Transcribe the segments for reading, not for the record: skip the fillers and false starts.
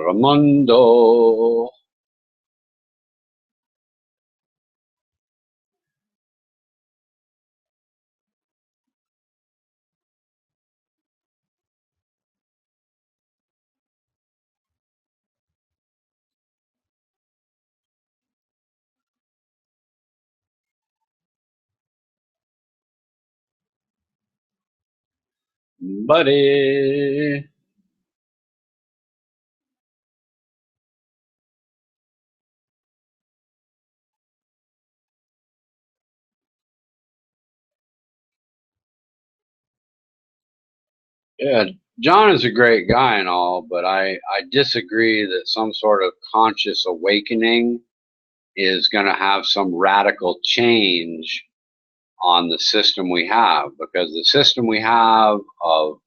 Armando. Buddy. Yeah, John is a great guy and all, but I disagree that some sort of conscious awakening is going to have some radical change on the system we have, because the system we have of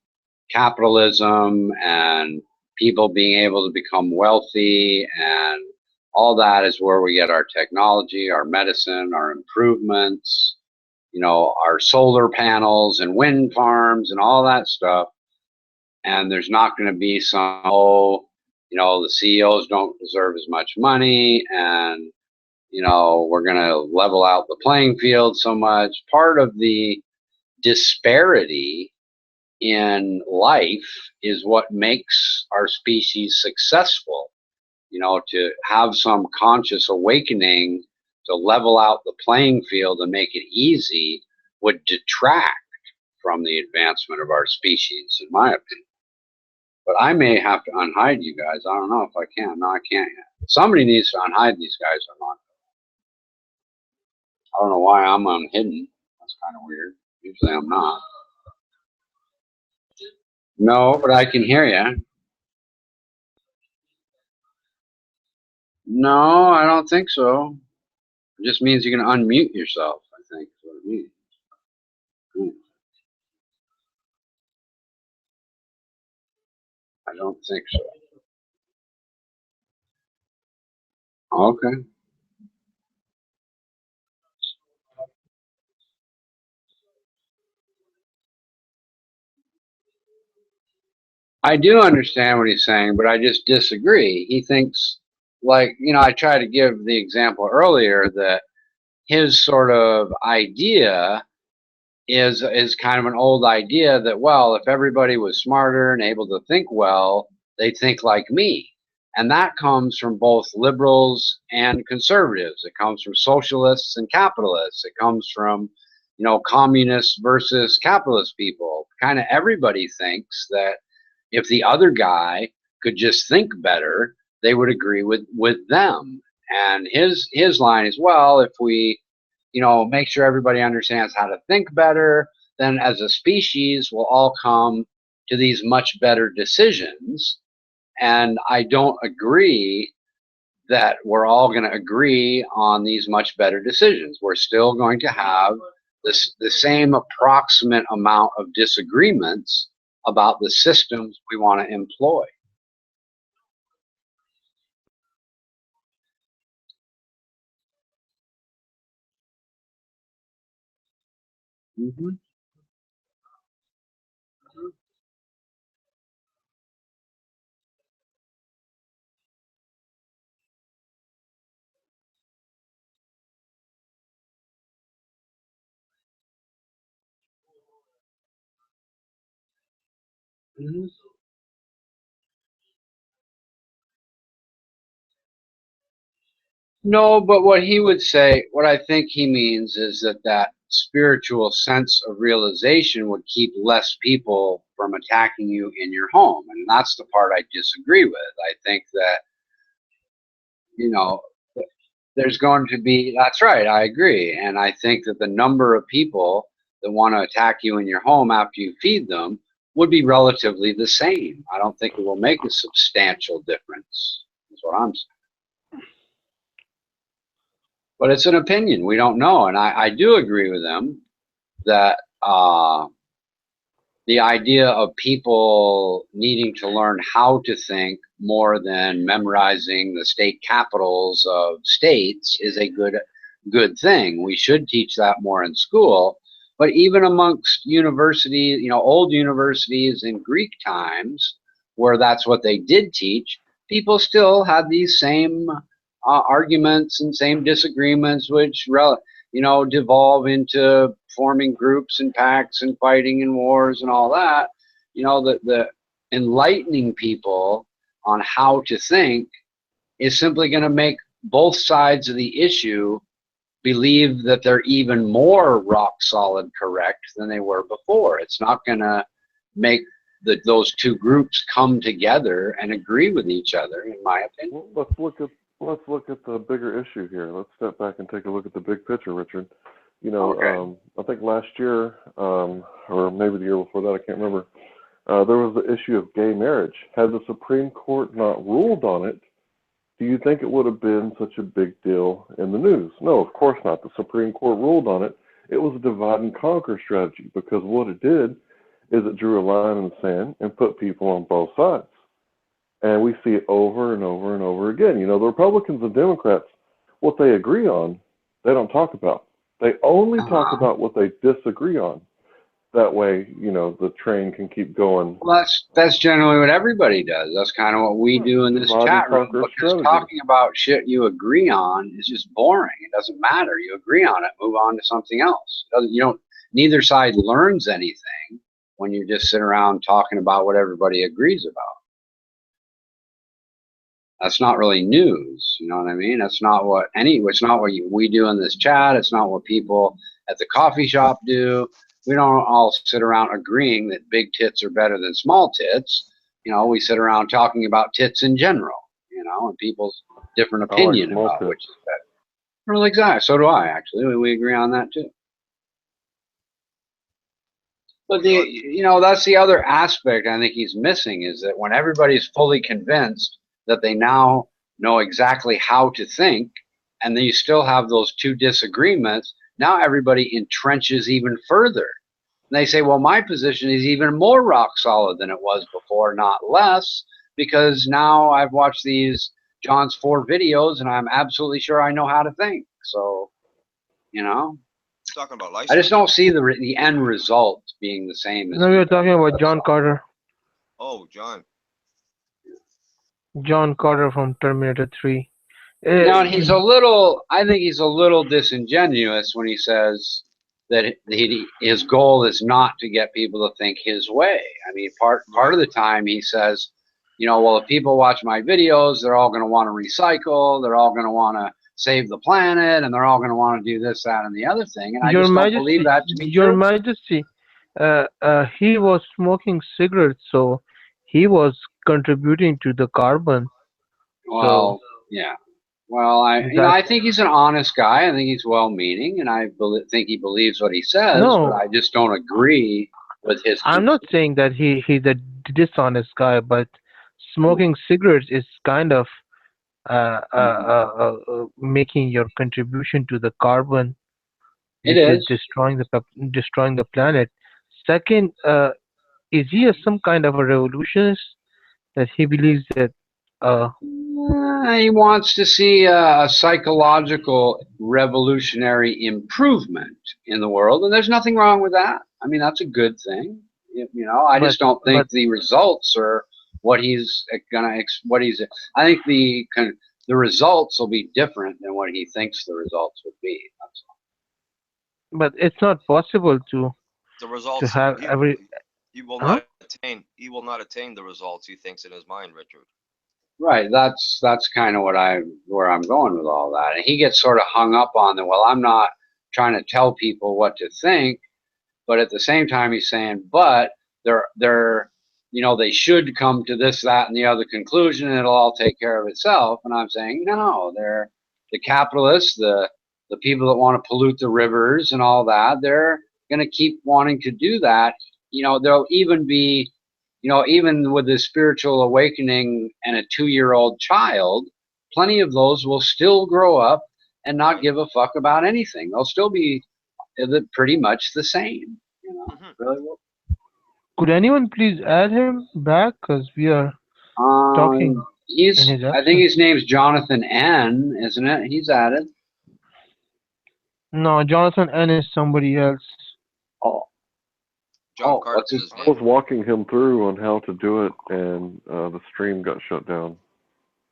capitalism and people being able to become wealthy and all that is where we get our technology, our medicine, our improvements, our solar panels and wind farms and all that stuff. And there's not going to be some, the CEOs don't deserve as much money, and we're going to level out the playing field so much. Part of the disparity in life is what makes our species successful. To have some conscious awakening to level out the playing field and make it easy would detract from the advancement of our species, in my opinion. But I may have to unhide you guys. I don't know if I can. No, I can't yet. Somebody needs to unhide these guys or not. I don't know why I'm unhidden. That's kind of weird. Usually I'm not. No, but I can hear you. No, I don't think so. It just means you're going to unmute yourself, I think is what it means. I don't think so. Okay. I do understand what he's saying, but I just disagree. He thinks, like, I tried to give the example earlier that his sort of idea is kind of an old idea that, well, if everybody was smarter and able to think well, they'd think like me. And that comes from both liberals and conservatives. It comes from socialists and capitalists. It comes from, communists versus capitalist people. Kind of everybody thinks that if the other guy could just think better, they would agree with them. And his line is, well, if we make sure everybody understands how to think better, then as a species, we'll all come to these much better decisions. And I don't agree that we're all going to agree on these much better decisions. We're still going to have the same approximate amount of disagreements about the systems we want to employ. Mm-hmm. Mm-hmm. No, but what he would say, what I think he means is that spiritual sense of realization would keep less people from attacking you in your home. And that's the part I disagree with. I think that, you know, there's going to be, that's right, I agree. And I think that the number of people that want to attack you in your home after you feed them would be relatively the same. I don't think it will make a substantial difference, is what I'm saying. But it's an opinion. We don't know. And I do agree with them that the idea of people needing to learn how to think more than memorizing the state capitals of states is a good thing. We should teach that more in school. But even amongst universities, old universities in Greek times, where that's what they did teach, people still had these same arguments and same disagreements, which devolve into forming groups and packs and fighting and wars and all that. The enlightening people on how to think is simply going to make both sides of the issue believe that they're even more rock solid correct than they were before. It's not going to make those two groups come together and agree with each other, in my opinion. Well, let's look at the bigger issue here. Let's step back and take a look at the big picture, Richard. Okay. I think last year, or maybe the year before that, I can't remember, there was the issue of gay marriage. Had the Supreme Court not ruled on it, do you think it would have been such a big deal in the news? No, of course not. The Supreme Court ruled on it. It was a divide and conquer strategy, because what it did is it drew a line in the sand and put people on both sides. And we see it over and over and over again. The Republicans and Democrats, what they agree on, they don't talk about. They only talk about what they disagree on. That way, the train can keep going. Well, that's generally what everybody does. That's kind of what we do in this chat room, because talking about shit you agree on is just boring. It doesn't matter. You agree on it, move on to something else. Neither side learns anything when you just sit around talking about what everybody agrees about. That's not really news. You know what I mean? It's not what we do in this chat. It's not what people at the coffee shop do. We don't all sit around agreeing that big tits are better than small tits. We sit around talking about tits in general, and people's different opinion about which is better. Well, exactly. So do I, actually. We agree on that too. But that's the other aspect I think he's missing, is that when everybody's fully convinced that they now know exactly how to think, and then you still have those two disagreements, now everybody entrenches even further. And they say, well, my position is even more rock solid than it was before, not less, because now I've watched these John's 4 videos and I'm absolutely sure I know how to think. So, talking about license. I just don't see the end result being the same as. No, we're talking about John Carter. Oh, John. John Carter from Terminator 3. No, and I think he's a little disingenuous when he says that his goal is not to get people to think his way. I mean, part of the time he says, well, if people watch my videos, they're all going to want to recycle, they're all going to want to save the planet, and they're all going to want to do this, that, and the other thing. And I just don't believe that to be true. Your Majesty, he was smoking cigarettes, so he was contributing to the carbon. Well, yeah. Well, I think he's an honest guy. I think he's well-meaning, and I think he believes what he says. No, but I just don't agree with his. I'm not saying that he's a dishonest guy, but smoking cigarettes is kind of making your contribution to the carbon. It is destroying the planet. Second, is he some kind of a revolutionist that he believes that? He wants to see a psychological revolutionary improvement in the world, and there's nothing wrong with that. I mean, that's a good thing. I just don't think the results are what he's gonna. I think the results will be different than what he thinks the results would be. That's all. But it's not possible to have every. He will not attain. He will not attain the results he thinks in his mind, Richard. Right. That's kind of where I'm going with all that. And he gets sort of hung up on the, well, I'm not trying to tell people what to think, but at the same time he's saying, but they should come to this, that, and the other conclusion, and it'll all take care of itself. And I'm saying, no, they're the capitalists, the people that want to pollute the rivers and all that. They're going to keep wanting to do that. There'll even be, even with the spiritual awakening and a 2-year-old child, plenty of those will still grow up and not give a fuck about anything. They'll still be pretty much the same. Really will. Could anyone please add him back? Because we are talking. I think his name's Jonathan N, isn't it? He's added. No, Jonathan N is somebody else. Oh. What's his name? I was walking him through on how to do it, and the stream got shut down.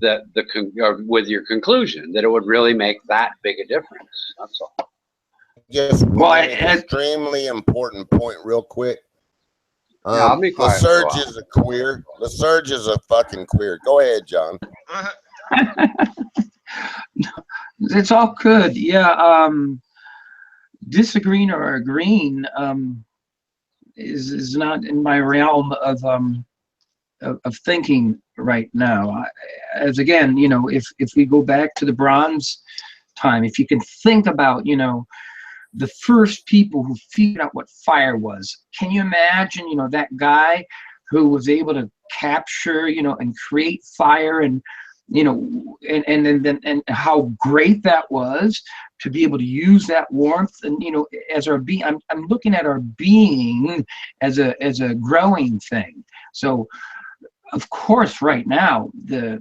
with your conclusion that it would really make that big a difference. That's all. Just Well, one extremely important point, real quick. Yeah, I'll be quiet for a LaSurge while. is a queer. LaSurge is a fucking queer. Go ahead, John. it's all good. Yeah. Disagreeing or agreeing is not in my realm of thinking right now. As again, if we go back to the Bronze time, if you can think about, the first people who figured out what fire was. Can you imagine, that guy who was able to capture, and create fire, and and how great that was to be able to use that warmth, and as our being, I'm looking at our being as a growing thing. So of course, right now the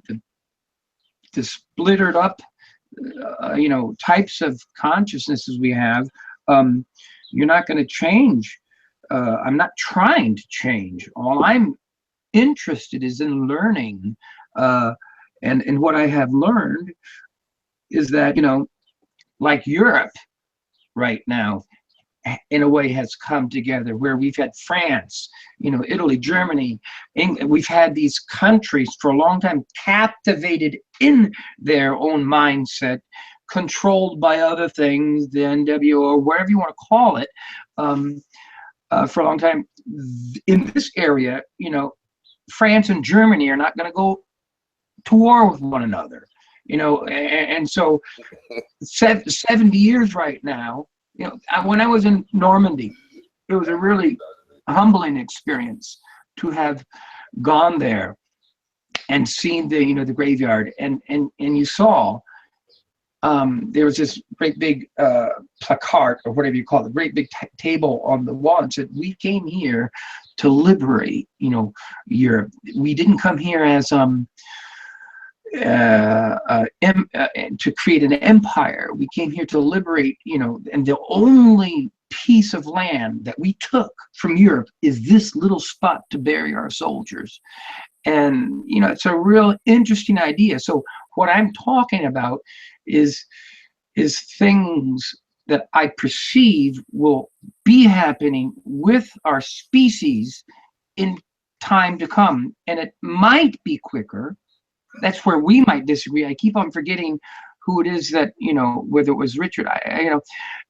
splittered up types of consciousnesses we have, you're not going to change. I'm not trying to change. All I'm interested is in learning, and what I have learned is that like Europe right now in a way has come together, where we've had France, Italy, Germany, England. We've had these countries for a long time captivated in their own mindset, controlled by other things, the NWO or wherever you want to call it, for a long time. In this area, France and Germany are not going to go to war with one another, and so 70 years right now. When I was in Normandy, it was a really humbling experience to have gone there and seen the graveyard, and you saw there was this great big placard, or whatever you call it, great big table on the wall, and said, "We came here to liberate, Europe. We didn't come here as to create an empire. We came here to liberate, and the only piece of land that we took from Europe is this little spot to bury our soldiers." And it's a real interesting idea. So what I'm talking about is things that I perceive will be happening with our species in time to come, and it might be quicker. That's where we might disagree. I keep on forgetting who it is that, whether it was Richard,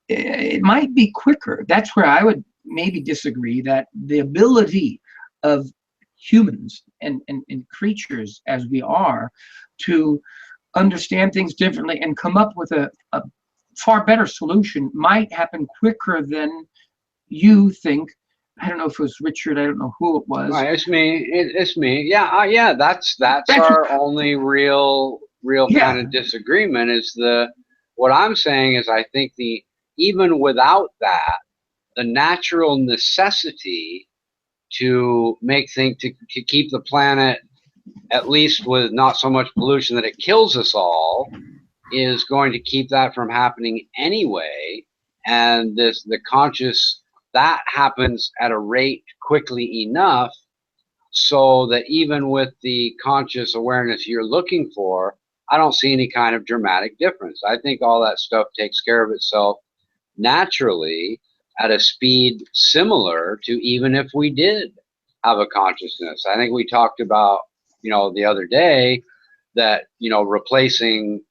it might be quicker. That's where I would maybe disagree, that the ability of humans and creatures as we are to understand things differently and come up with a far better solution might happen quicker than you think. I don't know if it was Richard. I don't know who it was. Right, it's me. It's me. Yeah, yeah. That's our only real kind of disagreement. Is what I'm saying is, I think even without that, the natural necessity to make things to keep the planet at least with not so much pollution that it kills us all is going to keep that from happening anyway. And the conscious, that happens at a rate quickly enough so that even with the conscious awareness you're looking for, I don't see any kind of dramatic difference. I think all that stuff takes care of itself naturally at a speed similar to even if we did have a consciousness. I think we talked about, the other day that, replacing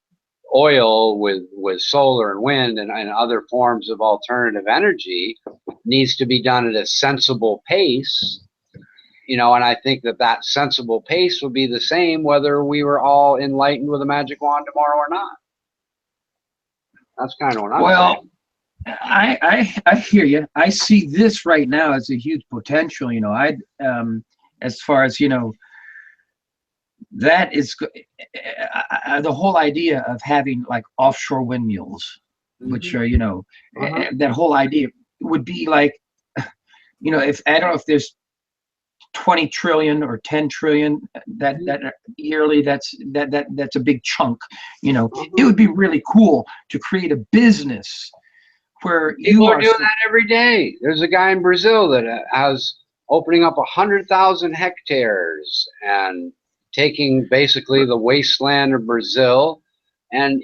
oil with solar and wind and other forms of alternative energy needs to be done at a sensible pace, and I think that sensible pace would be the same whether we were all enlightened with a magic wand tomorrow or not. That's kind of what I'm saying. I hear you. I see this right now as a huge potential. As far as that is the whole idea of having like offshore windmills, which are that whole idea would be like, if I don't know if there's 20 trillion or 10 trillion that yearly, that's a big chunk. It would be really cool to create a business where people are doing that every day. There's a guy in Brazil that has opening up 100,000 hectares and taking basically the wasteland of Brazil. And,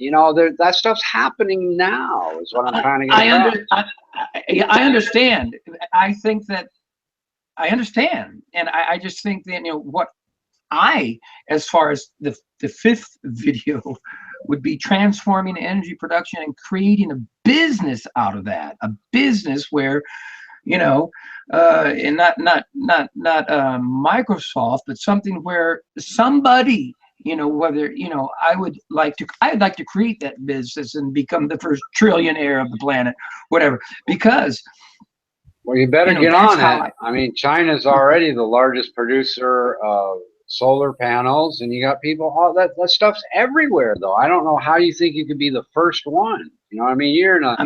that stuff's happening now is what I'm trying to get across. I understand. I think that I understand. And I just think that, what as far as the fifth video would be transforming energy production and creating a business out of that, a business where, and not Microsoft, but something where somebody, whether, I'd like to create that business and become the first trillionaire of the planet, whatever, because. Well, you better get on it. I mean, China's already the largest producer of solar panels, and you got people, all that stuff's everywhere, though. I don't know how you think you could be the first one. You know what I mean? You're in a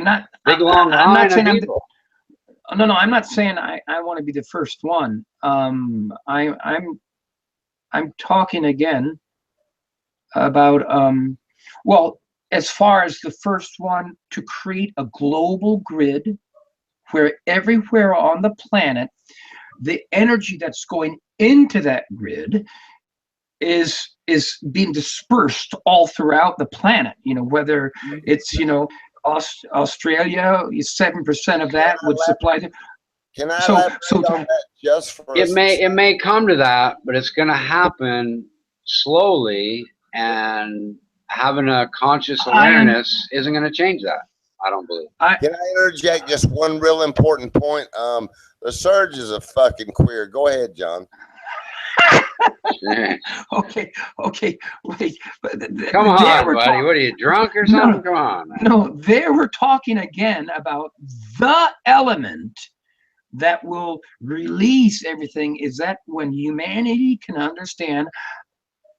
big long line of people. No, I'm not saying I want to be the first one. I'm talking again about well, as far as the first one to create a global grid where everywhere on the planet, the energy that's going into that grid is being dispersed all throughout the planet. Whether it's Australia, 7% of that would supply the. Can I elaborate on that just for it may come to that, but it's going to happen slowly, and having a conscious awareness isn't going to change that. I don't believe. Can I interject just one real important point? The Surge is a fucking queer. Go ahead, John. Okay, wait. Come on, buddy. What are you, drunk or something? Come on, man. No, they were talking again about the element that will release everything, is that when humanity can understand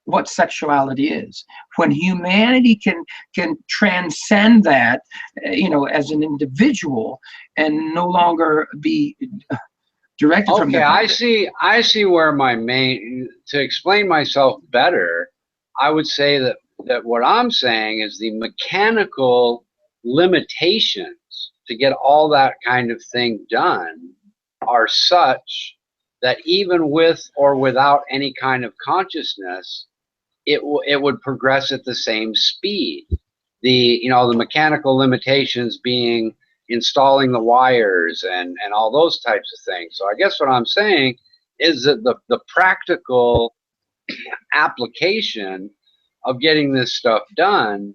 what sexuality is, when humanity can transcend that, as an individual, and no longer be directed from the. I see where to explain myself better, I would say that what I'm saying is the mechanical limitations to get all that kind of thing done are such that even with or without any kind of consciousness, it would progress at the same speed. The mechanical limitations being installing the wires and all those types of things. So I guess what I'm saying is that the practical application of getting this stuff done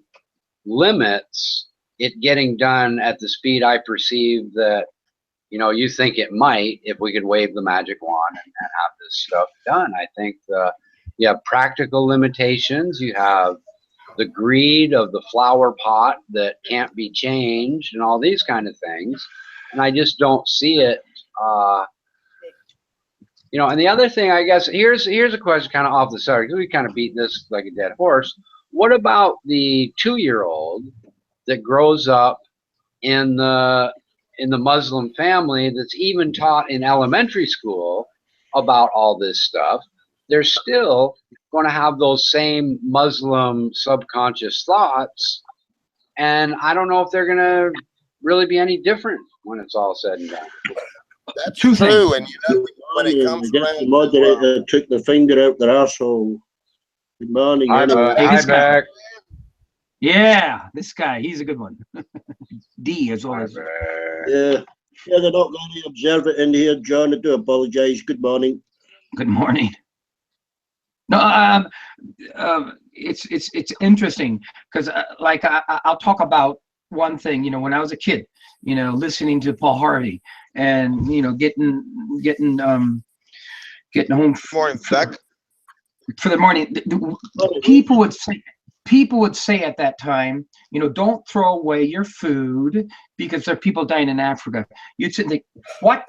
limits it getting done at the speed I perceive that you think it might, if we could wave the magic wand and have this stuff done. I think you have practical limitations. You have the greed of the flower pot that can't be changed and all these kind of things. And I just don't see it. And the other thing, I guess, here's a question kind of off the subject, because we kind of beat this like a dead horse. What about the 2-year-old that grows up in the Muslim family that's even taught in elementary school about all this stuff? They're still going to have those same Muslim subconscious thoughts, and I don't know if they're going to really be any different when it's all said and done. That's true, and when it comes around, the moderator took the finger out their arsehole. Good morning. Hi, back. Yeah, this guy, he's a good one. D as well. Yeah, they're not very observant in here, John. I do apologize. Good morning. Good morning. No, it's interesting because I'll talk about one thing. When I was a kid, listening to Paul Harvey, and getting home Morning, Beck. for the morning. People would say at that time, don't throw away your food because there are people dying in Africa. You'd think, what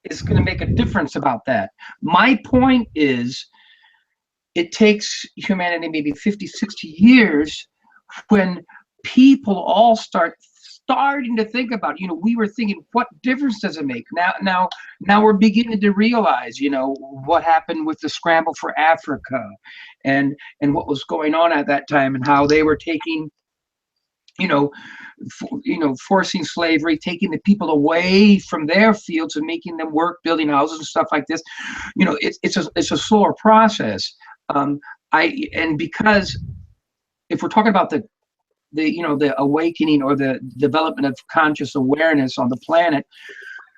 is going to make a difference about that? My point is, it takes humanity maybe 50, 60 years when people all starting to think about, we were thinking, what difference does it make? Now we're beginning to realize, what happened with the scramble for Africa and what was going on at that time, and how they were taking, forcing slavery, taking the people away from their fields and making them work, building houses and stuff like this. It's a slower process. and because if we're talking about the the awakening or the development of conscious awareness on the planet,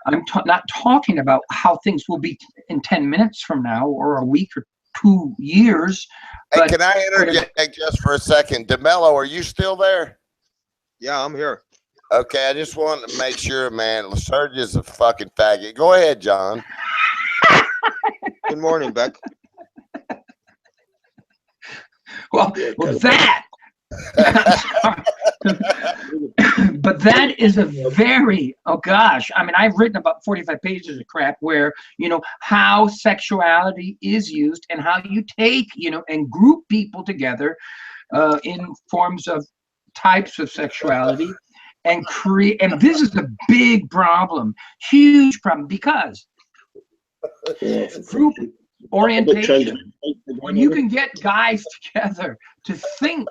I'm not talking about how things will be in 10 minutes from now or a week or 2 years. Hey, But can I interject just for a second? DeMello, are you still there? Yeah, I'm here. Okay, I just wanted to make sure, man. Serge is a fucking faggot. Go ahead, John. Good morning, Beck. well, that. But that is a very, oh gosh, I mean, I've written about 45 pages of crap where, how sexuality is used and how you take, and group people together in forms of types of sexuality and create, and this is a big problem, huge problem, because group orientation, when you can get guys together to think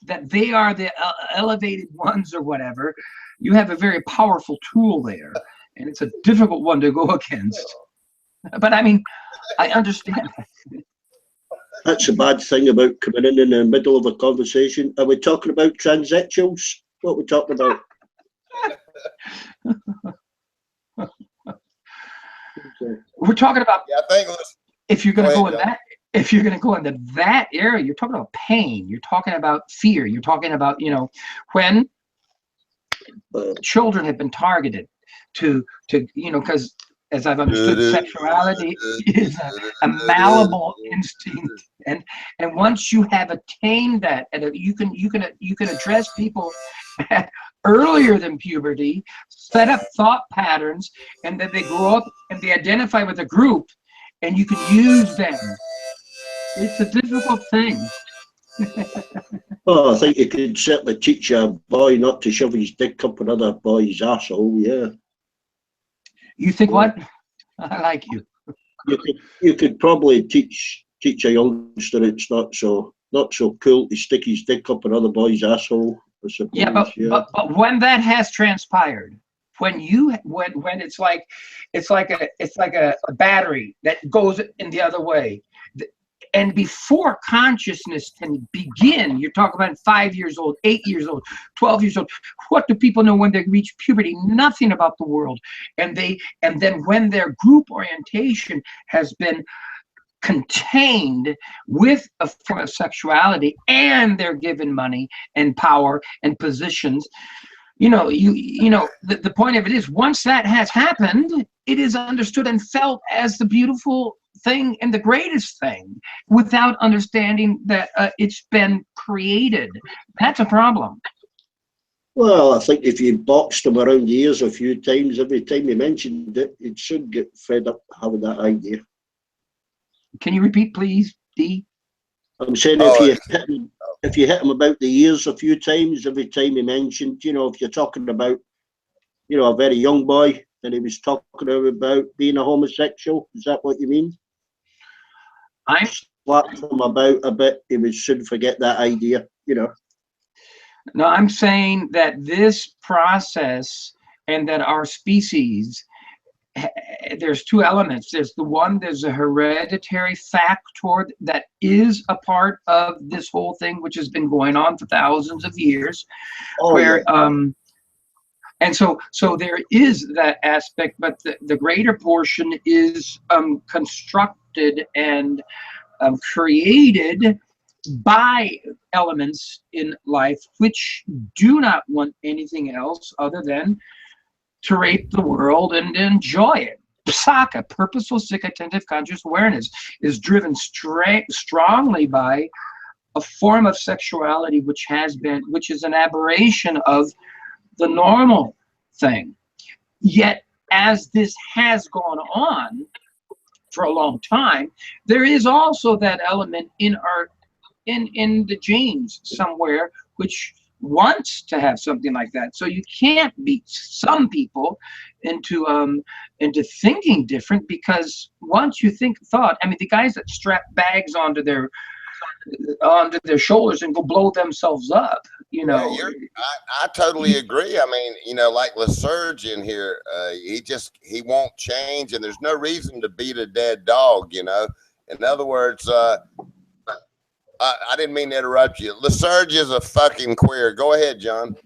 that they are the elevated ones or whatever, you have a very powerful tool there, and it's a difficult one to go against. But I mean, I understand that. That's a bad thing about coming in the middle of a conversation. Are we talking about transsexuals? What are we talking about? We're talking about, Yeah, I think if you're going to go in that, if you're going to go into that area, you're talking about pain, you're talking about fear, you're talking about, when children have been targeted to because as I've understood, sexuality is a malleable instinct, and once you have attained that, and you can address people earlier than puberty, set up thought patterns, and then they grow up and they identify with a group, and you can use them. It's a difficult thing. Well, I think you could certainly teach a boy not to shove his dick up another boy's asshole. Yeah. You think what? I like you. You could probably teach a youngster it's not so cool to stick his dick up another boy's asshole. I suppose. Yeah, but when that has transpired, when it's like a battery that goes in the other way, and before consciousness can begin, you're talking about 5 years old, 8 years old, 12 years old. What do people know when they reach puberty? Nothing about the world. And then when their group orientation has been contained with a form of sexuality, and they're given money and power and positions, the point of it is, once that has happened, it is understood and felt as the beautiful thing and the greatest thing, without understanding that it's been created. That's a problem. Well, I think if you boxed them around the ears a few times, every time you mentioned it, it should get fed up having that idea. Can you repeat, please, D? I'm saying if you hit him about the ears a few times, every time he mentioned, if you're talking about, a very young boy, and he was talking about being a homosexual, is that what you mean? I slapped him about a bit, he would soon forget that idea, No, I'm saying that this process, and that our species, there's two elements. There's a hereditary factor that is a part of this whole thing, which has been going on for thousands of years, and so there is that aspect, but the greater portion is constructed and created by elements in life which do not want anything else other than to rape the world and enjoy it. Psaka, purposeful, sick, attentive, conscious awareness, is driven strongly by a form of sexuality which is an aberration of the normal thing. Yet, as this has gone on for a long time, there is also that element in the genes somewhere which wants to have something like that. So you can't beat some people into thinking different, because once you think thought, I mean, the guys that strap bags onto their shoulders and go blow themselves up, Yeah, I totally agree. I mean, like LaSurge in here, he won't change, and there's no reason to beat a dead dog. In other words, I didn't mean to interrupt you. LeSurge is a fucking queer. Go ahead, John.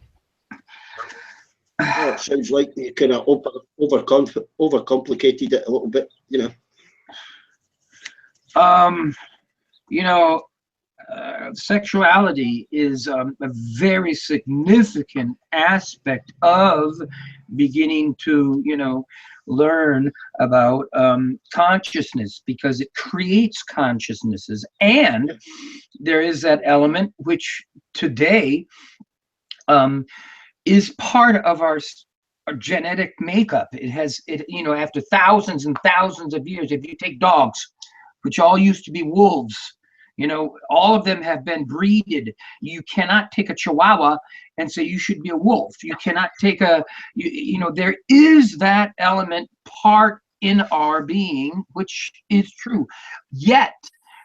Well, it sounds like you kind of overcomplicated it a little bit, you know. You know, sexuality is a very significant aspect of beginning to, you know, learn about consciousness, because it creates consciousnesses. And there is that element which today is part of our genetic makeup. It has, you know, after thousands and thousands of years, if you take dogs, which all used to be wolves, you know, all of them have been breeded. You cannot take a Chihuahua and say you should be a wolf. You cannot take you know, there is that element part in our being, which is true. Yet,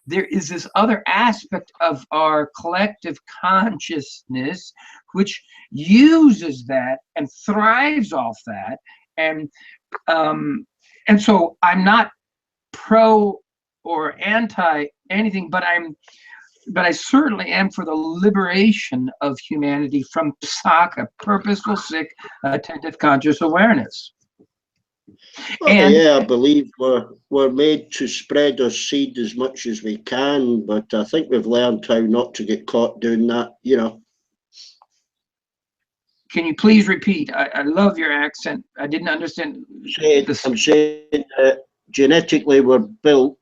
there is this other aspect of our collective consciousness which uses that and thrives off that. And so I'm not pro or anti anything, but I certainly am for the liberation of humanity from PSACA, purposeful, sick, attentive, conscious awareness. Well, And yeah, I believe we're made to spread our seed as much as we can, but I think we've learned how not to get caught doing that, you know. can you please repeat? I love your accent. I didn't understand. I'm saying that genetically we're built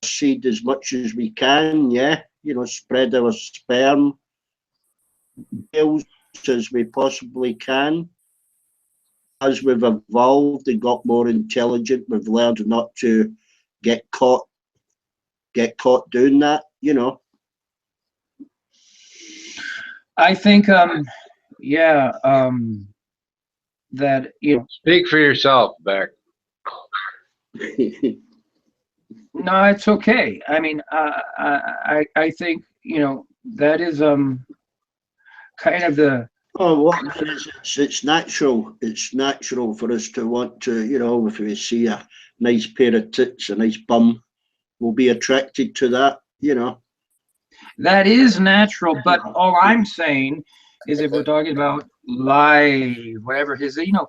seed as much as we can, yeah, you know, spread our sperm as we possibly can. As we've evolved and got more intelligent, we've learned not to get caught doing that, you know. I think yeah, that, you know, Speak for yourself, Beck. no, it's okay. I mean, I think, you know, that is kind of the Oh, what it is, it's natural. It's natural for us to want to, you know, if we see a nice pair of tits, a nice bum, we'll be attracted to that, you know. that is natural. But all I'm saying is, if we're talking about lie, whatever his, you know,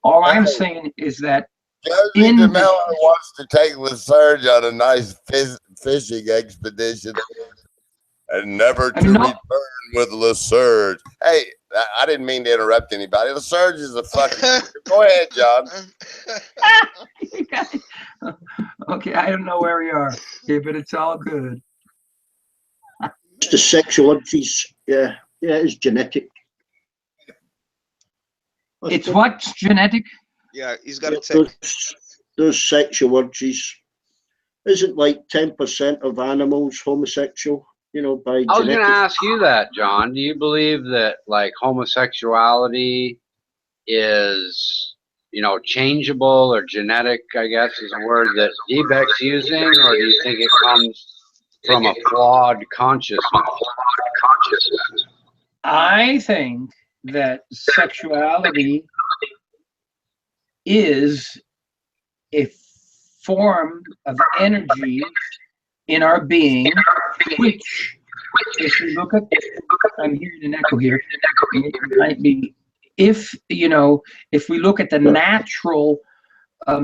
all I'm saying is that Josie DeMello wants to take LeSurge on a nice fishing expedition and never to return with LeSurge. Hey, I didn't mean to interrupt anybody. LeSurge is a fucking... Go ahead, John. Okay, I don't know where we are here, but it's all good. The sexual urges, yeah, it's genetic. It's what's genetic? Yeah, he's got to take those sexual urges. Isn't like 10% of animals homosexual, you know, by I was going to genetics? ask you that, John. Do you believe that, like, homosexuality is, you know, changeable or genetic, I guess is a word that Beck's using, or do you think it comes from a flawed consciousness? I think that sexuality is a form of energy in our being, which, if you look at, I'm hearing an echo here, it might be, if, you know, if we look at the natural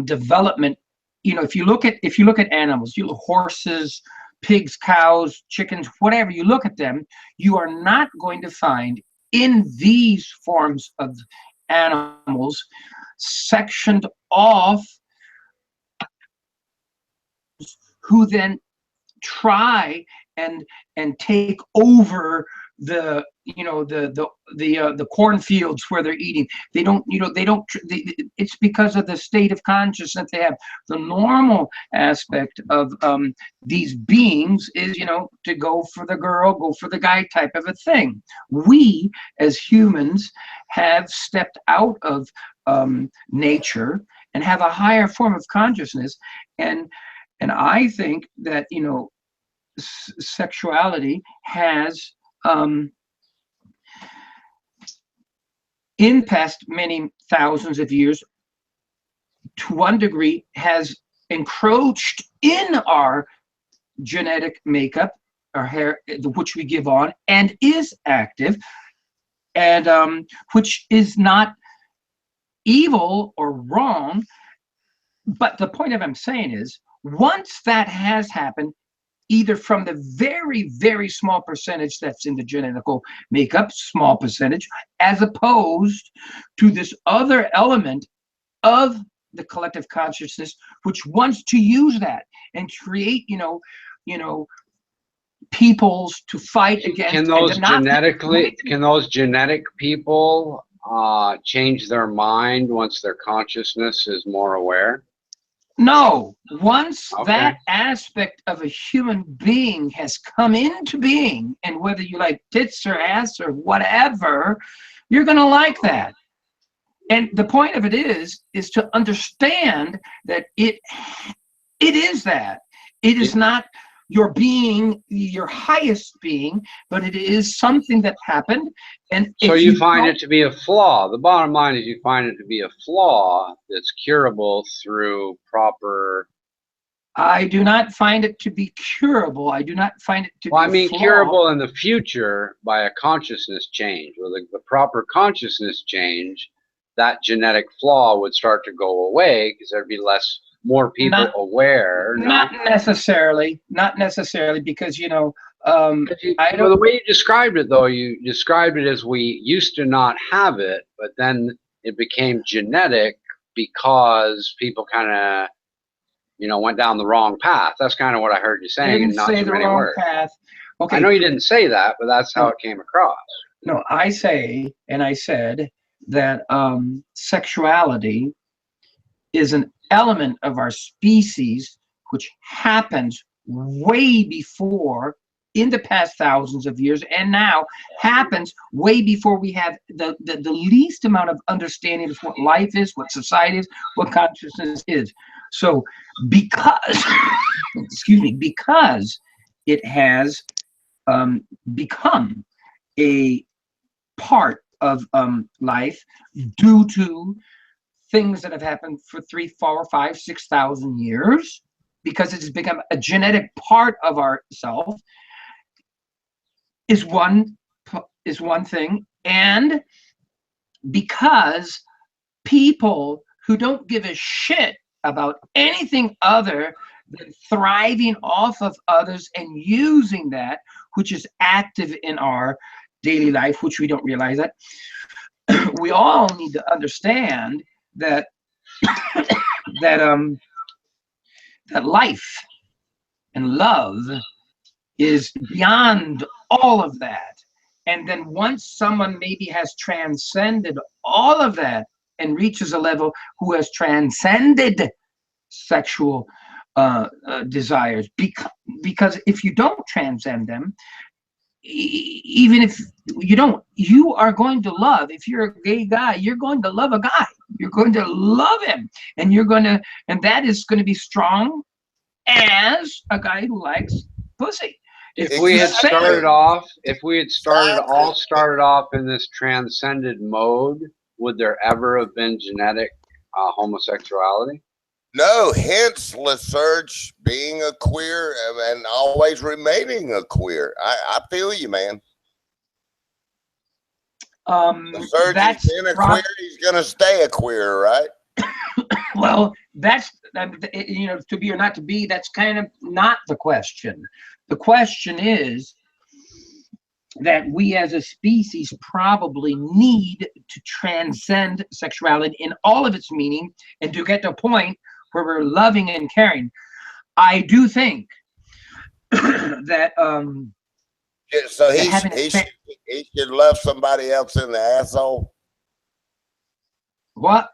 development, you know, if you look at animals, you look horses, pigs, cows, chickens, whatever, you look at them, you are not going to find in these forms of animals sectioned off who then try and take over the, you know, the cornfields where they're eating. They don't, you know, it's because of the state of consciousness they have. The normal aspect of these beings is, you know, to go for the girl, go for the guy type of a thing. We as humans have stepped out of nature and have a higher form of consciousness, and I think that, you know, sexuality has in past many thousands of years, to one degree, has encroached in our genetic makeup which we give on and is active, and which is not evil or wrong. But the point of I'm saying is, once that has happened, either from the very, very small percentage that's in the genetical makeup, small percentage, as opposed to this other element of the collective consciousness, which wants to use that and create, peoples to fight against. Can those genetic people change their mind once their consciousness is more aware? No, once that aspect of a human being has come into being, and whether you like tits or ass or whatever, you're going to like that. And the point of it is to understand that it is that. It is not your being, your highest being, but it is something that happened. And so you find it to be a flaw. The bottom line is you find it to be a flaw that's curable through proper. I do not find it to be curable. I do not find it to be. Well, I mean, curable in the future by a consciousness change. With the proper consciousness change, that genetic flaw would start to go away because there'd be more people aware. Not necessarily, because the way you described it, though, you described it as we used to not have it, but then it became genetic because people kind of, went down the wrong path. That's kind of what I heard you saying, and not too many words. Path. Okay. I know you didn't say that, but that's how it came across. No, I said that sexuality is an element of our species which happens way before, in the past thousands of years, and now happens way before we have the least amount of understanding of what life is, what society is, what consciousness is. So because because it has become a part of life due to things that have happened for 3, 4, 5, 6,000 years, because it's become a genetic part of ourself, is one thing. And because people who don't give a shit about anything other than thriving off of others and using that, which is active in our daily life, which we don't realize that, we all need to understand that that life and love is beyond all of that. And then once someone maybe has transcended all of that and reaches a level who has transcended sexual desires, because if you don't transcend them, even if you are going to love. If you're a gay guy, you're going to love a guy. You're going to love him, and that is going to be strong as a guy who likes pussy. If we had started off in this transcended mode, would there ever have been genetic homosexuality? No, hence LaSurge being a queer and always remaining a queer. I feel you, man. LaSurge has been a queer, he's going to stay a queer, right? Well, that's, to be or not to be, that's kind of not the question. The question is that we as a species probably need to transcend sexuality in all of its meaning and to get to a point where we're loving and caring. I do think that so he should love somebody else in the asshole. What?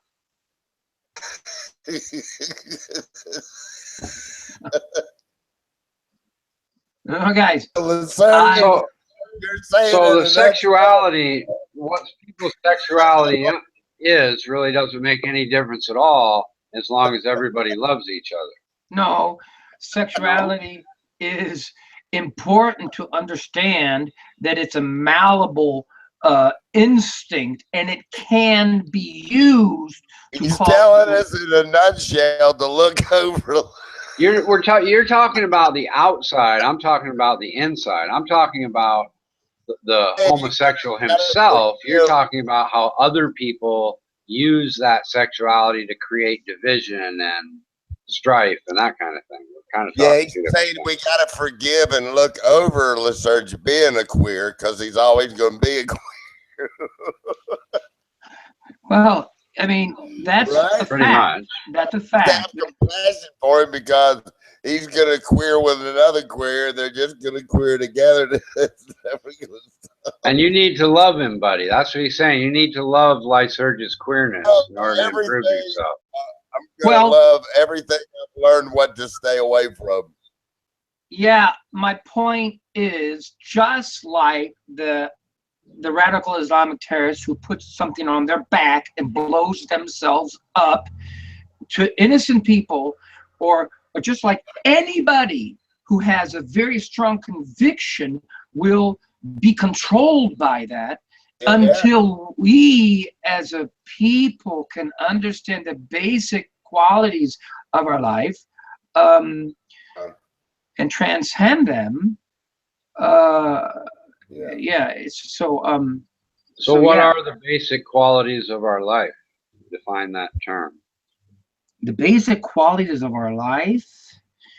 Oh, guys. So the sexuality, what people's sexuality is, really doesn't make any difference at all as long as everybody loves each other. No, sexuality is important to understand that it's a malleable instinct, and it can be used to He's telling us in a nutshell to look over You're talking about the outside. I'm talking about the inside. I'm talking about the Hey, homosexual you gotta himself. You're forgive. talking about how other people use that sexuality to create division and strife and that kind of thing. We're kind of Yeah, talking he's two saying different we things. gotta forgive and look over Lysurge being a queer because he's always gonna be a queer. Well, I mean, that's Right? a Pretty fact. much. That's a To fact. have compassion for him because he's gonna queer with another queer. They're just gonna queer together. It's never gonna stop. And you need to love him, buddy. That's what he's saying. You need to love Lysurge's queerness Love in order to improve everything. yourself. I'm gonna Well, love everything I've learned what to stay away from. yeah, my point is just like the radical Islamic terrorist who puts something on their back and blows themselves up, to innocent people, or just like anybody who has a very strong conviction will be controlled by that Yeah. until we as a people can understand the basic qualities of our life, and transcend them. Yeah, it's so So what yeah, are the basic qualities of our life? Define that term. the basic qualities of our life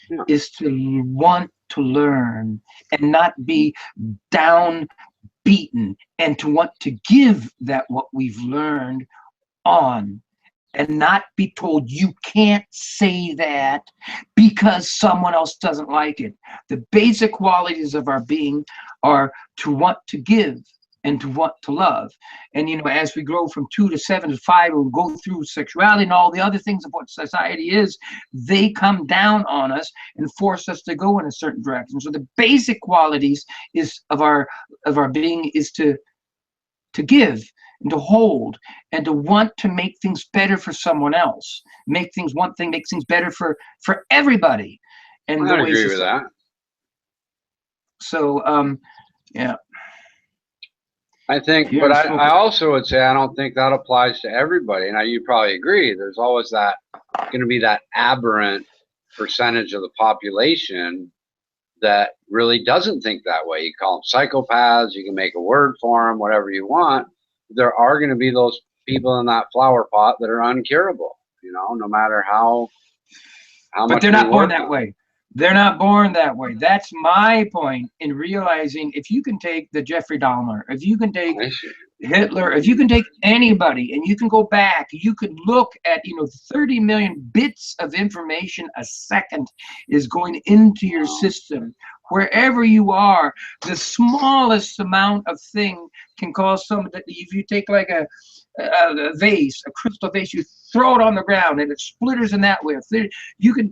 Yeah. is to want to learn and not be down beaten, and to want to give that what we've learned on, and not be told you can't say that because someone else doesn't like it. The basic qualities of our being are to want to give and to want to love. And as we grow from 2 to 7 to 5, we'll go through sexuality and all the other things of what society is, they come down on us and force us to go in a certain direction. So the basic qualities is of our being is to give and to hold and to want to make things better for someone else, make things better for everybody. And the I way agree with that. So yeah, I think, but I also would say I don't think that applies to everybody. Now you probably agree. There's always that going to be that aberrant percentage of the population that really doesn't think that way. You call them psychopaths. You can make a word for them, whatever you want. There are going to be those people in that flower pot that are uncurable. No matter how much. But they're not born that way. They're not born that way. That's my point in realizing if you can take the Jeffrey Dahmer, if you can take Hitler, if you can take anybody and you can go back, you could look at 30 million bits of information a second is going into your system. Wherever you are, the smallest amount of thing can cause somebody. If you take like a vase, a crystal vase, you throw it on the ground and it splitters in that way. You can,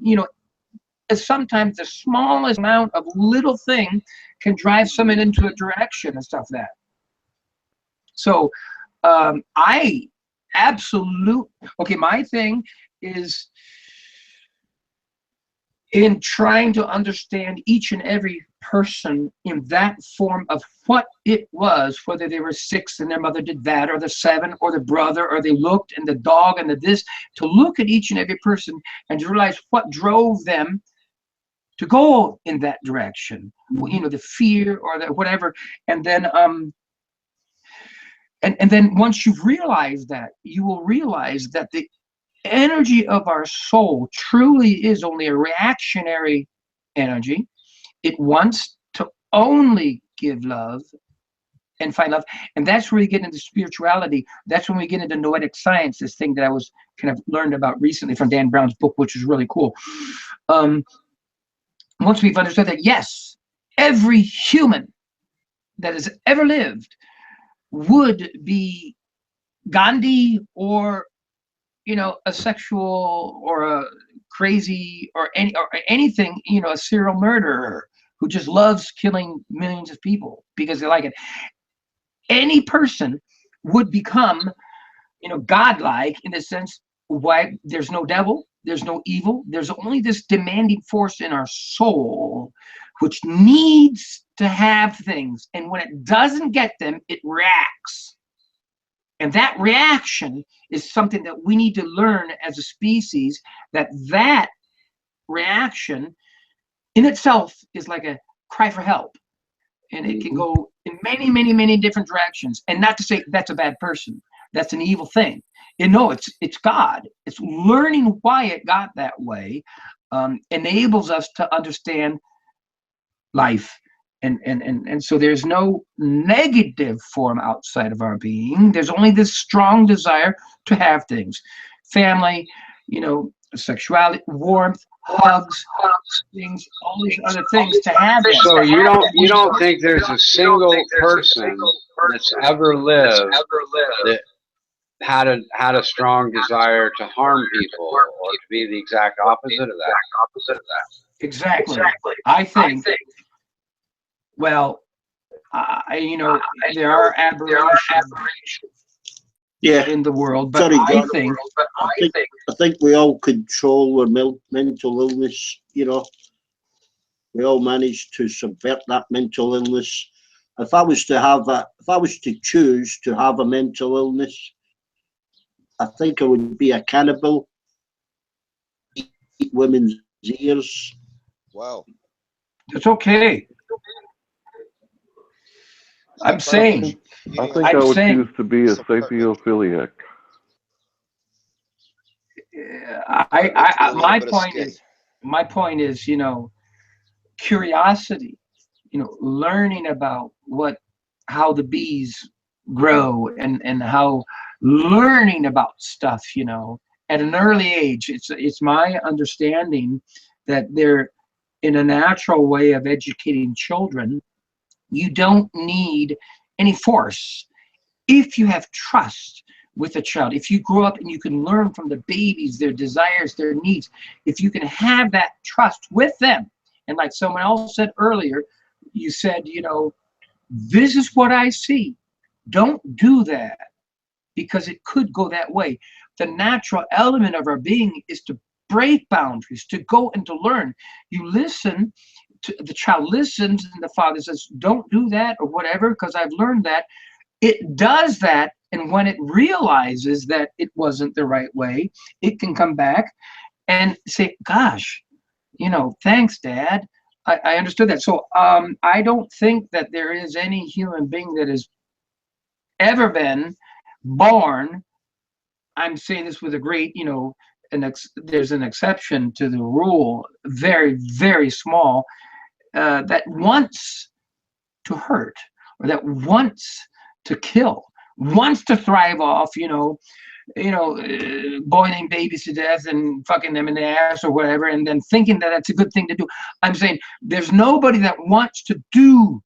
sometimes the smallest amount of little thing can drive someone into a direction and stuff like that. So I absolutely, okay, my thing is in trying to understand each and every person in that form of what it was, whether they were 6 and their mother did that, or the 7, or the brother, or they looked, and the dog, and the this, to look at each and every person and to realize what drove them to go in that direction, the fear or the whatever. And then and then once you've realized that, you will realize that the energy of our soul truly is only a reactionary energy. It wants to only give love and find love. And that's where we get into spirituality. That's when we get into noetic science, this thing that I was kind of learned about recently from Dan Brown's book, which is really cool. Once we've understood that, yes, every human that has ever lived would be Gandhi or a sexual or a crazy or anything, a serial murderer who just loves killing millions of people because they like it. Any person would become, godlike in the sense why there's no devil, there's no evil, there's only this demanding force in our soul which needs to have things, and when it doesn't get them, it reacts. And that reaction is something that we need to learn as a species, that reaction in itself is like a cry for help. And it can go in many, many, many different directions. And not to say that's a bad person. That's an evil thing. You know, it's God. It's learning why it got that way enables us to understand life. And so there's no negative form outside of our being. There's only this strong desire to have things. Family, you know, sexuality, warmth, hugs, things, all these other things to have them. So you don't think there's a single person that's ever lived that had a strong desire to harm people or to be the exact opposite of that? Exactly. I think. Well, you know, there are aberrations in the world, but Sorry, I John, think I think we all control our mental illness. You know, we all manage to subvert that mental illness. If I was to choose to have a mental illness, I think I would be a cannibal, eat women's ears. Wow. it's okay. I'm saying, I think I I'm would saying, choose to be a sapiophiliac. my point is, you know, curiosity, you know, learning about how the bees grow and how learning about stuff, you know, at an early age. It's my understanding that they're in a natural way of educating children. You don't need any force if you have trust with a child. If you grow up and you can learn from the babies, their desires, their needs, if you can have that trust with them. And like someone else said earlier, you said, you know, this is what I see. Don't do that because it could go that way. The natural element of our being is to break boundaries, to go and to learn. You listen. The child listens and the father says, don't do that or whatever, because I've learned that. It does that, and when it realizes that it wasn't the right way, it can come back and say, gosh, you know, thanks, Dad. I understood that. So I don't think that there is any human being that has ever been born. I'm saying this with a great, you know, there's an exception to the rule, very, very small, that wants to hurt or that wants to kill, wants to thrive off, boiling babies to death and fucking them in the ass or whatever, and then thinking that that's a good thing to do. I'm saying there's nobody that wants to do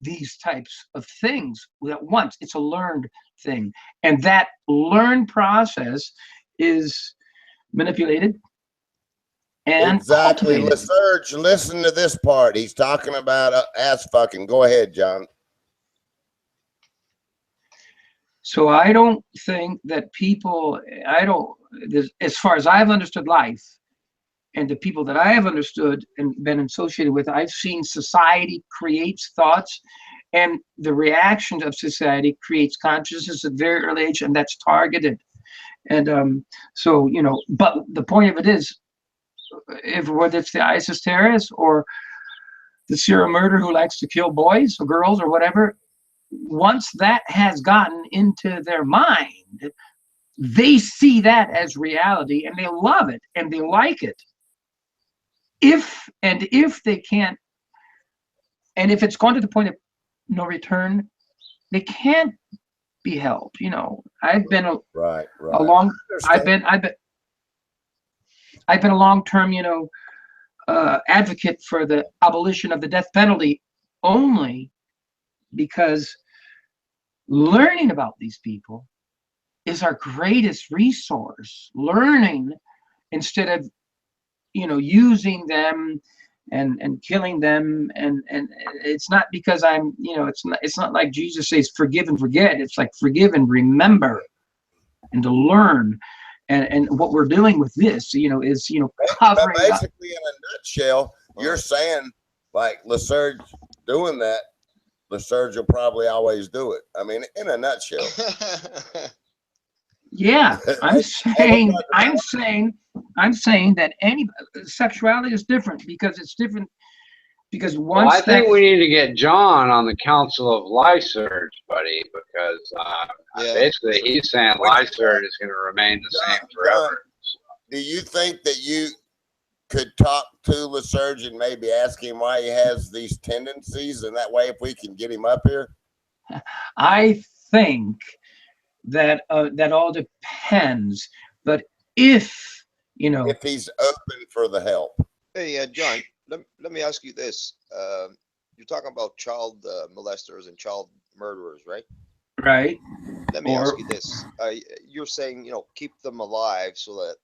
these types of things that wants. It's a learned thing, and that learned process is manipulated and exactly. cultivated. LaSurge, listen to this part. He's talking about ass fucking. Go ahead, John. So I don't think that as far as I've understood life and the people that I have understood and been associated with, I've seen society creates thoughts, and the reaction of society creates consciousness at a very early age, and that's targeted. And so, but the point of it is, whether it's the ISIS terrorist or the serial murderer who likes to kill boys or girls or whatever, once that has gotten into their mind, they see that as reality and they love it and they like it. If they can't, and if it's gone to the point of no return, they can't be helped. I've been a long-term, advocate for the abolition of the death penalty, only because learning about these people is our greatest resource. Learning instead of, using them and killing them. And it's not because it's not like Jesus says, forgive and forget. It's like forgive and remember and to learn. And what we're doing with this, is, covering but basically up. In a nutshell, you're saying like LaSurge doing that, LaSurge will probably always do it. I mean, in a nutshell. Yeah, I'm saying, I'm saying that any sexuality is different because it's different because Well, I once that think we need to get John on the Council of Lyserge, buddy, because Yeah, basically sure. he's saying Which Lyserge is going to remain the same John, forever. do you think that you could talk to LaSurge and maybe ask him why he has these tendencies, and that way, if we can get him up here? I think that that all depends. But if you know, If he's open for the help. Hey, John, let me ask you this. You're talking about child molesters and child murderers, right? right? Let me ask Or you this. You're saying, keep them alive so that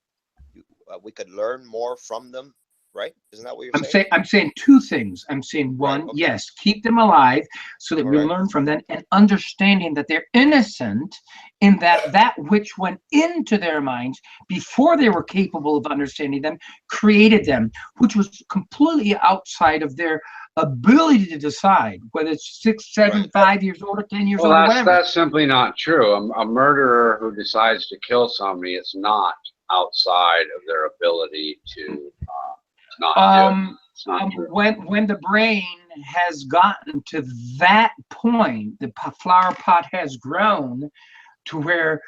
we could learn more from them, right? Isn't that what you're saying? I'm saying two things. I'm saying Right, one, okay. yes, keep them alive so that All we right. learn from them, and understanding that they're innocent in that which went into their minds before they were capable of understanding them created them, which was completely outside of their ability to decide whether it's 6, 7, Right. 5 years old or 10 years Well, old or whatever. that's simply not true. A murderer who decides to kill somebody is not outside of their ability to not do it. It's not true. When the brain has gotten to that point, the flower pot has grown to where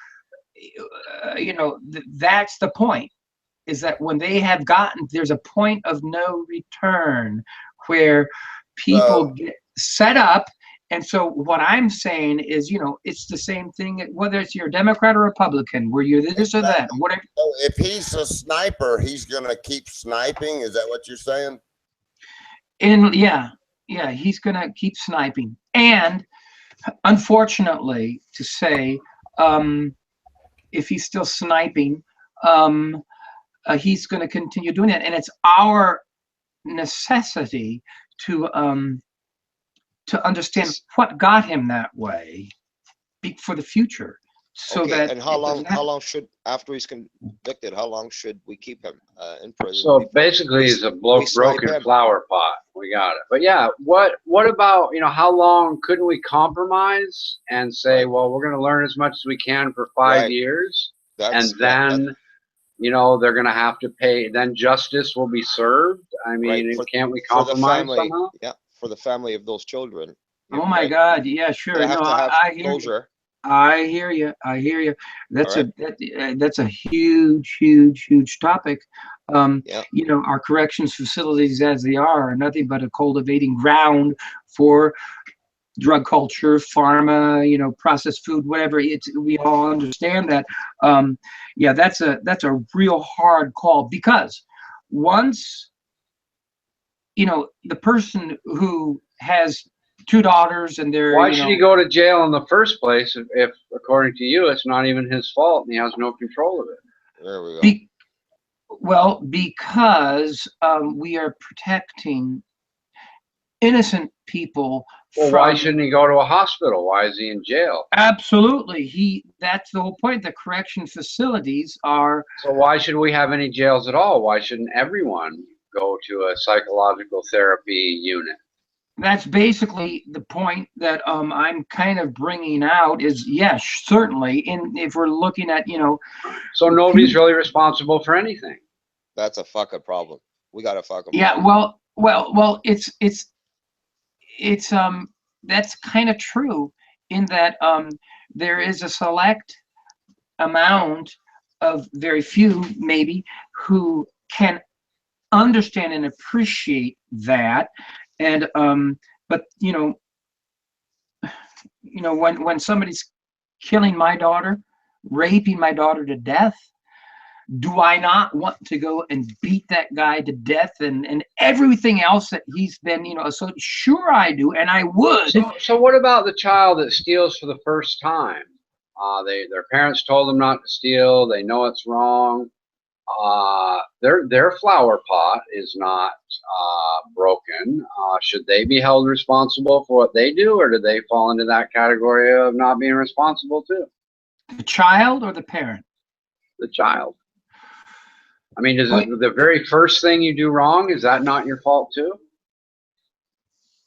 that's the point. Is that when they have gotten, there's a point of no return where people get set up. And so what I'm saying is, it's the same thing, whether it's you're a Democrat or Republican, where you're this or that, whatever. So if he's a sniper, he's going to keep sniping. Is that what you're saying? Yeah, he's gonna keep sniping. And unfortunately, to say, if he's still sniping, he's going to continue doing that, and it's our necessity to understand what got him that way for the future. So Okay, that and how long should, after he's convicted, how long should we keep him in prison? So before basically, he's a snipe broken him? flower pot. We got it. But yeah, what about, how long couldn't we compromise and say, Right. well, we're going to learn as much as we can for 5 Right. years, That's and then they're going to have to pay. Then justice will be served. I mean, right. can't we For the compromise family, somehow? yeah, for the family of those children. Oh my right? God, yeah, sure. They have No, to have I hear you. closure. I hear you. That's All that's a huge topic. Yeah. Our corrections facilities as they are nothing but a cultivating ground for drug culture, pharma, processed food, whatever. We all understand that. Yeah, that's a real hard call, because once the person who has 2 daughters and they're Why should he go to jail in the first place if according to you, it's not even his fault and he has no control of it? There we go. Because we are protecting innocent people. Well, why shouldn't he go to a hospital? Why is he in jail? Absolutely. That's the whole point. The correction facilities are. So why should we have any jails at all? Why shouldn't everyone go to a psychological therapy unit? That's basically the point that I'm kind of bringing out is, yes, certainly. And if we're looking at, So nobody's really responsible for anything. That's a fucking problem. We got a fucking yeah, problem. well, it's that's kind of true in that there is a select amount of very few maybe who can understand and appreciate that. And but when somebody's killing my daughter, raping my daughter to death, do I not want to go and beat that guy to death and everything else that he's been, so sure I do, and I would. So what about the child that steals for the first time? Their parents told them not to steal. They know it's wrong. Their flower pot is not broken. Should they be held responsible for what they do, or do they fall into that category of not being responsible too? The child or the parent? The child. I mean, is it the very first thing you do wrong, is that not your fault too?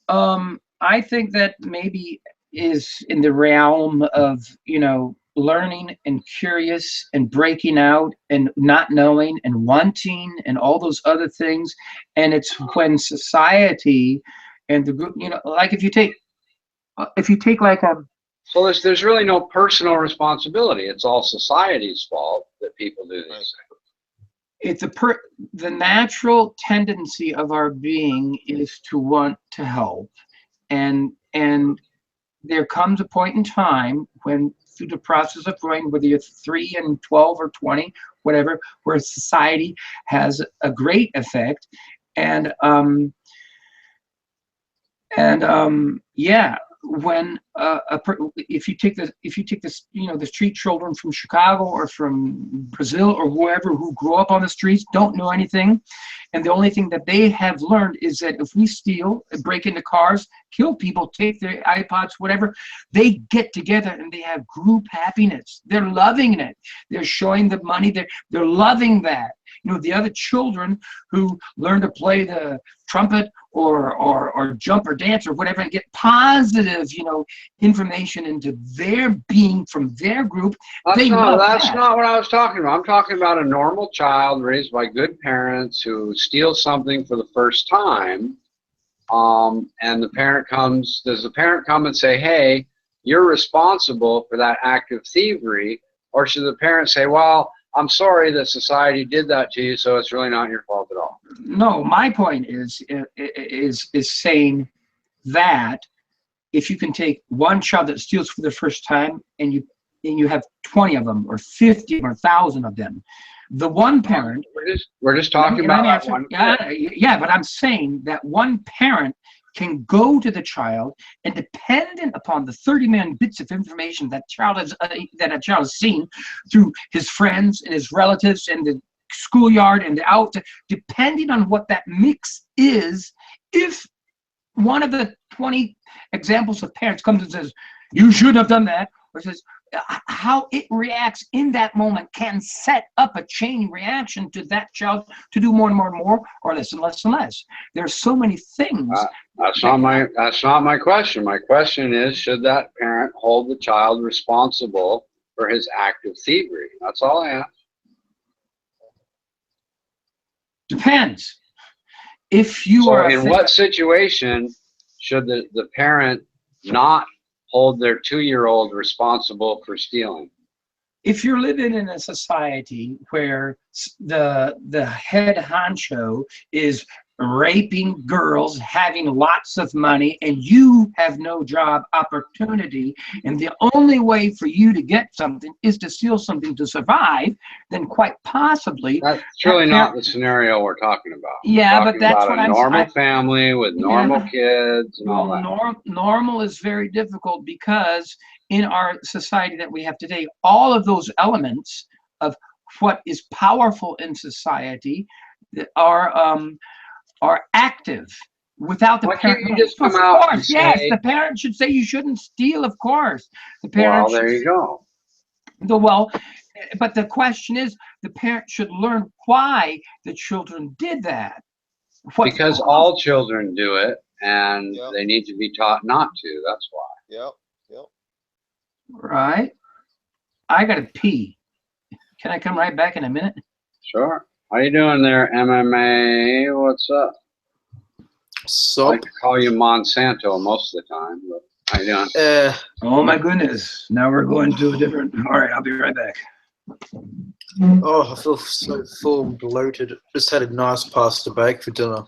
I think that maybe is in the realm of, learning and curious and breaking out and not knowing and wanting and all those other things. And it's when society and the group, you know, like if you take like So there's really no personal responsibility. It's all society's fault that people do these things. it's the natural tendency of our being is to want to help, and there comes a point in time when through the process of growing, whether you're 3 and 12 or 20, whatever, where society has a great effect. And yeah, when if you take this, you know, the street children from Chicago or from Brazil or whoever who grow up on the streets, don't know anything, and the only thing that they have learned is that if we steal, break into cars, kill people, take their iPods, whatever, they get together and they have group happiness. They're loving it. They're showing the money. They're loving that. You know, the other children who learn to play the trumpet or jump or dance or whatever and get positive, you know, information into their being from their group. That's not what I was talking about. I'm talking about a normal child raised by good parents who steals something for the first time, and the parent comes. Does the parent come and say, "Hey, you're responsible for that act of thievery," or should the parent say, "Well, I'm sorry that society did that to you, so it's really not your fault at all"? No, my point is saying that if you can take one child that steals for the first time and you have 20 of them or 50 or 1,000 of them, the one parent. We're just talking about that one. Yeah, but I'm saying that one parent can go to the child, and dependent upon the 30 million bits of information that a child has seen through his friends and his relatives and the schoolyard and depending on what that mix is, if one of the 20 examples of parents comes and says, "You should have done that," or says, how it reacts in that moment can set up a chain reaction to that child to do more and more and more, or less and less and less. There's so many things. That's not my question. My question is, should that parent hold the child responsible for his act of thievery? That's all I ask. Depends. If you are in what situation should the parent not hold their 2-year-old responsible for stealing? If you're living in a society where the head honcho is raping girls, having lots of money, and you have no job opportunity, and the only way for you to get something is to steal something to survive, then quite possibly that's really not the scenario we're talking about. Yeah, but that's what I'm saying. Normal family with normal kids and all that. Normal is very difficult because in our society that we have today, all of those elements of what is powerful in society are active. Without the parent, you just come out of course, yes, the parent should say you shouldn't steal. Of course, the parent. Well, there you go. But the question is, the parent should learn why the children did that. Because all children do it, and they need to be taught not to. That's why. Yep. Right. I gotta pee. Can I come right back in a minute? Sure. How you doing there, MMA? What's up? So I like to call you Monsanto most of the time, but how you doing? Oh my goodness. Now we're going to a different. All right, I'll be right back. Oh, I feel so full and bloated. Just had a nice pasta bake for dinner.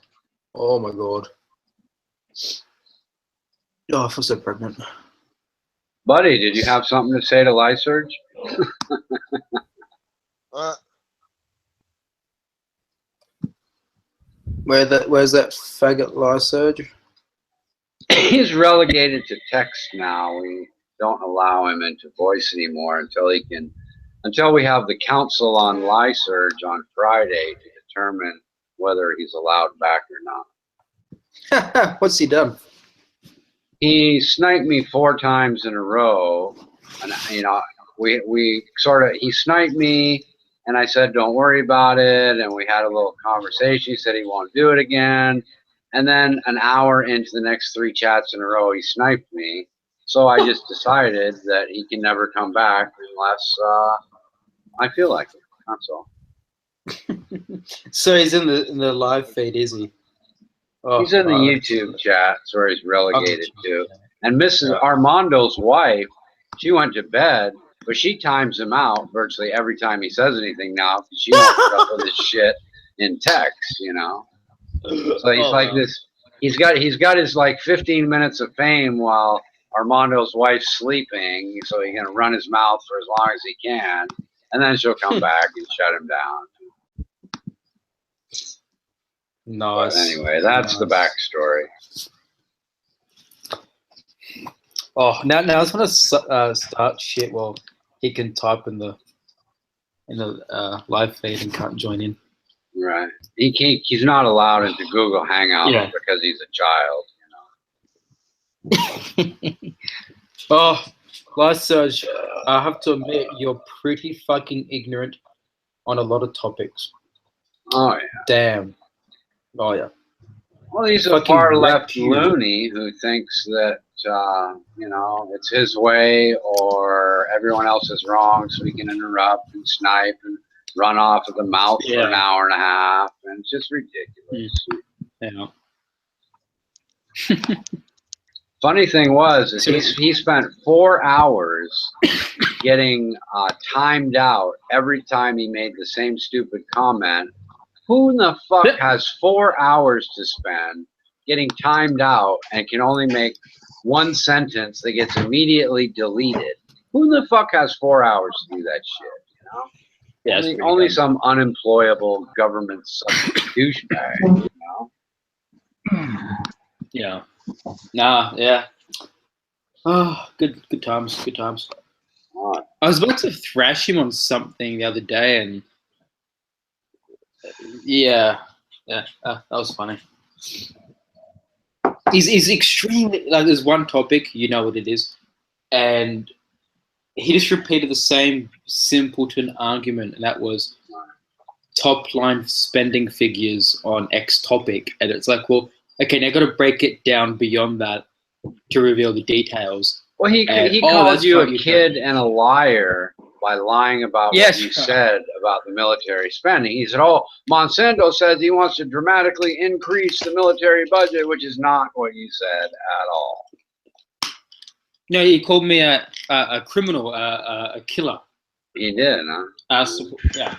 Oh my god. Oh, I feel so pregnant. Buddy, did you have something to say to Lysurge? Where's that faggot Lysurge? He's relegated to text now. We don't allow him into voice anymore until we have the council on Lysurge on Friday to determine whether he's allowed back or not. What's he done? He sniped me 4 times in a row, and he sniped me, and I said, "Don't worry about it," and we had a little conversation. He said he won't do it again, and then an hour into the next 3 chats in a row, he sniped me, So I just decided that he can never come back unless I feel like it. That's all. So he's in the live feed, is he? Oh, He's in the wow. YouTube chats where he's relegated to. Yeah. And Mrs. Yeah. Armando's wife, she went to bed, but she times him out virtually every time he says anything now because she won't put up with his shit in text, you know. So he's like this. He's got his like 15 minutes of fame while Armando's wife's sleeping, so he's gonna run his mouth for as long as he can, and then she'll come back and shut him down. Nice. But anyway, that's the backstory. Oh, now I just want to start shit while he can type in the live feed and can't join in. Right. He's not allowed into Google Hangouts because he's a child, you know. Oh, last Serge, I have to admit you're pretty fucking ignorant on a lot of topics. Oh yeah. Damn. Oh yeah. Well, he's a far left loony who thinks that you know, it's his way or everyone else is wrong, so he can interrupt and snipe and run off at the mouth for an hour and a half, and it's just ridiculous. Yeah. Funny thing was, is he spent 4 hours getting timed out every time he made the same stupid comment. Who in the fuck has 4 hours to spend getting timed out and can only make one sentence that gets immediately deleted? Who in the fuck has 4 hours to do that shit, you know? Yeah, only some unemployable government douchebag, you know? Yeah. Nah, yeah. Oh, good times, good times. I was about to thrash him on something the other day, and that was funny. He's extremely, like, there's one topic, you know what it is, and he just repeated the same simpleton argument, and that was top line spending figures on X topic, and it's like, well, okay, now I've got to break it down beyond that to reveal the details. Well, he called you a kid and a liar by lying about what you said about the military spending. He said, oh, Monsanto says he wants to dramatically increase the military budget, which is not what you said at all. No, he called me a criminal, a killer. He did, huh? Yeah.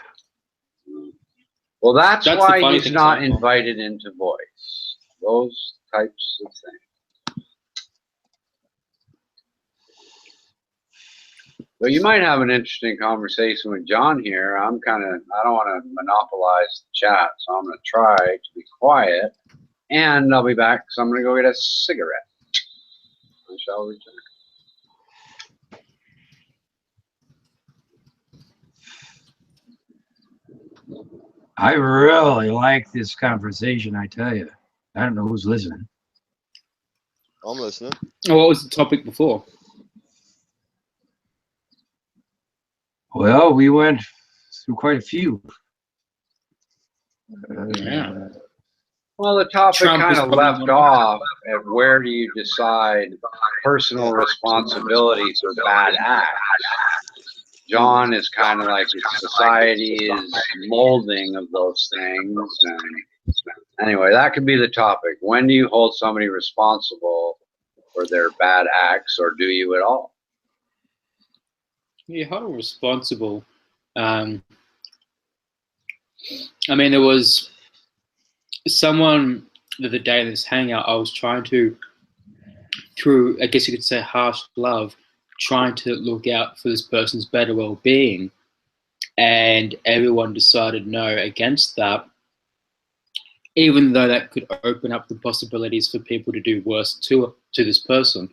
Well, that's why he's not invited into Voice. Those types of things. Well, you might have an interesting conversation with John here. I don't want to monopolize the chat, so I'm going to try to be quiet, and I'll be back because I'm going to go get a cigarette. I shall return. I really like this conversation, I tell you. I don't know who's listening. I'm listening. Oh, what was the topic before? Well, we went through quite a few. Yeah. Well, the topic kind of left off at where do you decide personal responsibility for bad acts. John is kind of like society is molding of those things. And anyway, that could be the topic. When do you hold somebody responsible for their bad acts, or do you at all? Yeah, how responsible. I mean, there was someone the other day in this hangout, I was trying to, through, I guess you could say, harsh love, trying to look out for this person's better well-being, and everyone decided no against that, even though that could open up the possibilities for people to do worse to this person.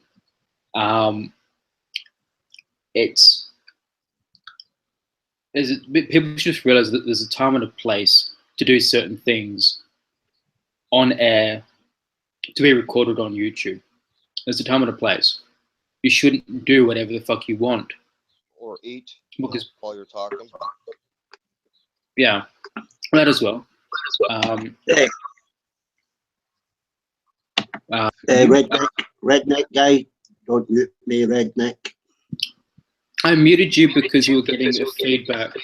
People should just realize that there's a time and a place to do certain things on air, to be recorded on YouTube. There's a time and a place. You shouldn't do whatever the fuck you want. Or eat because while you're talking. Yeah, that as well. Redneck guy, Don't mute me, redneck. I muted you because you were getting a feedback.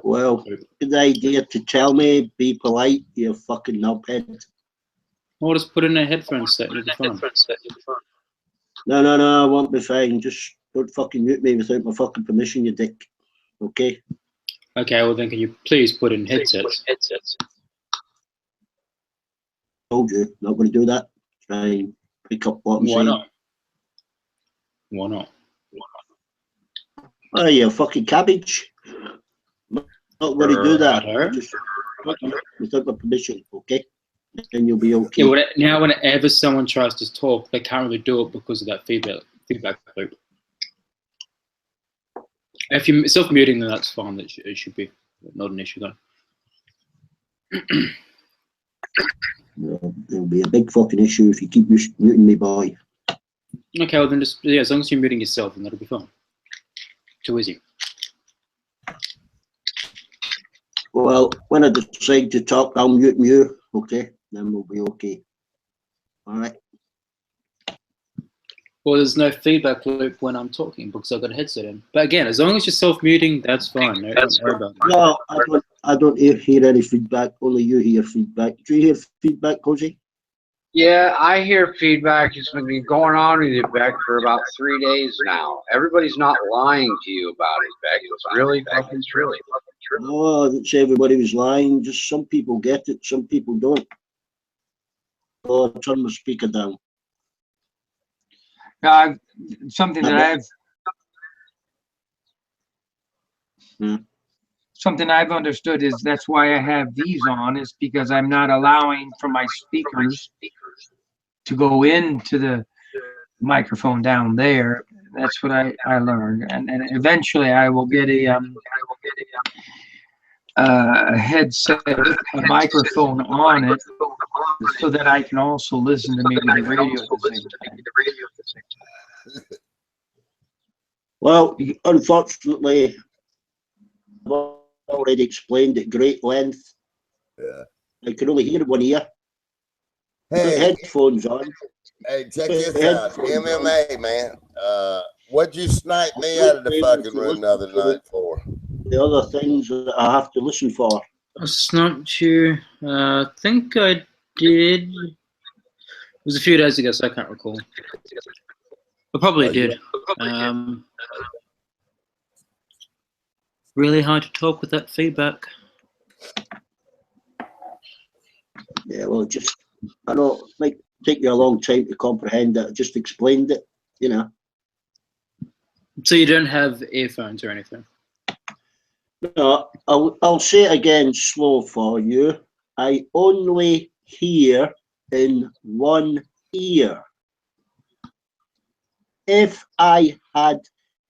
Well, good idea to tell me, be polite, you fucking knobhead. I'll just put in a headphone set, you'll be fine. No, I won't be fine. Just don't fucking mute me without my fucking permission, you dick. Okay? Okay, well then can you please put in headsets? Told you, not going to do that. Try and pick up what I'm Why saying. not? Why not? Oh, you fucking cabbage. Not going to do that. Just without my permission, okay? And you'll be okay. Yeah, now whenever someone tries to talk, they can't really do it because of that feedback loop. If you're self-muting, then that's fine. It should be not an issue then. It'll be a big fucking issue if you keep muting me, boy. Okay, well then just, yeah, as long as you're muting yourself, then that'll be fine. Too easy. Well, when I decide to talk, I'll mute you, okay? Then we'll be okay. All right. Well, there's no feedback loop when I'm talking because I've got a headset in. But again, as long as you're self-muting, that's fine. No, don't worry about that. No, I don't hear any feedback. Only you hear feedback. Do you hear feedback, Cozy? Yeah, I hear feedback. It's been going on with you, Beck, for about 3 days now. Everybody's not lying to you about it, Beck. It's really fucking true. No, I didn't say everybody was lying. Just some people get it, some people don't. Oh, I'll turn my speaker down. Something that I've understood is that's why I have these on, is because I'm not allowing for my speakers to go into the microphone down there. That's what I learned, and eventually I will get a headset with a microphone on it, so that I can also listen to maybe the radio at the same time. Well, unfortunately, I've already explained at great length. Yeah. I can only hear one ear. Put headphones on. Hey, check this out. MMA, man. What'd you snipe me out of the fucking room the other night for? The other things that I have to listen for. I sniped you. I think I did. It was a few days ago, so I can't recall. I probably did. Really hard to talk with that feedback. Yeah, well, just, I know it might take you a long time to comprehend it. I just explained it, you know. So you don't have earphones or anything? No, I'll say it again slow for you. I only hear in one ear. If I had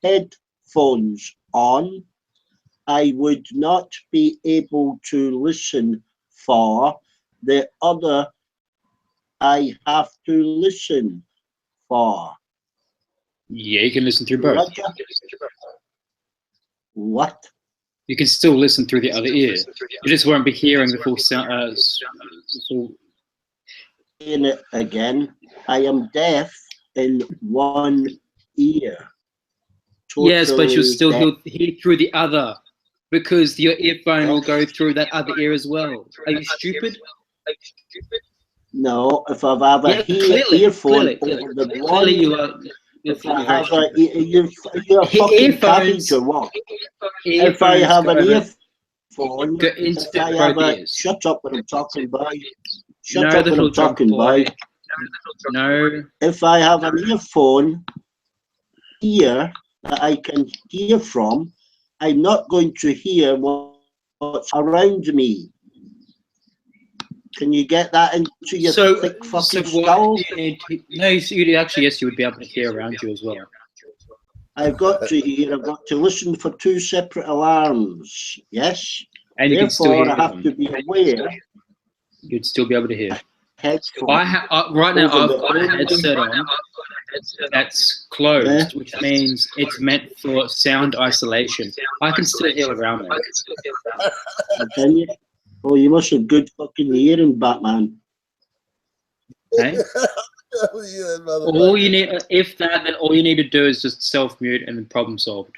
headphones on, I would not be able to listen for the other I have to listen for. Yeah, you can listen through both. Roger? What? You can still listen through the other ear. You just won't be hearing the full sound. Saying it again. I am deaf in one ear. Totally yes, but you'll still deaf. hear through the other, because your earphone will go through that other ear as well. Are you stupid? No, if I have a earphone over the one, you are. if I have you're a fucking cabbage or what? If I have an earphone, if I have a, shut up when I'm talking, boy. Shut up when I'm talking, boy. No. If I have an earphone here that I can hear from, I'm not going to hear what's around me. Can you get that into your thick fucking skull? No, you actually, yes, you would be able to hear around you as well. I've got to hear, I've got to listen for two separate alarms, yes? And you can still hear I have to be aware. You'd still be able to hear. Headphone. Right now, I've got a headset on that's closed, which means it's meant for sound isolation. I can still hear around me. Can you? Oh, you must have good fucking hearing, Batman. Hey? you, that All you motherfucker. need, if that, then all you need to do is just self-mute and then problem solved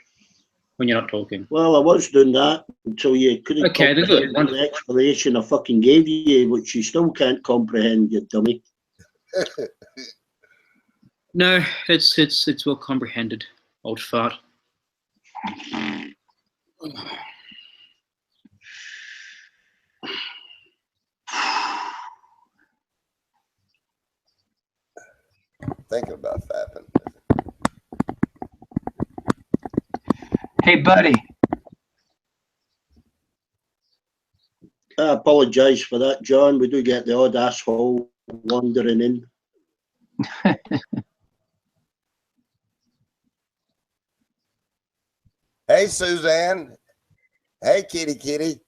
when you're not talking. Well, I was doing that until you couldn't Okay, then good. comprehend the explanation I fucking gave you, which you still can't comprehend, you dummy. No, it's well comprehended, old fart. Thinking about fapping. Hey, buddy. I apologise for that, John. We do get the odd asshole wandering in. Hey, Suzanne. Hey, kitty, kitty.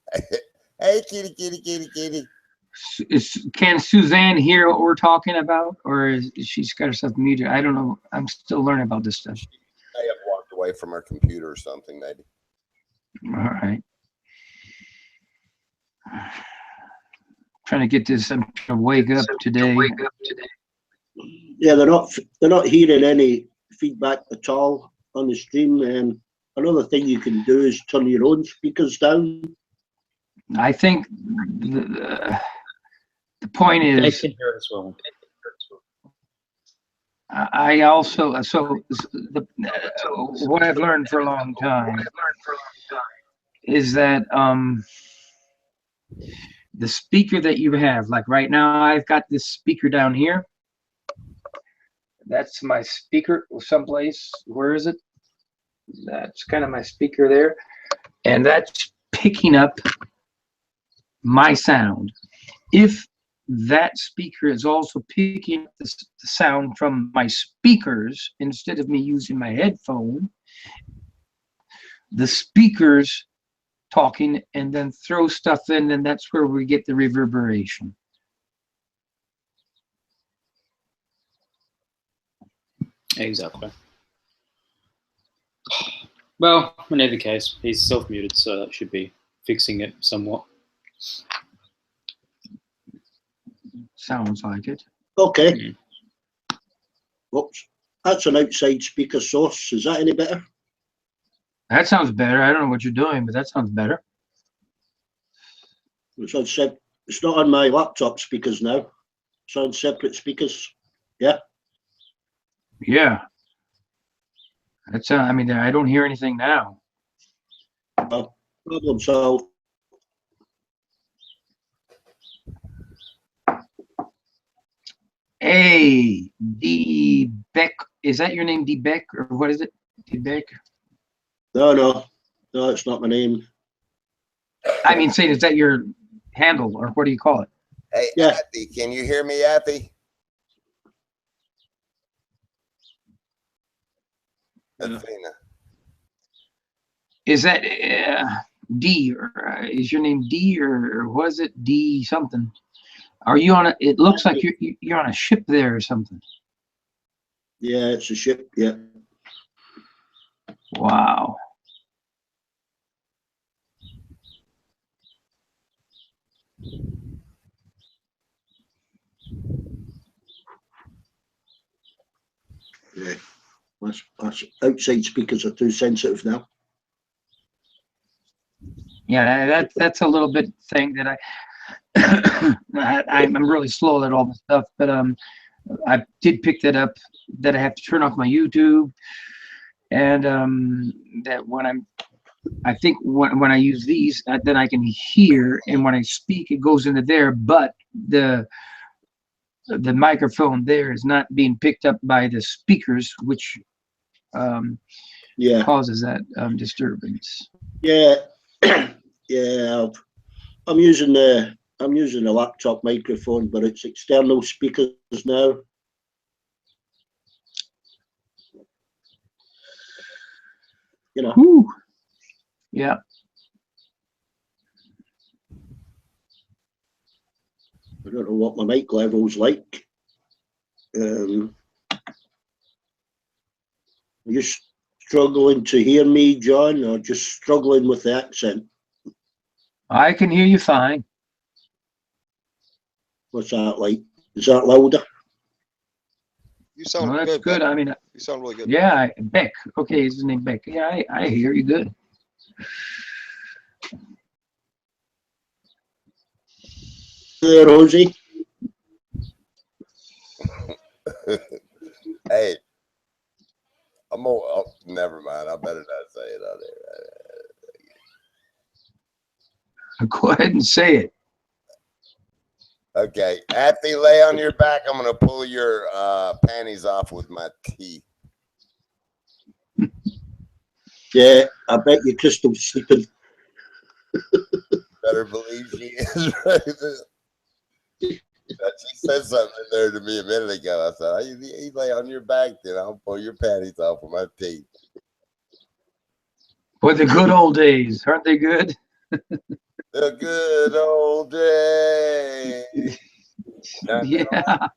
Hey, kitty, kitty, kitty, kitty. Can Suzanne hear what we're talking about, or is she's got herself muted? I don't know. I'm still learning about this stuff. She may have walked away from her computer or something, maybe. All right. Trying to get this. I'm trying to wake up today. Yeah, they're not hearing any feedback at all on the stream. And another thing you can do is turn your own speakers down. I think the point They is, can hear it as well. I also what I've learned for a long time is that the speaker that you have, like right now, I've got this speaker down here. That's my speaker someplace. Where is it? That's kind of my speaker there, and that's picking up my sound. If that speaker is also picking up the sound from my speakers instead of me using my headphone, the speakers talking and then throw stuff in, and that's where we get the reverberation. Exactly. Well, in every case, he's self-muted, so that should be fixing it somewhat. Sounds like it. Okay. Oops. That's an outside speaker source. Is that any better? That sounds better. I don't know what you're doing, but that sounds better. It's not on my laptop speakers now. It's on separate speakers. Yeah. Yeah. That's. I mean, I don't hear anything now. Problem solved. Hey, D Beck. Is that your name, D Beck, or what is it? D Beck. No, it's not my name. I mean, saying, is that your handle, or what do you call it? Hey, Yeah. Athy, can you hear me, Athy? Athena. Is that D, or is your name D, or was it D something? Are you on a? It looks like you're on a ship there or something. Yeah, it's a ship. Yeah. Wow. Yeah. That's outside speakers are too sensitive now. Yeah, that's a little bit thing that I'm really slow at all this stuff, but I did pick that up, that I have to turn off my YouTube, and that when I think when I use these, then I can hear, and when I speak, it goes into there, but the microphone there is not being picked up by the speakers, which Yeah. causes that disturbance. Yeah. Yeah. I'm using a laptop microphone, but it's external speakers now. You know. Whew. Yeah. I don't know what my mic level's like. Are you struggling to hear me, John, or just struggling with the accent? I can hear you fine. What's that like? Is that louder? You sound Well, that's good. good. Beck. I mean, You sound really good. yeah, Beck. Okay, is his name Beck? Yeah, I hear you good. There, Rosie. Hey, I'm gonna. Oh, never mind. I better not say it on there. Go ahead and say it. Okay. After you lay on your back, I'm gonna pull your panties off with my teeth. Yeah, I bet you Crystal's sleeping. Better believe she is right there. She said something there to me a minute ago. I said, "Oh, you lay on your back, then I'll pull your panties off with my teeth." Boy, the good old days, aren't they good? The good old days. Yeah.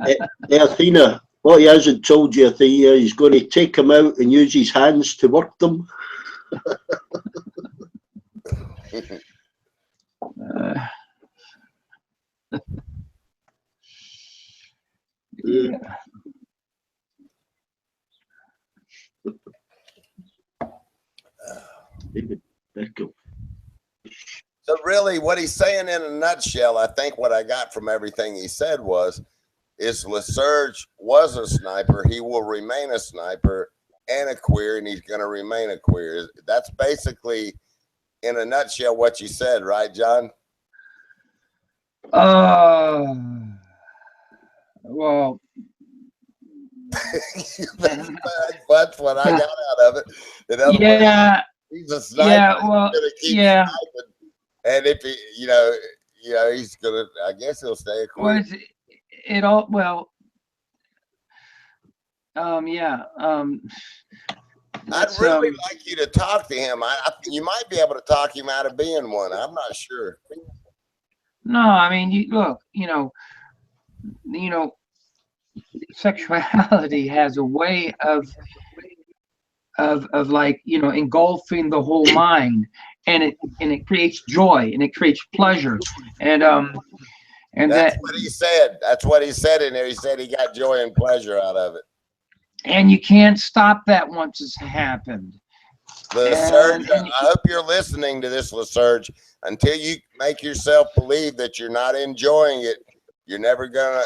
Hey, Athena, what he hasn't told you, Athena, he's going to take them out and use his hands to work them. Yeah. David Beckham. So really, what he's saying in a nutshell, I think what I got from everything he said is LeSurge was a sniper. He will remain a sniper and a queer, and he's going to remain a queer. That's basically, in a nutshell, what you said, right, John? Well, that's what I got out of it. In other yeah, words, he's a sniper. yeah, well, He's gonna keep yeah. sniping. And if he, he's gonna. I guess he'll stay a queer. Well, it all well. Yeah. I'd really like you to talk to him. You might be able to talk him out of being one. I'm not sure. No, I mean, look. Sexuality has a way of like engulfing the whole mind, and it creates joy and it creates pleasure, and that's what he said. That's what he said in there. He said he got joy and pleasure out of it. And you can't stop that once it's happened. LeSurge, I hope you're listening to this, LeSurge. Until you make yourself believe that you're not enjoying it, you're never gonna,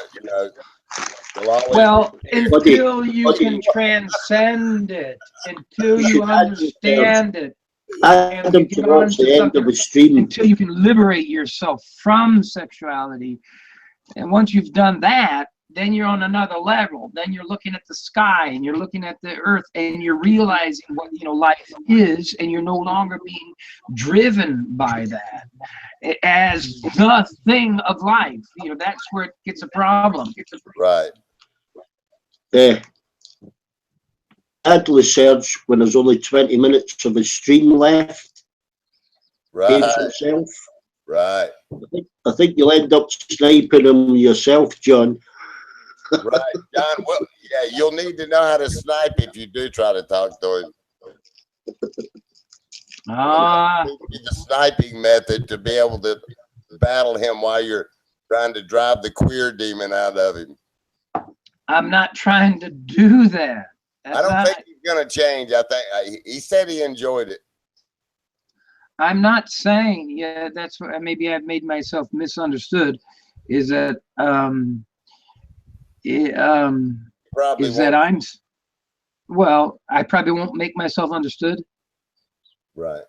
well, until you can transcend it, until you understand it, and you get on to something, until you can liberate yourself from sexuality. And once you've done that, then you're on another level. Then you're looking at the sky and you're looking at the earth and you're realizing what life is, and you're no longer being driven by that as the thing of life. That's where it gets a problem. Right. At LeSurge, when there's only 20 minutes of his stream left, right, himself. Right. I think you'll end up sniping him yourself, John. Right, John. Well, yeah, you'll need to know how to snipe if you do try to talk to him. The sniping method to be able to battle him while you're trying to drive the queer demon out of him. I'm not trying to do that. I don't think he's gonna change. I think he said he enjoyed it. I'm not saying. Yeah, that's what maybe I've made myself misunderstood. Is that well, I probably won't make myself understood. Right.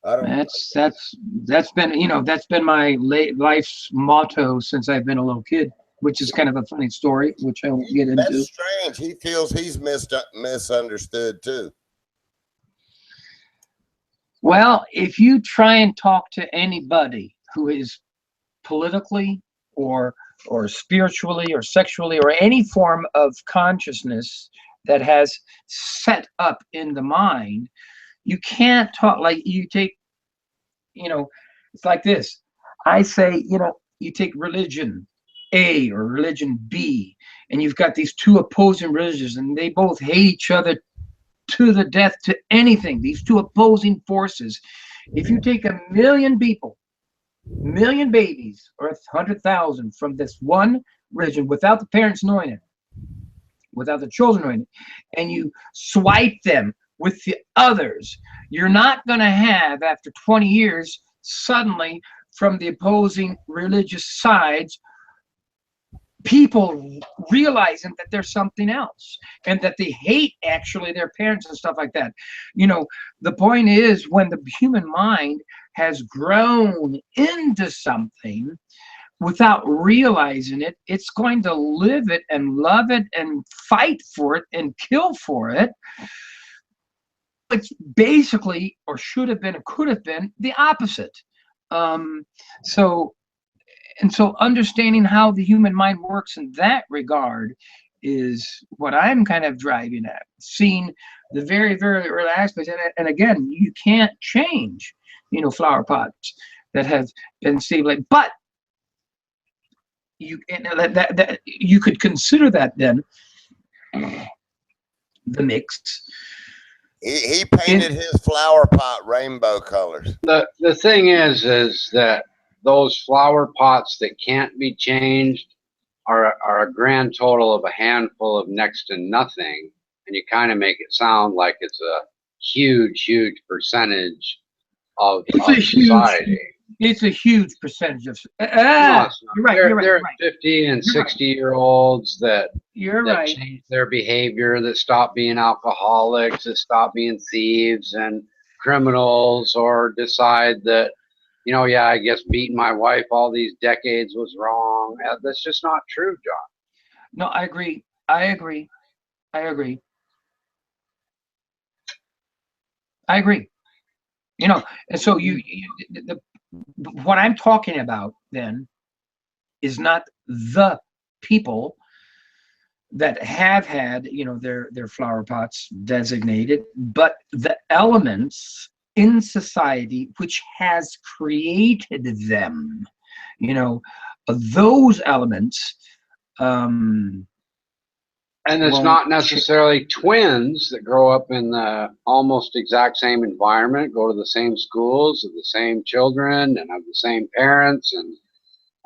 That's been my life's motto since I've been a little kid, which is kind of a funny story, which I won't get into. That's strange. He feels he's misunderstood too. Well, if you try and talk to anybody who is politically or spiritually or sexually or any form of consciousness that has set up in the mind, you can't talk like you take, it's like this. I say, you take religion A or religion B, and you've got these two opposing religions, and they both hate each other to the death, to anything, these two opposing forces. If you take 1 million people million babies or 100,000 from this one religion without the parents knowing it, without the children knowing it, and you swipe them with the others, you're not going to have, after 20 years, suddenly from the opposing religious sides, people realizing that there's something else and that they hate actually their parents and stuff like that. You know, the point is, when the human mind has grown into something without realizing it, it's going to live it and love it and fight for it and kill for it. It's basically, or should have been, or could have been, the opposite. So understanding how the human mind works in that regard is what I'm kind of driving at. Seeing the very, very early aspects, and again, you can't change, flower pots that have been stabilized, but that you could consider that then the mix. He painted his flower pot rainbow colors. The thing is that those flower pots that can't be changed are a grand total of a handful of next to nothing, and you kind of make it sound like it's a huge percentage of society. It's a huge percentage of. No, you're right. They're 50 and 60-year-olds that right. change their behavior, that stop being alcoholics, that stop being thieves and criminals, or decide that, yeah, I guess beating my wife all these decades was wrong. That's just not true, John. No, I agree. And so what I'm talking about then is not the people that have had, their flower pots designated, but the elements in society which has created them. Those elements. And it's not necessarily twins that grow up in the almost exact same environment, go to the same schools, have the same children, and have the same parents, and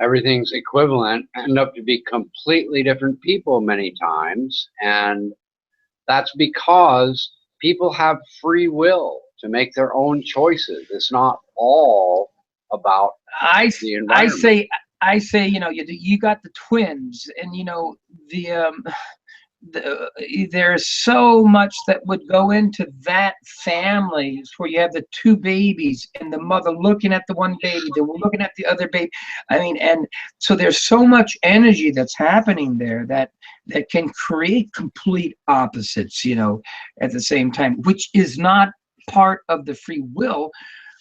everything's equivalent, end up to be completely different people many times. And that's because people have free will to make their own choices. It's not all about the environment. I say, you got the twins, and there's so much that would go into that family, where you have the two babies and the mother looking at the one baby, they were looking at the other baby. I mean, and so there's so much energy that's happening there that can create complete opposites, at the same time, which is not part of the free will,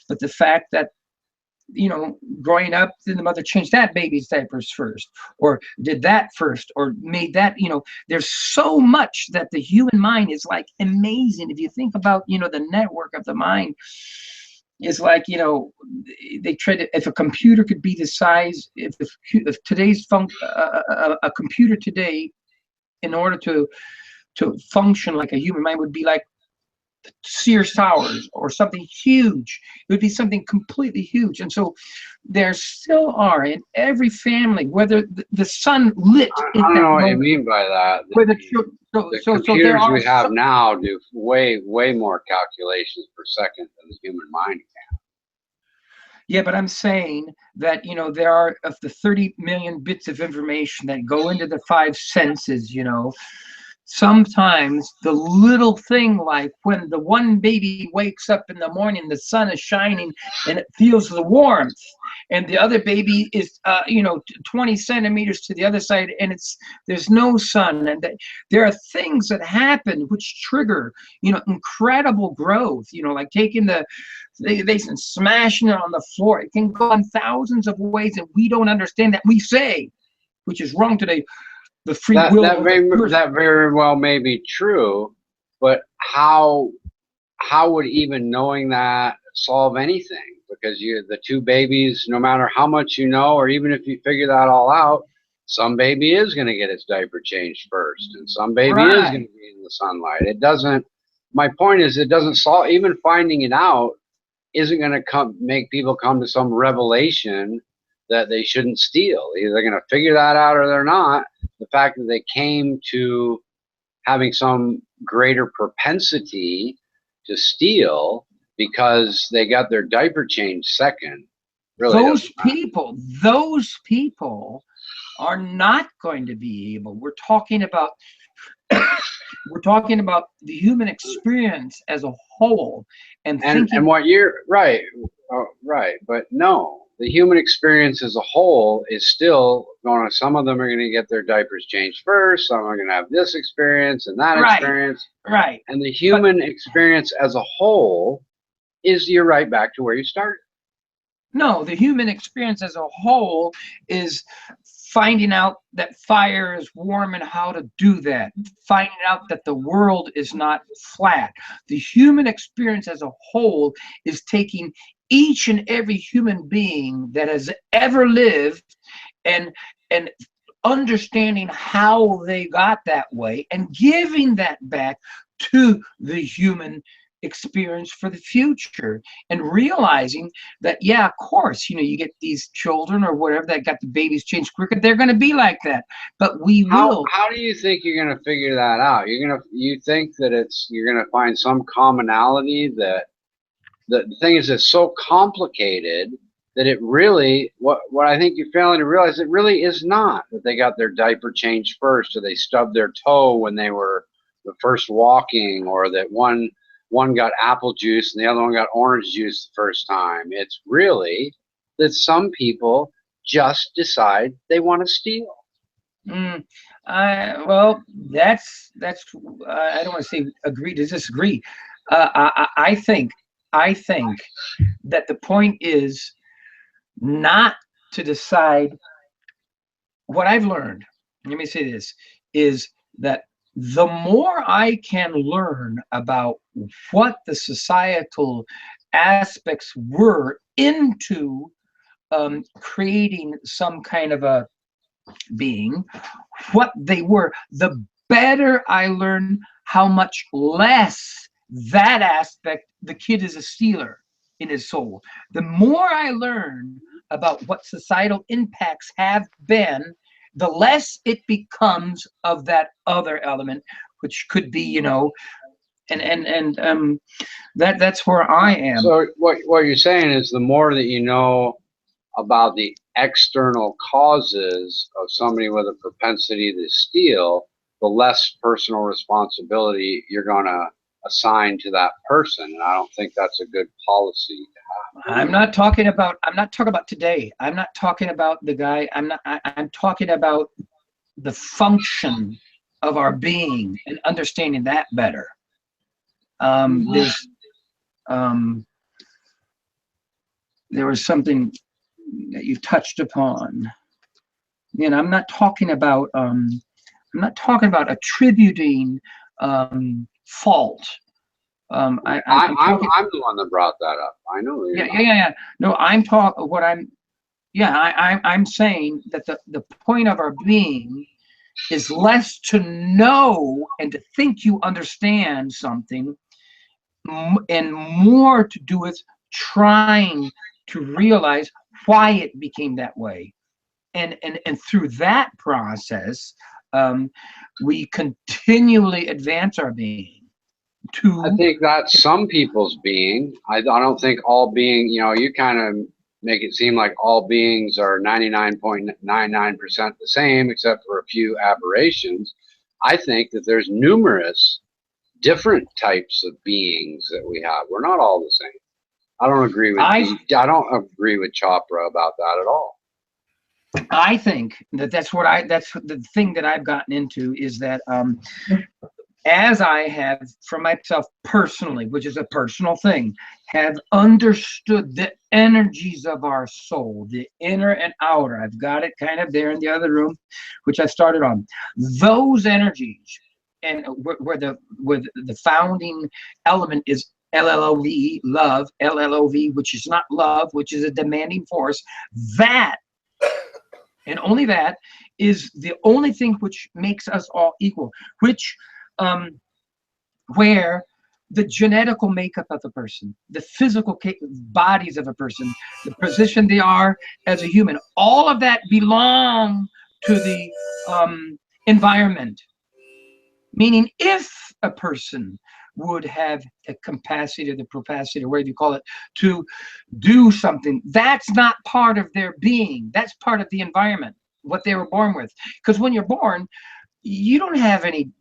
but the fact that growing up, then the mother changed that baby's diapers first, or did that first, or made that, there's so much that the human mind is like amazing. If you think about, the network of the mind is like, they try to, if a computer could be the size, if today's a computer today, in order to function like a human mind, would be like Sears Towers or something huge. It would be something completely huge. And so there still are in every family, whether the sun lit. I don't know what you mean by that. The computers we have now do way more calculations per second than the human mind can. Yeah, but I'm saying that, there are, of the 30 million bits of information that go into the five senses, sometimes the little thing, like when the one baby wakes up in the morning, the sun is shining and it feels the warmth, and the other baby is 20 centimeters to the other side, and there's no sun, and there are things that happen which trigger incredible growth, like taking they smashing it on the floor. It can go in thousands of ways, and we don't understand that. We say, which is wrong today, the free will. That very well may be true, but how would even knowing that solve anything? Because the two babies, no matter how much or even if you figure that all out, some baby is going to get its diaper changed first, and some baby is going to be in the sunlight. It doesn't. My point is, it doesn't solve. Even finding it out isn't going to make people come to some revelation that they shouldn't steal. Either they're going to figure that out or they're not. The fact that they came to having some greater propensity to steal because they got their diaper changed second. Really, those people are not going to be able. We're talking about the human experience as a whole, and what you're right, right, but no. The human experience as a whole is still going to, some of them are going to get their diapers changed first, some are going to have this experience and that experience. Right. And the human experience as a whole is, you're right back to where you started. No, the human experience as a whole is finding out that fire is warm and how to do that. Finding out that the world is not flat. The human experience as a whole is taking each and every human being that has ever lived and understanding how they got that way and giving that back to the human experience for the future, and realizing that, yeah, of course, you get these children or whatever that got the babies changed quicker, they're going to be like that, but how do you think you're going to figure that out? You think that you're going to find some commonality? That the thing is, it's so complicated that it really, what I think you're failing to realize, it really is not that they got their diaper changed first, or they stubbed their toe when they were the first walking, or that one got apple juice and the other one got orange juice the first time. It's really that some people just decide they want to steal. Well, that's I don't want to say agree to disagree. I think that the point is not to decide. What I've learned, let me say this, is that the more I can learn about what the societal aspects were into creating some kind of a being, what they were, the better I learn how much less that aspect, the kid is a stealer in his soul. The more I learn about what societal impacts have been, the less it becomes of that other element, which could be, that's where I am. So what you're saying is, the more that you know about the external causes of somebody with a propensity to steal, the less personal responsibility you're going to assign to that person. And I don't think that's a good policy to have. I'm not talking about today. I'm not talking about the guy. I'm talking about the function of our being and understanding that better. There was something that you touched upon. I'm not talking about attributing fault. I'm the one that brought that up. I know. Yeah. No, I'm saying that the point of our being is less to know and to think you understand something, and more to do with trying to realize why it became that way. And through that process, we continually advance our being. I think that's some people's being. I don't think all being, you kind of make it seem like all beings are 99.99% the same, except for a few aberrations. I think that there's numerous different types of beings that we have. We're not all the same. I don't agree with Chopra about that at all. I think that's the thing that I've gotten into, is that as I have, for myself personally, which is a personal thing, have understood the energies of our soul, the inner and outer. I've got it kind of there in the other room, which I started on. Those energies, and where the founding element is LLOV, love, LLOV, which is not love, which is a demanding force. That, and only that, is the only thing which makes us all equal, which where the genetical makeup of a person, the physical bodies of a person, the position they are as a human, all of that belong to the environment. Meaning, if a person would have the capacity, the propensity, or whatever you call it, to do something, that's not part of their being. That's part of the environment, what they were born with. Because when you're born, you don't have any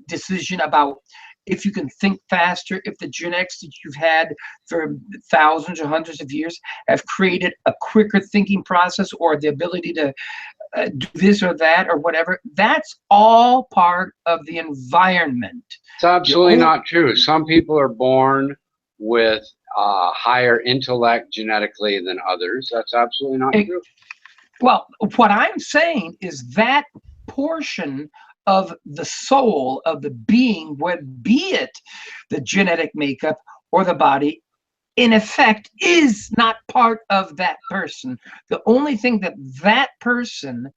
decision about if you can think faster, if the genetics that you've had for thousands or hundreds of years have created a quicker thinking process, or the ability to do this or that or whatever. That's all part of the environment. It's absolutely not true. Some people are born with higher intellect genetically than others. That's absolutely not true. Well, what I'm saying is that portion of the soul of the being, be it the genetic makeup or the body, in effect is not part of that person. The only thing that that person,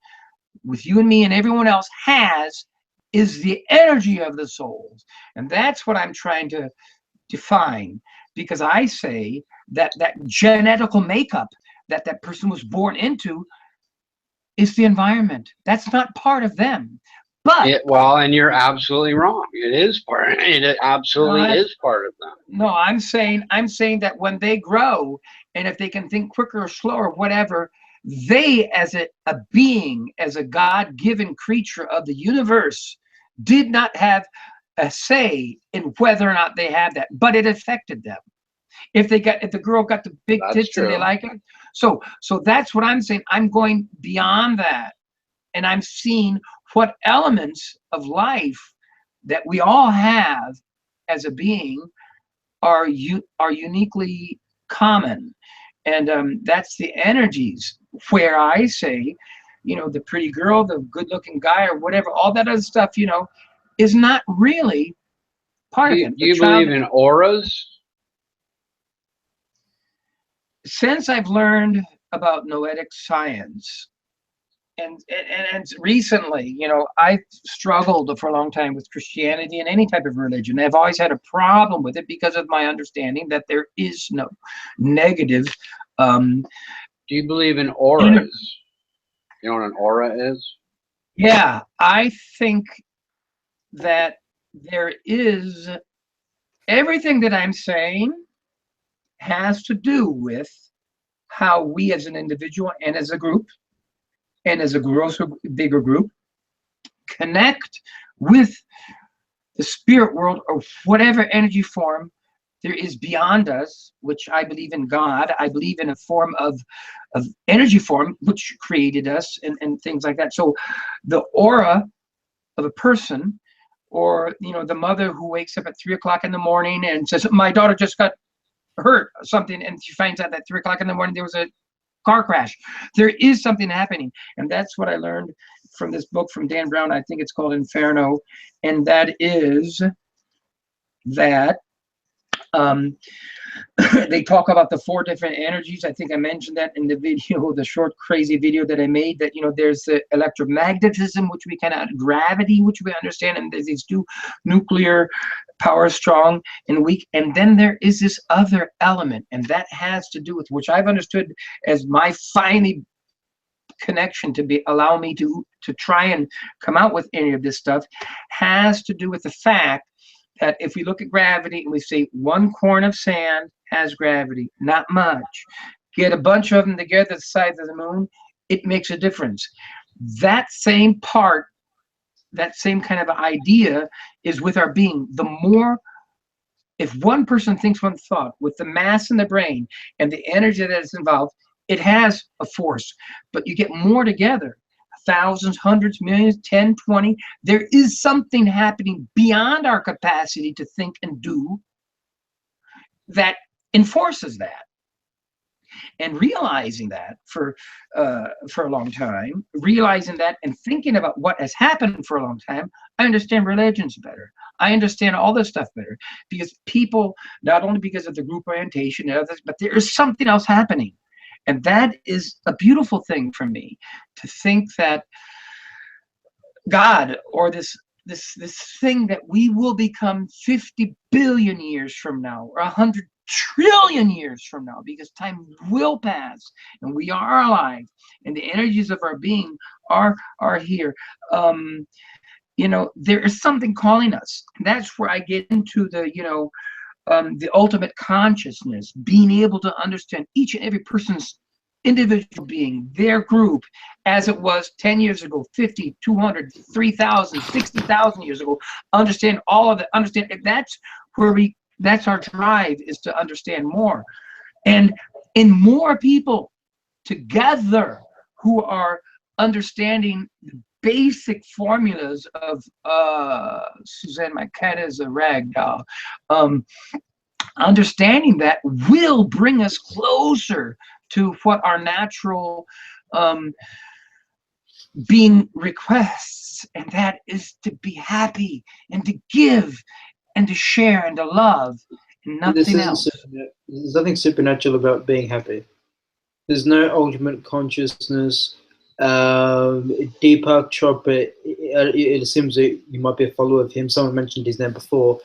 with you and me and everyone else, has is the energy of the souls. And that's what I'm trying to define, because I say that that genetical makeup that that person was born into is the environment. That's not part of them. But well, and you're absolutely wrong. It is part. It absolutely is part of them. No, I'm saying that when they grow, and if they can think quicker or slower, whatever, they, as a being, as a God-given creature of the universe, did not have a say in whether or not they had that, but it affected them. If the girl got the big tits and they like it, so that's what I'm saying. I'm going beyond that, and I'm seeing what elements of life that we all have as a being are uniquely common, and that's the energies. Where I say, the pretty girl, the good-looking guy, or whatever, all that other stuff, is not really part of it. Do you believe in auras? Since I've learned about noetic science, and recently, I struggled for a long time with Christianity and any type of religion. I've always had a problem with it because of my understanding that there is no negative. Do you believe in auras? You know what an aura is? Yeah, I think that there is, everything that I'm saying has to do with how we as an individual and as a group, and as a grosser, bigger group, connect with the spirit world, or whatever energy form there is beyond us, which I believe in God. I believe in a form of energy form which created us, and things like that. So the aura of a person, or the mother who wakes up at 3 o'clock in the morning and says, my daughter just got hurt or something, and she finds out that 3 o'clock in the morning there was a car crash. There is something happening, and that's what I learned from this book from Dan Brown. I think it's called Inferno, and that is that they talk about the 4 different energies. I think I mentioned that in the video, the short crazy video that I made, that there's the electromagnetism, which we cannot, gravity, which we understand, and there's these 2 nuclear power, strong and weak, and then there is this other element, and that has to do with, which I've understood as my finally connection to allow me to try and come out with any of this stuff, has to do with the fact that if we look at gravity and we say 1 corn of sand has gravity, not much, get a bunch of them together the size of the moon, it makes a difference. That same part, that same kind of idea is with our being. The more, if one person thinks one thought with the mass in the brain and the energy that is involved, it has a force. But you get more together, thousands, hundreds, millions, 10, 20, there is something happening beyond our capacity to think and do that enforces that. And realizing that for a long time, realizing that and thinking about what has happened for a long time, I understand religions better. I understand all this stuff better, because people, not only because of the group orientation and others, but there is something else happening. And that is a beautiful thing for me, to think that God, or this this thing that we will become 50 billion years from now, or 100 trillion years from now, because time will pass and we are alive and the energies of our being are here. You know, there is something calling us. That's where I get into the, you know, the ultimate consciousness, being able to understand each and every person's individual being, their group, as it was 10 years ago, 50, 200, 3,000, 60,000 years ago. Understand all of it. Understand that's where that's our drive, is to understand more. And in more people together who are understanding the basic formulas of Suzanne, my cat is a rag doll. Understanding that will bring us closer to what our natural being requests, and that is to be happy and to give and to share and to love, and nothing else. There's nothing supernatural about being happy. There's no ultimate consciousness. Deepak Chopra, it seems that you might be a follower of him. Someone mentioned his name before.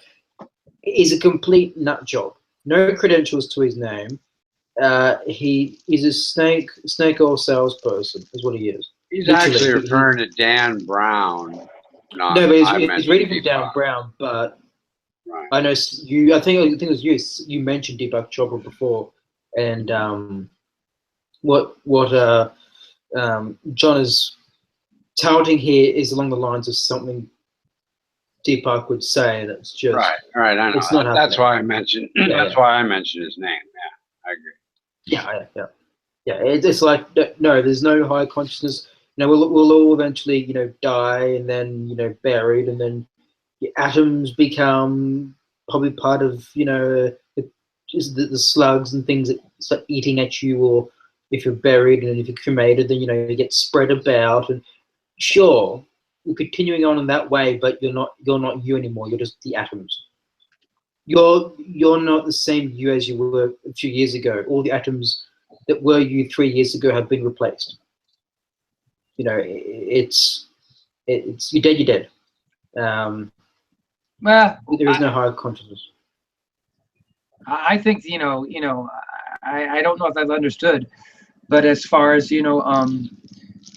He's a complete nut job. No credentials to his name. He is a snake oil salesperson, is what he is. He's Literally. actually referring to Dan Brown. No, but he's reading from Dan Brown, but right. I know you. I think it was you. You mentioned Deepak Chopra before, and what John is touting here is along the lines of something Deepak would say. That's just right. I know. It's not that's why I mentioned. That's why I mentioned his name. Yeah, I agree. Yeah. It's like no, there's no higher consciousness. You know, we'll all eventually, you know, die and then, you know, buried, and then the atoms become probably part of, you know, the slugs and things that start eating at you, or if you're buried and if you're cremated, then, you know, you get spread about. And sure, you're continuing on in that way, but you're not you anymore. You're just the atoms. You're not the same you as you were a few years ago. All the atoms that were you 3 years ago have been replaced. You know, it's you're dead. You're dead. Well, there is no higher consciousness. I think I don't know if I've understood, but as far as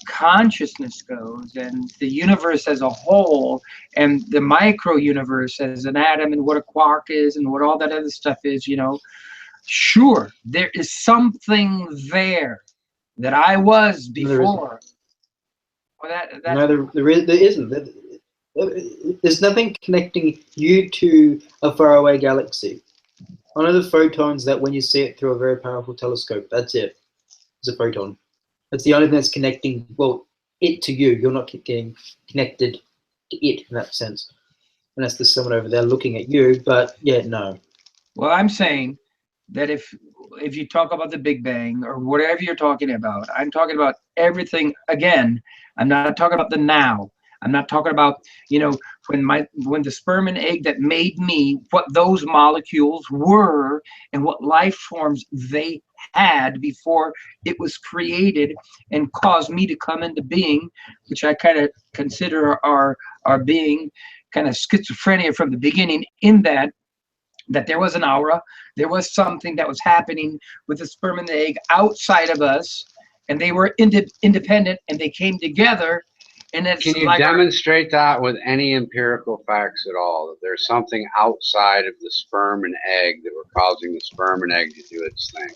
consciousness goes, and the universe as a whole, and the micro universe as an atom, and what a quark is, and what all that other stuff is, sure, there is something there that I was before. No, there isn't. There's nothing connecting you to a faraway galaxy. One of the photons that when you see it through a very powerful telescope, that's it. It's a photon. That's the only thing that's connecting, well, it to you. You're not getting connected to it in that sense. Unless there's someone over there looking at you, but yeah, no. Well, I'm saying that if you talk about the Big Bang or whatever you're talking about, I'm talking about everything again. I'm not talking about the now. I'm not talking about, when the sperm and egg that made me, what those molecules were and what life forms they had before it was created and caused me to come into being, which I kind of consider our being kind of schizophrenia from the beginning, in that there was an aura, there was something that was happening with the sperm and the egg outside of us, and they were independent, and they came together. And it's Can you demonstrate that with any empirical facts at all, that there's something outside of the sperm and egg that were causing the sperm and egg to do its thing?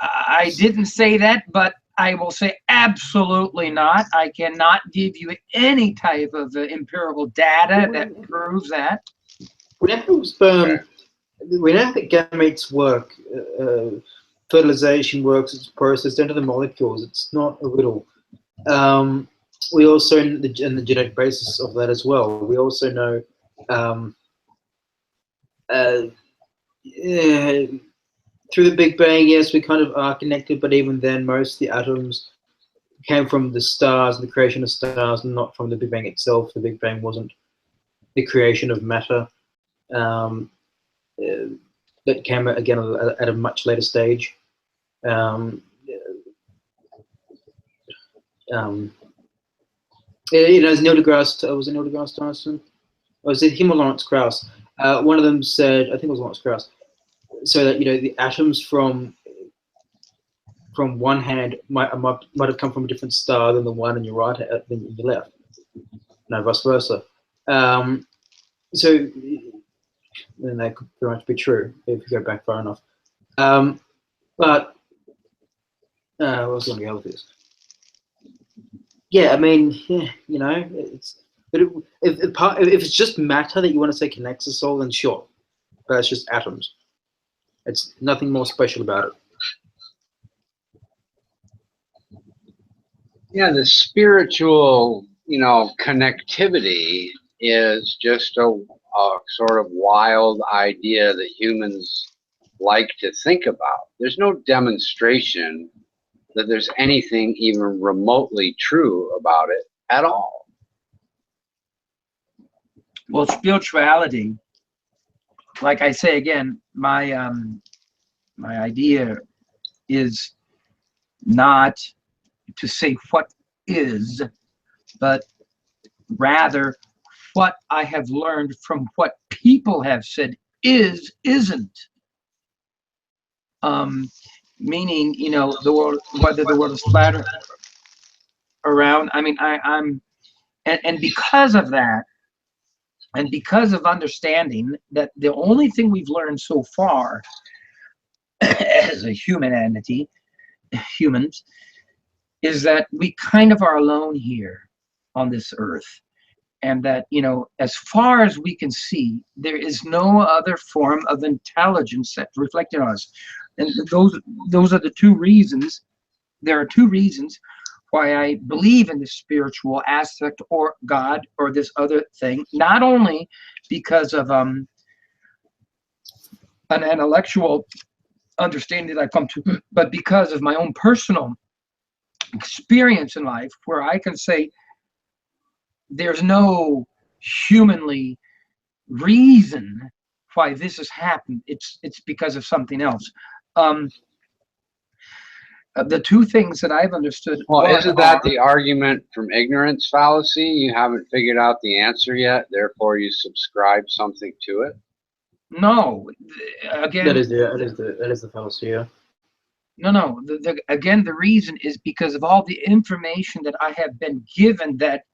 I didn't say that, but I will say absolutely not. I cannot give you any type of empirical data that proves that. Whenever sperm, whenever the gametes work, fertilization works, it's processed into the molecules. It's not a riddle. We also, in the genetic basis of that as well, we also know through the Big Bang, yes, we kind of are connected, but even then, most of the atoms came from the stars, the creation of stars, and not from the Big Bang itself. The Big Bang wasn't the creation of matter. That came again at a much later stage. As Neil deGrasse, was it Neil deGrasse Tyson? Or was it him or Lawrence Krauss? One of them said, I think it was Lawrence Krauss, so that the atoms from one hand might have come from a different star than the one in your right than your left, no, vice versa. So then that could very much be true if you go back far enough. But what was going to go with this? Yeah, I mean, yeah, it's. But if it's just matter that you want to say connects us all, then sure. But it's just atoms. It's nothing more special about it. Yeah, the spiritual, connectivity is just a sort of wild idea that humans like to think about. There's no demonstration that there's anything even remotely true about it at all. Well, spirituality, like I say again, my my idea is not to say what is, but rather what I have learned from what people have said isn't. Meaning, the world, whether the world is flat or around. I mean, and because of that, and because of understanding that the only thing we've learned so far as a humanity, humans, is that we kind of are alone here on this earth. And that, as far as we can see, there is no other form of intelligence that's reflected on us. And those are the two reasons. There are two reasons why I believe in the spiritual aspect or God or this other thing, not only because of an intellectual understanding that I've come to, but because of my own personal experience in life, where I can say there's no humanly reason why this has happened. It's because of something else. The two things that I've understood. Well, isn't that the argument from ignorance fallacy? You haven't figured out the answer yet, therefore you subscribe something to it? No, again. That is the fallacy, yeah. No. Again, the reason is because of all the information that I have been given that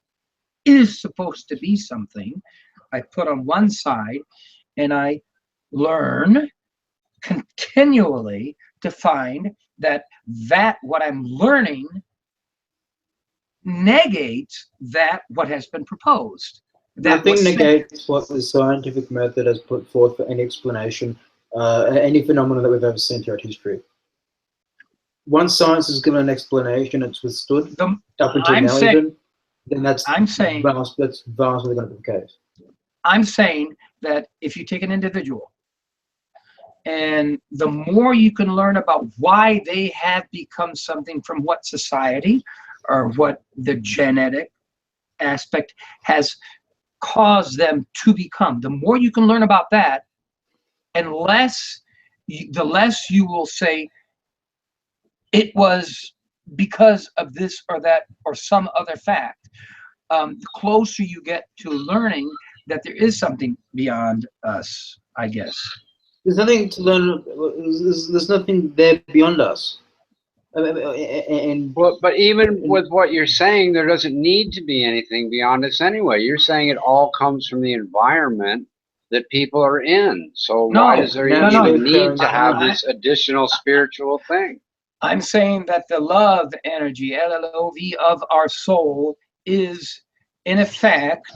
is supposed to be something. I put on one side, and I learn continually to find that what I'm learning negates what has been proposed. Nothing negates what the scientific method has put forth for any explanation, any phenomenon that we've ever seen throughout history. Once science has given an explanation, it's withstood up until now even, then that's vastly going to be the case. I'm saying that if you take an individual, and the more you can learn about why they have become something from what society or what the genetic aspect has caused them to become, the more you can learn about that, and the less you will say it was because of this or that or some other fact. The closer you get to learning that there is something beyond us, I guess. There's nothing to learn. There's nothing there beyond us. But even with what you're saying, there doesn't need to be anything beyond us anyway. You're saying it all comes from the environment that people are in. So why does there even need to have this additional spiritual thing? I'm saying that the love energy, LLOV, of our soul is, in effect,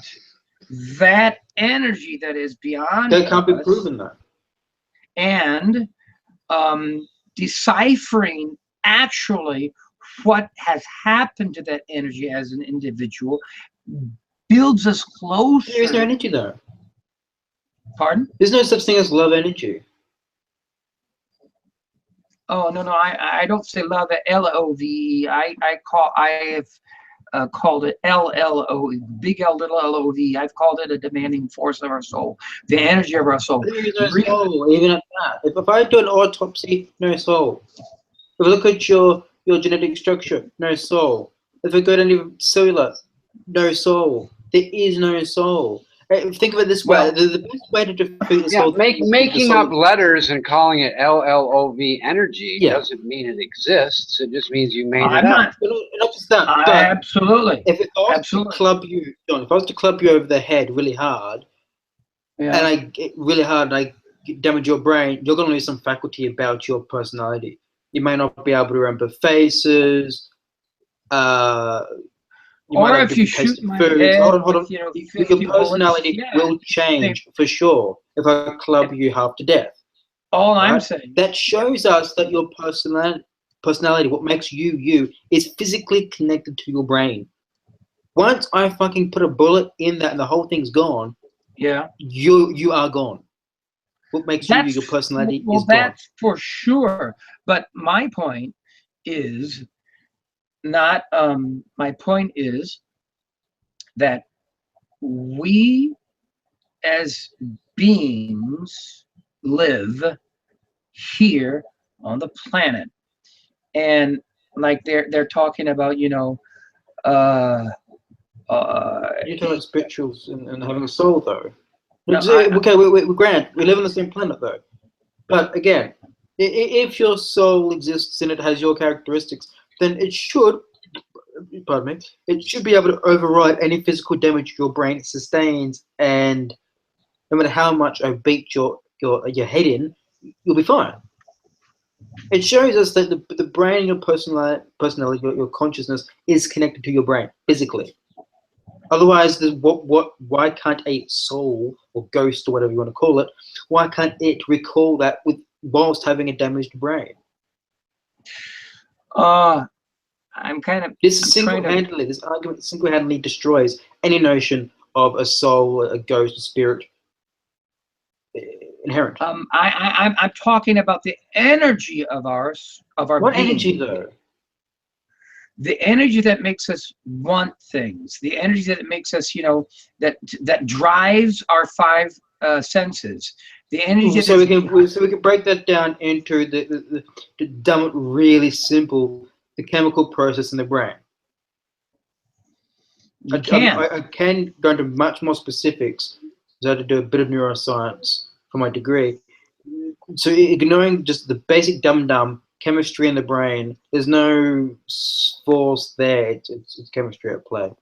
that energy that is beyond that can't be proven, though. And deciphering actually what has happened to that energy as an individual builds us closer. There is no energy there. Pardon? There's no such thing as love energy. Oh, no, I don't say love, L-O-V-E. I have called it L-L-O, big L, little L-O-V. I've called it a demanding force of our soul, the energy of our soul. There's no soul, even at that. If I do an autopsy, no soul. If I look at your genetic structure, no soul. If I go to any cellular, no soul. There is no soul. Think of it this way: Well- the best way to defeat this Yeah, whole thing is the making soul. up letters and calling it LLOV energy Yeah. doesn't mean it exists. It just means you made I'm it up. not. Not just that, but Absolutely. if I was Absolutely. to club you, John, if I was to club you over the head really hard, Yeah. and I get really hard, and I damage your brain, you're going to lose some faculty about your personality. You may not be able to remember faces. You might Or have if you different taste shoot in my foods. head Hold on. with, you know, Your 50 bullets, personality yeah, will change for sure if I club you half to death. all I'm Right? saying. That shows us that your personality, what makes you you, is physically connected to your brain. Once I fucking put a bullet in that and the whole thing's gone, Yeah. you are gone. What makes you That's your personality well, is gone. that's for sure. But my point is not. My point is that we as beings live here on the planet, and like they're talking about, you know, You're talking about spirituals and having a soul, though. No, Okay, we grant we live on the same planet, though. But again, if your soul exists and it has your characteristics, then it should, pardon me, it should be able to override any physical damage your brain sustains, and no matter how much I beat your head in, you'll be fine. It shows us that the brain, your personality, your consciousness is connected to your brain physically. Otherwise, why can't a soul or ghost or whatever you want to call it, why can't it recall that whilst having a damaged brain? I'm kind of. This argument single-handedly destroys any notion of a soul, a ghost, a spirit inherent. I'm talking about the energy of our What being. energy, though? The energy that makes us want things, the energy that makes us, you know, that drives our five senses, the energy. So we can break that down into to dumb it really simple, the chemical process in the brain. I can go into much more specifics because I had to do a bit of neuroscience for my degree. So ignoring just the basic dumb chemistry in the brain, there's no force there. It's chemistry at play.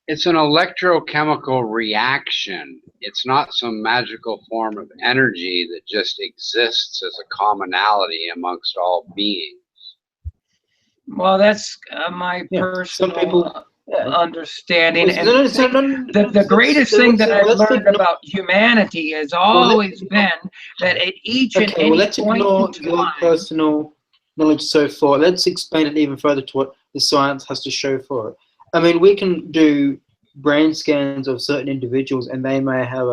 It's an electrochemical reaction. It's not some magical form of energy that just exists as a commonality amongst all beings. Well, that's my personal understanding. And the greatest thing that I've learned about humanity has always been that at each and any let's ignore your personal knowledge so far. Let's expand it even further to what the science has to show for it. I mean, we can do brain scans of certain individuals, and they may have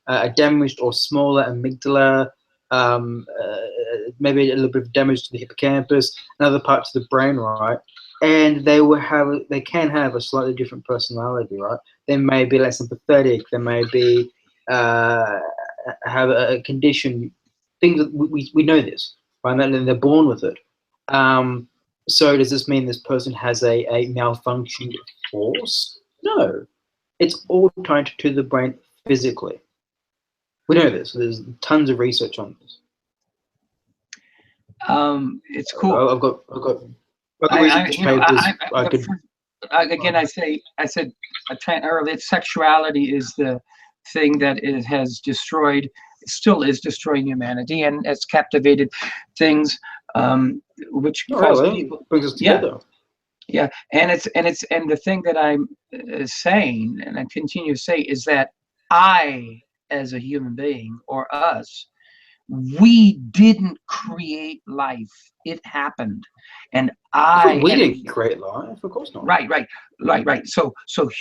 a damaged or smaller amygdala, maybe a little bit of damage to the hippocampus and other parts of the brain, right? And they can have a slightly different personality, right? They may be less empathetic. They may be have a condition. Things that we know this, right? And they're born with it. So does this mean this person has a malfunctioned force? No, it's all tied to the brain physically. We know this. There's tons of research on this. It's cool. I've got research papers. Again, I said earlier, sexuality is the thing that has destroyed, still is destroying humanity, and has captivated things, which cause people brings us together. Yeah, and the thing that I'm saying, and I continue to say, is that I, as a human being, or us, we didn't create life. It happened, and we didn't create life, of course not. Right. So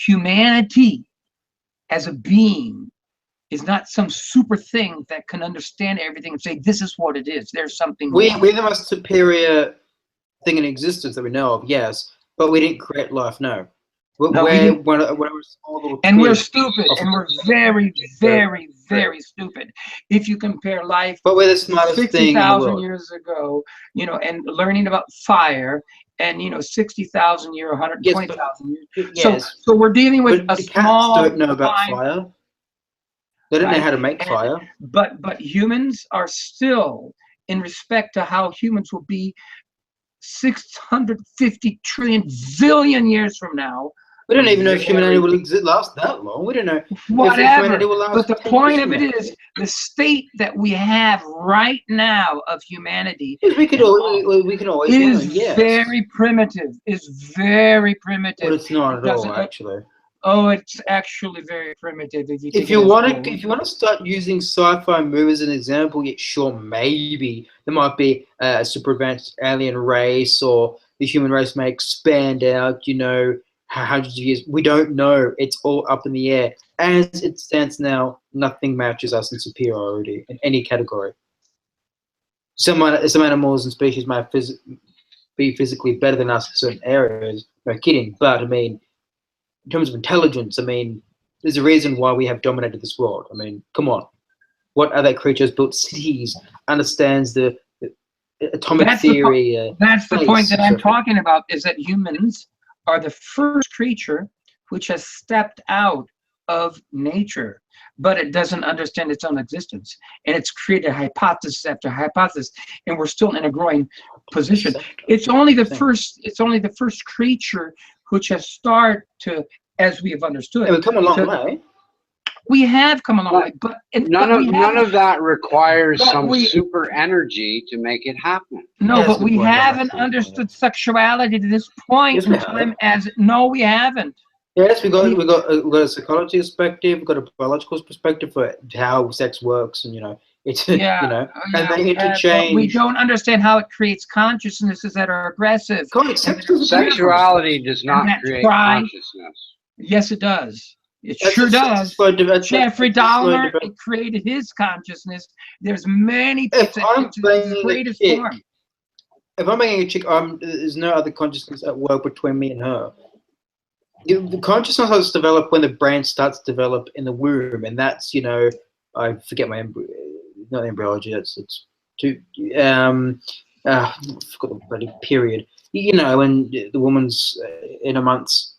humanity, as a being, is not some super thing that can understand everything and say this is what it is. There's something. We're the most superior thing in existence that we know of, yes, but we didn't create life. No. And we're stupid, and we're very, very, very stupid. If you compare life, but we're the smartest 60,000 years ago, you know, and learning about fire and 60,000 years, 120,000 years. Yes, So we're dealing with but a the cats small don't know about time, fire. They don't know right? how to make fire. But humans are still, in respect to how humans will be 650 trillion zillion years from now. We don't even know if humanity will last that long. We don't know Whatever. if humanity will last. But the 10 point years of from it now. is the state that we have right now of humanity Yes, we can always is learn, yes. very primitive. Is very primitive. But it's not at all, Doesn't- actually. Oh, it's actually very primitive. If If you want to start using sci-fi movies as an example, yeah, sure, maybe there might be a super advanced alien race, or the human race may expand out, hundreds of years. We don't know. It's all up in the air. As it stands now, nothing matches us in superiority in any category. Some animals and species might be physically better than us in certain areas. No kidding. But I mean, in terms of intelligence, I mean, there's a reason why we have dominated this world. I mean, come on. What other creatures built cities, understands the atomic theory? That's the point that I'm so talking about, is that humans are the first creature which has stepped out of nature, but it doesn't understand its own existence. And it's created hypothesis after hypothesis, and we're still in a growing position. It's only the first creature which has started to, as we have understood. Yeah, we've come a long way. We have come a long way, but none of that requires some super energy to make it happen. No, but we haven't understood sexuality to this point in time. No, we haven't. Yes, we got a psychology perspective, we've got a biological perspective for how sex works, and it's and they interchange. But we don't understand how it creates consciousnesses that are aggressive. Sexuality does not create consciousness. Yes, it does. It sure does. Jeffrey Dahmer created his consciousness. There's many. If I'm banging the greatest a chick, form. If I'm banging a chick, there's no other consciousness at work between me and her. The consciousness starts to develop when the brain starts to develop in the womb, and that's I forget my not embryology. It's too I forgot the bloody period. When the woman's in a month's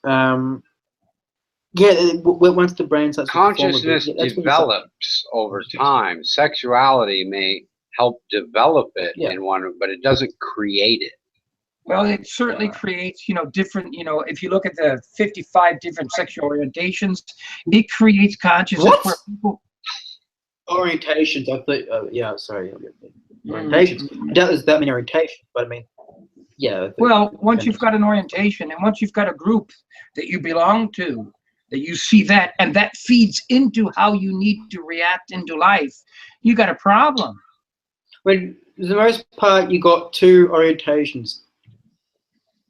once the brain starts consciousness develops over time. Sexuality may help develop it in one, but it doesn't create it. Well, it certainly creates, different, if you look at the 55 different sexual orientations, it creates consciousness. What? Where people... Orientations, I thought, sorry. Orientations. There's that many orientations, but I mean, yeah. Well, once you've got an orientation, and once you've got a group that you belong to, that you see that, and that feeds into how you need to react into life, you got a problem. When for the most part, you got two orientations.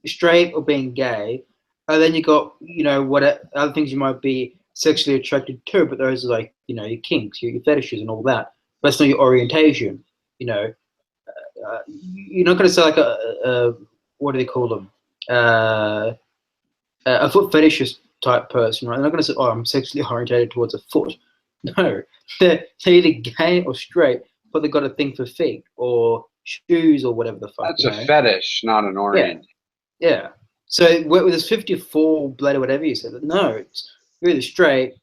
Straight or being gay, and then you got what other things you might be sexually attracted to, but those are like your kinks, your fetishes, and all that. But that's not your orientation. You're not going to say like a what do they call them? A foot fetishist type person, right? They're not going to say, "Oh, I'm sexually orientated towards a foot." No, they're either gay or straight, but they've got a thing for feet or shoes or whatever the fuck. That's a fetish, not an orientation. Yeah. So there's 54 bloody whatever you said. No, you're either straight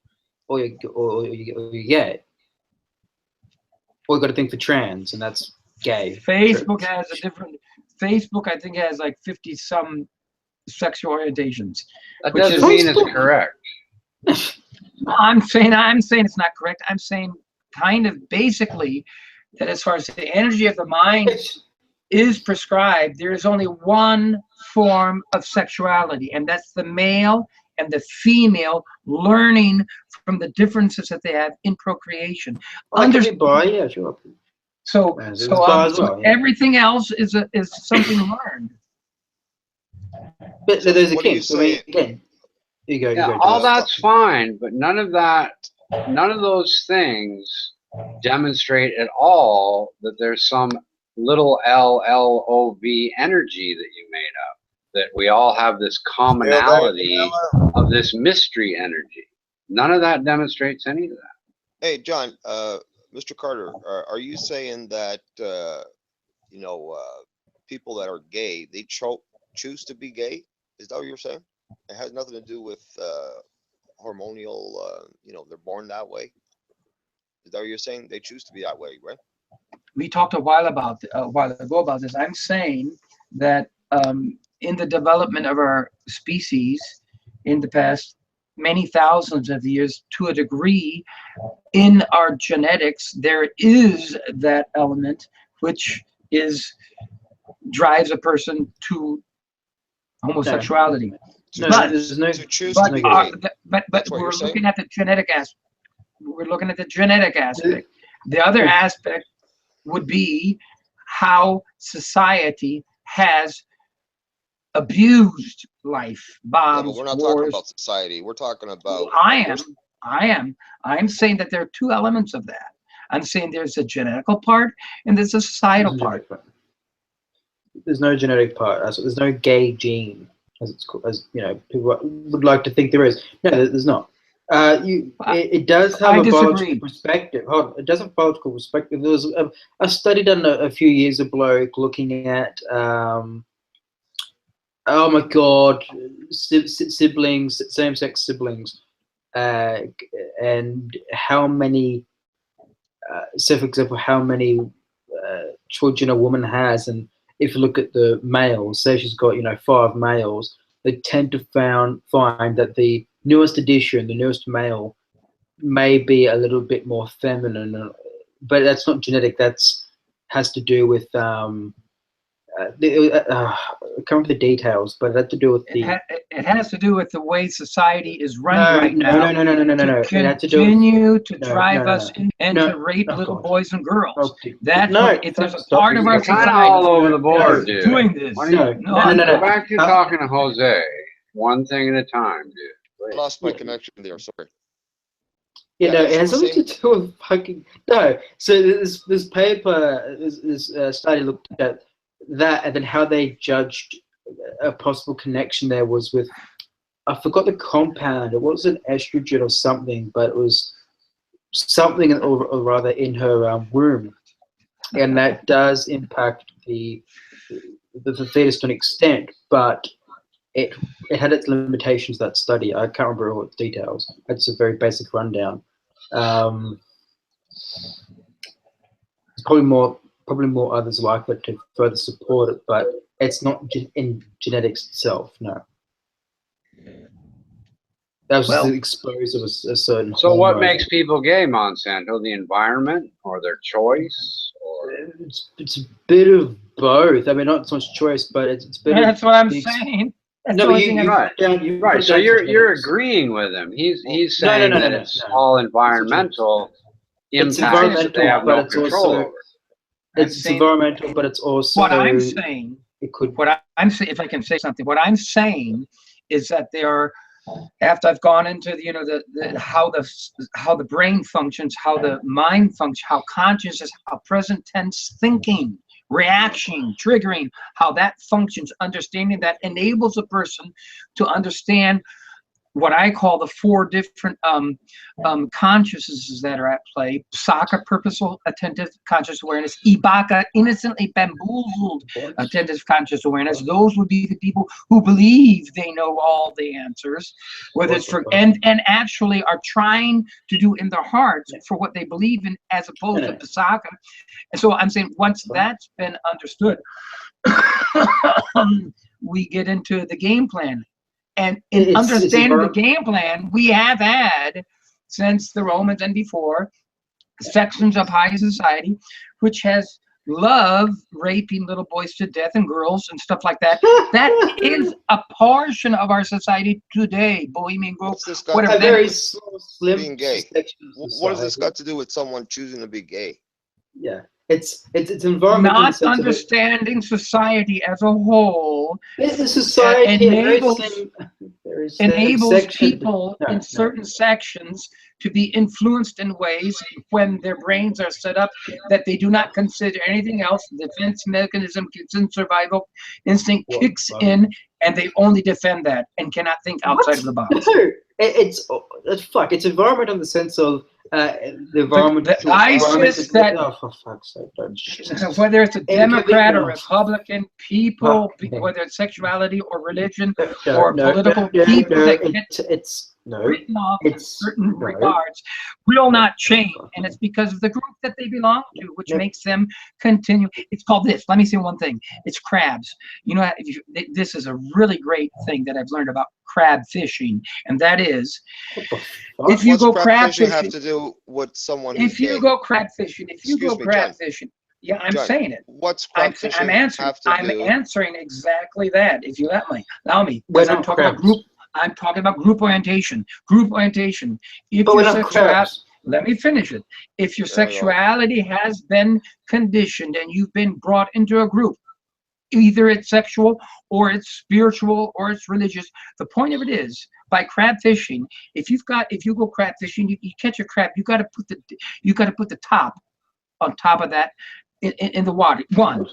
or you're gay, or you got a thing for trans, and that's gay. Facebook has a different. Facebook, I think, has like 50 some sexual orientations. That doesn't mean it's correct. I'm saying it's not correct. I'm saying kind of basically that as far as the energy of the mind is prescribed, there is only one form of sexuality, and that's the male and the female learning from the differences that they have in procreation. Yeah, sure. So everything else is something learned. But there's a kink. I mean, again, you go. All that's fine, but none of those things demonstrate at all that there's some little LLOV energy that you made up, that we all have this commonality of this mystery energy. None of that demonstrates any of that. Hey, John, Mr. Carter, are you saying that, people that are gay, they choose to be gay? Is that what you're saying? It has nothing to do with hormonal, they're born that way. Is that what you're saying? They choose to be that way, right? We talked a while ago about this. I'm saying that in the development of our species in the past many thousands of years, to a degree, in our genetics, there is that element which drives a person to homosexuality. To But- choose, no- to choose But to be our- gay. but That's what we're you're saying? looking at the genetic aspect. We're looking at the genetic aspect. The other aspect would be how society has abused life, Yeah, bombs, but we're not talking wars. about society. We're talking about I'm saying that there are two elements of that. I'm saying there's a genetical part and there's a societal part. There's no genetic part. There's no gay gene, as it's called, as people would like to think there is. No, there's not. It does have I a biological disagree. perspective. Hold on, it does have a biological perspective. There was a study done a few years ago looking at oh my god, siblings, same-sex siblings, and how many. So, for example, how many children a woman has, and if you look at the males, say she's got 5 males, they tend to find that the newest addition, the newest male, may be a little bit more feminine, but that's not genetic. Has to do with I can't remember the details, but that to do with the. It has to do with the way society is run No, right now. no. It had to do with, Continue to no, drive no, us and no, to rape oh little God. boys and girls. Okay. That's No, if there's a stop. part of our You're kind of society all over the that board, is dude. doing this. Why don't you No. go back to talking to Jose? One thing at a time, dude. I Please. lost my connection there. Sorry. Yeah, no, so it has we're something to do with fucking no. So this paper, this study looked at that, and then how they judged a possible connection there was with, I forgot the compound. It wasn't estrogen or something, but it was something or rather in her womb, and that does impact the fetus to an extent, but it had its limitations. That study, I can't remember all its details. It's a very basic rundown. There's probably more others like it to further support it, but it's not in genetics itself. No, that was just exposed of a certain. So what hormone. makes people gay, Monsanto? The environment or their choice? Or It's a bit of both. I mean, not so much choice, but it's a bit. That's what I'm saying. That's the No, only thing I'm right. So you're agreeing with him. He's saying that it's all environmental It's impacts that they have no control over. It's environmental, but it's also what I'm saying. It could. What I'm saying, if I can say something, what I'm saying is that there are. After I've gone into how the brain functions, how the mind functions, how consciousness, how present tense thinking, reaction, triggering, how that functions, understanding that enables a person to understand what I call the 4 different consciousnesses that are at play: Psaka, purposeful, attentive, conscious awareness; Ibaka, innocently bamboozled, attentive, conscious awareness. Those would be the people who believe they know all the answers, whether it's for and actually are trying to do in their hearts for what they believe in, as opposed to Psaka. And so I'm saying once that's been understood, we get into the game plan. And in understanding the game plan, we have had, since the Romans and before, sections of high society, which has loved raping little boys to death and girls and stuff like that. That is a portion of our society today. Bohemian Grove, whatever. Very small, slim being gay. What has this got to do with someone choosing to be gay? Yeah. It's environmental. Not understanding society as a whole. This is society enables people in certain sections to be influenced in ways when their brains are set up that they do not consider anything else. The defense mechanism kicks in, survival instinct kicks in, and they only defend that and cannot think outside of the box. No, it's fuck. It's environmental in the sense of the environment. The ISIS that, oh, for fuck's sake, don't Jesus. whether it's a And give me Democrat or enough. Republican, people, Okay. whether it's sexuality or religion No, or no, political no, people no, that get it's no, written off in it's certain no. regards will not change. And it's because of the group that they belong to, which Yep. makes them continue. It's called this. Let me say one thing. It's crabs. You know, this is a really great thing that I've learned about crab fishing. And that is, What the fuck? if you What's go crab crab fishing have fishing, to do with someone who's if you gay? go crab fishing, if you Excuse go me, crab John. fishing, yeah, I'm John, saying it. what's crab I'm fishing answering. have to I'm do? answering exactly that. If you allow me, We're because I'm not talking about crabs. group. I'm talking about group orientation. Group orientation. If But we're your not sexuality, crabs. let me finish it. If your There we go. sexuality has been conditioned and you've been brought into a group, either it's sexual or it's spiritual or it's religious. The point of it is, by crab fishing, if you go crab fishing, you catch a crab, you got to put the top on top of that in the water. One,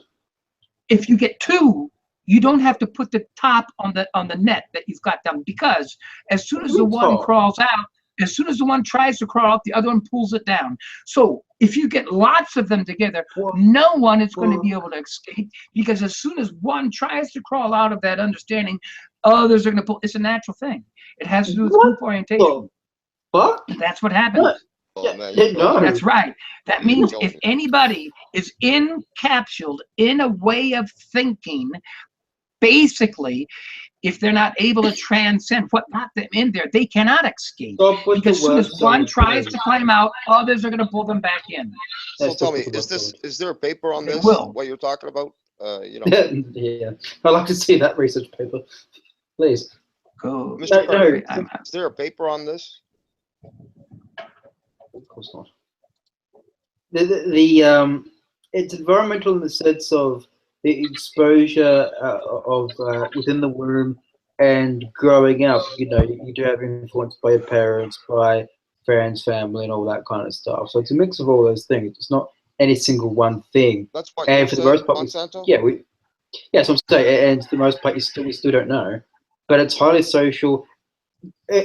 if you get two, you don't have to put the top on the net that you've got down, because as soon as the one Top. crawls out, as soon as the one tries to crawl out, the other one pulls it down. So if you get lots of them together, no one is going to be able to escape, because as soon as one tries to crawl out of that understanding, others are going to pull. It's a natural thing. It has to do with group orientation. What? That's what happens. What? Oh, man, Yeah, you're going. no. That's right. That means You're if going. anybody is encapsulated in a way of thinking, basically, if they're not able to transcend what got them in there, they cannot escape. Stop with Because as the soon word as one salad, tries please. to climb out, others are going to pull them back in. So Let's tell stop me, with the word salad. is there a paper on They this? will. What you're talking about? You know, Yeah, I'd like to see that research paper, please. Go. Mr. Carter, I'm- is there a paper on this? Of course not. It's environmental in the sense of the exposure of within the womb and growing up. You know, you do have influence by your parents, by friends, family, and all that kind of stuff. So it's a mix of all those things. It's not any single one thing. That's what And you're for the saying, most part, Monsanto? yeah, so I'm saying, and for the most part, we still don't know. But it's highly social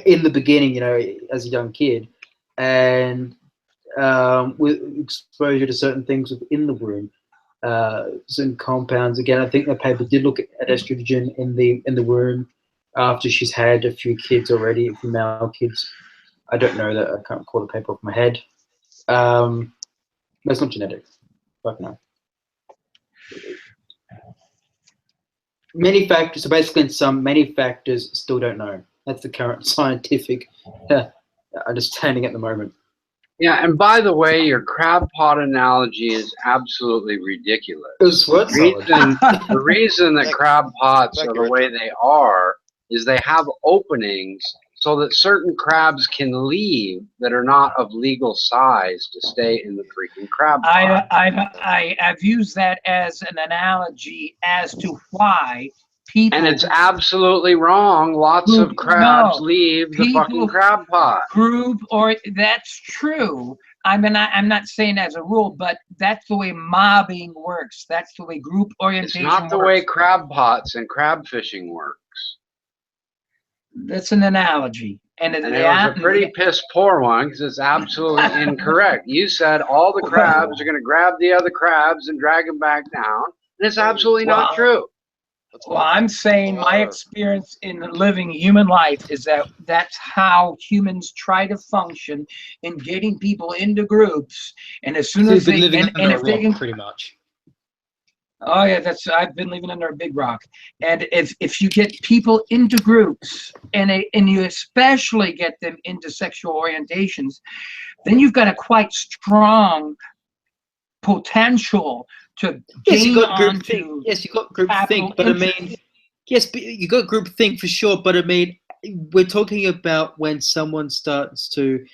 in the beginning, you know, as a young kid, and with exposure to certain things within the womb, certain compounds. Again, I think the paper did look at estrogen in the womb after she's had a few kids already, a few male kids. I don't know that. I can't recall the paper off my head. But it's not genetic. Fuck no. Many factors. So basically, many factors still don't know. That's the current scientific understanding at the moment. Yeah, and by the way, your crab pot analogy is absolutely ridiculous. It was word salad. The reason that Thank- crab pots thank are you, the way they are is they have openings so that certain crabs can leave that are not of legal size to stay in the freaking crab pot. I've used that as an analogy as to why people. And it's absolutely wrong. Lots of crabs leave the fucking crab pot. Group, or that's true. I'm not saying as a rule, but that's the way mobbing works. That's the way group orientation It's not the way crab pots and crab fishing works. That's an analogy. And it was a pretty piss poor one because it's absolutely incorrect. You said all the crabs are going to grab the other crabs and drag them back down. And it's absolutely not true. Well, I'm saying my experience in living human life is that that's how humans try to function in getting people into groups. And as soon as they, and if they can, pretty much. Oh yeah, I've been living under a big rock. And if you get people into groups and you especially get them into sexual orientations, then you've got a quite strong potential to gain onto. Yes, you got group think, but I mean, yes, but you got group think for sure. But I mean, we're talking about when someone starts to.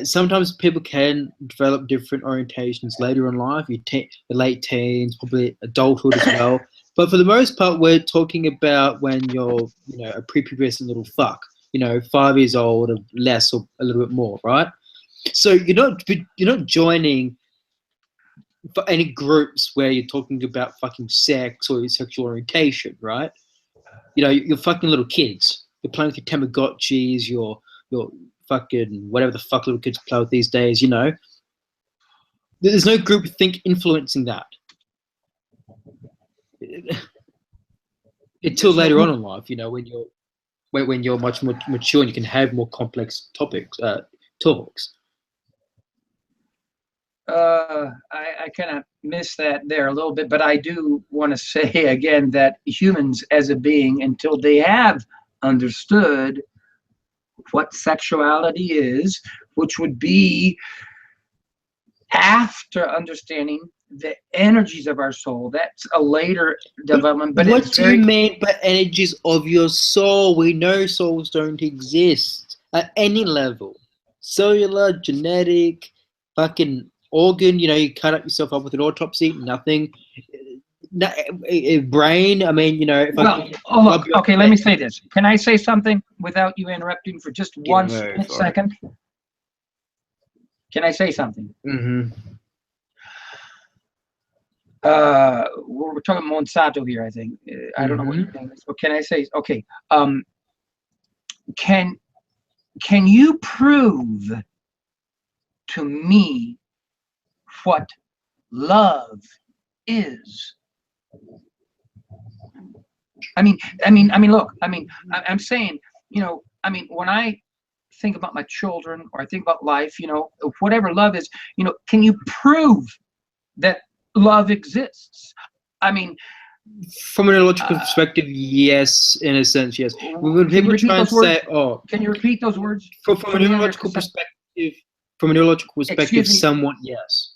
Sometimes people can develop different orientations later in life. The late teens, probably adulthood as well. But for the most part, we're talking about when you're, a prepubescent little fuck. 5 years old or less, or a little bit more, right? So you're not joining for any groups where you're talking about fucking sex or your sexual orientation, right? You're fucking little kids. You're playing with your Tamagotchis, your fucking whatever the fuck little kids play with these days, you know. There's no group think influencing that. Until later on in life, you know, when you're much more mature and you can have more complex topics, talks. I kind of miss that there a little bit, but I do want to say again that humans as a being, until they have understood what sexuality is, which would be after understanding the energies of our soul, that's a later development. But what do you mean by energies of your soul? We know souls don't exist at any level. Cellular, genetic, fucking organ, you know, you cut up yourself up with an autopsy, nothing. Brain, I mean, you know. Okay, let me say this. Can I say something without you interrupting for just one split second? Can I say something? Mm-hmm. We're talking Monsanto here, I think. I don't know what your name is, but can I say, okay, can you prove to me what love is? I mean, look, I'm saying, you know, I mean, when I think about my children or I think about life, you know, whatever love is, you know, can you prove that love exists? I mean, from an neurological perspective, yes, in a sense, yes. When people try and say, "Oh," can you repeat those words? From a neurological perspective, somewhat yes.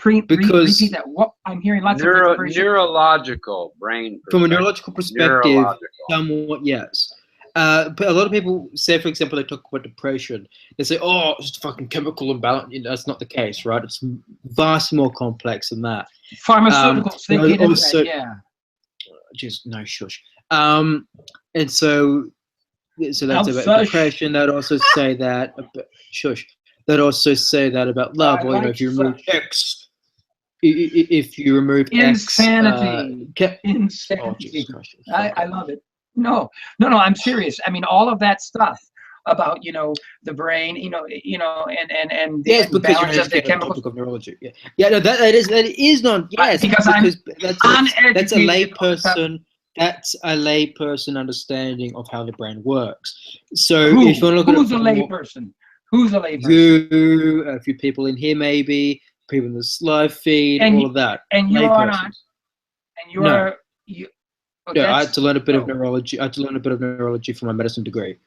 Repeat that. What I'm hearing lots of neurological brain. From a neurological perspective, somewhat yes. But a lot of people say, for example, they talk about depression. They say, "Oh, it's just fucking chemical imbalance." You know, that's not the case, right? It's vastly more complex than that. Pharmaceuticals, they get into that, yeah. Just no shush. And so that's about depression. They'd also say that shush. They'd also say that about love. Well, you know, if you remove X, if you remove insanity, insanity. Oh, Jesus Christ. I love it. No, I'm serious. I mean, all of that stuff about, you know, the brain, you know, and the yes, because balance of the chemicals of neurology. Yeah, no, that is not yes, because that's a layperson. That's a layperson understanding of how the brain works. So if you look at who's a layperson? Who's a layperson? You, a few people in here, maybe people in the live feed, and all of that. And you are not. And you are you. No, I had to learn a bit of neurology. I had to learn a bit of neurology for my medicine degree.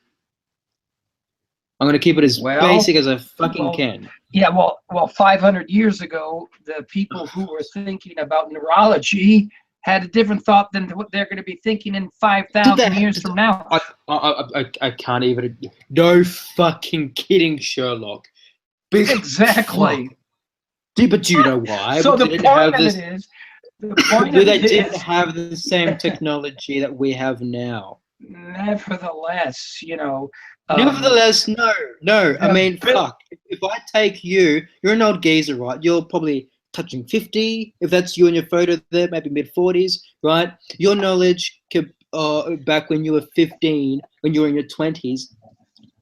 I'm going to keep it as basic as I fucking can. Yeah, well, 500 years ago, the people who were thinking about neurology had a different thought than what they're going to be thinking in 5,000 years from now. I can't even. No fucking kidding, Sherlock. Exactly. But do you know why? So the point of it is, they didn't have the same technology that we have now. Nevertheless, you know. Nevertheless, no. I mean, fuck. If I take you, you're an old geezer, right? You're probably touching 50. If that's you in your photo there, maybe mid-40s, right? Your knowledge back when you were 15, when you were in your 20s,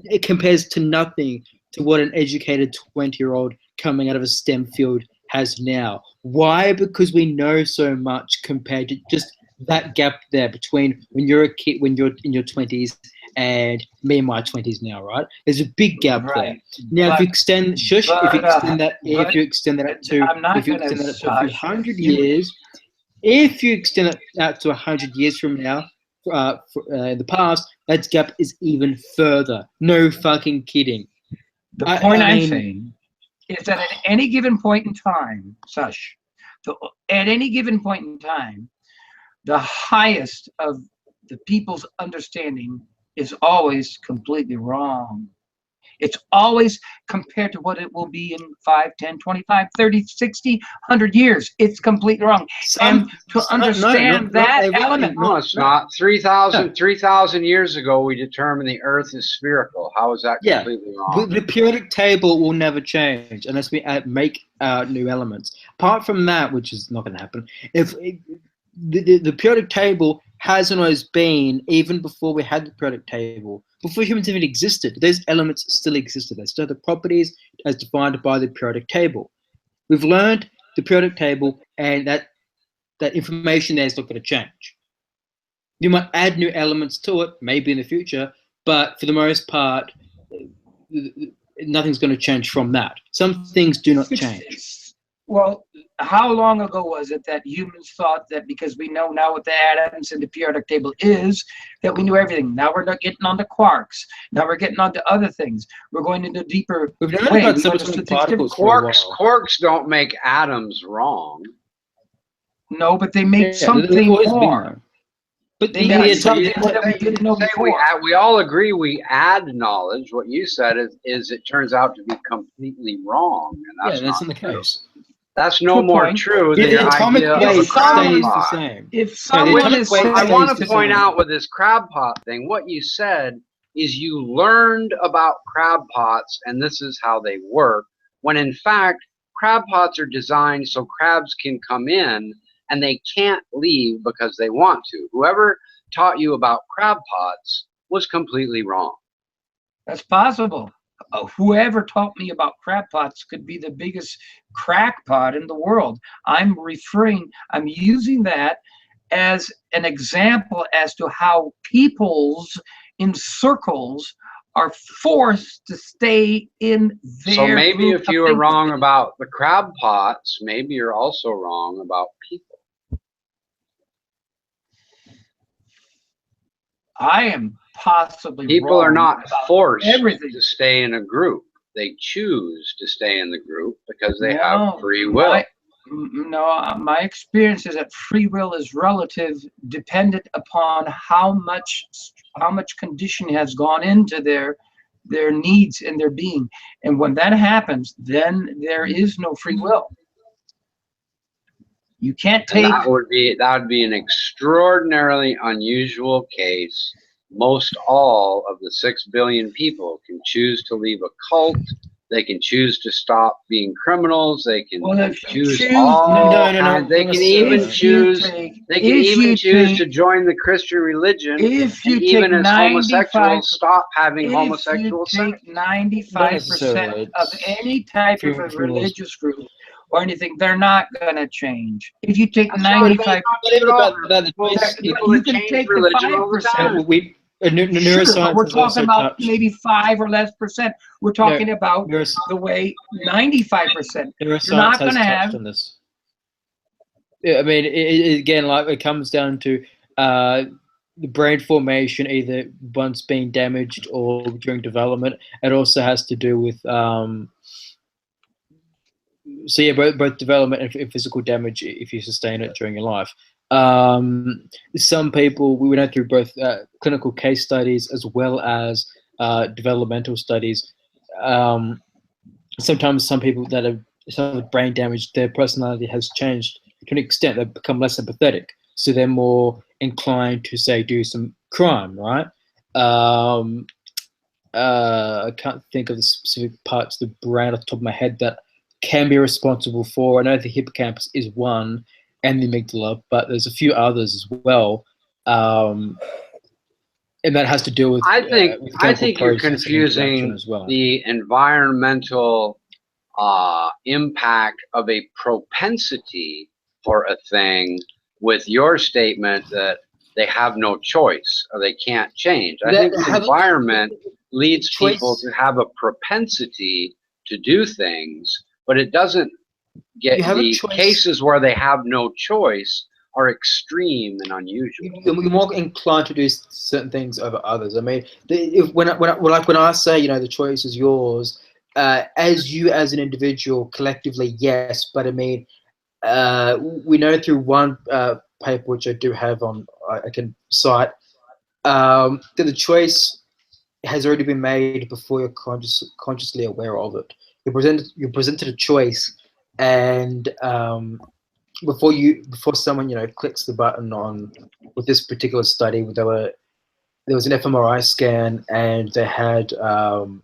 it compares to nothing to what an educated 20-year-old coming out of a STEM field has now. Why? Because we know so much compared to just that gap there between when you're a kid, when you're in your 20s, and me in my 20s now, right? There's a big gap there. Now, if you extend that to a few hundred years, if you extend it out to 100 years from now, in the past, that gap is even further. No fucking kidding. The point I'm saying is that at any given point in time, at any given point in time, the highest of the people's understanding is always completely wrong. It's always compared to what it will be in 5, 10, 25, 30, 60, 100 years. It's completely wrong. And to understand that element. No, it's not. 3,000 years ago, we determined the Earth is spherical. How is that completely wrong? The periodic table will never change unless we make new elements. Apart from that, which is not going to happen, if the periodic table has always been, even before we had the periodic table, before humans even existed, those elements still existed. They still had the properties as defined by the periodic table. We've learned the periodic table, and that information there is not going to change. You might add new elements to it, maybe in the future, but for the most part, nothing's going to change from that. Some things do not change. Well, how long ago was it that humans thought that because we know now what the atoms in the periodic table is, that we knew everything? Now we're not getting onto quarks. Now we're getting onto other things. We're going into deeper. We've known about subatomic particles for a while. Quarks don't make atoms wrong. No, but they make something more. But they make something that we didn't know before. We all agree we add knowledge. What you said is it turns out to be completely wrong, and that's not the case. That's no more true than your idea of a crab pot. If someone is I want to point out with this crab pot thing, what you said is you learned about crab pots and this is how they work, when in fact crab pots are designed so crabs can come in and they can't leave because they want to. Whoever taught you about crab pots was completely wrong. That's possible. Whoever taught me about crab pots could be the biggest crackpot in the world. I'm using that as an example as to how peoples in circles are forced to stay in their So maybe if you were wrong about the crab pots, maybe you're also wrong about people. I am possibly People wrong are not forced everything. to stay in a group. They choose to stay in the group because they have free will. My experience is that free will is relative, dependent upon how much conditioning has gone into their needs and their being. And when that happens, then there is no free will. You can't take. And that would be an extraordinarily unusual case. Most all of the 6 billion people can choose to leave a cult. They can choose to stop being criminals. They can choose all. They can even choose. They can even choose to join the Christian religion. If you even take as homosexuals, stop having homosexual sex. If you take 95% of any type of a religious group or anything, they're not going to change. If you take 95%, you can take the 5%. Neuroscience we're talking about maybe 5 or less percent. We're talking about the way 95%. You're not going to have. On this. Yeah, I mean, again, like it comes down to the brain formation, either once being damaged or during development. It also has to do with both development and physical damage if you sustain it during your life. Some people, we went through both clinical case studies as well as developmental studies. Sometimes some people that have suffered brain damage, their personality has changed to an extent. They've become less empathetic, so they're more inclined to, say, do some crime, right? I can't think of the specific parts of the brain off the top of my head that can be responsible for. I know the hippocampus is one, and the amygdala, but there's a few others as well, and that has to do with. I think you're confusing the environmental impact of a propensity for a thing with your statement that they have no choice or they can't change. I think the environment leads people to have a propensity to do things, but it doesn't get the cases where they have no choice are extreme and unusual. You're more inclined to do certain things over others. I mean, when I say, the choice is yours, as you as an individual, collectively, yes. But I mean, we know through one paper which I do have on, I can cite, that the choice has already been made before you're consciously aware of it. You're presented a choice, and before someone clicks the button on with this particular study, there was an fMRI scan, and they had 2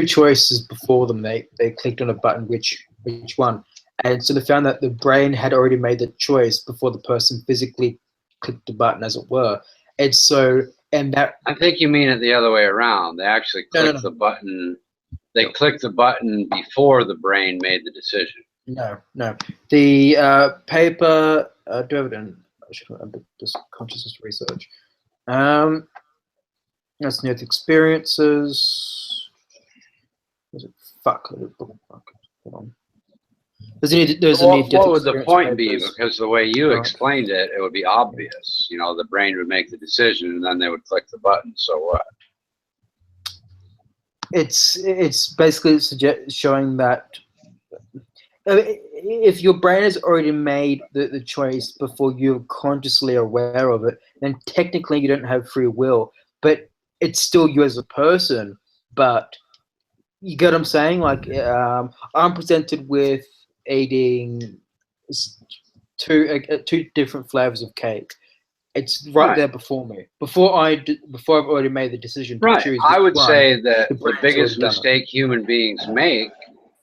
choices before them. They clicked on a button, which one, and so they found that the brain had already made the choice before the person physically click the button, as it were. And so, and that I think you mean it the other way around. They actually click the button. They clicked the button before the brain made the decision. No. The paper, do I have it in? I should remember this consciousness research. That's near experiences. Was it fuck? Hold on. What would the point be? Because the way you explained it, it would be obvious. You know, the brain would make the decision, and then they would click the button. So what? It's basically showing that if your brain has already made the choice before you're consciously aware of it, then technically you don't have free will, but it's still you as a person. But you get what I'm saying? Like, I'm presented with eating two different flavors of cake. It's right there before me. Before I've already made the decision to choose. I would say that the biggest mistake human beings make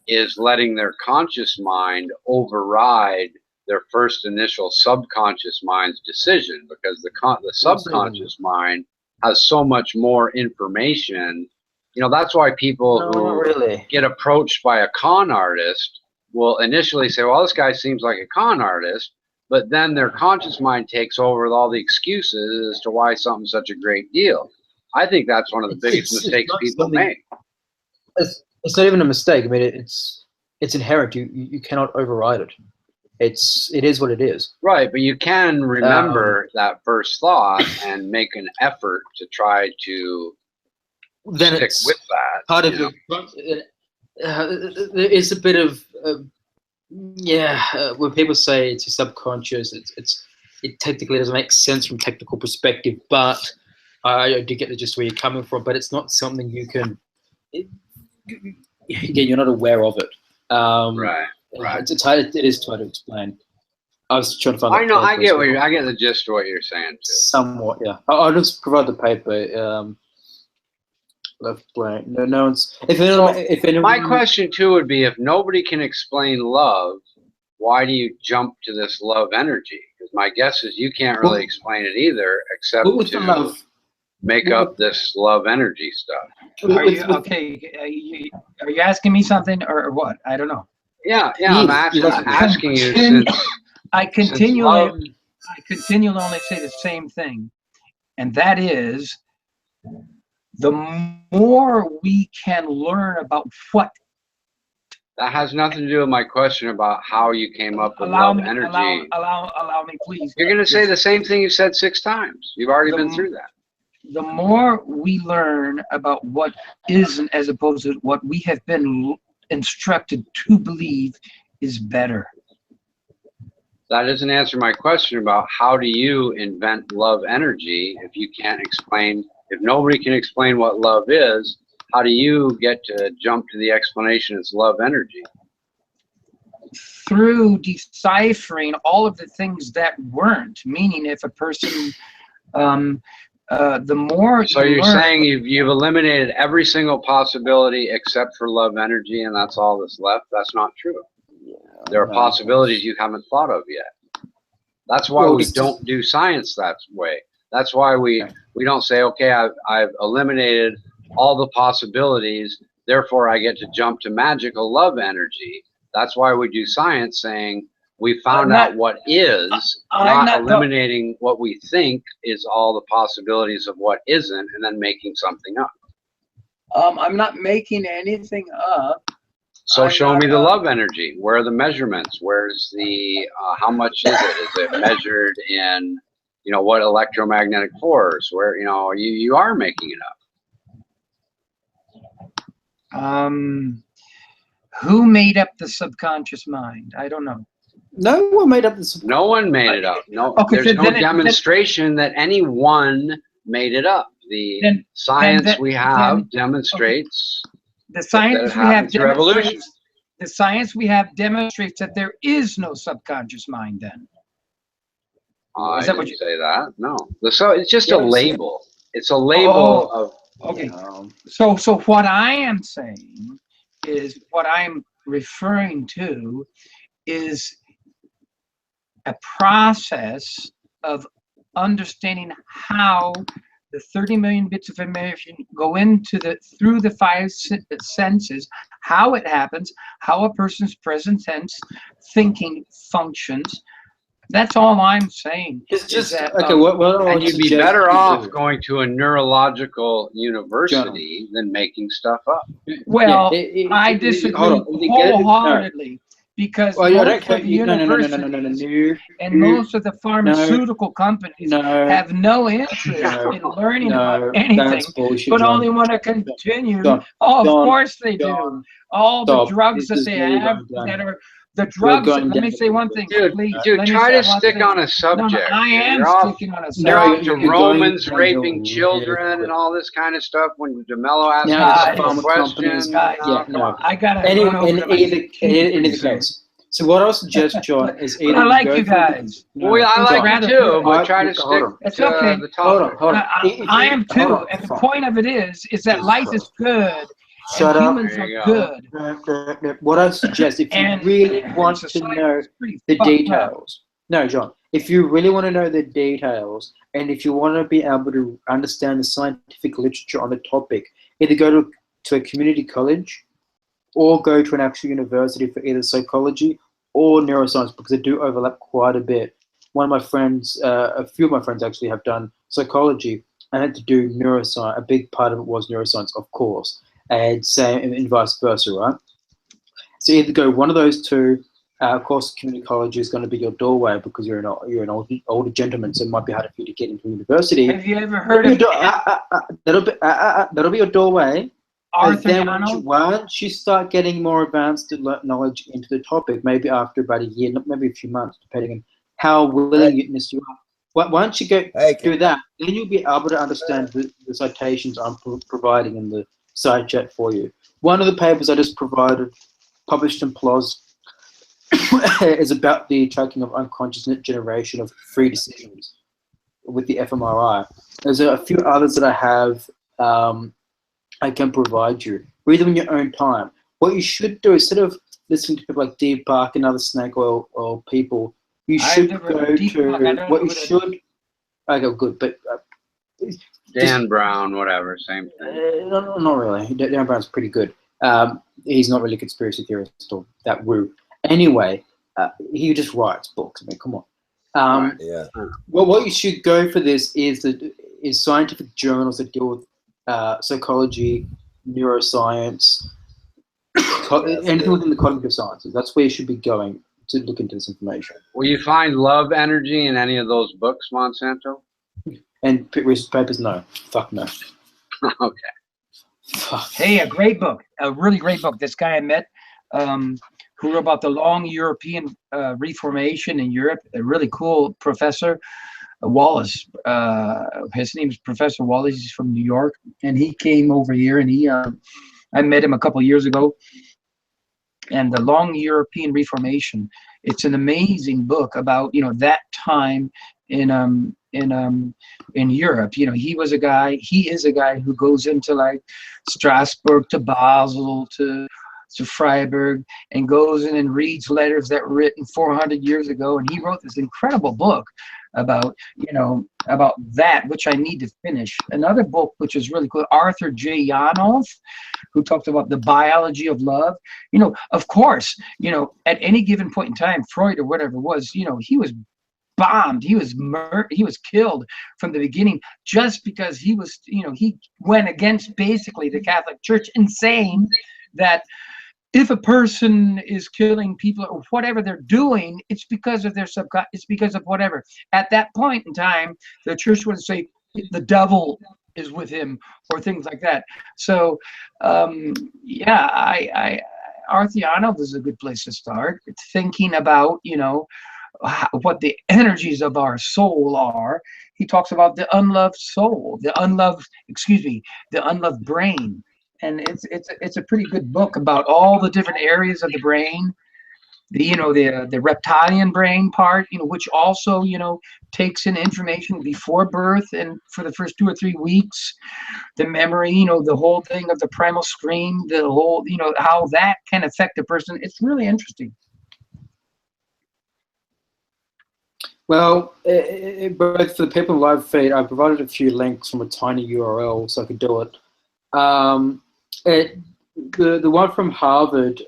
is letting their conscious mind override their first initial subconscious mind's decision, because the subconscious mind has so much more information. You know, that's why people who get approached by a con artist will initially say, well, this guy seems like a con artist, but then their conscious mind takes over with all the excuses as to why something's such a great deal. I think that's one of the biggest mistakes people make. It's not even a mistake. I mean, it's inherent. You cannot override it. It is what it is. Right, but you can remember that first thought and make an effort to try to stick with that. Part of it's a bit of when people say it's your subconscious, it technically doesn't make sense from technical perspective, but I do get the gist where you're coming from. But it's not something you can. Again, you're not aware of it. Right. It's hard. It is hard to explain. I was trying to find. I know. I get the gist of what you're saying too. Somewhat, yeah. I'll just provide the paper. Left blank. No one's. If anyone. My question too would be: if nobody can explain love, why do you jump to this love energy? Because my guess is you can't really explain it either, except to make up this love energy stuff. Are you Are you asking me something or what? I don't know. Yeah. I'm asking you since I continually only say the same thing, and that is, the more we can learn about what. That has nothing to do with my question about how you came up with love energy. Allow me, please. You're going to say the same thing you said 6 times. You've already been through that. The more we learn about what isn't, as opposed to what we have been instructed to believe is better. That doesn't answer my question about how do you invent love energy if you can't explain, if nobody can explain what love is, how do you get to jump to the explanation it's love energy? Through deciphering all of the things that weren't, meaning if a person, the more. So you're saying you've eliminated every single possibility except for love energy, and that's all that's left? That's not true. There are possibilities you haven't thought of yet. That's why we don't do science that way. That's why we don't say, okay, I've eliminated all the possibilities, therefore I get to jump to magical love energy. That's why we do science, saying we found out what is, not eliminating what we think is all the possibilities of what isn't, and then making something up. I'm not making anything up. So show me the love energy. Where are the measurements? Where's the, how much is it? Is it measured in, what electromagnetic force? Where, you are making it up. Who made up the subconscious mind? I don't know. No one made up the subconscious. No one made it up. No, okay, there's no demonstration that anyone made it up. The science we have demonstrates. Okay. The science we have demonstrates. The science we have demonstrates that there is no subconscious mind. Then. I didn't say that. No. So it's just a label. It's a label of. Okay. So what I am saying is, what I'm referring to is a process of understanding how the 30 million bits of information go into through the five senses, how it happens, how a person's present tense thinking functions. That's all I'm saying. Just that, okay. What and you'd be better off going to a neurological university than making stuff up. Well, I disagree wholeheartedly. Because most of the universities and most of the pharmaceutical companies have no interest in learning about anything, but only want to continue. Of course they do. All the drugs that they have that are the drugs. Let me say one thing, please. Dude, try to stick on a subject. No, I am sticking on a subject. You're off to Romans raping children and all this kind of stuff when DeMello asks a question. I gotta in either case. So what I'll suggest, John, is either I like you guys. Well, I like you too, but try to stick to the topic. Hold on. I am too, and the point of it is that life is good. Shut up. Humans are good. What I suggest, if you really want to know the details, no, John, if you really want to know the details, and if you want to be able to understand the scientific literature on the topic, either go to a community college or go to an actual university for either psychology or neuroscience, because they do overlap quite a bit. One of my friends, a few of my friends actually have done psychology and had to do neuroscience. A big part of it was neuroscience, of course, and same and vice versa, right? So either go one of those two. Of course, community college is going to be your doorway because you're an older gentleman, so it might be harder for you to get into university. Have you ever heard of that'll be your doorway. Arthur then Donald? once you start getting more advanced knowledge into the topic, maybe after about a year, maybe a few months, depending on how willing you are. Once you go through that, then you'll be able to understand the citations I'm providing in the side chat for you. One of the papers I just provided, published in PLOS, is about the tracking of unconscious generation of free decisions with the fMRI. There's a few others that I have. I can provide you. Read them in your own time. What you should do, instead of listening to people like Deepak and other snake oil people, you should go to what you should. Okay, good, but Dan Brown, whatever, same thing. No, not really. Dan Brown's pretty good. He's not really a conspiracy theorist or that woo. Anyway, he just writes books. I mean, come on. Well, what you should go for this is scientific journals that deal with psychology, neuroscience, anything within the cognitive sciences. That's where you should be going to look into this information. Will you find love energy in any of those books, Monsanto? And research papers, no. Fuck no. Okay. Fuck. Hey, a great book, a really great book. This guy I met, who wrote about the long European Reformation in Europe, a really cool professor. Wallace, his name is Professor Wallace. He's from New York, and he came over here, and I met him a couple years ago. And the long European Reformation, it's an amazing book about that time in Europe. He is a guy who goes into like Strasbourg to Basel to Freiburg and goes in and reads letters that were written 400 years ago, and he wrote this incredible book about that, which I need to finish. Another book which is really cool, Arthur J. Yanov, who talked about the biology of love. Of course, at any given point in time, Freud or whatever it was, he was bombed, he was killed from the beginning just because he was, he went against basically the Catholic Church and saying that if a person is killing people or whatever they're doing, it's because of their it's because of whatever. At that point in time, the church would say the devil is with him or things like that. So, Arthur Yanov is a good place to start. It's thinking about, what the energies of our soul are. He talks about the unloved soul, the unloved brain. And it's a pretty good book about all the different areas of the brain, the reptilian brain part, which also takes in information before birth and for the first 2 or 3 weeks, the memory, the whole thing of the primal scream, the whole how that can affect a person. It's really interesting. Well, both for the people in live feed, I provided a few links from a tiny URL so I could do it. The one from Harvard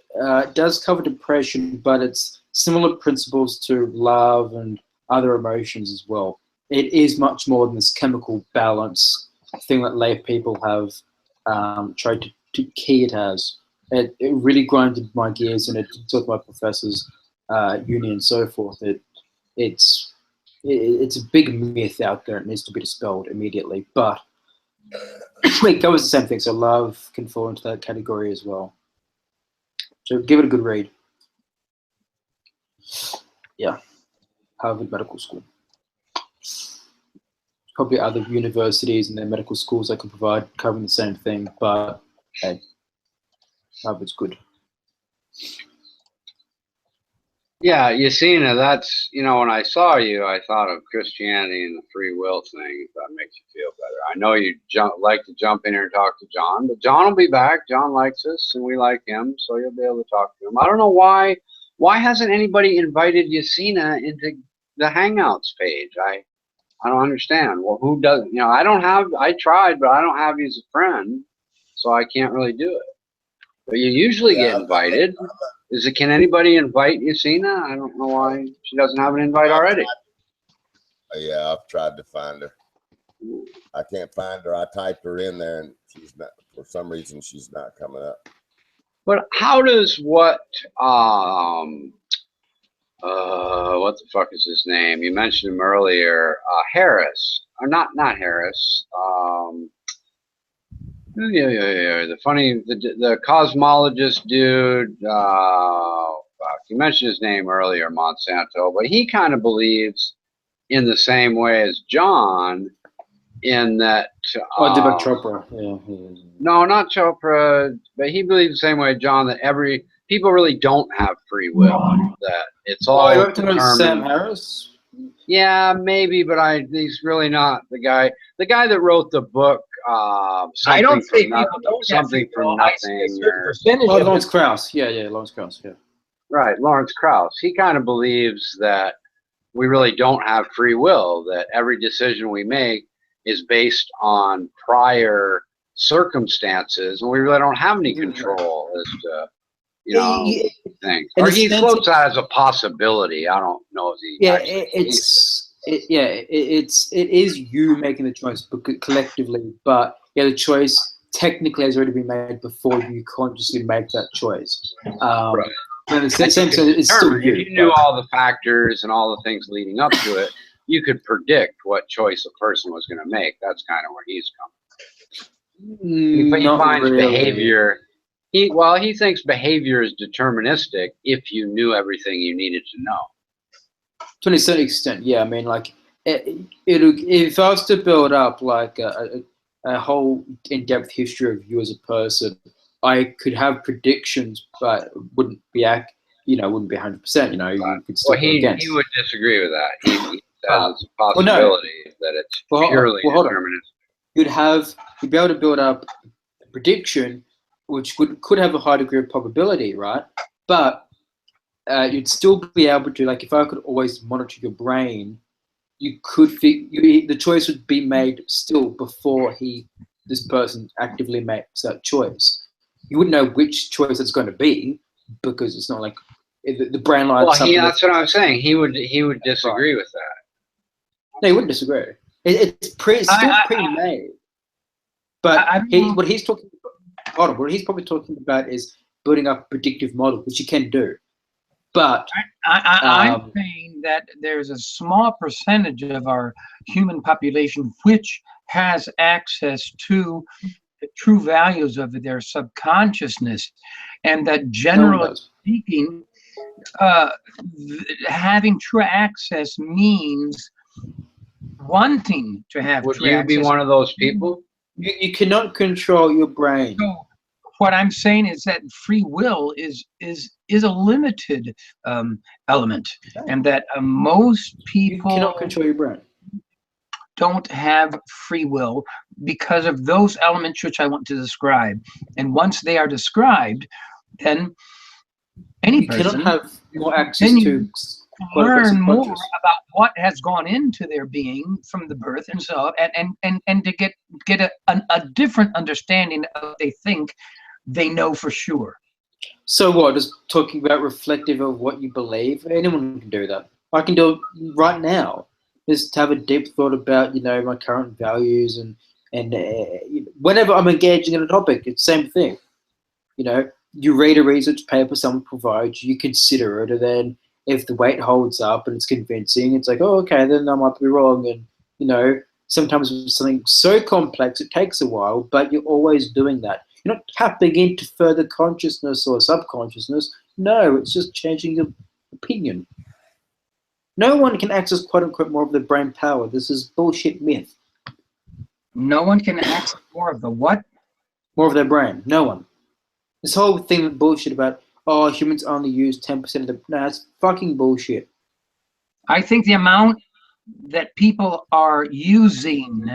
does cover depression, but it's similar principles to love and other emotions as well. It is much more than this chemical balance thing that lay people have tried to key it as. It really grinded my gears, and it took my professors, uni and so forth. It's a big myth out there. It needs to be dispelled immediately, but it covers the same thing. So love can fall into that category as well. So give it a good read. Yeah, Harvard Medical School. Probably other universities and their medical schools that can provide covering the same thing, but hey, Harvard's good. Yeah, Yasina, that's, when I saw you, I thought of Christianity and the free will thing, if that makes you feel better. I know you like to jump in here and talk to John, but John will be back. John likes us, and we like him, so you'll be able to talk to him. I don't know why hasn't anybody invited Yasina into the Hangouts page? I don't understand. Well, who does, I tried, but I don't have you as a friend, so I can't really do it. But you usually get invited. Can anybody invite Yasina? I don't know why she doesn't have an invite already. Yeah, I've tried to find her. I can't find her. I typed her in there, and she's not. For some reason, she's not coming up. But how does what the fuck is his name? You mentioned him earlier. Harris, or not Harris. The cosmologist dude. You mentioned his name earlier, Monsanto, but he kind of believes in the same way as John, in that. Deepak Chopra. Yeah. No, not Chopra, but he believes the same way, John, that people really don't have free will. That it's all. You have to know Sam Harris. Yeah, maybe, but he's really not the guy. The guy that wrote the book, I don't say people don't something from nothing. Lawrence Krauss. Yeah, Lawrence Krauss. Yeah. Right, Lawrence Krauss. He kind of believes that we really don't have free will. That every decision we make is based on prior circumstances, and we really don't have any control as to. Things. Or he floats that as a possibility. I don't know if he. Yeah, it is you making the choice collectively, but the choice technically has already been made before you consciously make that choice. Right. In the same sense, it's still you. If you knew all the factors and all the things leading up to it, you could predict what choice a person was going to make. That's kind of where he's coming. He finds behavior. He thinks behavior is deterministic if you knew everything you needed to know. To a certain extent, yeah. I mean, like, if I was to build up like a whole in-depth history of you as a person, I could have predictions, but it wouldn't be wouldn't be 100%. You could still he would disagree with that. He says it's a possibility that it's purely deterministic. You'd be able to build up a prediction, which could have a high degree of probability, right? But you'd still be able to, like, if I could always monitor your brain, you could the choice would be made still before this person actively makes that choice. You wouldn't know which choice it's going to be because it's not like the brain lights up. That's what I'm saying. He would disagree with that. No, he wouldn't disagree. It's still pre-made. But what he's talking about, what he's probably talking about is building up a predictive model, which you can do. But I'm saying that there's a small percentage of our human population which has access to the true values of their subconsciousness, and that generally speaking, having true access means wanting to have Would true you access. be one of those people? You cannot control your brain. So what I'm saying is that free will is a limited element, and that most people cannot control your brain. Don't have free will because of those elements which I want to describe. And once they are described, then any person cannot have more access to learn more about what has gone into their being from the birth and so and to get a different understanding of what they think they know for sure. So what? Just talking about reflective of what you believe. Anyone can do that. I can do it right now. Just have a deep thought about my current values and whenever I'm engaging in a topic, it's the same thing. You read a research paper someone provides, you consider it, and then if the weight holds up and it's convincing, it's like, oh, okay, then I might be wrong. And sometimes with something so complex, it takes a while, but you're always doing that. You're not tapping into further consciousness or subconsciousness. No, it's just changing your opinion. No one can access quote unquote more of the brain power. This is bullshit myth. No one can access more of the what? More of their brain. No one. This whole thing of bullshit about, oh, humans only use 10% of the... No, that's fucking bullshit. I think the amount that people are using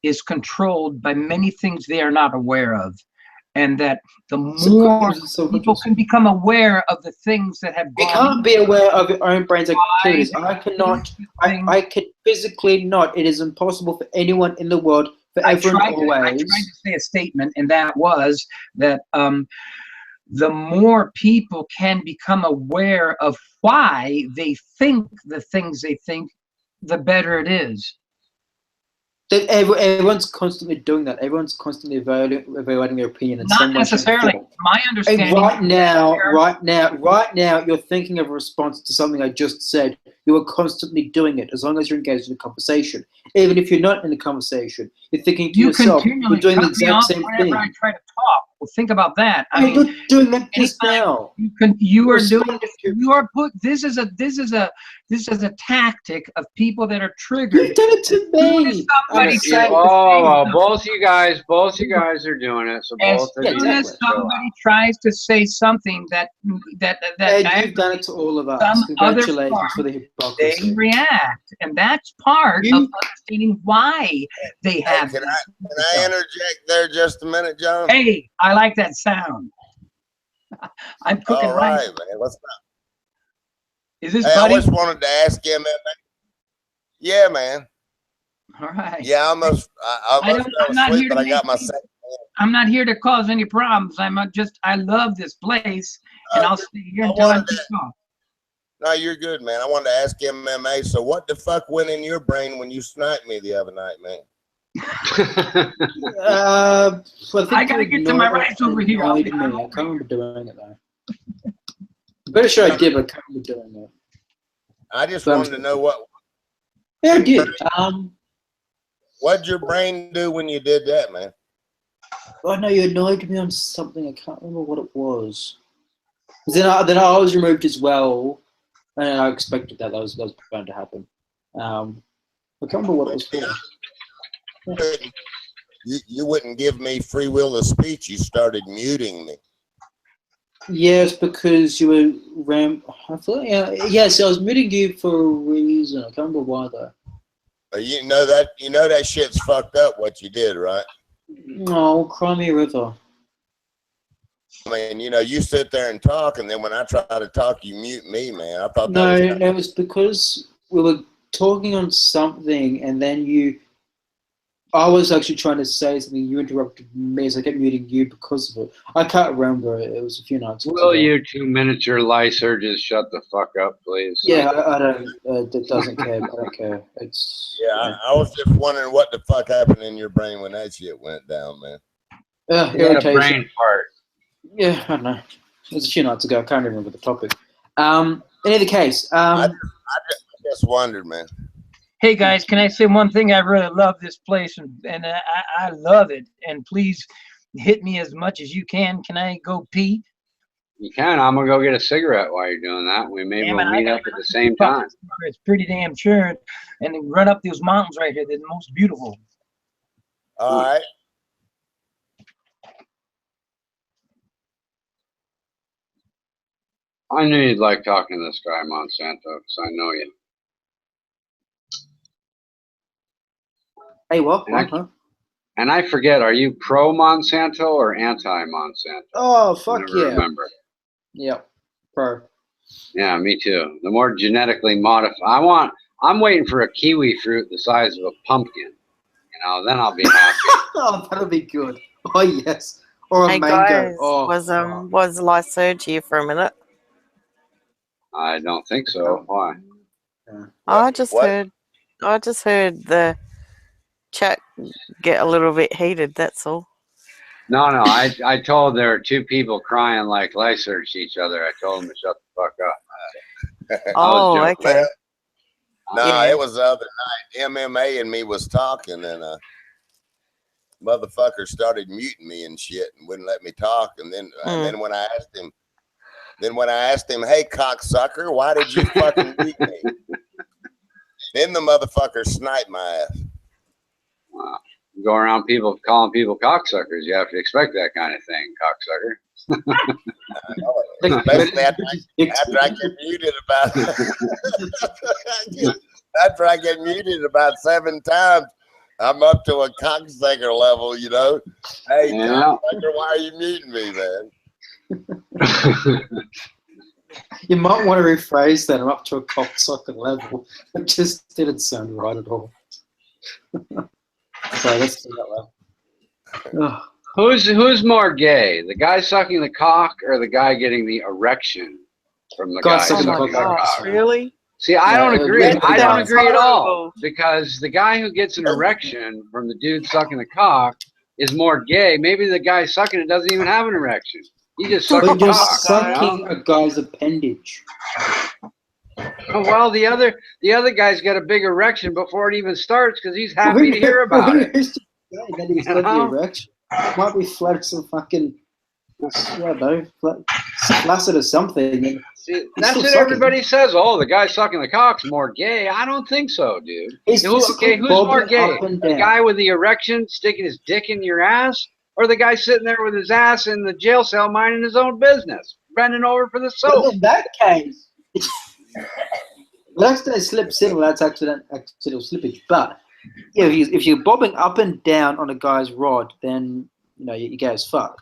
is controlled by many things they are not aware of. And that the more people can become aware of the things that have You gone... can't be aware of your own brain's activities. I cannot. I could physically not. It is impossible for anyone in the world forever and always. I tried to say a statement, and that was that the more people can become aware of why they think the things they think, the better it is. Everyone's constantly doing that. Everyone's constantly evaluating their opinion in some way. Not necessarily. My understanding. Right now, you're thinking of a response to something I just said. You are constantly doing it as long as you're engaged in a conversation. Even if you're not in a conversation, you're thinking to yourself, you're doing the exact same thing. Whenever I try to talk, well, think about that. You're doing that just now. This is a tactic of people that are triggered. You've done it to me. Both you guys are doing it. So both of you. As somebody tries to say something that you've done it to all of us. Congratulations for the hypocrisy. They react, and that's part of understanding why they have. Can I interject there just a minute, John? Hey, I like that sound. I'm cooking all right, rice. Man. Let's not. Is this Hey, buddy? I just wanted to ask him. Yeah, man. All right. Yeah, I almost fell asleep, but I got my second. I'm not here to cause any problems. I love this place, and I'll stay here until I get off. No, you're good, man. I wanted to ask MMA. So, what the fuck went in your brain when you sniped me the other night, man? I gotta get to my rights over here. I can't remember doing it though. I'm pretty sure I did, but I can't remember doing it. I just wanted to know what. Yeah, I did. What'd your brain do when you did that, man? Oh no, you annoyed me on something. I can't remember what it was. Then I was removed as well, and I expected that was bound to happen. I can't remember what it was for. You wouldn't give me free will of speech. You started muting me. Yes, because you were I thought, yes, I was muting you for a reason. I can't remember why though. You know that shit's fucked up. What you did, right? Oh, cry me a river. I mean, you sit there and talk, and then when I try to talk, you mute me, man. I thought no, it was because we were talking on something, and then I was actually trying to say something. You interrupted me, so I kept muting you because of it. I can't remember. It was a few nights ago. Will you 2 miniature licer just shut the fuck up, please? Yeah, I don't. It doesn't care. I don't care. It's. Yeah, I was just wondering what the fuck happened in your brain when that shit went down, man. Irritation. Brain fart. Yeah, I don't know. It was a few nights ago. I can't remember the topic. In either case, I just wondered, man. Hey guys, can I say one thing? I really love this place, and I love it. And please hit me as much as you can. Can I go pee? You can. I'm gonna go get a cigarette while you're doing that. We maybe we'll meet up at the same time. It's pretty damn sure, and run up those mountains right here. They're the most beautiful. All right. I knew you'd like talking to this guy, Monsanto, because I know you. Hey, what? And I forget, are you pro Monsanto or anti Monsanto? Oh, fuck yeah. Remember. Yep. Pro. Yeah, me too. The more genetically modified, I'm waiting for a kiwi fruit the size of a pumpkin. Then I'll be happy. Oh, that'll be good. Oh yes, or a Hey mango. guys, Oh, was Lysurge here for a minute? I don't think so. Why? yeah. I just What? heard the chat get a little bit heated. That's all. No. I told there were two people crying like Lyserge to each other. I told them to shut the fuck up. I was Oh, joking. okay. No, Yeah. it was the other night. MMA and me was talking, and motherfucker started muting me and shit, and wouldn't let me talk. And then when I asked him, hey cocksucker, why did you fucking mute me? Then the motherfucker sniped my ass. Wow. You go around calling people cocksuckers. You have to expect that kind of thing, cocksucker. Especially after I get muted about after I get muted about 7 times, I'm up to a cocksucker level, Hey, cocksucker, why are you muting me, man? You might want to rephrase that. I'm up to a cocksucker level. It just didn't sound right at all. So let's do that way. Who's more gay, the guy sucking the cock or the guy getting the erection from the guy Sucking sucking the the cock. cock? Really? See, I don't agree. That I don't sounds agree at all horrible. because the guy who gets an erection from the dude sucking the cock is more gay. Maybe the guy sucking it doesn't even have an erection. He just sucks the But you're cock. sucking a guy's appendage. Well, the other guy's got a big erection before it even starts because he's happy to hear about it. Then he's got the erection. It might be flat as some fucking, I don't know, flaccid or something. See, that's what everybody says. Oh, the guy sucking the cock's more gay. I don't think so, dude. He's Who's more gay? The guy with the erection sticking his dick in your ass, or the guy sitting there with his ass in the jail cell minding his own business, bending over for the soap? Well, in that case, let's say slips in, well, that's accidental slippage. But yeah, if you're bobbing up and down on a guy's rod, then you're gay as fuck.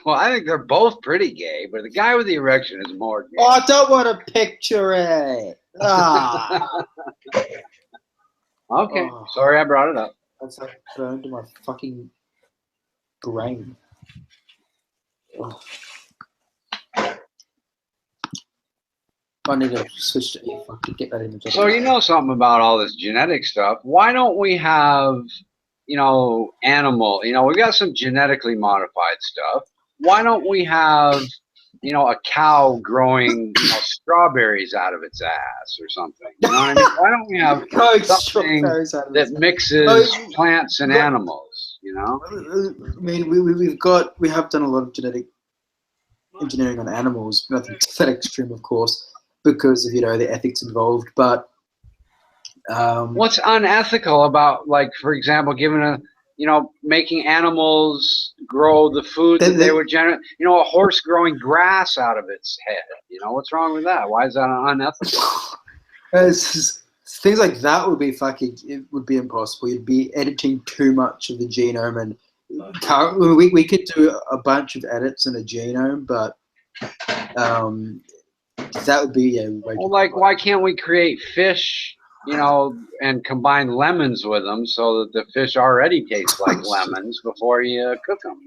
Well, I think they're both pretty gay, but the guy with the erection is more gay. Oh, I don't want to picture it. Ah. Okay, sorry I brought it up. That's like burned to my fucking brain. Oh. I need to switch to E-fuck to get that in the So you know something about all this genetic stuff. Why don't we have, animal, we got some genetically modified stuff. Why don't we have, a cow growing, strawberries out of its ass or something? You know what I mean? Why don't we have something that mixes plants and animals, I mean, we have done a lot of genetic engineering on animals, nothing to that extreme, of course, because of the ethics involved. But what's unethical about, like, for example, making animals grow the food that they would generate? A horse growing grass out of its head. What's wrong with that? Why is that unethical? Things like that would be it would be impossible. You'd be editing too much of the genome, and we could do a bunch of edits in a genome, but that would be way too why can't we create fish, and combine lemons with them so that the fish already taste like lemons before you cook them?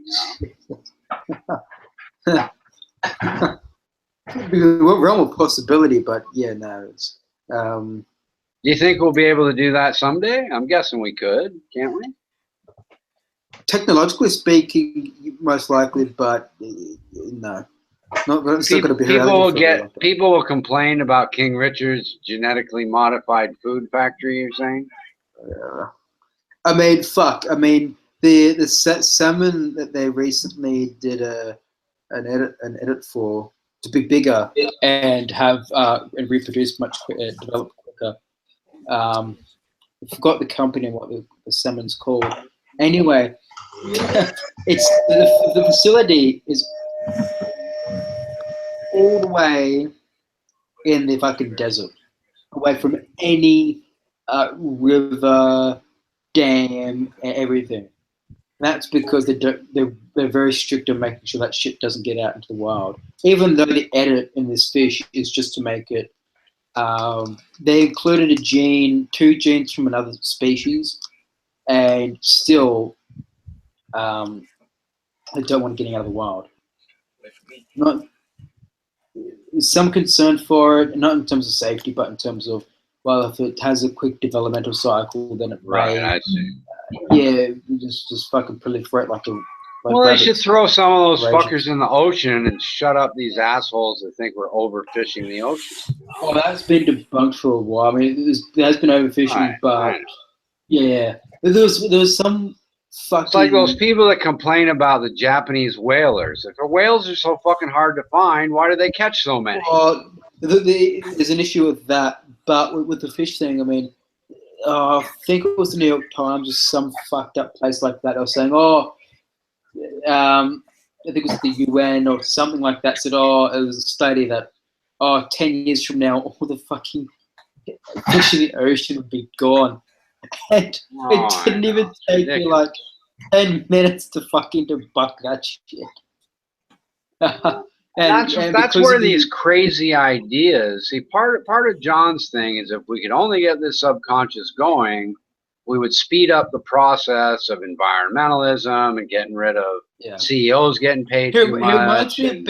Realm of possibility, but yeah, no. It's, do you think we'll be able to do that someday? I'm guessing we could, can't we? Technologically speaking, most likely, but no. People will complain about King Richard's genetically modified food factory. You're saying? I mean, fuck. I mean, the salmon that they recently did an edit for to be bigger and have and reproduce much quicker, develop quicker. I forgot the company and what the salmon's called. Anyway, it's the facility is all the way in the fucking desert, away from any river, dam, and everything. That's because they're very strict on making sure that shit doesn't get out into the wild. Even though the edit in this fish is just to make it, they included two genes from another species, and still, they don't want it getting out of the wild. Not some concern for it, not in terms of safety, but in terms of, well, if it has a quick developmental cycle, then it may. I see. Yeah, just fucking proliferate like a. Well, they should throw some of those fuckers in the ocean and shut up these assholes that think we're overfishing the ocean. Well, that's been debunked for a while. I mean, there has been overfishing, but yeah, there was some fucking. It's like those people that complain about the Japanese whalers. If the whales are so fucking hard to find, why do they catch so many? Well, there's an issue with that, but with the fish thing, I mean, I think it was the New York Times or some fucked up place like that. They were saying, I think it was the UN or something like that, said, it was a study that, 10 years from now, all the fucking fish in the ocean would be gone. And it didn't even take me like 10 minutes to fucking debunk that shit. That's where these crazy ideas. See, part of John's thing is if we could only get this subconscious going, we would speed up the process of environmentalism and getting rid of CEOs getting paid too much. He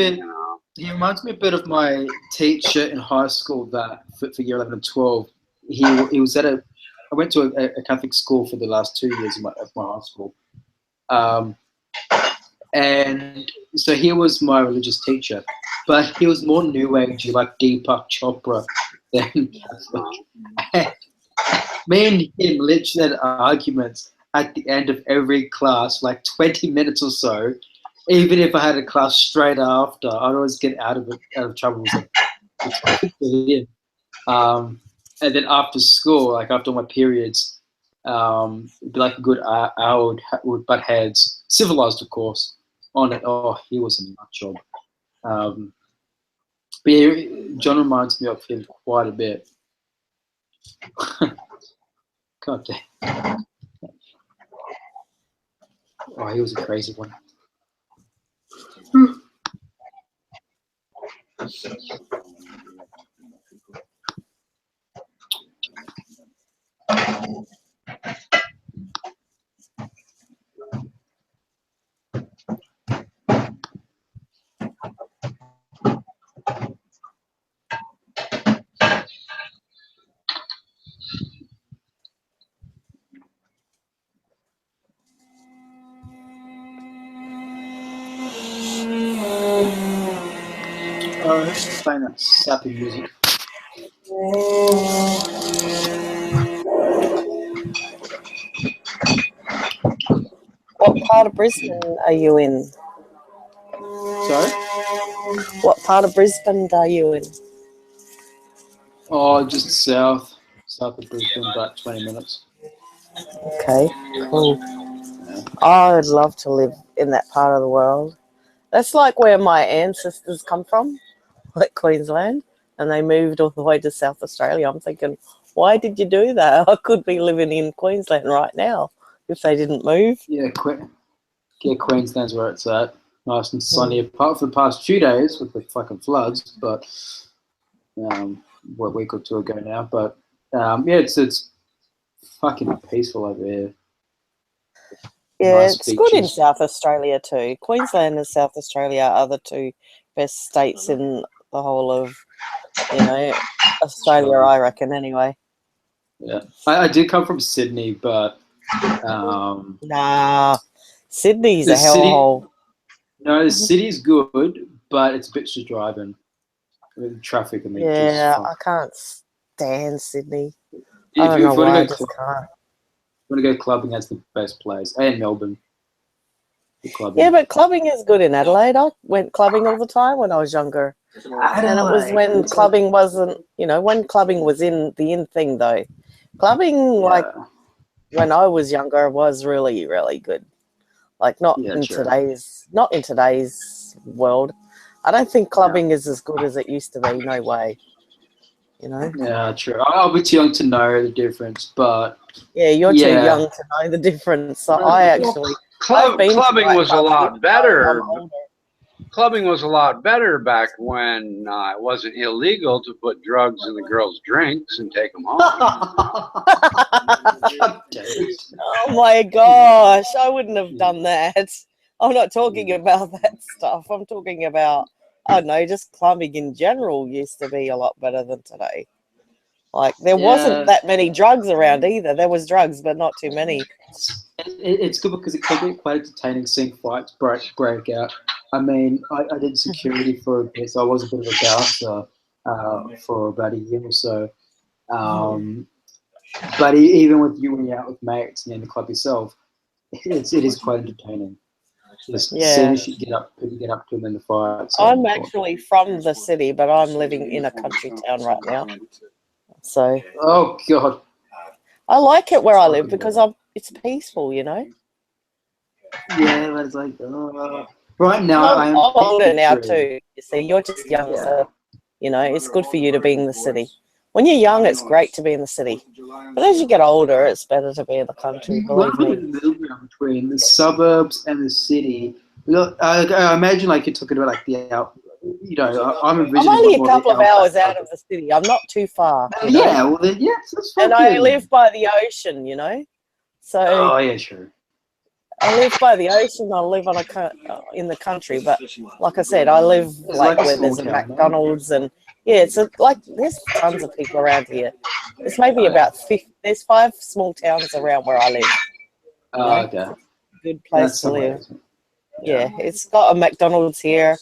reminds me a bit of my teacher in high school that for year 11 and 12. He was I went to a Catholic school for the last 2 years of my high school. And so he was my religious teacher, but he was more New Age, like Deepak Chopra than Catholic. Me and him literally had arguments at the end of every class, like 20 minutes or so. Even if I had a class straight after, I'd always get out of trouble. And then after school, like after my periods, it'd be like a good hour would butt heads, civilized of course, on it. He was a nut job. But yeah, John reminds me of him quite a bit. God damn. He was a crazy one. Let's find that sappy music. What part of Brisbane are you in? Sorry? What part of Brisbane are you in? Just south of Brisbane, about 20 minutes. Okay, cool. I would love to live in that part of the world. That's like where my ancestors come from, like Queensland, and they moved all the way to South Australia. I'm thinking, why did you do that? I could be living in Queensland right now if they didn't move. Yeah, Queensland's where it's at. Nice and sunny, apart from the past few days with the fucking floods, but a week or two ago now. But it's fucking peaceful over here. Yeah, Nice it's good in beaches. South Australia too. Queensland and South Australia are the two best states in the whole of, Australia, I reckon, anyway. Yeah, I did come from Sydney, but nah, Sydney's a hellhole. No, the city's good, but it's a bitch to drive in with traffic and I can't stand Sydney. I don't know why I just can't. Want to go clubbing, that's the best place. And Melbourne. Yeah, but clubbing is good in Adelaide. I went clubbing all the time when I was younger. And it was when clubbing wasn't, when clubbing was in thing though. Clubbing, like when I was younger, was really, really good. Like not in today's world. I don't think clubbing is as good as it used to be. No way. Yeah, true. I'll be too young to know the difference, but yeah, you're too young to know the difference. So I actually I've been to clubbing was a nightclubs, lot even though better. I'm older. Clubbing was a lot better back when it wasn't illegal to put drugs in the girls' drinks and take them home. Oh my gosh, I wouldn't have done that. I'm not talking about that stuff. I'm talking about, I don't know, just clubbing in general used to be a lot better than today. Like, there wasn't that many drugs around either. There was drugs, but not too many. It's good because it can be quite entertaining seeing fights break out. I mean, I did security for a bit, so I was a bit of a bouncer for about a year or so. But even with you when you're out with mates and in the club yourself, it is quite entertaining. Just seeing shit people get up to them in the fights. I'm actually from the city, but I'm living in a country town right now. So. Oh God. I like it where I live because it's peaceful, you know. Yeah, but it's like right now I'm older now too. You see, you're just young, so you know it's good for you to be in the city. When you're young, it's great to be in the city, but as you get older, it's better to be in the country. Believe me. Between the suburbs and the city, I imagine like you're talking about like the out. You know, I'm only a couple of hours out of the city. I'm not too far. Yeah, well, then, that's and I live by the ocean, you know. So. Oh yeah, sure. I live by the ocean. I live in the country, but like I said, I live like where there's a McDonald's and it's like there's tons of people around here. There's maybe about 50. There's 5 small towns around where I live. Okay. Good place to live. Yeah, it's got a McDonald's here.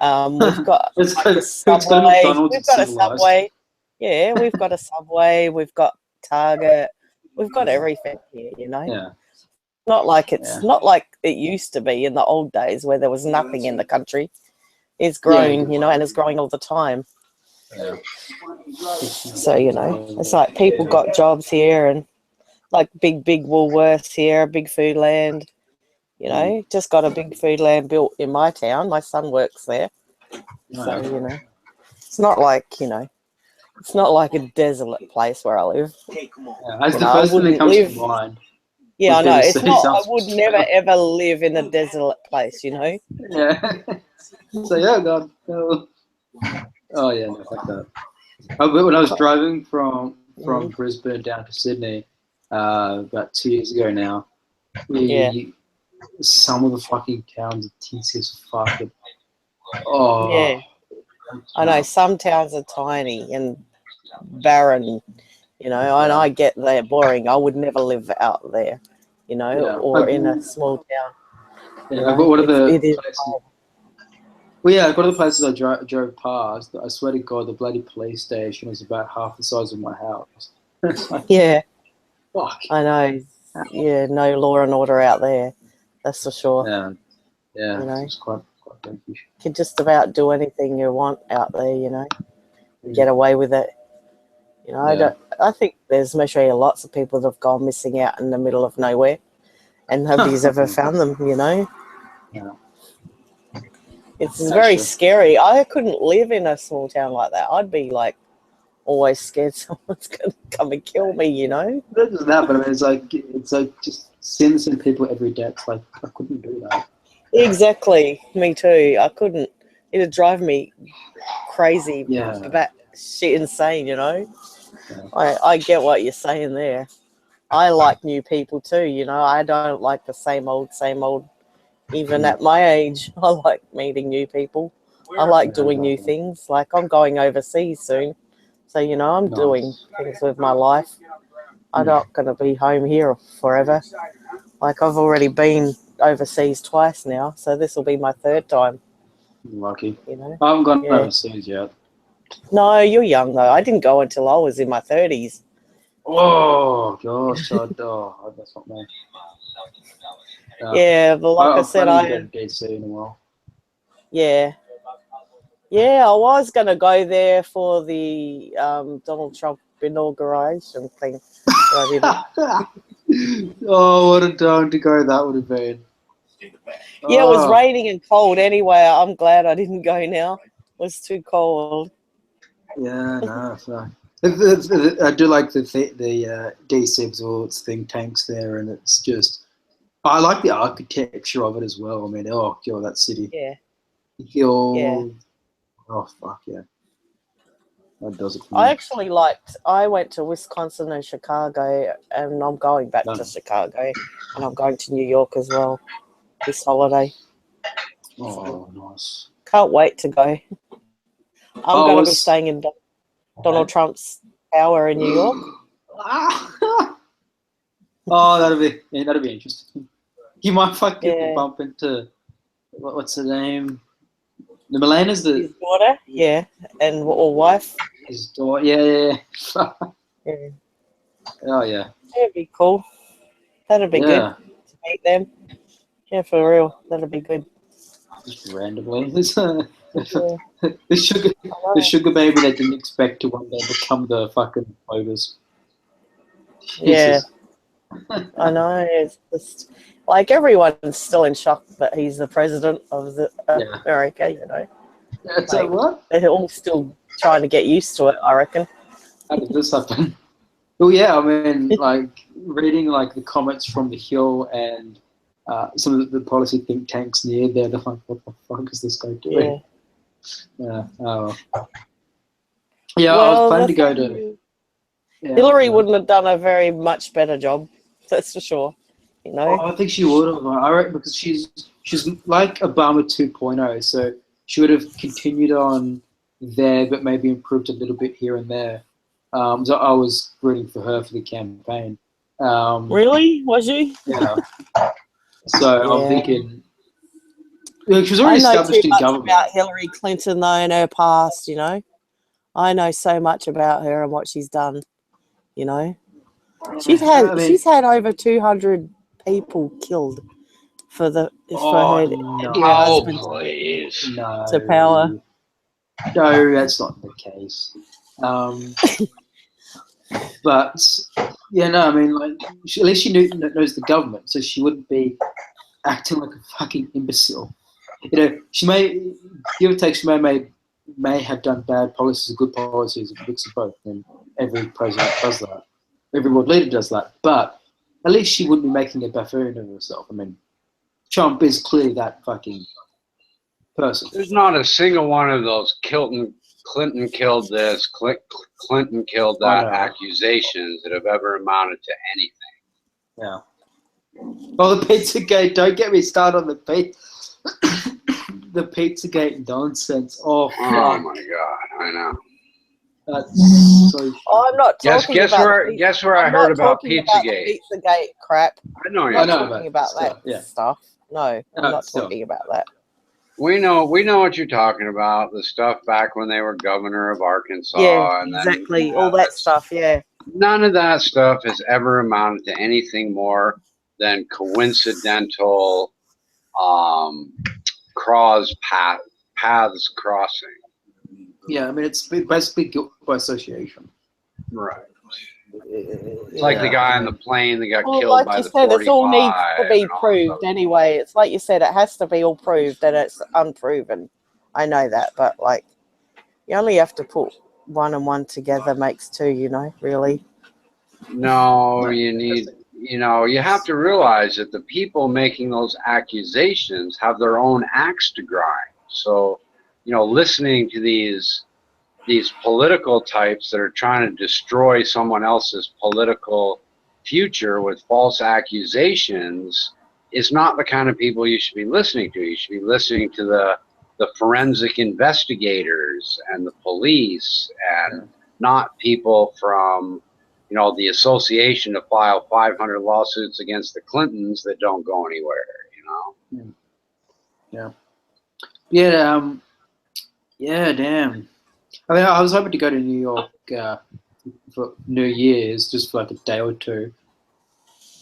We've got a Subway. We've got a Subway. Yeah, we've got a Subway. We've got Target. We've got everything here, you know. Yeah. Not like not like it used to be in the old days where there was nothing in the country. It's grown, you know, and it's growing all the time. Yeah. So, you know, it's like people got jobs here and like big Woolworths here, big Foodland, you know, just got a big Foodland built in my town. My son works there. So, you know, it's not like, you know, it's not like a desolate place where I live. That's the first thing that comes to mind. Yeah, I know. It's not. I would never ever live in a desolate place, you know. Yeah. So yeah, God. Oh yeah, no, fuck that. When I was driving from Brisbane down to Sydney about 2 years ago now, some of the fucking towns are teensy as fuck. Oh. Yeah. I know some towns are tiny and barren, you know, and I get they're boring. I would never live out there, you know, or in a small town. Yeah, but what are the places? Well, yeah, one of the places I drove past, I swear to God, the bloody police station was about half the size of my house. Like, yeah. Fuck. I know. Yeah, no law and order out there. That's for sure. Yeah. Yeah. You know, it's quite you can just about do anything you want out there, you know. Get away with it. You know, I think there's maybe lots of people that have gone missing out in the middle of nowhere and nobody's ever found them, you know. Yeah. It's very scary. I couldn't live in a small town like that. I'd be like always scared someone's gonna come and kill me, you know. Not just that, but I mean, it's like just seeing people every day. It's like I couldn't do that. Exactly, me too. I couldn't. It'd drive me crazy. Yeah. That shit insane, you know. Yeah. I get what you're saying there. I like new people too, you know. I don't like the same old. Even at my age, I like meeting new people. I like doing new things. Like I'm going overseas soon. So, you know, I'm doing things with my life. I'm not going to be home here forever. Like I've already been overseas twice now. So this will be my 3rd time. Lucky. You know? I haven't gone overseas yet. No, you're young though. I didn't go until I was in my 30s. Oh, gosh. That's not me. Yeah, but like I said, I don't DC in a while. Yeah. Yeah, I was going to go there for the Donald Trump inauguration thing. But I didn't. Oh, what a time to go that would have been. Yeah, it was raining and cold anyway. I'm glad I didn't go now. It was too cold. Yeah, no, fuck. I do like the DC with all its think tanks there, and it's just I like the architecture of it as well. I mean, oh, God, that city. Yeah. Oh, fuck yeah. That does it for I me. actually I went to Wisconsin and Chicago, and I'm going back to Chicago, and I'm going to New York as well this holiday. Oh, nice. Can't wait to go. I'm going to be staying in Donald Trump's tower in New York. Oh, that'll be interesting. You might fucking bump into what's her name? The Milena's his daughter, or wife. His daughter, yeah. Oh yeah. That'd be cool. That'd be good to meet them. Yeah, for real. That'd be good. Just randomly. The sugar baby that didn't expect to one day become the fucking voters. Yeah. I know. It's just like everyone's still in shock that he's the president of America, you know. That's what? They're all still trying to get used to it, I reckon. How did this happen? Well, yeah, I mean, like, reading, like, the comments from The Hill and some of the policy think tanks near there, they're like, what the fuck is this guy doing? Yeah. I was planning to go to... Hillary wouldn't have done a very much better job, that's for sure. You know? I think she would have. I reckon because she's like Obama 2.0, so she would have continued on there, but maybe improved a little bit here and there. So I was rooting for her for the campaign. Really? Was you? Yeah. So I'm thinking, she was already established in government. About Hillary Clinton though in her past, you know. I know so much about her and what she's done. You know, she's had over 200 people killed for her husband to power. No, that's not the case. But yeah, no, I mean, like, at least she knows the government, so she wouldn't be acting like a fucking imbecile. You know, she may, give or take, she may have done bad policies and good policies, a mix of both, and every president does that. Every world leader does that. But at least she wouldn't be making a buffoon of herself. I mean, Trump is clearly that fucking person. There's not a single one of those Clinton killed this, Clinton killed that accusations that have ever amounted to anything. Yeah. Oh, the Pizzagate. Don't get me started on the Pizzagate nonsense. Oh my God, I know. That's so. I'm not talking guess where I heard about Pizzagate. Pizzagate crap. I know I'm not talking about that stuff. No, I'm not talking about that. We know what you're talking about. The stuff back when they were governor of Arkansas. Yeah, and exactly. All that stuff. Yeah. None of that stuff has ever amounted to anything more than coincidental paths crossing. Yeah, I mean, it's basically guilt by association. Right. It's like the guy on the plane that got killed like by you the said, 45. it all needs to be proved anyway. It's like you said, it has to be all proved, and it's unproven. I know that, but like, you only have to put one and one together makes two, you know, really. No, you have to realize that the people making those accusations have their own axe to grind. So, listening to these political types that are trying to destroy someone else's political future with false accusations is not the kind of people you should be listening to. You should be listening to the forensic investigators and the police, and not people from the association to file 500 lawsuits against the Clintons that don't go anywhere. Yeah, damn. I mean, I was hoping to go to New York for New Year's, just for like a day or two.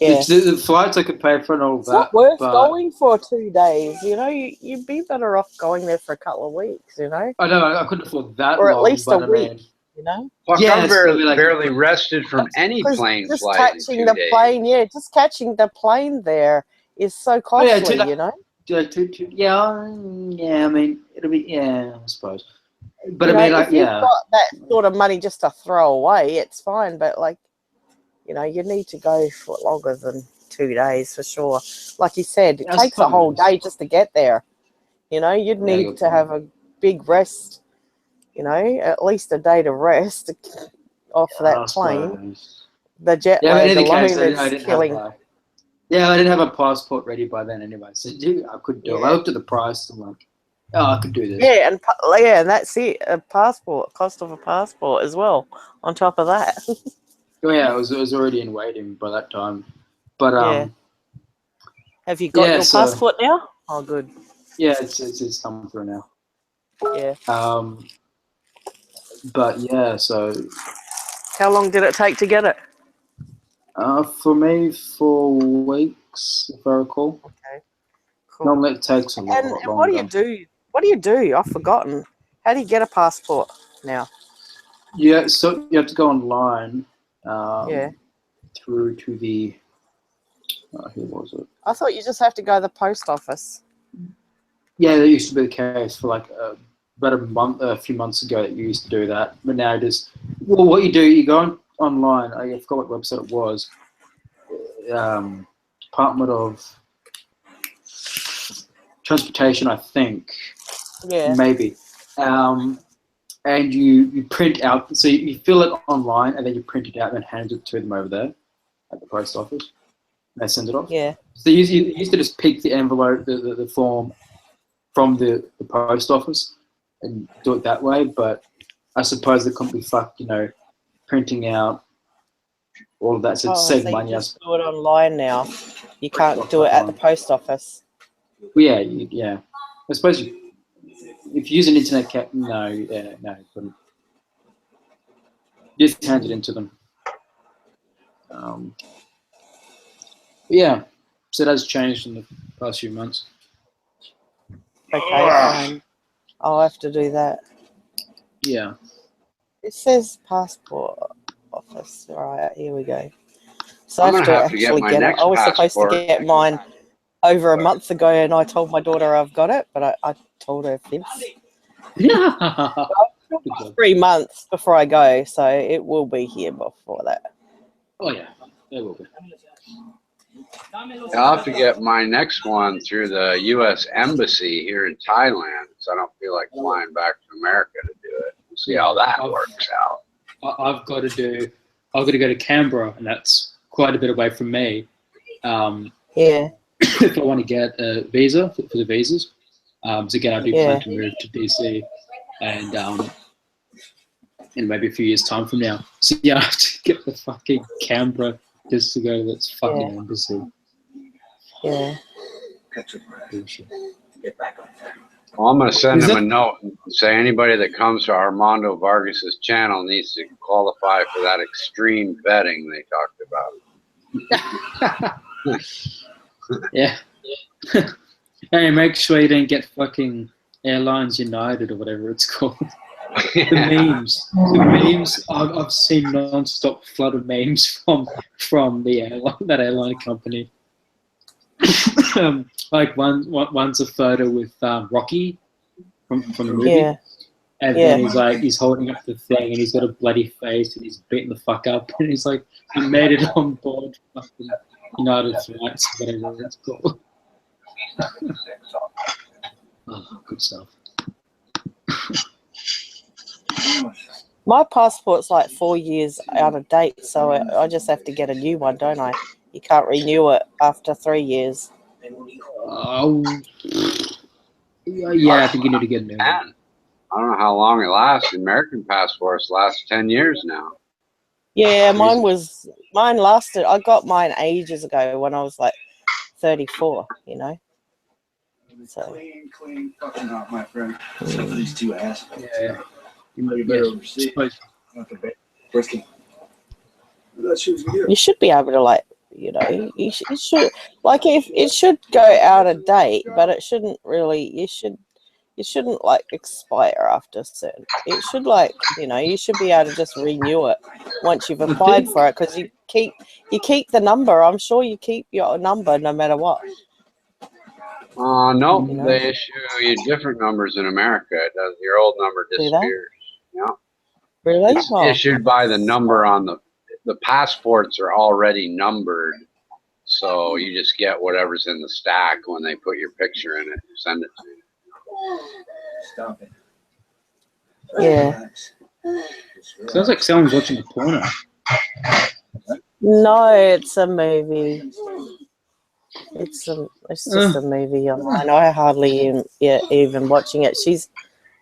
Yeah. The flights I could pay for and all it's that. Not worth going for 2 days. You'd be better off going there for a couple of weeks. I know I couldn't afford that, or long, at least but a week. Fuck, I'm barely rested from any plane just flight. Catching the plane, just catching the plane there is so costly. Yeah, I mean, it'll be I suppose. But if you've got that sort of money just to throw away, it's fine. But you need to go for longer than 2 days for sure. Like you said, it That's takes a whole probably- day just to get there. You know, you'd Yeah, need good to point. have a big rest. You know, at least a day to rest off I that plane. suppose. The jet Yeah, but lag in any alone case, I is didn't killing. have. Yeah, I didn't have a passport ready by then anyway, so I couldn't do it. I Yeah. looked at the price and I'm like, oh, I could do this. Yeah, and that's it. A passport, cost of a passport as well. On top of that. Oh yeah, it was already in waiting by that time. But Yeah. Have you got yeah, your so passport now? Oh, good. yeah, it's come through now. Yeah. But yeah, so How long did it take to get it? for me, 4 weeks, if I recall. Okay. Cool. Normally it takes a lot And longer. what do you do? What do you do? I've forgotten. How do you get a passport now? Yeah, so you have to go online. Yeah. Through to the who was it? I thought you just have to go to the post office. Yeah, that used to be the case for like about a few months ago that you used to do that. But now just, well, what you do, you go online. I forgot what website it was. Department of Transportation, I think. Yeah. Maybe. And you print out, so you fill it online and then you print it out and then hand it to them over there at the post office. And they send it off. Yeah. So you used to just pick the envelope, the form from the post office and do it that way. But I suppose they couldn't be fucked, printing out all of that. So it's save so money. you just do it online now. You can't do it at the post office. Well, yeah. I suppose if you use an internet cap, no, you couldn't. You just hand it into them. Yeah, so that's changed in the past few months. Okay, fine. I'll have to do that. Yeah. It says passport office. All right, here we go. So I'm I have gonna to have to get actually my get it. next I was supposed to passport. get mine over a month ago, and I told my daughter I've got it, but I told her fibs. Yeah. 3 months before I go, so it will be here before that. Oh yeah, it will be. I'll have to get my next one through the U.S. Embassy here in Thailand, so I don't feel like flying back to America to do it. We'll see how that works out. I've got to go to Canberra, and that's quite a bit away from me. Yeah. If I want to get a visa for the visas, so again, I do plan to move to DC, and in maybe a few years' time from now. So yeah, I have to get the fucking Canberra just to go to this fucking embassy. Yeah. Well, I'm going to send him a note and say anybody that comes to Armando Vargas's channel needs to qualify for that extreme vetting they talked about. Yeah. Hey, make sure you don't get fucking Airlines United or whatever it's called. The memes. I've seen non-stop flood of memes from the airline, that airline company. Like one's a photo with Rocky from the movie, and then he's holding up the thing and he's got a bloody face and he's beating the fuck up and he's like, he made it on board fucking United Flights, whatever it's called. Oh, good stuff. My passport's like 4 years out of date, so I just have to get a new one, don't I? You can't renew it after 3 years. Oh, yeah, I think you need to get a new one. I don't know how long it lasts. American passports last 10 years now. Yeah, mine lasted. I got mine ages ago when I was like 34, So. Clean fucking hot, my friend. Except for these two assholes. Yeah. You better oversee. You should be able to you should if it should go out of date, but it shouldn't really. It shouldn't expire after certain. It should you should be able to just renew it once you've applied for it, because you keep the number. I'm sure you keep your number no matter what. No, they issue you different numbers in America. It does. Your old number disappears. Yeah. Really? It's issued by the number on the passports are already numbered. So you just get whatever's in the stack when they put your picture in it. Send it to you. Stop it. Yeah. Sounds like someone's watching a porno. No, it's a movie. It's just a movie online. I hardly even watching it. She's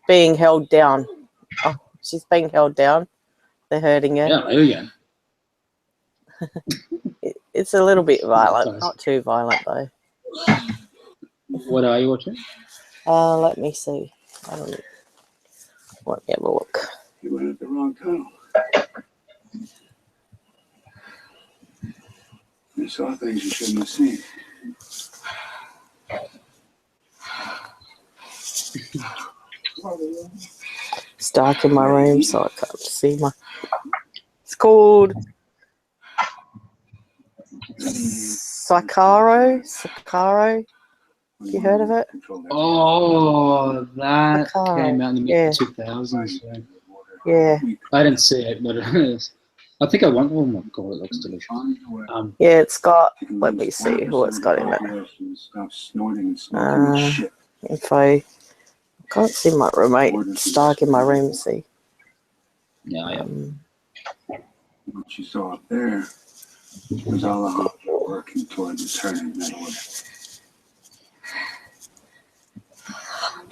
being held down. Oh, she's being held down. They're hurting her. Yeah, there we go. It's a little bit violent, not too violent though. What are you watching? Let me see. Let me have a look. You went at the wrong tunnel. You saw things you shouldn't have seen. It's dark in my room, so I can't see my. It's called Sakaro. Have you heard of it? Oh, that Sakaro. came out in the mid 2000s. Yeah. I didn't see it, but it is. I think I want. Oh my god, it looks delicious. Yeah, it's got. Let me see who it's got in it. If I can't see my remote, it's dark in my room. See. Yeah. What you saw up there was all of us working toward returning that order.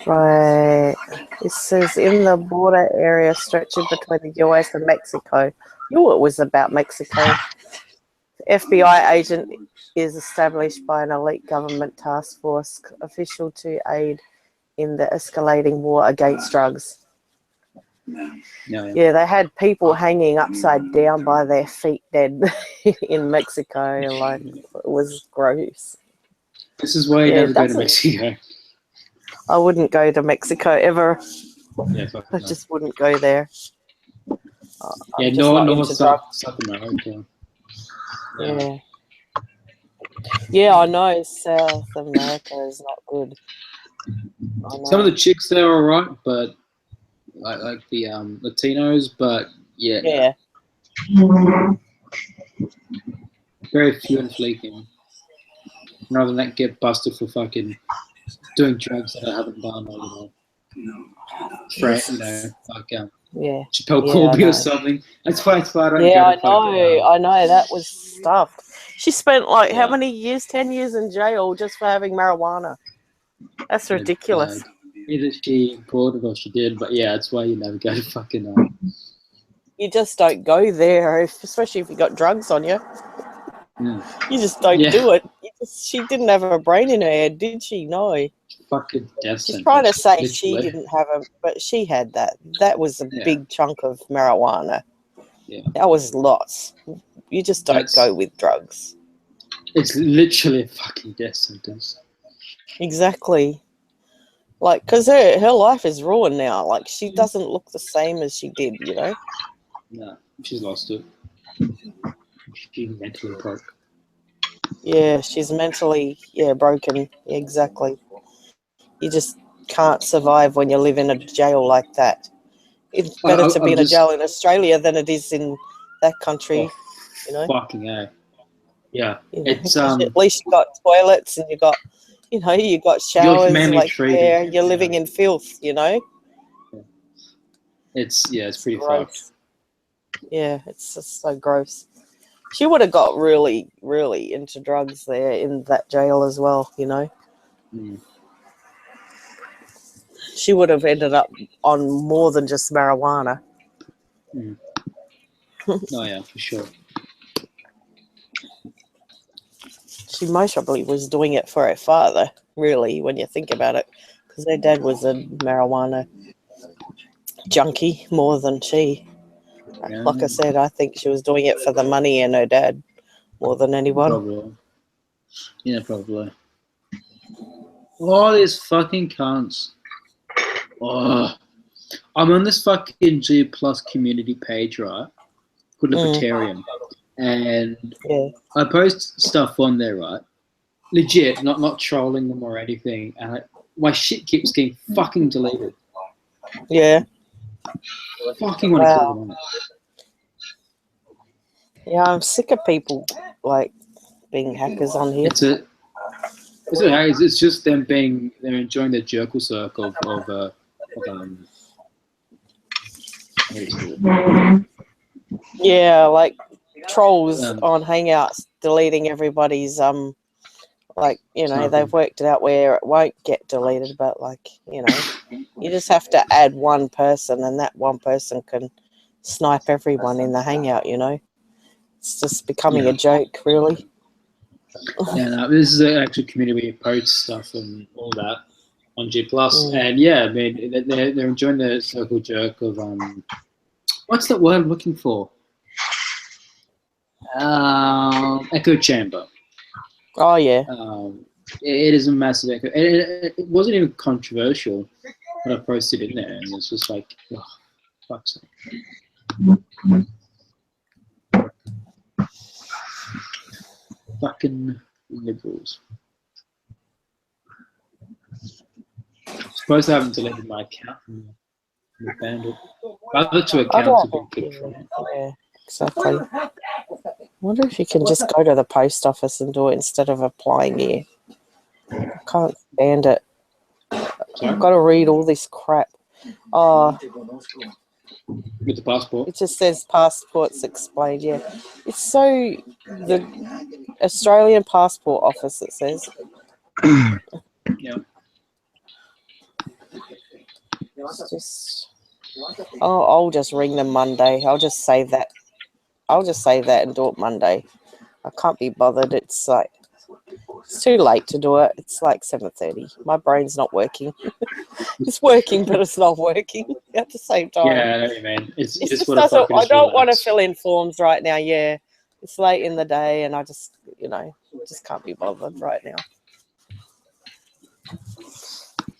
Right. It says in the border area stretching between the US and Mexico. You knew it was about Mexico. FBI agent is established by an elite government task force official to aid in the escalating war against drugs. Yeah, they had people hanging upside down by their feet dead in Mexico. Like, it was gross. This is why you never go to Mexico. I wouldn't go to Mexico ever. Yeah, I just wouldn't go there. Yeah, no South America. Yeah. Yeah, I know South America is not good. Some of the chicks there are alright, but like the Latinos, but yeah. Very few and fleeting. Rather than that, get busted for fucking doing drugs that I haven't done, or Chappelle Colby or something. That's why I don't go to I know that was stuffed. She spent like how many years? 10 years in jail just for having marijuana. That's ridiculous. Either she brought it or she did, but yeah, that's why you never go to fucking. You just don't go there, especially if you got drugs on you. You just don't do it. She didn't have a brain in her head, did she? No. Fucking death She's trying to say she didn't have but she had that. That was a big chunk of marijuana. Yeah. That was lots. You just don't go with drugs. It's literally a fucking death sentence. Exactly. Like, because her life is ruined now. Like, she doesn't look the same as she did, you know? No, she's lost it. She's mentally broke. Yeah, she's mentally, broken. Exactly. You just can't survive when you live in a jail like that. It's better to be in a jail in Australia than it is in that country, you know? Fucking A. Yeah. It's at least you got toilets and you got, you got showers like there. You're living in filth, you know? It's pretty gross. fucked. Yeah, it's just so gross. She would have got really, really into drugs there in that jail as well, you know? She would have ended up on more than just marijuana. Oh, yeah, for sure. She most probably was doing it for her father, really, when you think about it. Because her dad was a marijuana junkie more than she. Yeah. Like I said, I think she was doing it for the money and her dad more than anyone. Probably. Yeah, probably. All these fucking cunts. Oh. I'm on this fucking G Plus community page, right? Called Libertarian. And I post stuff on there, right? Legit, not trolling them or anything. And my shit keeps getting fucking deleted. Yeah. Fucking want to kill them on it. Yeah, I'm sick of people like being hackers on here. It's just they're enjoying the jerkle circle of yeah, like trolls on Hangouts deleting everybody's like, you know, they've worked it out where it won't get deleted, but like, you know, you just have to add one person and that one person can snipe everyone in the Hangout, you know. It's just becoming a joke, really. Yeah, no, this is an actual community where you post stuff and all that on G+. And yeah, I mean, they're enjoying the circle jerk of, what's that word I'm looking for? Echo chamber. Oh, yeah. It is a massive echo. It wasn't even controversial when I posted in there, and it's just like, oh, fuck's sake. Fucking liberals. Suppose I haven't deleted my account from the banned it. Other two accounts have been kicked from it. Yeah, exactly. I wonder if you can just go to the post office and do it instead of applying here. I can't stand it. I've got to read all this crap. Oh, with the passport. It just says passports explained. Yeah, it's so the Australian Passport Office. It says. Yeah. It's just. Oh, I'll just ring them Monday. I'll just save that. I'll just save that and do it Monday. I can't be bothered. It's like it's too late to do it. It's like 7:30. My brain's not working. It's working, but it's not working at the same time. Yeah, I know what you mean. It just doesn't. I don't want to fill in forms right now. Yeah, it's late in the day, and I just, you know, just can't be bothered right now.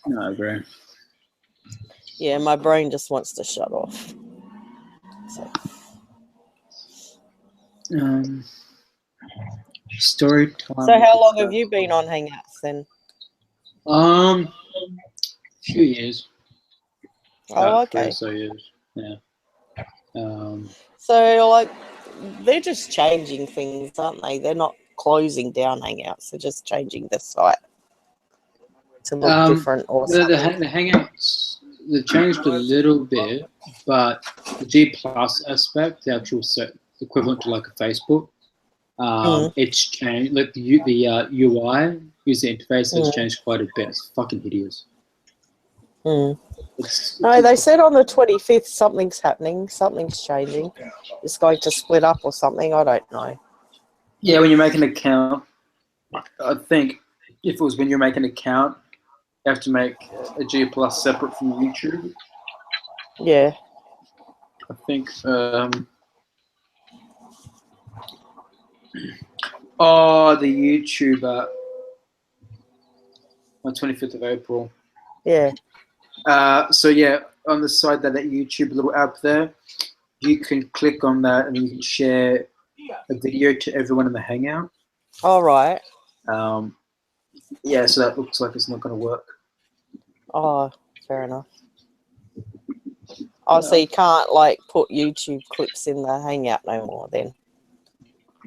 No, I agree. Yeah, my brain just wants to shut off. So. Story time. So how long have you been on Hangouts then? Few years. Oh, okay. 3 or so years. Yeah. So like, they're just changing things, aren't they? They're not closing down Hangouts. They're just changing the site to look different or something. The Hangouts, they've changed a little bit, but the G+ aspect, the actual equivalent to like a Facebook, it's changed. Like the UI, user interface, has changed quite a bit. It's fucking hideous. No, they said on the 25th something's happening, something's changing. It's going to split up or something. I don't know. Yeah, when you make an account, I think if it was when you make an account, you have to make a G+ separate from YouTube. Yeah. I think. Oh, the YouTuber. On 25th of April. Yeah. So yeah, on the side that YouTube little app there, you can click on that and you can share a video to everyone in the Hangout. All right. Yeah, so that looks like it's not going to work. Oh, fair enough. Oh, so you can't like put YouTube clips in the Hangout no more then?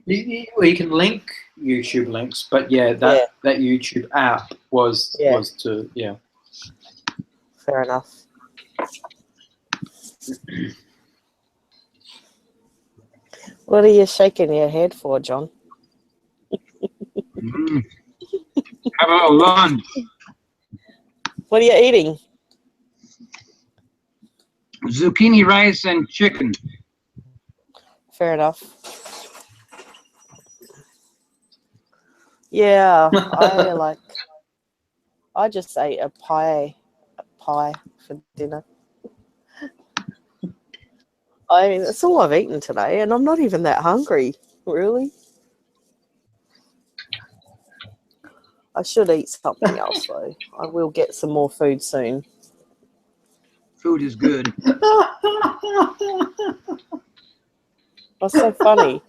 You can link YouTube links, but yeah, that YouTube app was to Fair enough. What are you shaking your head for, John? How about lunch? What are you eating? Zucchini rice and chicken. Fair enough. Yeah, I just ate a pie for dinner. I mean, that's all I've eaten today, and I'm not even that hungry, really. I should eat something else, though. I will get some more food soon. Food is good. What's so funny?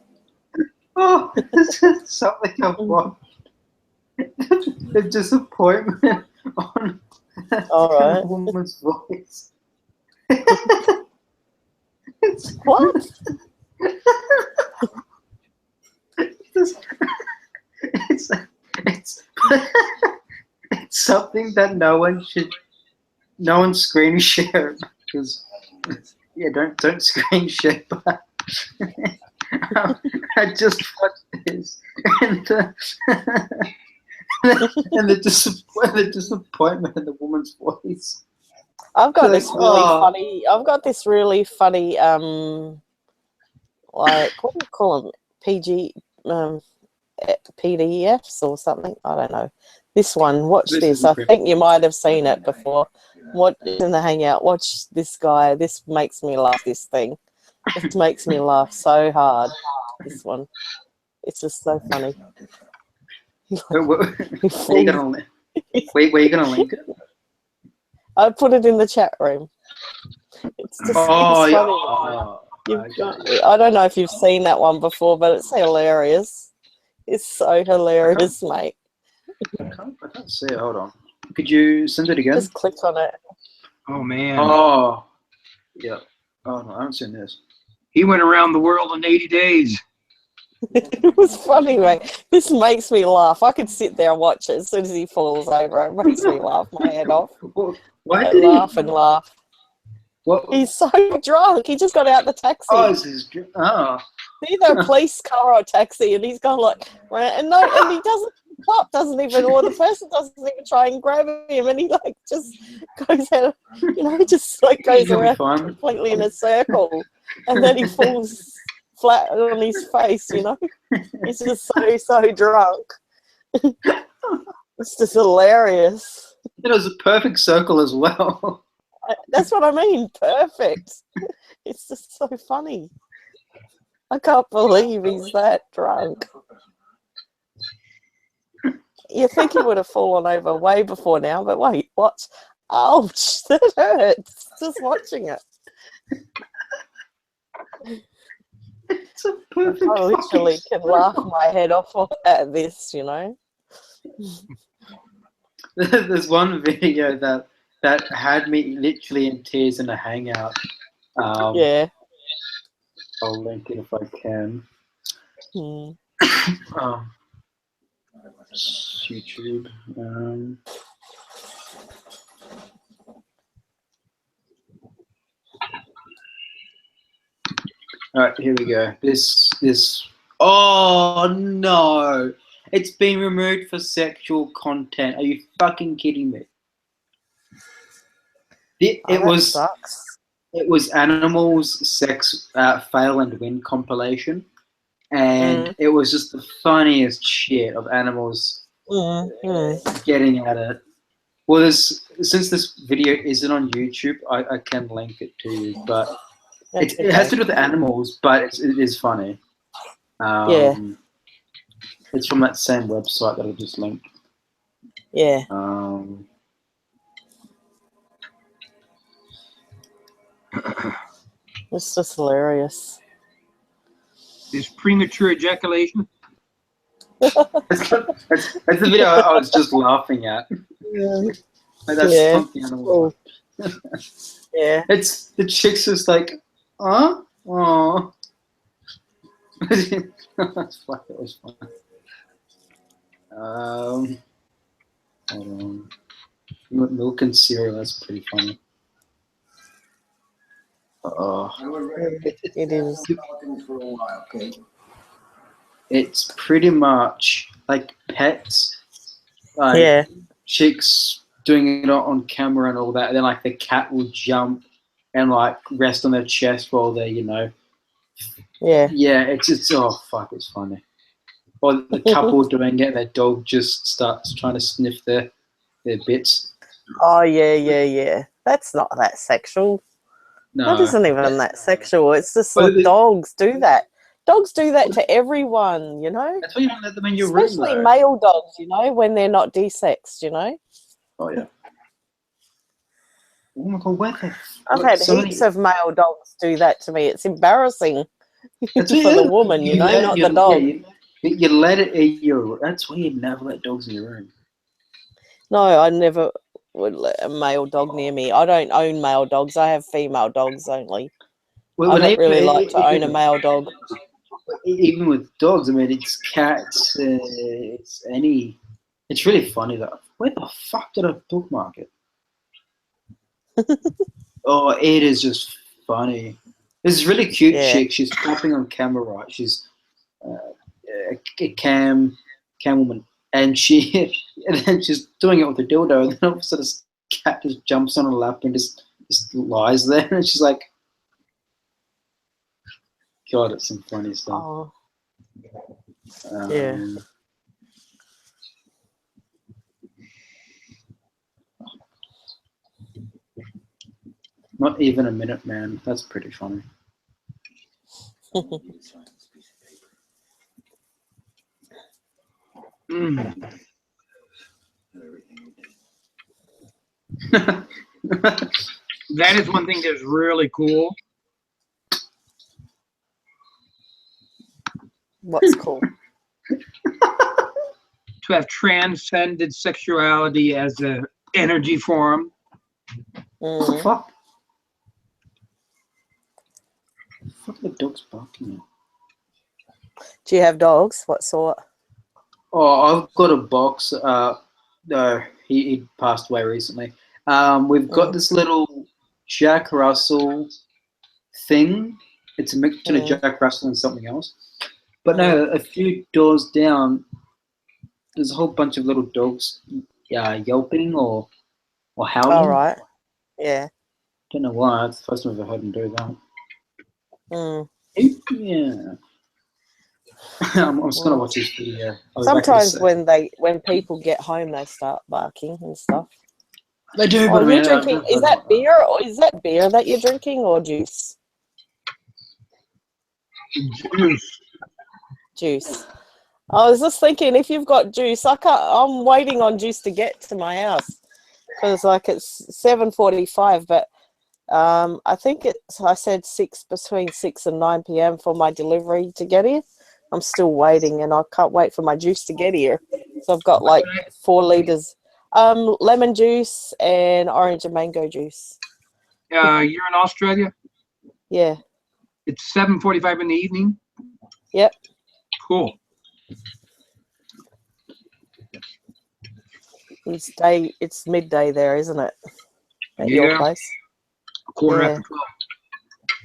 Oh, this is something I watched. The disappointment on a woman's voice. What? it's it's it's something that no one screen share because don't screen share. But I just watched this and the disappointment in the woman's voice. I've got this really funny like what do you call them? PG PDFs or something. I don't know. This one, watch this. I think you might have seen it before. What in the Hangout? Watch this guy. This makes me laugh. This thing. This makes me laugh so hard. This one. It's just so funny. Where you gonna link it? I put it in the chat room. It's just funny. I don't know if you've seen that one before, but it's hilarious. It's so hilarious, mate. I can't see it. Hold on. Could you send it again? Just click on it. Oh man. Oh, yeah. Oh no, I haven't seen this. He went around the world in 80 days. It was funny, mate. This makes me laugh. I could sit there and watch it as soon as he falls over. It makes me laugh my head off. Why I did laugh and laugh. What? He's so drunk. He just got out the taxi. Either a police car or a taxi, and he's gone like, and he doesn't. The cop doesn't even, or the person doesn't even try and grab him, and he like just goes out, just like goes around completely in a circle, and then he falls flat on his face. He's just so drunk. It's just hilarious. It was a perfect circle as well. That's what I mean. Perfect. It's just so funny. I can't believe he's that drunk. You think he would have fallen over way before now, but wait, watch. Ouch, that hurts. Just watching it. It's a perfect I literally can laugh my head off at this, There's one video that had me literally in tears in a Hangout. Yeah. I'll link it if I can. YouTube. All right, here we go. This. Oh no! It's been removed for sexual content. Are you fucking kidding me? It was Animals Sex Fail and Win compilation, and it was just the funniest shit of animals getting at it. Well, since this video isn't on YouTube, I can link it to you, but it has to do with the animals, but it is funny. It's from that same website that I just linked. Yeah. It's just hilarious. Is premature ejaculation? That's the video I was just laughing at. Yeah. Like that's funky animal. Yeah. It's the chick's just like, huh? Oh. That was fun. Hold on. Milk and cereal, that's pretty funny. It is. It's pretty much like pets, like chicks doing it on camera and all that. And then like the cat will jump and like rest on their chest while they're, Yeah, it's oh fuck, it's funny. Or the couple doing it, their dog just starts trying to sniff their bits. Oh yeah. That's not that sexual. No, that isn't even that sexual. It's just like dogs do that. Dogs do that to everyone, That's why you don't let them in your especially room, male dogs, when they're not desexed, Oh yeah. Oh my god, where the I've had heaps of male dogs do that to me. It's embarrassing for the woman, not the dog. You let it in your. That's why you never let dogs in your room. No, I never would let a male dog near me. I don't own male dogs. I have female dogs only. I don't really like to own a male dog. even with dogs, I mean, it's cats, it's any. It's really funny though. Where the fuck did I bookmark it? Oh, it is just funny. This really cute chick. She's clapping on camera, right? She's a cam woman, and then she's doing it with a dildo, and then all of a sudden this cat just jumps on her lap and just lies there, and she's like, God, it's some funny stuff. Oh. Not even a minute, man. That's pretty funny. That is one thing that's really cool. What's cool? To have transcended sexuality as an energy form. What the fuck? What the dog's barking at? Do you have dogs? What sort? Oh, I've got a box. No, he passed away recently. We've got this little Jack Russell thing. It's a mixture of Jack Russell and something else. But no, a few doors down, there's a whole bunch of little dogs yelping or howling. All right. Yeah. Don't know why. It's the first time I've ever heard them do that. Yeah. I'm just gonna watch this video. Sometimes when people get home, they start barking and stuff. They do. Oh, you're drinking? Is that beer? Or is that beer that you're drinking, or juice? Juice. I was just thinking, if you've got juice, I'm waiting on juice to get to my house because it's 7:45, but I think I said between 6 and 9 p.m. for my delivery to get here. I'm still waiting, and I can't wait for my juice to get here. So I've got like 4 liters, lemon juice and orange and mango juice. You're in Australia? Yeah. It's 7:45 in the evening? Yep. Cool. It's midday there, isn't it? At your place? Quarter after 12.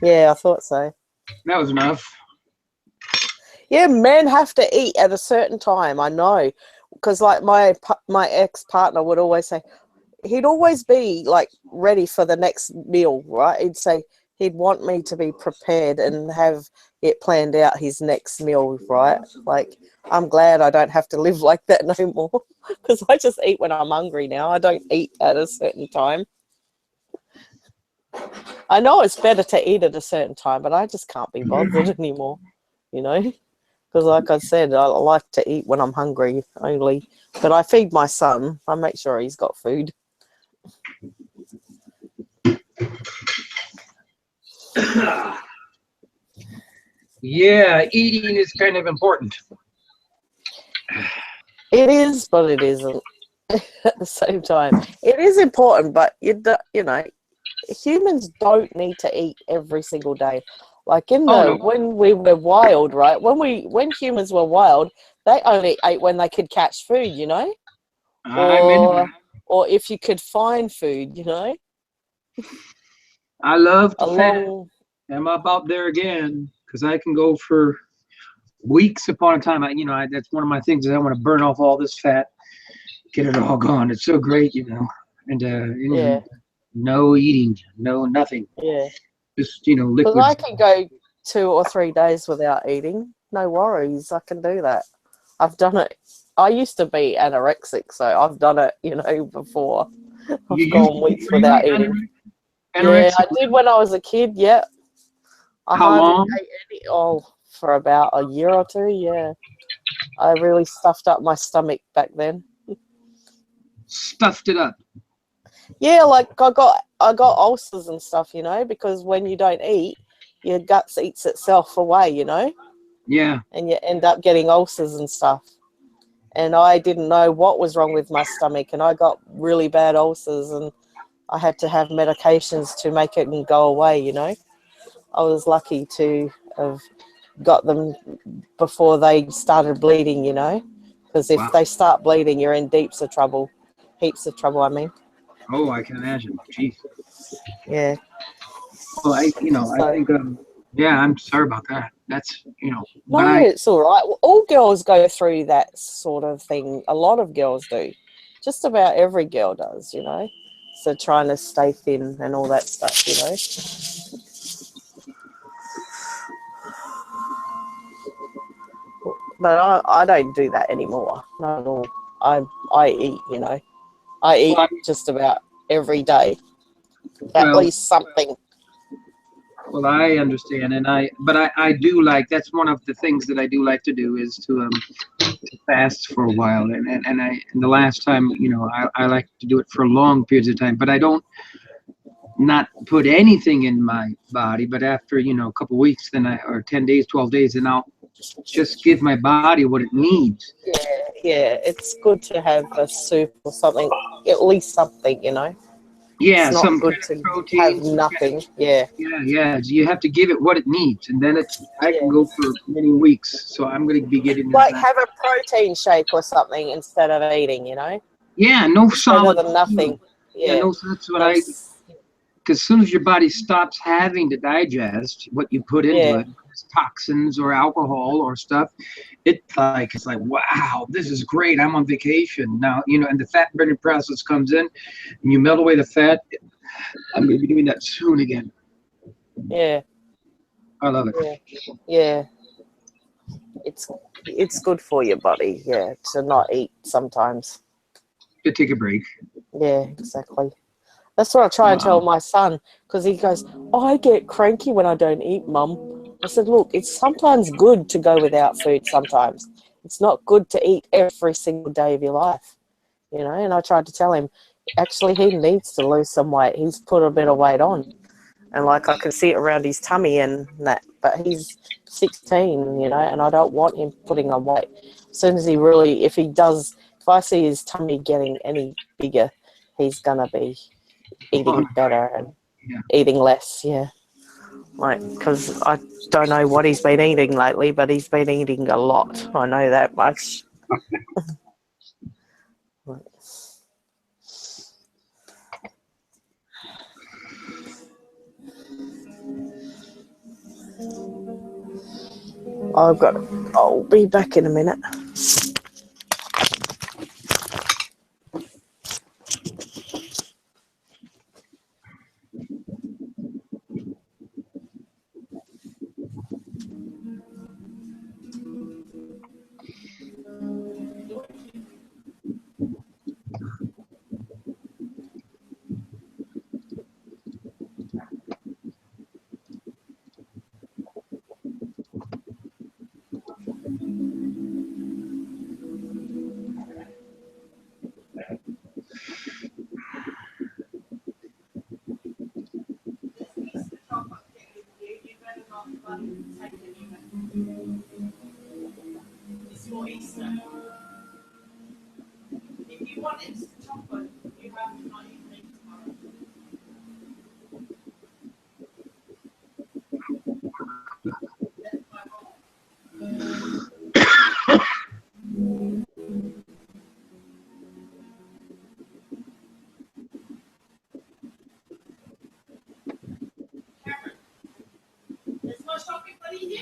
Yeah, I thought so. That was enough. Yeah, men have to eat at a certain time. I know, because like my ex-partner would always say, he'd always be like ready for the next meal, right? He'd say he'd want me to be prepared and have it planned out his next meal, right? Like, I'm glad I don't have to live like that no more, because I just eat when I'm hungry now. I don't eat at a certain time. I know it's better to eat at a certain time, but I just can't be bothered anymore, because like I said, I like to eat when I'm hungry only. But I feed my son. I make sure he's got food. Yeah, eating is kind of important. It is, but it isn't at the same time. It is important, but humans don't need to eat every single day. Like when we were wild, right? When humans were wild, they only ate when they could catch food, or if you could find food, I love to fat. Am I about there again? Because I can go for weeks upon a time. That's one of my things is I want to burn off all this fat, get it all gone. It's so great, and no eating, no nothing. Yeah. Just liquids. But I can go 2 or 3 days without eating. No worries, I can do that. I've done it. I used to be anorexic, so I've done it, before. I've gone weeks without eating. Yeah, I did when I was a kid. Yeah. How long? For about a year or 2. Yeah, I really stuffed up my stomach back then. Stuffed it up. Yeah, like I got ulcers and stuff, because when you don't eat, your guts eats itself away, Yeah. And you end up getting ulcers and stuff. And I didn't know what was wrong with my stomach, and I got really bad ulcers, and I had to have medications to make it go away, I was lucky to have got them before they started bleeding, you know, because if Wow. they start bleeding, you're in heaps of trouble. I mean. Oh, I can imagine. Jeez. Yeah. Well, I think, yeah, I'm sorry about that. That's, but No, it's all right. All girls go through that sort of thing. A lot of girls do. Just about every girl does, you know. So trying to stay thin and all that stuff, you know. But I don't do that anymore. Not at all. I eat, you know. I eat just about every day. At well, least something. well, I understand, but I do like, that's one of the things that I do like to do is to fast for a while, and the last time, I like to do it for long periods of time, but I don't not put anything in my body, but after, a couple weeks, or 10 days, 12 days, then I'll just give my body what it needs. Yeah, it's good to have a soup or something, at least something, you know. Yeah, it's not some good kind of to protein. have nothing. Yeah. Yeah. You have to give it what it needs, and then I can go for many weeks. So I'm going to be getting Like have a protein shake or something instead of eating, you know. Yeah, no It's better solid than nothing. food. Yeah. No. So that's what because as soon as your body stops having to digest what you put into it, toxins or alcohol or stuff, it's like wow, this is great. I'm on vacation now, and the fat burning process comes in, and you melt away the fat. I'm going to be doing that soon again. Yeah. I love it. Yeah. It's good for your body, to not eat sometimes. To take a break. Yeah, exactly. That's what I try and tell my son, because he goes, I get cranky when I don't eat, Mum. I said, look, it's sometimes good to go without food sometimes. It's not good to eat every single day of your life, you know. And I tried to tell him, actually, he needs to lose some weight. He's put a bit of weight on. And, like, I can see it around his tummy and that. But he's 16, you know, and I don't want him putting on weight. As soon as if I see his tummy getting any bigger, he's going to be eating better and eating less, like, because I don't know what he's been eating lately, but he's been eating a lot. I know that much. I'll be back in a minute. If you want instant chocolate, you have to not even make tomorrow. There's no chocolate for you.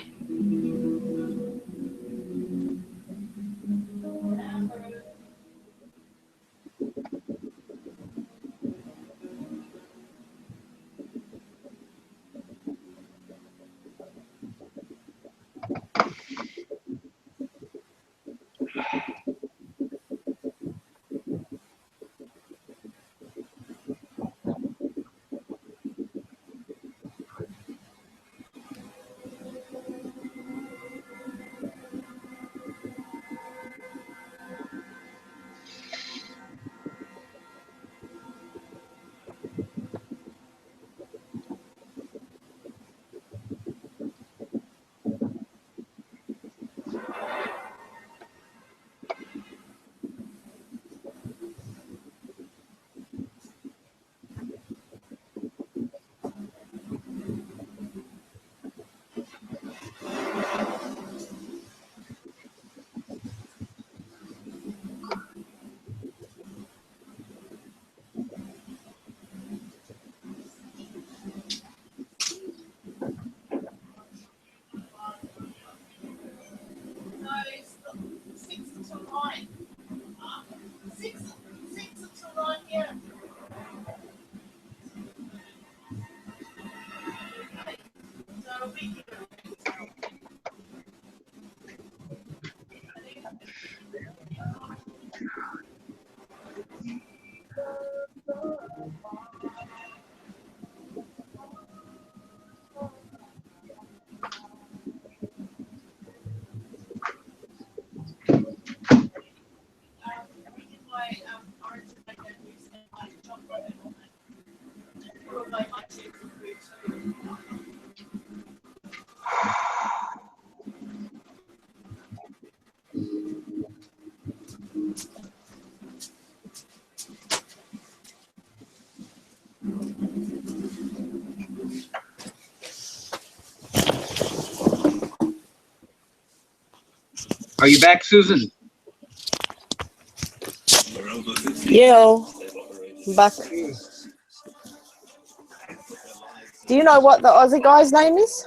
Are you back, Susan? Yeah, I'm back. Do you know what the Aussie guy's name is?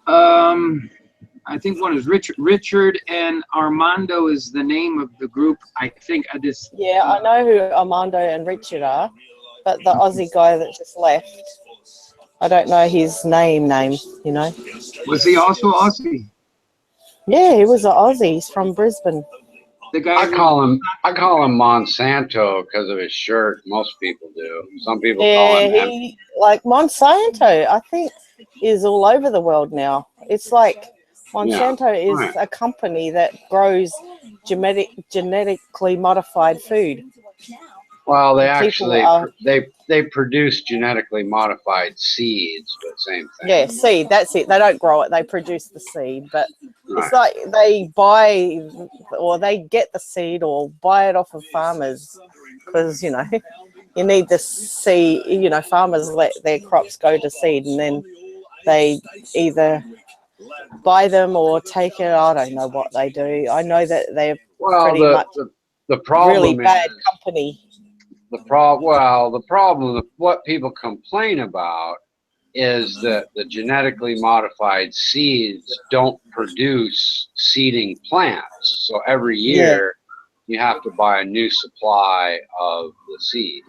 I think one is Richard. Richard and Armando is the name of the group. I think this. Yeah, I know who Armando and Richard are, but the Aussie guy that just left, I don't know his name, you know. Was he also Aussie? Yeah, he was an Aussie. He's from Brisbane. The guy I call him Monsanto because of his shirt. Most people do. Some people call him he, like Monsanto, I think, is all over the world now. It's like Monsanto is a company that grows genetically modified food. Well, they actually they produce genetically modified seeds, but same thing. Yeah, seed. That's it. They don't grow it. They produce the seed, but it's like they buy or they get the seed or buy it off of farmers because you know you need the seed. You know, farmers let their crops go to seed, and then they either buy them or take it. I don't know what they do. I know that they're pretty much the problem really bad company. The problem, what people complain about is that the genetically modified seeds don't produce seeding plants. So every year you have to buy a new supply of the seeds.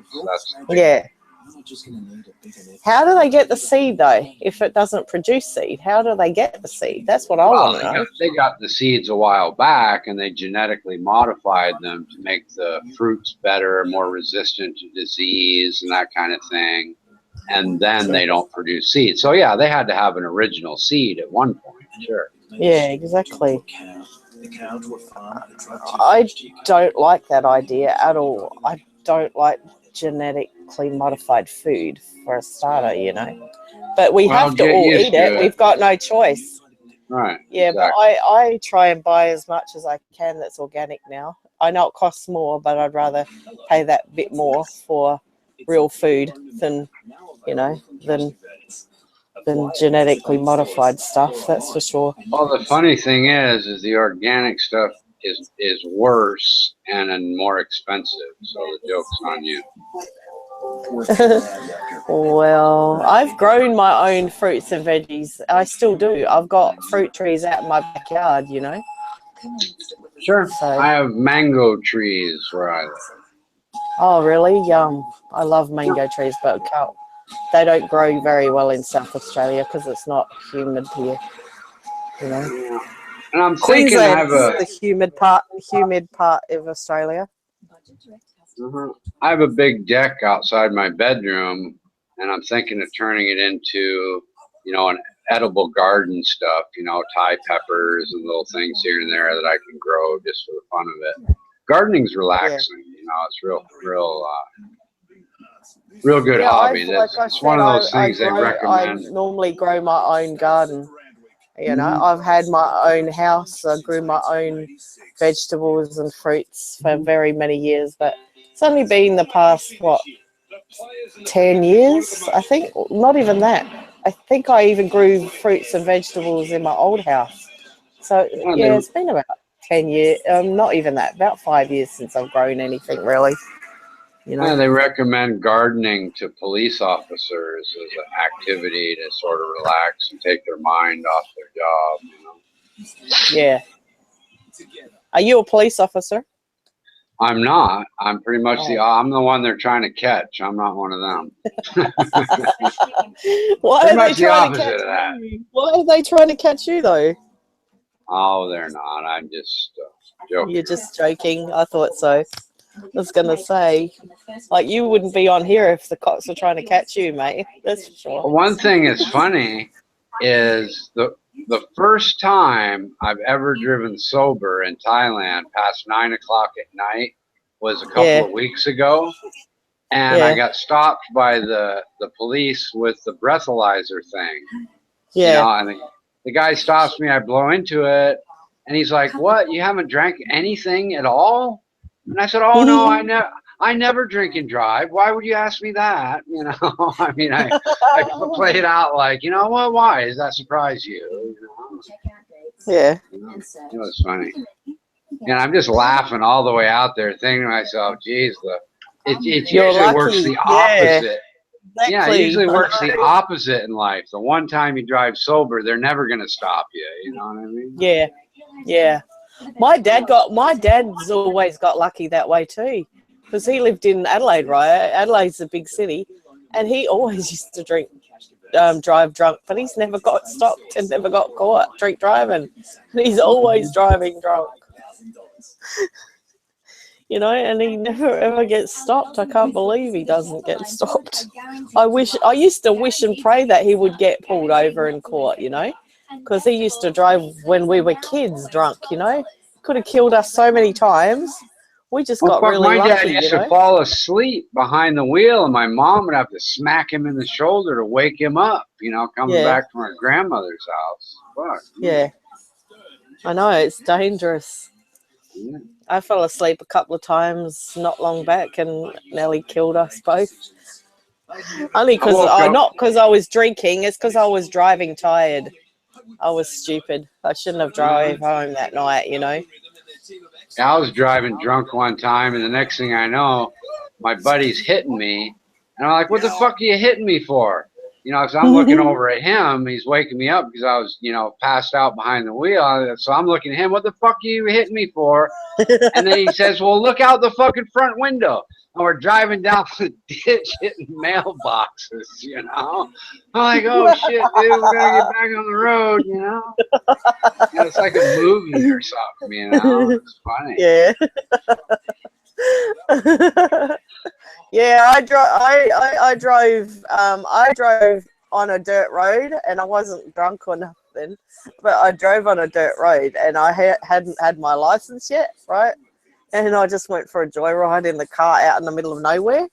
How do they get the seed though? If it doesn't produce seed, how do they get the seed? That's what I want to know. They got the seeds a while back, and they genetically modified them to make the fruits better, more resistant to disease and that kind of thing. And then they don't produce seeds. So yeah, they had to have an original seed at one point. Sure. Yeah, exactly. I don't like that idea at all. I don't like genetically modified food for a starter, you know. But we have to all eat it. We've got no choice. Right. Yeah, exactly. but I try and buy as much as I can that's organic now. I know it costs more, but I'd rather pay that bit more for real food than, you know, than genetically modified stuff. That's for sure. Well, the funny thing is the organic stuff is worse and more expensive. So the joke's on you. Well, I've grown my own fruits and veggies. I still do. I've got fruit trees out in my backyard, you know. Sure. So, I have mango trees where I live. Oh, really? Yum. I love mango trees, but they don't grow very well in South Australia because it's not humid here, you know. And I'm Queensland is the humid part of Australia. I have a big deck outside my bedroom, and I'm thinking of turning it into, you know, an edible garden stuff, you know, Thai peppers and little things here and there that I can grow just for the fun of it. Gardening's relaxing, you know, it's real good hobby. It's one of those things they recommend. I normally grow my own garden. You know, I've had my own house. I grew my own vegetables and fruits for very many years, but it's only been the past, 10 years, I think. Not even that. I think I even grew fruits and vegetables in my old house. So, yeah, it's been about 10 years. Not even that. About 5 years since I've grown anything, really. You know? Yeah, they recommend gardening to police officers as an activity to sort of relax and take their mind off their job, you know? Yeah. Are you a police officer? I'm not. I'm pretty much I'm the one they're trying to catch. I'm not one of them. Why are they trying to catch you? Why are they trying to catch you, though? Oh, they're not. I'm just joking. You're just joking. I thought so. I was going to say, like, you wouldn't be on here if the cops were trying to catch you, mate. That's for sure. Well, one thing that's funny is the first time I've ever driven sober in Thailand past 9 o'clock at night was a couple of weeks ago. And I got stopped by the police with the breathalyzer thing. Yeah. You know, and the guy stops me, I blow into it, and he's like, "What? You haven't drank anything at all?" And I said, "Oh no, I never drink and drive. Why would you ask me that?" You know, I mean, I play it out like, you know, well, why does that surprise you? You know? Yeah. You know, it was funny. And I'm just laughing all the way out there, thinking to myself, geez, it You're usually works lucky. the Yeah. opposite. Yeah, it Exactly. usually I works the know. opposite in life. The one time you drive sober, they're never going to stop you. You know what I mean? Yeah. Yeah. My dad's always got lucky that way too, because he lived in Adelaide, right? Adelaide's a big city, and he always used to drive drunk, but he's never got stopped and never got caught drink driving. And he's always driving drunk, you know, and he never ever gets stopped. I can't believe he doesn't get stopped. I used to wish and pray that he would get pulled over and caught, you know, because he used to drive when we were kids drunk, you know. Could have killed us so many times. We just Well, got fuck, really my dad lucky, you used to know. fall asleep behind the wheel, and my mom would have to smack him in the shoulder to wake him up, you know, coming Yeah. back from her grandmother's house. Fuck. Yeah. I know, it's dangerous. Yeah. I fell asleep a couple of times not long back and nearly killed us both. Only I because woke up. not because I was drinking, it's because I was driving tired. I was stupid. I shouldn't have drove home that night, you know. I was driving drunk one time, and the next thing I know, my buddy's hitting me, and I'm like, "What the fuck are you hitting me for?" You know, because I'm looking over at him. He's waking me up because I was, you know, passed out behind the wheel. So I'm looking at him. What the fuck are you hitting me for? And then he says, "Well, look out the fucking front window." And we're driving down the ditch hitting mailboxes, you know. I'm like, "Oh shit, dude, we gotta get back on the road," you know. You know, it's like a movie or something, you know. It's funny. Yeah. Yeah, I drove on a dirt road, and I wasn't drunk or nothing, but I drove on a dirt road, and I hadn't had my license yet, right? And I just went for a joyride in the car out in the middle of nowhere,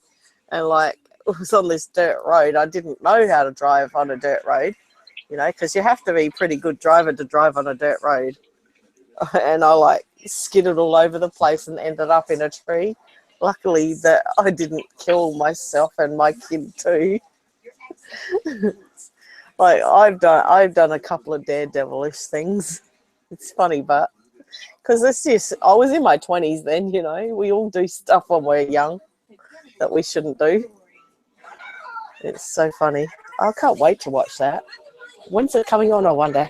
and like it was on this dirt road. I didn't know how to drive on a dirt road, you know, because you have to be a pretty good driver to drive on a dirt road. And I like skidded all over the place and ended up in a tree. Luckily that I didn't kill myself and my kid too. Like I've done a couple of daredevilish things. It's funny, but because it's just I was in my 20s then, you know. We all do stuff when we're young that we shouldn't do. It's so funny. I can't wait to watch that. When's it coming on, I wonder?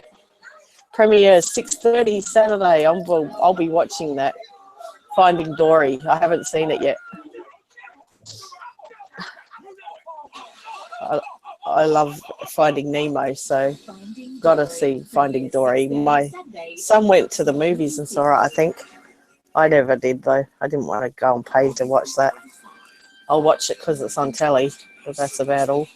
Premiere 6:30 Saturday. I'll be watching that. Finding Dory. I haven't seen it yet. I love Finding Nemo, so gotta see Finding Dory. My son went to the movies and saw it, I think. I never did though. I didn't want to go and pay to watch that. I'll watch it because it's on telly, but that's about all.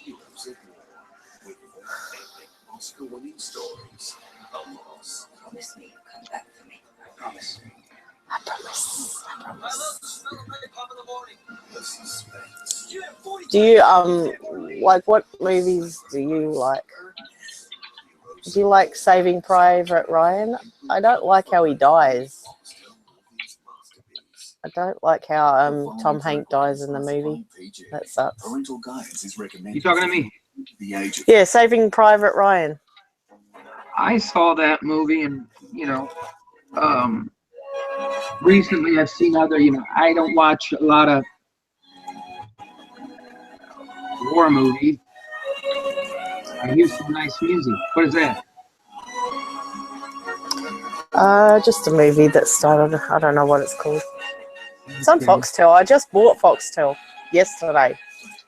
I promise. Do you like what movies do you like? Do you like Saving Private Ryan? I don't like how he dies. I don't like how Tom Hanks dies in the movie. That sucks. You talking to me? Yeah, Saving Private Ryan. I saw that movie, and recently I've seen other. I don't watch a lot of war movies. I hear some nice music. What is that? Just a movie that started. I don't know what it's called. It's on Okay. Foxtel. I just bought Foxtel yesterday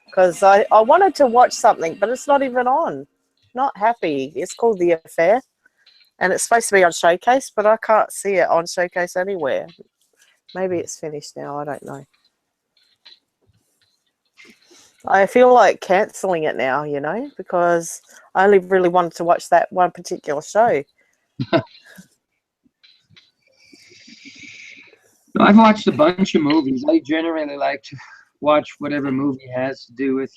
because I wanted to watch something, but it's not even on. Not happy. It's called The Affair, and it's supposed to be on Showcase, but I can't see it on Showcase anywhere. Maybe it's finished now. I don't know. I feel like cancelling it now, you know, because I only really wanted to watch that one particular show. I've watched a bunch of movies. I generally like to watch whatever movie has to do with,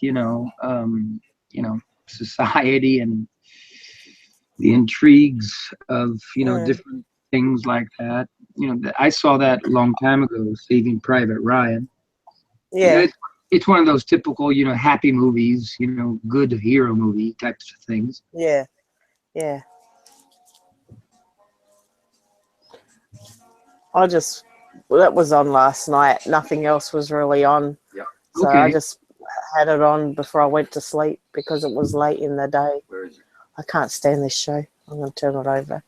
society and the intrigues of, different things like that. I saw that a long time ago, Saving Private Ryan. Yeah. It's one of those typical, happy movies, good hero movie types of things. Yeah. Yeah. That was on last night. Nothing else was really on. Yep. So Okay. I just had it on before I went to sleep because it was late in the day. Where is it? I can't stand this show. I'm going to turn it over.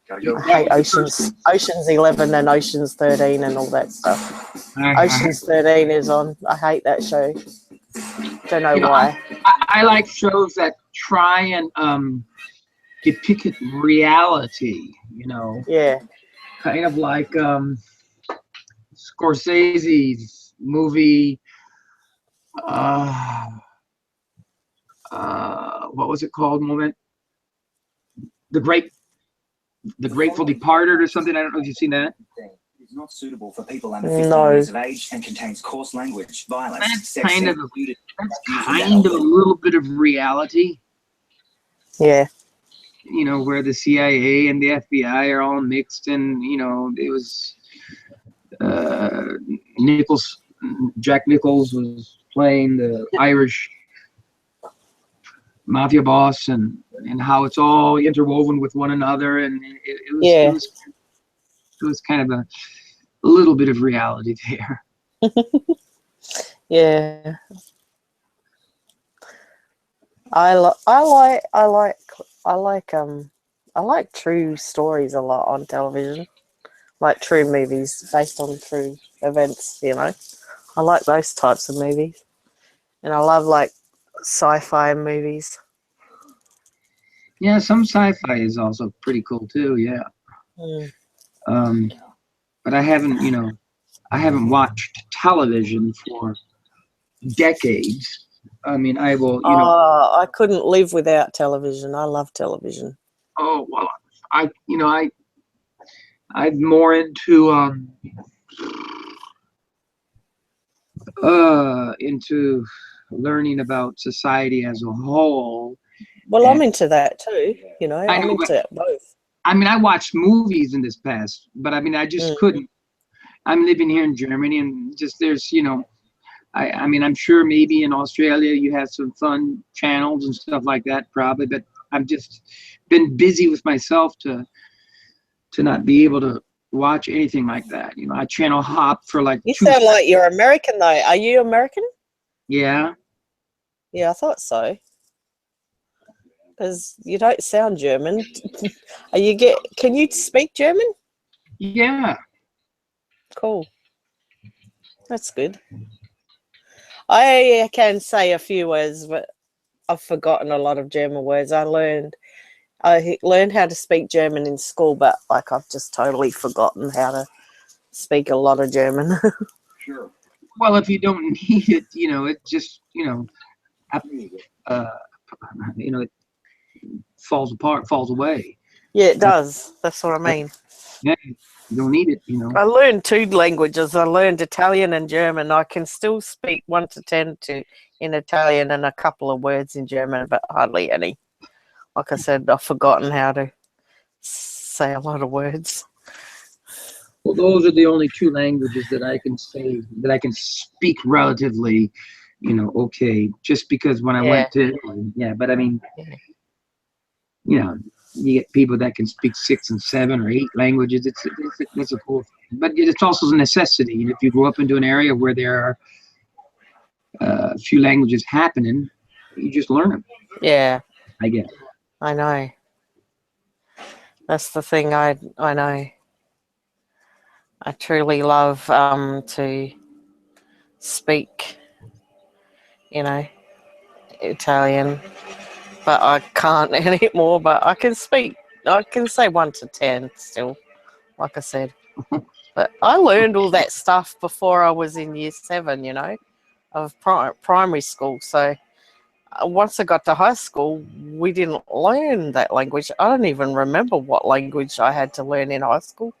Gotta go. I hate Ocean's 11 and Ocean's 13 and all that stuff. Ocean's 13 is on. I hate that show. Don't know why. I like shows that try and depict reality, you know. Yeah. Kind of like Scorsese's movie, what was it called? The Grateful Departed or something. I don't know if you've seen that. It's not suitable for people under 15 years of age and contains coarse language, violence, that's kind of a little bit of reality. Yeah. You know, where the CIA and the FBI are all mixed, and you know, it was Jack Nichols was playing the Irish mafia boss, and how it's all interwoven with one another, and it was kind of a little bit of reality there. Yeah. I like true stories a lot on television, like true movies based on true events, you know. I like those types of movies. And I love like sci-fi movies. Yeah, some sci-fi is also pretty cool too, yeah. But I haven't watched television for decades. I mean, I will, I couldn't live without television. I love television. Oh, well, I'm more into learning about society as a whole. Well, I'm into that too, you know. I'm into both. I mean, I watched movies in this past, but I mean, I just couldn't. I'm living here in Germany, and just there's, I mean, I'm sure maybe in Australia you have some fun channels and stuff like that, probably, but I've just been busy with myself to not be able to watch anything like that. You know, I channel hop for like. You sound like you're American though. Are you American? Yeah. Yeah, I thought so. Because you don't sound German. Can you speak German? Yeah. Cool. That's good. I can say a few words, but I've forgotten a lot of German words. I learned how to speak German in school, but like I've just totally forgotten how to speak a lot of German. Sure. Well, if you don't need it, it just, it falls apart, falls away. Yeah, it does. That's what I mean. Yeah, you don't need it, I learned 2 languages. I learned Italian and German. I can still speak 1 to 10 in Italian and a couple of words in German, but hardly any. Like I said, I've forgotten how to say a lot of words. Well, those are the only 2 languages that I can say, that I can speak relatively, okay. Just because when I went to, but I mean, you get people that can speak 6 and 7 or 8 languages. It's a cool thing. But it's also a necessity. And if you grow up into an area where there are a few languages happening, you just learn them. Yeah. I guess. I know. That's the thing I know. I truly love to speak, Italian, but I can't anymore. But I can speak. I can say 1 to 10 still, like I said. But I learned all that stuff before I was in year 7, of primary school. So once I got to high school, we didn't learn that language. I don't even remember what language I had to learn in high school.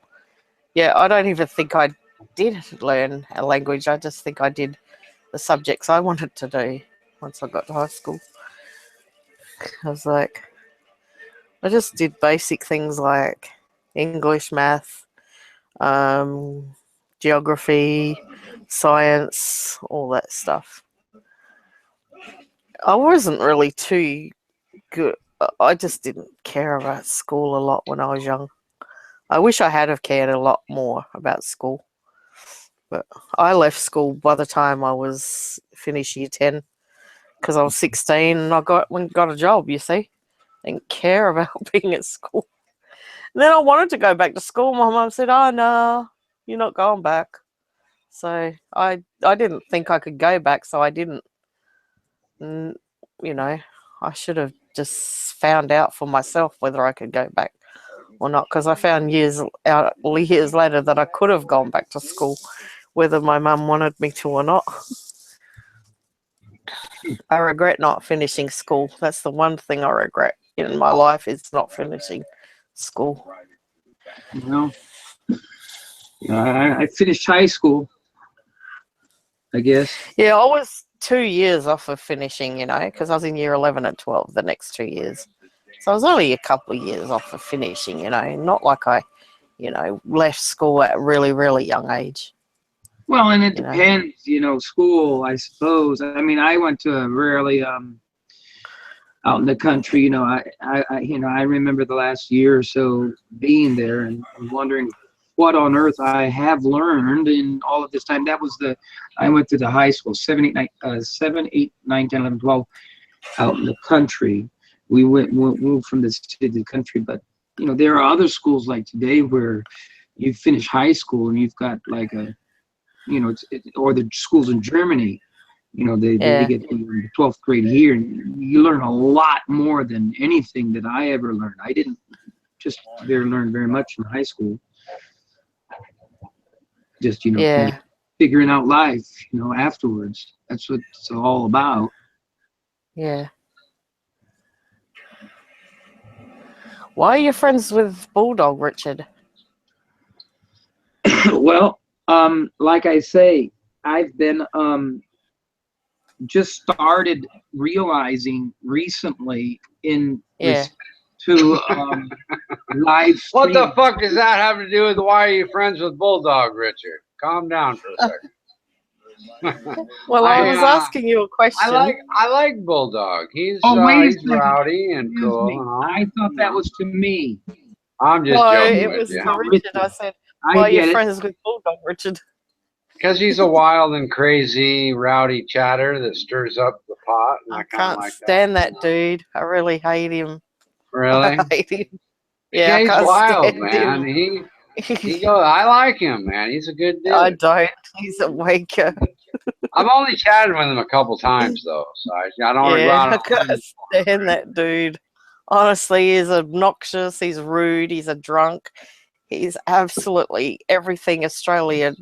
Yeah, I don't even think I did learn a language. I just think I did the subjects I wanted to do once I got to high school. I was like, I just did basic things like English, math, geography, science, all that stuff. I wasn't really too good. I just didn't care about school a lot when I was young. I wish I had have cared a lot more about school. But I left school by the time I was finished year 10 because I was 16 and I got a job, you see. Didn't care about being at school. And then I wanted to go back to school. My mum said, "Oh, no, you're not going back." So I didn't think I could go back, so I didn't. And, you know, I should have just found out for myself whether I could go back or not, because I found years later that I could have gone back to school, whether my mum wanted me to or not. I regret not finishing school. That's the one thing I regret in my life, is not finishing school. Well, I finished high school, I guess. Yeah, I was 2 years off of finishing, you know, because I was in year 11 and 12 the next 2 years. So I was only a couple of years off of finishing, you know, not like I, you know, left school at a really, really young age. Well, and it depends, you know, school, I suppose. I mean, I went to a rarely out in the country, you know, I remember the last year or so being there and wondering what on earth I have learned in all of this time. That was I went to the high school, 7, 8, 9, 10, 11, 12, out in the country. We moved from the city to the country, but, you know, there are other schools like today where you finish high school and you've got like a, you know, or the schools in Germany, you know, they get the 12th grade here, and you learn a lot more than anything that I ever learned. I didn't just learn very much in high school. Just, you know, kind of figuring out life, you know, afterwards. That's what it's all about. Yeah. Why are you friends with Bulldog, Richard? Well, like I say, I've been just started realizing recently in respect to live What the stream. fuck does that have to do with why are you friends with Bulldog, Richard? Calm down for a second. Well, I was asking you a question. I like Bulldog. He's he's rowdy and cool. Me. I thought that was to me. I'm just joking it with was you. to Richard. I said, why are you friends with Bulldog, Richard? Because he's a wild and crazy, rowdy chatter that stirs up the pot. And I can't like stand that dude. I really hate him. Really? I hate him. Yeah, he's I can't wild, stand man. him. He goes. I like him, man. He's a good dude. I don't. He's a waker. I've only chatted with him a couple times though, so I don't want to go out. I can't stand that dude. Honestly, he's obnoxious. He's rude. He's a drunk. He's absolutely everything Australia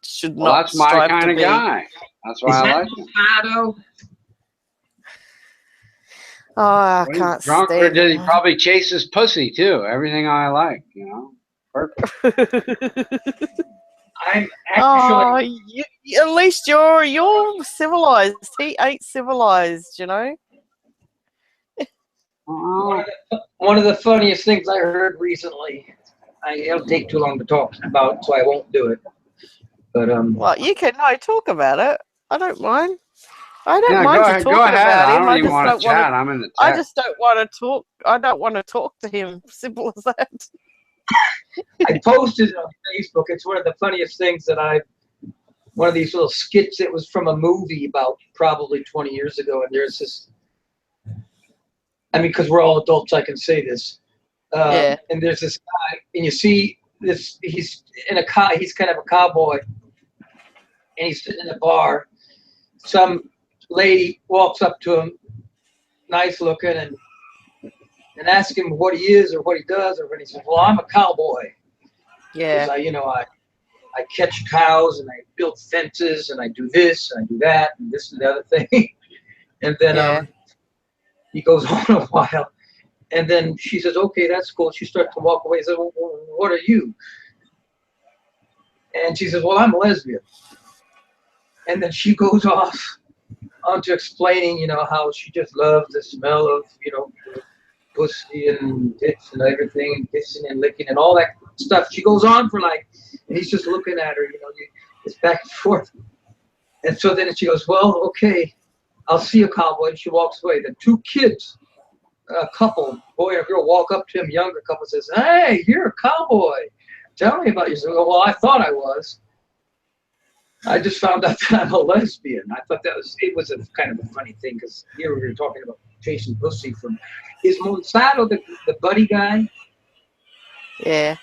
should not That's my strive kind to of be. guy. That's why I like him. Oh, I When can't he's drunk, or stand did he it. probably chases pussy too? Everything I like, you know. Perfect. I'm actually. At least you're civilized. He ain't civilized, you know. One of the funniest things I heard recently. It'll take too long to talk about, so I won't do it. But well, you can talk about it. I don't mind. I don't mind you talking go ahead. about him. I don't even want to chat. I'm in the I chat. just don't want to talk. I don't want to talk to him. Simple as that. I posted it on Facebook. It's one of the funniest things that one of these little skits. It was from a movie about probably 20 years ago. And there's this, I mean, because we're all adults, I can say this. And there's this guy, and you see this, he's kind of a cowboy, and he's sitting in a bar. Some lady walks up to him, nice looking, and asks him what he is or what he does, or when he says, "Well, I'm a cowboy." Yeah. I catch cows and I build fences and I do this and I do that and this and the other thing. And then he goes on a while, and then she says, "Okay, that's cool." She starts to walk away. He says, "Well, what are you?" And she says, "Well, I'm a lesbian." And then she goes off onto explaining, how she just loves the smell of, pussy and tits and everything, and kissing and licking and all that stuff. She goes on for and he's just looking at her, it's back and forth. And so then she goes, "Well, okay, I'll see you, cowboy." And she walks away. The two kids a couple, boy or girl, walk up to him, younger couple, says, "Hey, you're a cowboy. Tell me about yourself." Well, I thought I was. I just found out that I'm a lesbian. I thought it was a kind of a funny thing because here we were talking about chasing pussy from. Is Monsanto the buddy guy? Yeah.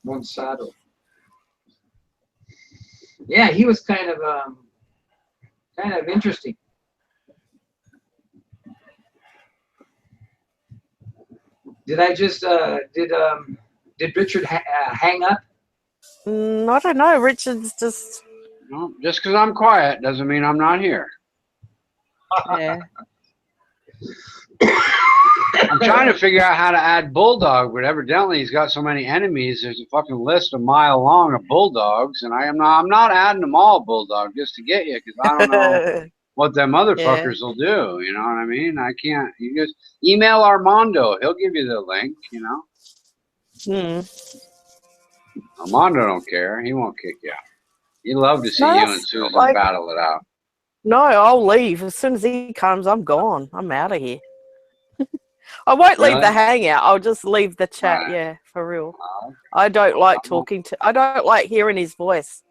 Monsanto. Yeah, he was kind of interesting. Did I just did Richard hang up? I don't know. Richard's just. No, just because I'm quiet doesn't mean I'm not here. Yeah. I'm trying to figure out how to add Bulldog, but evidently he's got so many enemies. There's a fucking list a mile long of Bulldogs, and I'm not adding them all Bulldog just to get you because I don't know what them motherfuckers will do. You know what I mean? I can't. You just email Armando. He'll give you the link. You know. Armando don't care. He won't kick you out. He'd love to see you and Susan battle it out. No, I'll leave as soon as he comes. I'm gone. I'm out of here. I won't leave the hangout. I'll just leave the chat. Right. Yeah, for real. I don't like talking to. I don't like hearing his voice.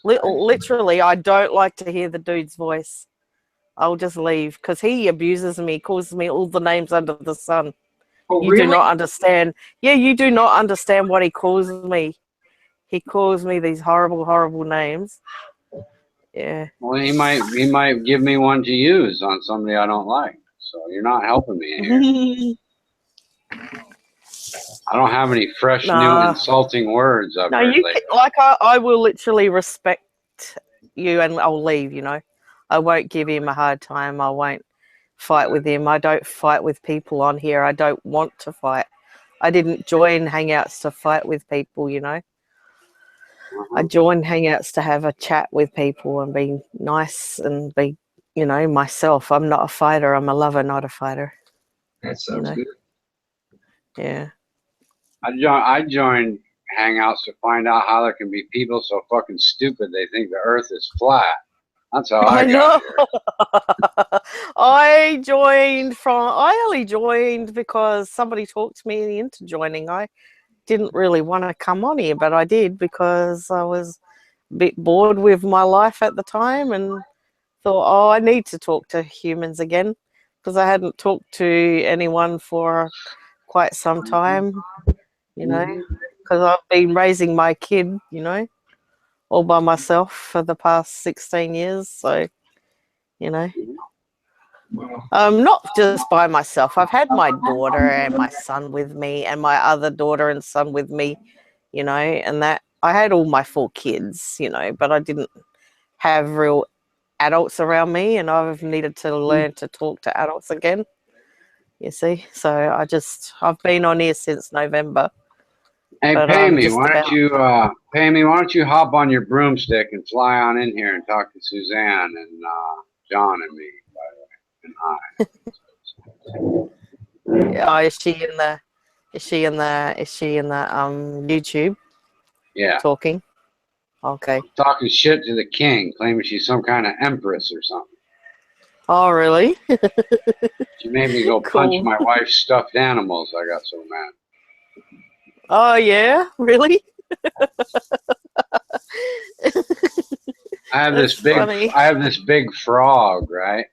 Literally, I don't like to hear the dude's voice. I'll just leave because he abuses me, calls me all the names under the sun. Oh, you do not understand. Yeah, you do not understand what he calls me. He calls me these horrible, horrible names. Yeah. Well, he might give me one to use on somebody I don't like. So you're not helping me here. I don't have any fresh, new, insulting words. I've heard lately. I will literally respect you, and I'll leave. You know, I won't give him a hard time. I won't fight with him. I don't fight with people on here. I don't want to fight. I didn't join Hangouts to fight with people. You know. I joined Hangouts to have a chat with people and be nice and be, you know, myself. I'm not a fighter. I'm a lover, not a fighter. That sounds good. Yeah. I joined Hangouts to find out how there can be people so fucking stupid they think the Earth is flat. That's how I got here. I only joined because somebody talked me into joining. I didn't really want to come on here, but I did because I was a bit bored with my life at the time and thought, oh, I need to talk to humans again because I hadn't talked to anyone for quite some time, you know, because I've been raising my kid, you know, all by myself for the past 16 years. So, you know, not just by myself. I've had my daughter and my son with me and my other daughter and son with me, you know, and that I had all my 4 kids, you know, but I didn't have real adults around me, and I've needed to learn to talk to adults again, you see. So I've been on here since November. Hey, Pammy, why don't you hop on your broomstick and fly on in here and talk to Suzanne and John and me, by the way, and I. Oh, is she in the YouTube? Yeah. Talking. Okay. Talking shit to the king, claiming she's some kind of empress or something. Oh, really? She made me go punch my wife's stuffed animals. I got so mad. Oh, yeah? Really? I have this big frog, right?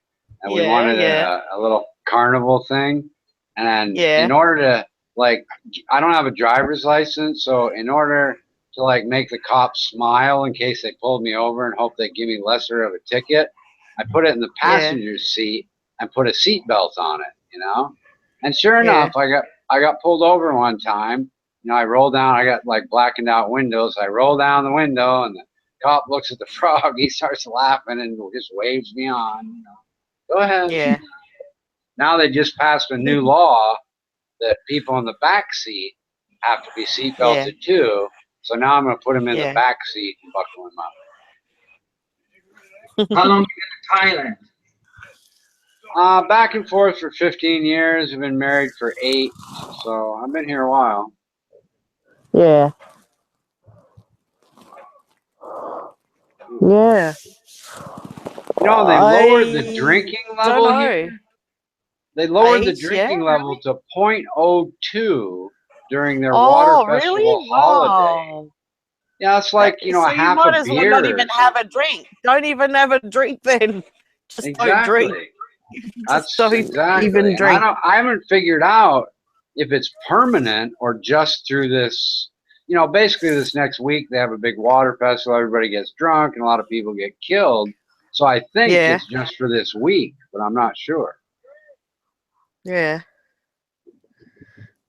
And we wanted a little carnival thing. And in order to, like, I don't have a driver's license, so in order to, like, make the cops smile in case they pulled me over and hope they give me lesser of a ticket, I put it in the passenger seat and put a seatbelt on it, you know? And sure enough, I got pulled over one time. You know, I rolled down, I got like blackened out windows. I roll down the window and the cop looks at the frog. He starts laughing and just waves me on. You know, go ahead. Yeah. Now they just passed a new law that people in the back seat have to be seatbelted too. So now I'm going to put them in the back seat and buckle them up. How long have you been in Thailand? Back and forth for 15 years. I've been married for 8. So I've been here a while. Yeah. Yeah. You know, they lowered the drinking level here. They lowered the age, drinking yeah, level to 0.02 during their water Oh, really? festival holiday. Wow. Yeah, it's That, like, a so you half a might as well not beer or even have something. a drink. Don't even have a drink then. Just don't drink. Exactly. Just That's don't exactly. even And drink. I haven't figured out if it's permanent or just through this, basically this next week they have a big water festival, everybody gets drunk and a lot of people get killed. So I think Yeah, it's just for this week, but I'm not sure. yeah.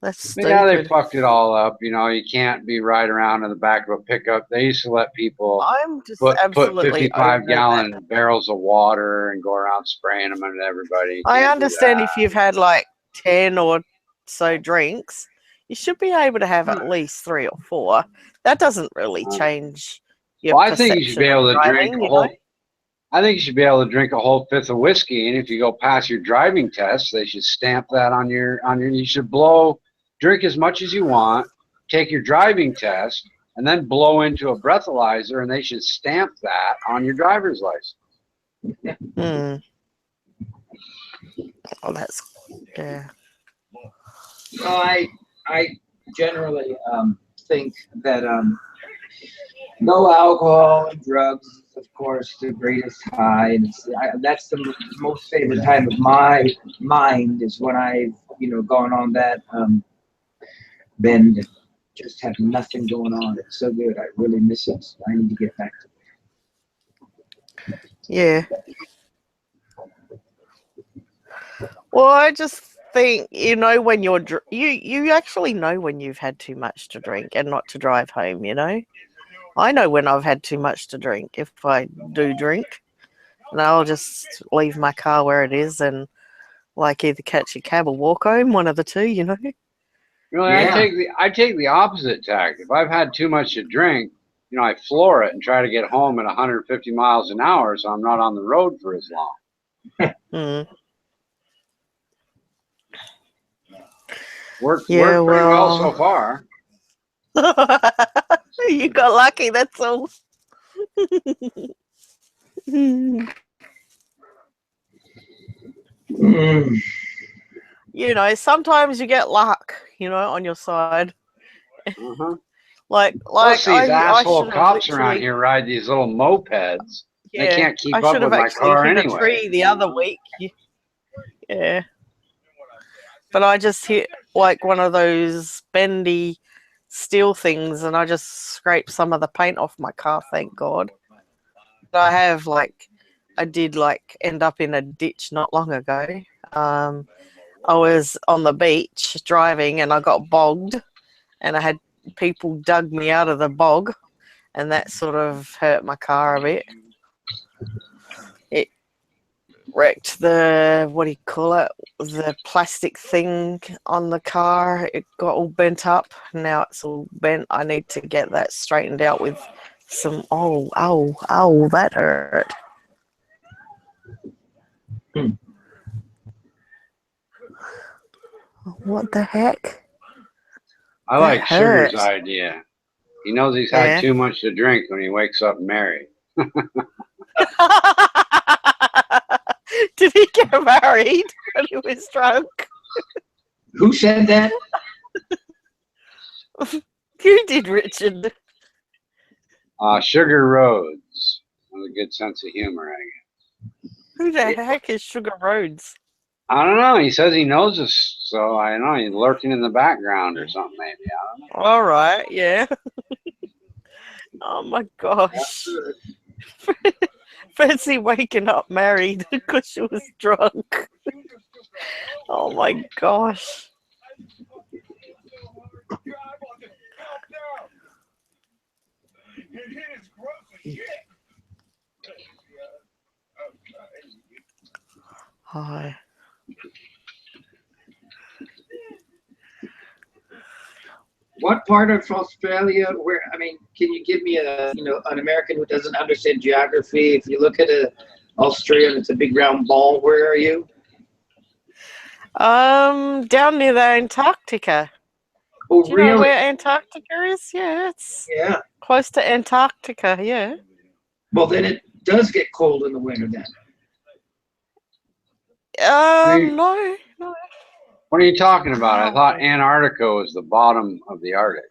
That's But yeah, they stupid. fucked it all up. You can't be right around in the back of a pickup. They used to let people I'm just put absolutely over that. 55-gallon barrels of water and go around spraying them at everybody. You I can't do understand that. if you've had like 10 or so drinks, you should be able to have at least 3 or 4. That doesn't really change your Well, I think you should be perception of able to drink driving, a whole. I think you should be able to drink a whole fifth of whiskey, and if you go past your driving test, they should stamp that on your. You should drink as much as you want, take your driving test, and then blow into a breathalyzer, and they should stamp that on your driver's license. Hmm. Oh, that's yeah. I generally think that no alcohol and drugs is, of course, the greatest high, and that's the most favorite time of my mind is when I've gone on that bend and just have nothing going on. It's so good. I really miss it. I need to get back to it. Yeah. Well, I just think when you actually know when you've had too much to drink and not to drive home. I know when I've had too much to drink if I do drink, and I'll just leave my car where it is and either catch a cab or walk home, one of the two. Really, Yeah. I take the opposite tack. If I've had too much to drink, I floor it and try to get home at 150 miles an hour, so I'm not on the road for as long. Worked pretty well so far. You got lucky, that's all. Sometimes you get luck, on your side. Uh-huh. Plus these I asshole should have cops around literally, here ride these little mopeds. They yeah, can't keep I up should have with my actually car hit a anyway. tree the other week. Yeah. But I just hit one of those bendy steel things and I just scraped some of the paint off my car, thank God. But I did end up in a ditch not long ago. I was on the beach driving and I got bogged and I had people dug me out of the bog and that sort of hurt my car a bit. It wrecked the, what do you call it, the plastic thing on the car. It got all bent up. Now it's all bent. I need to get that straightened out with some, ow, that hurt. What the heck? I like Sugar's idea. He knows he's had too much to drink when he wakes up married. Did he get married when he was drunk? Who said that? You did, Richard. Sugar Rhodes. With a good sense of humor, I guess. Who the heck is Sugar Rhodes? I don't know. He says he knows us, so I don't know. He's lurking in the background or something, maybe. I don't know. All right, yeah. Oh my gosh. Fancy waking up married because she was drunk. Oh my gosh. Hi. What part of Australia? Can you give me an American who doesn't understand geography? If you look at Australia and it's a big round ball, where are you? Down near the Antarctica. Oh, Do you really? know where Antarctica is? Yeah, it's close to Antarctica, yeah. Well, then it does get cold in the winter then. No, What are you talking about? I thought Antarctica was the bottom of the Arctic.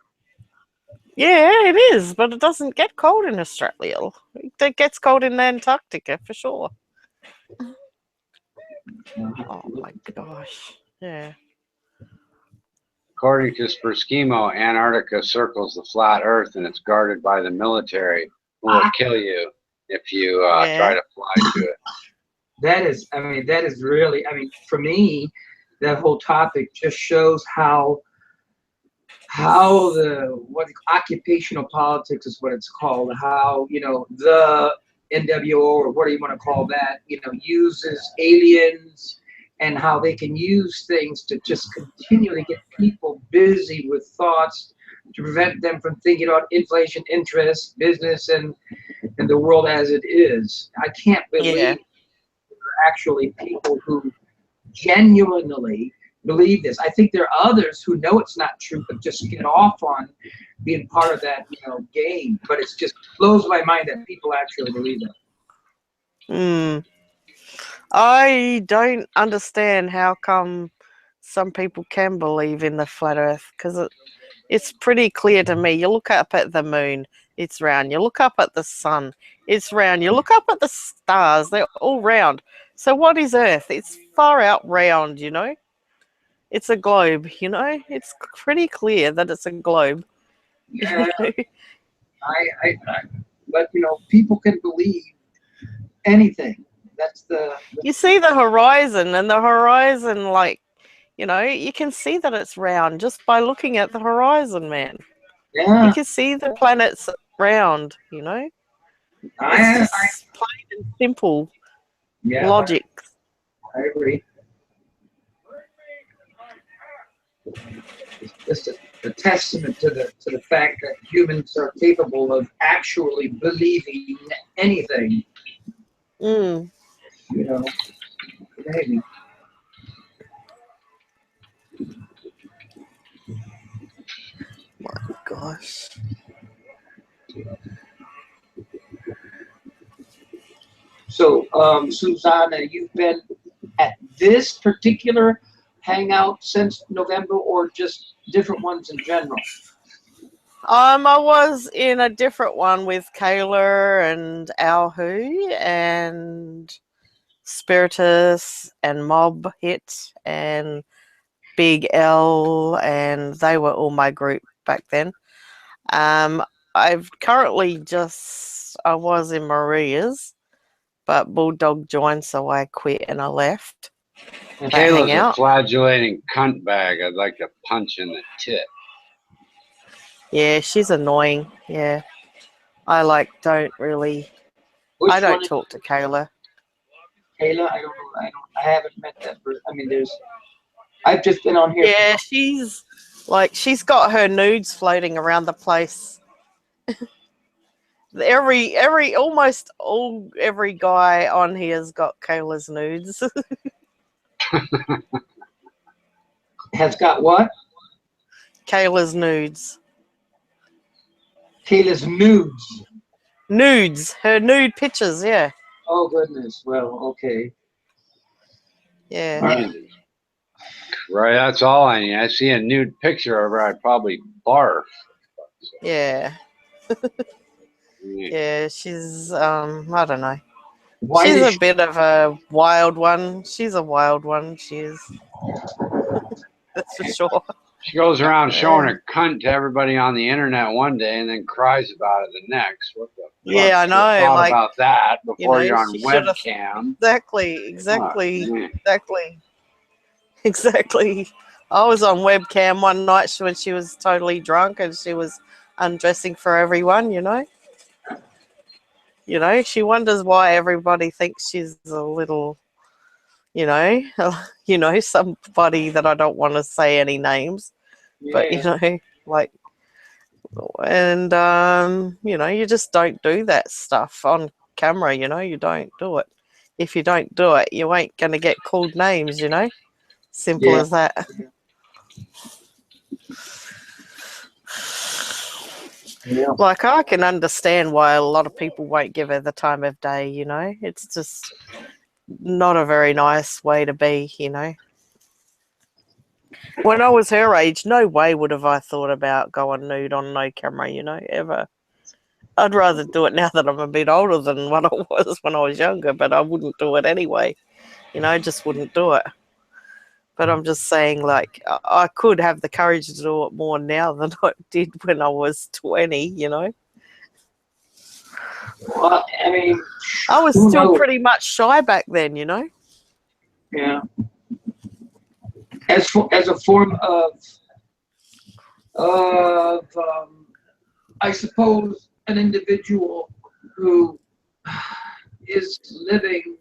Yeah, it is, but it doesn't get cold in Australia. It gets cold in Antarctica for sure. Oh my gosh. Yeah. According to Sperskimo, Antarctica circles the flat Earth and it's guarded by the military who will kill you if you try to fly to it. That is, I mean, that is really, I mean, for me, that whole topic just shows how what occupational politics is what it's called, how, you know, the NWO, or what do you want to call that, you know, uses aliens, and how they can use things to just continually get people busy with thoughts to prevent them from thinking about inflation, interest, business, and the world as it is. I can't believe there are actually people who genuinely believe this. I think there are others who know it's not true, but just get off on being part of that, you know, game. But it's just blows my mind that people actually believe it. I don't understand how come some people can believe in the flat Earth, because it's pretty clear to me. You look up at the moon, it's round. You look up at the sun, it's round. You look up at the stars, they're all round. So what is Earth? It's far out round, you know? It's a globe, you know? It's pretty clear that it's a globe. Yeah, but you know, people can believe anything. That's the. You see the horizon, and the horizon, like, you know, you can see that it's round just by looking at the horizon, man. Yeah. You can see the planet's round, you know? It's just plain and simple logic. I agree. It's just a testament to the fact that humans are capable of actually believing anything. You know, maybe. My gosh. So, Susanna, you've been at this particular hangout since November, or just different ones in general? I was in a different one with Kayla and Alhu and Spiritus and Mob Hit and Big L, and they were all my group back then. I've currently I was in Maria's, but Bulldog joined, so I quit and I left. Kayla's a flagellating cunt bag I'd like to punch in the tit. Yeah, she's annoying. Yeah. I don't really. I don't talk to Kayla. Kayla, I don't know. I haven't met that person. I mean, I've just been on here. Yeah, she's got her nudes floating around the place. Almost every guy on here's got Kayla's nudes. Has got what? Kayla's nudes. Kayla's nudes. Nudes. Her nude pictures, yeah. Oh goodness. Well, okay. Yeah. Right, that's all I need. I see a nude picture of her, I'd probably barf. Yeah. Yeah, she's I don't know. Why she's a bit of a wild one. She's a wild one. She is. That's for sure. She goes around showing her cunt to everybody on the internet one day and then cries about it the next. What the fuck? Yeah, I know. Thought like, about that before you're on she webcam. Exactly. I was on webcam one night when she was totally drunk and she was undressing for everyone, you know. You know, she wonders why everybody thinks she's a little, somebody that I don't want to say any names. Yeah. But, like, and, you just don't do that stuff on camera, you don't do it. If you don't do it, you ain't going to get called names, Simple as that. Yeah. Like, I can understand why a lot of people won't give her the time of day, It's just not a very nice way to be, When I was her age, no way would have I thought about going nude on no camera, you know, ever. I'd rather do it now that I'm a bit older than what I was when I was younger, but I wouldn't do it anyway. You know, I just wouldn't do it. But I'm just saying, like, I could have the courage to do it more now than I did when I was 20, you know. Well, I mean, I was who still knows? pretty much shy back then, you know. Yeah. As a form of I suppose an individual who is living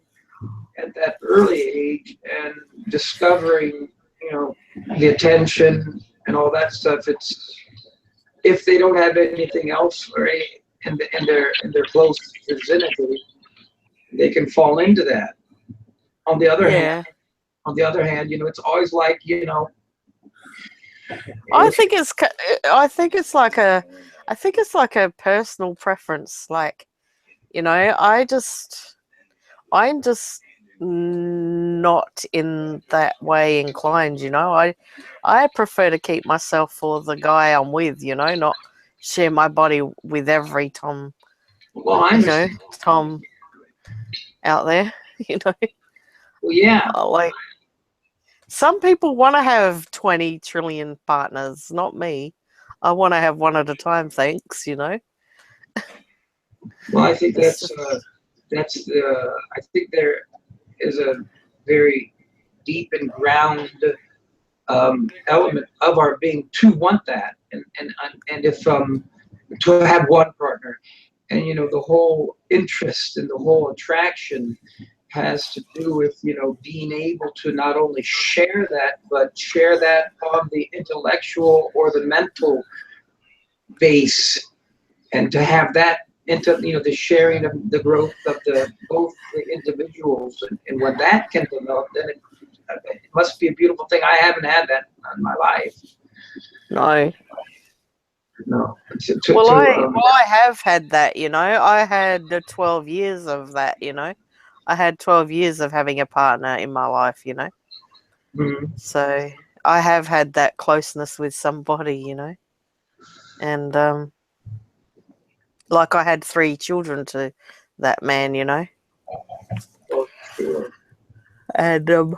at that early age and discovering, you know, the attention and all that stuff. It's if they don't have anything else or in their close vicinity, they can fall into that. On the other hand, you know, it's always like, you know. I think it's like a personal preference. Like, you know, I'm just not in that way inclined, you know. I prefer to keep myself for the guy I'm with, you know, not share my body with every Tom, Well, I you know, understand. Tom out there, you know. Well, yeah. Like, some people want to have 20 trillion partners, not me. I want to have one at a time, thanks, you know. Well, I think It's that's the. I think there is a very deep and ground element of our being to want that, and if to have one partner, and you know, the whole interest and the whole attraction has to do with, you know, being able to not only share that, but share that on the intellectual or the mental base, and to have that into, you know, the sharing of the growth of the both the individuals, and when that can develop, then it must be a beautiful thing. I haven't had that in my life. no. No. Well, I have had that, you know. I had 12 years of that, you know. I had 12 years of having a partner in my life, you know. Mhm. So I have had that closeness with somebody, you know. And like, I had 3 children to that man, you know. Oh, sure. And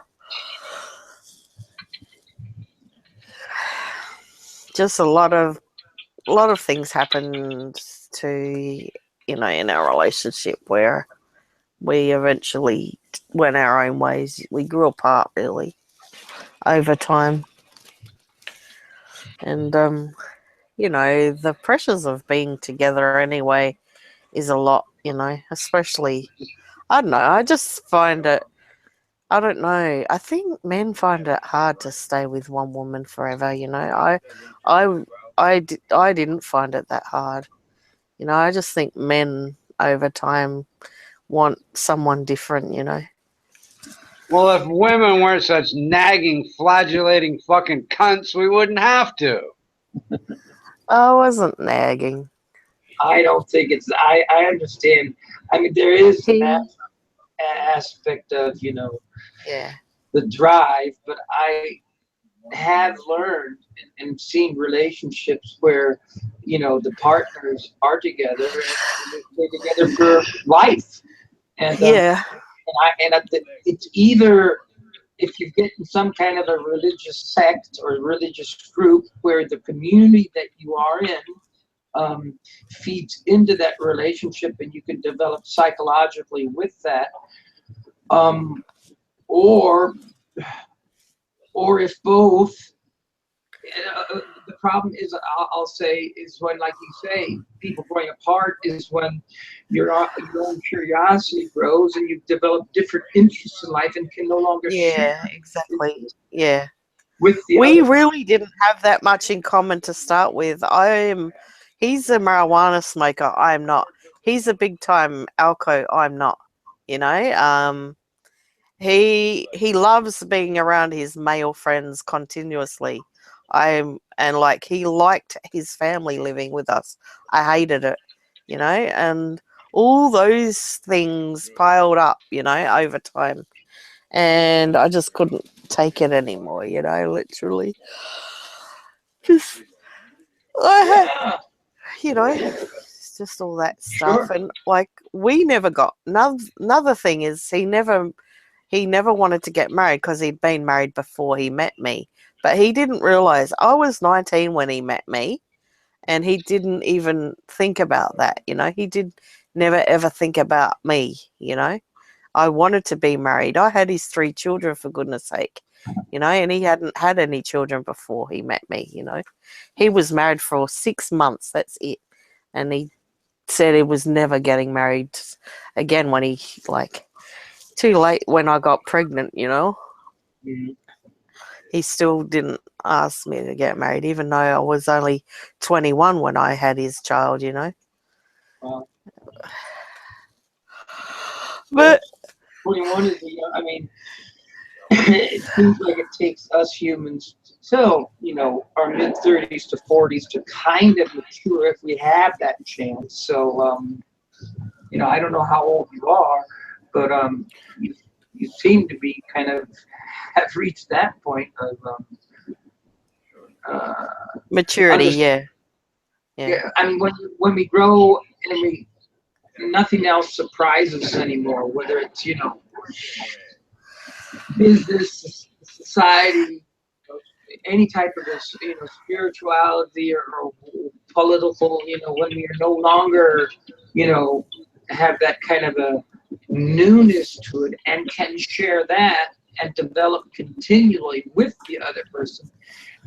just a lot of things happened to, you know, in our relationship where we eventually went our own ways. We grew apart, really, over time. And you know, the pressures of being together anyway is a lot, you know, especially, I don't know, I just find it, I don't know, I think men find it hard to stay with one woman forever, you know. I didn't find it that hard. You know, I just think men over time want someone different, you know. Well, if women weren't such nagging, flagellating fucking cunts, we wouldn't have to. I wasn't nagging. I don't think it's. I understand. I mean, there is that aspect of, you know, yeah, the drive, but I have learned and seen relationships where, you know, the partners are together and they stay together for life. And yeah, it's either, if you get in some kind of a religious sect or religious group where the community that you are in feeds into that relationship and you can develop psychologically with that, or if both. The problem is, I'll say, is when, like you say, people growing apart is when your own curiosity grows and you develop different interests in life and can no longer share. yeah, exactly. Yeah. With the We other. really didn't have that much in common to start with. He's a marijuana smoker. I'm not. He's a big time alco. I'm not. You know. He loves being around his male friends continuously. And like, he liked his family living with us. I hated it. You know, and all those things piled up, you know, over time. and I just couldn't take it anymore. You know, literally. Just I had, you know, it's just all that stuff, Sure. and like we never got. Another thing is he never wanted to get married because he'd been married before he met me, but he didn't realize I was 19 when he met me, and he didn't even think about that. You know, he did never ever think about me. You know, I wanted to be married. I had his 3 children, for goodness sake, you know, and he hadn't had any children before he met me, you know. He was married for 6 months, that's it. And he said he was never getting married again when he, like, too late when I got pregnant, you know. Mhm. He still didn't ask me to get married, even though I was only 21 when I had his child, you know. Well, But 21 is, I mean, it seems like it takes us humans till, you know, our mid-30s to 40s to kind of mature if we have that chance. So, you know, I don't know how old you are, but you seem to be kind of have reached that point of maturity, yeah. Yeah, I mean, when we grow and nothing else surprises us anymore, whether it's, you know, business, society, any type of this, you know, spirituality or political, you know, when we are no longer, you know, have that kind of a newness to it and can share that and develop continually with the other person,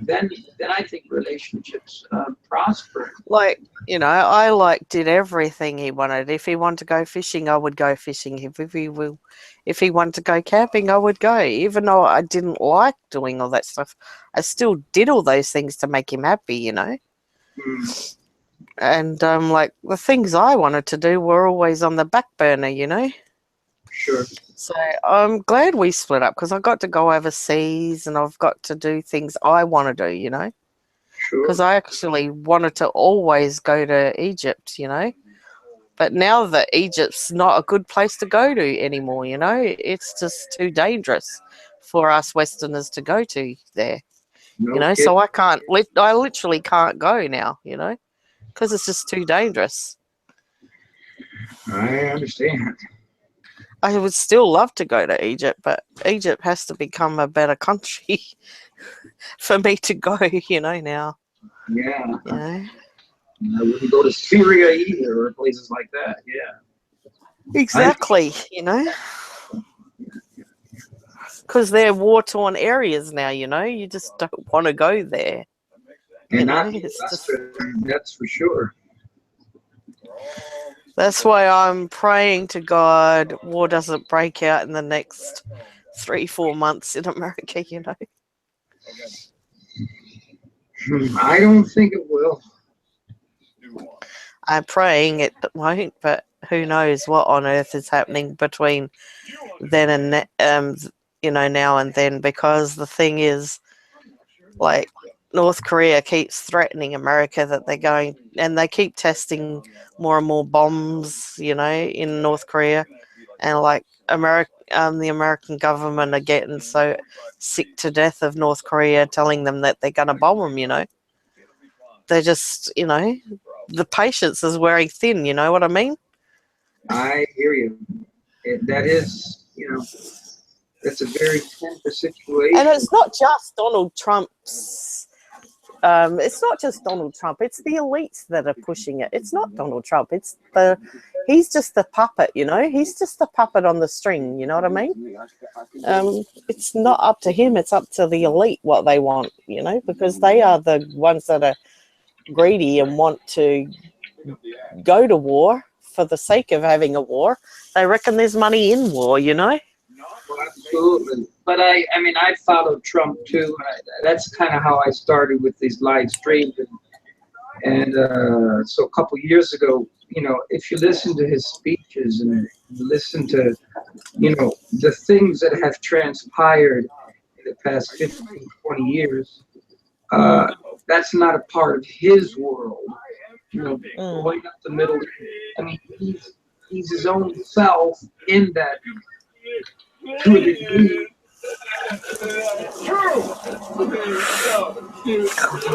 then I think relationships prosper. Like, you know, I like did everything he wanted. If he wanted to go fishing, I would go fishing. If he wanted to go camping, I would go. Even though I didn't like doing all that stuff, I still did all those things to make him happy, you know. Mm. And like the things I wanted to do were always on the back burner, you know. Sure. So I'm glad we split up because I got to go overseas and I've got to do things I want to do, you know. Because I actually wanted to always go to Egypt, you know. But now that Egypt's not a good place to go to anymore, you know, it's just too dangerous for us Westerners to go to there, you know. So I can't, I literally can't go now, you know, because it's just too dangerous. I understand. I would still love to go to Egypt, but Egypt has to become a better country for me to go, you know, now. Yeah. You know? I wouldn't go to Syria either or places like that. Yeah. Exactly, you know. Because they're war-torn areas now, you know. You just don't want to go there. And you know, not it's just, that's for sure. that's why I'm praying to God war doesn't break out in the next 3-4 months in America, you know. I don't think it will. I'm praying it won't, but who knows what on earth is happening between then and you know, now and then, because the thing is, like, North Korea keeps threatening America that they're going, and they keep testing more and more bombs, you know, in North Korea, and like the American government are getting so sick to death of North Korea telling them that they're going to bomb them, you know. They're just, you know, the patience is wearing thin, you know what I mean? I hear you. That is, you know, that's a very tense situation. And it's not just Donald Trump's. It's not just Donald Trump. It's the elites that are pushing it. It's not Donald Trump. He's just the puppet, you know. He's just the puppet on the string. You know what I mean? It's not up to him. It's up to the elite what they want, you know, because they are the ones that are greedy and want to go to war for the sake of having a war. They reckon there's money in war, you know. Well, absolutely. But I mean, I followed Trump too. That's kind of how I started with these live streams. And so a couple years ago, you know, if you listen to his speeches and listen to, you know, the things that have transpired in the past 15, 20 years, that's not a part of his world. You know, going up the middle. I mean, he's his own self in that to a degree.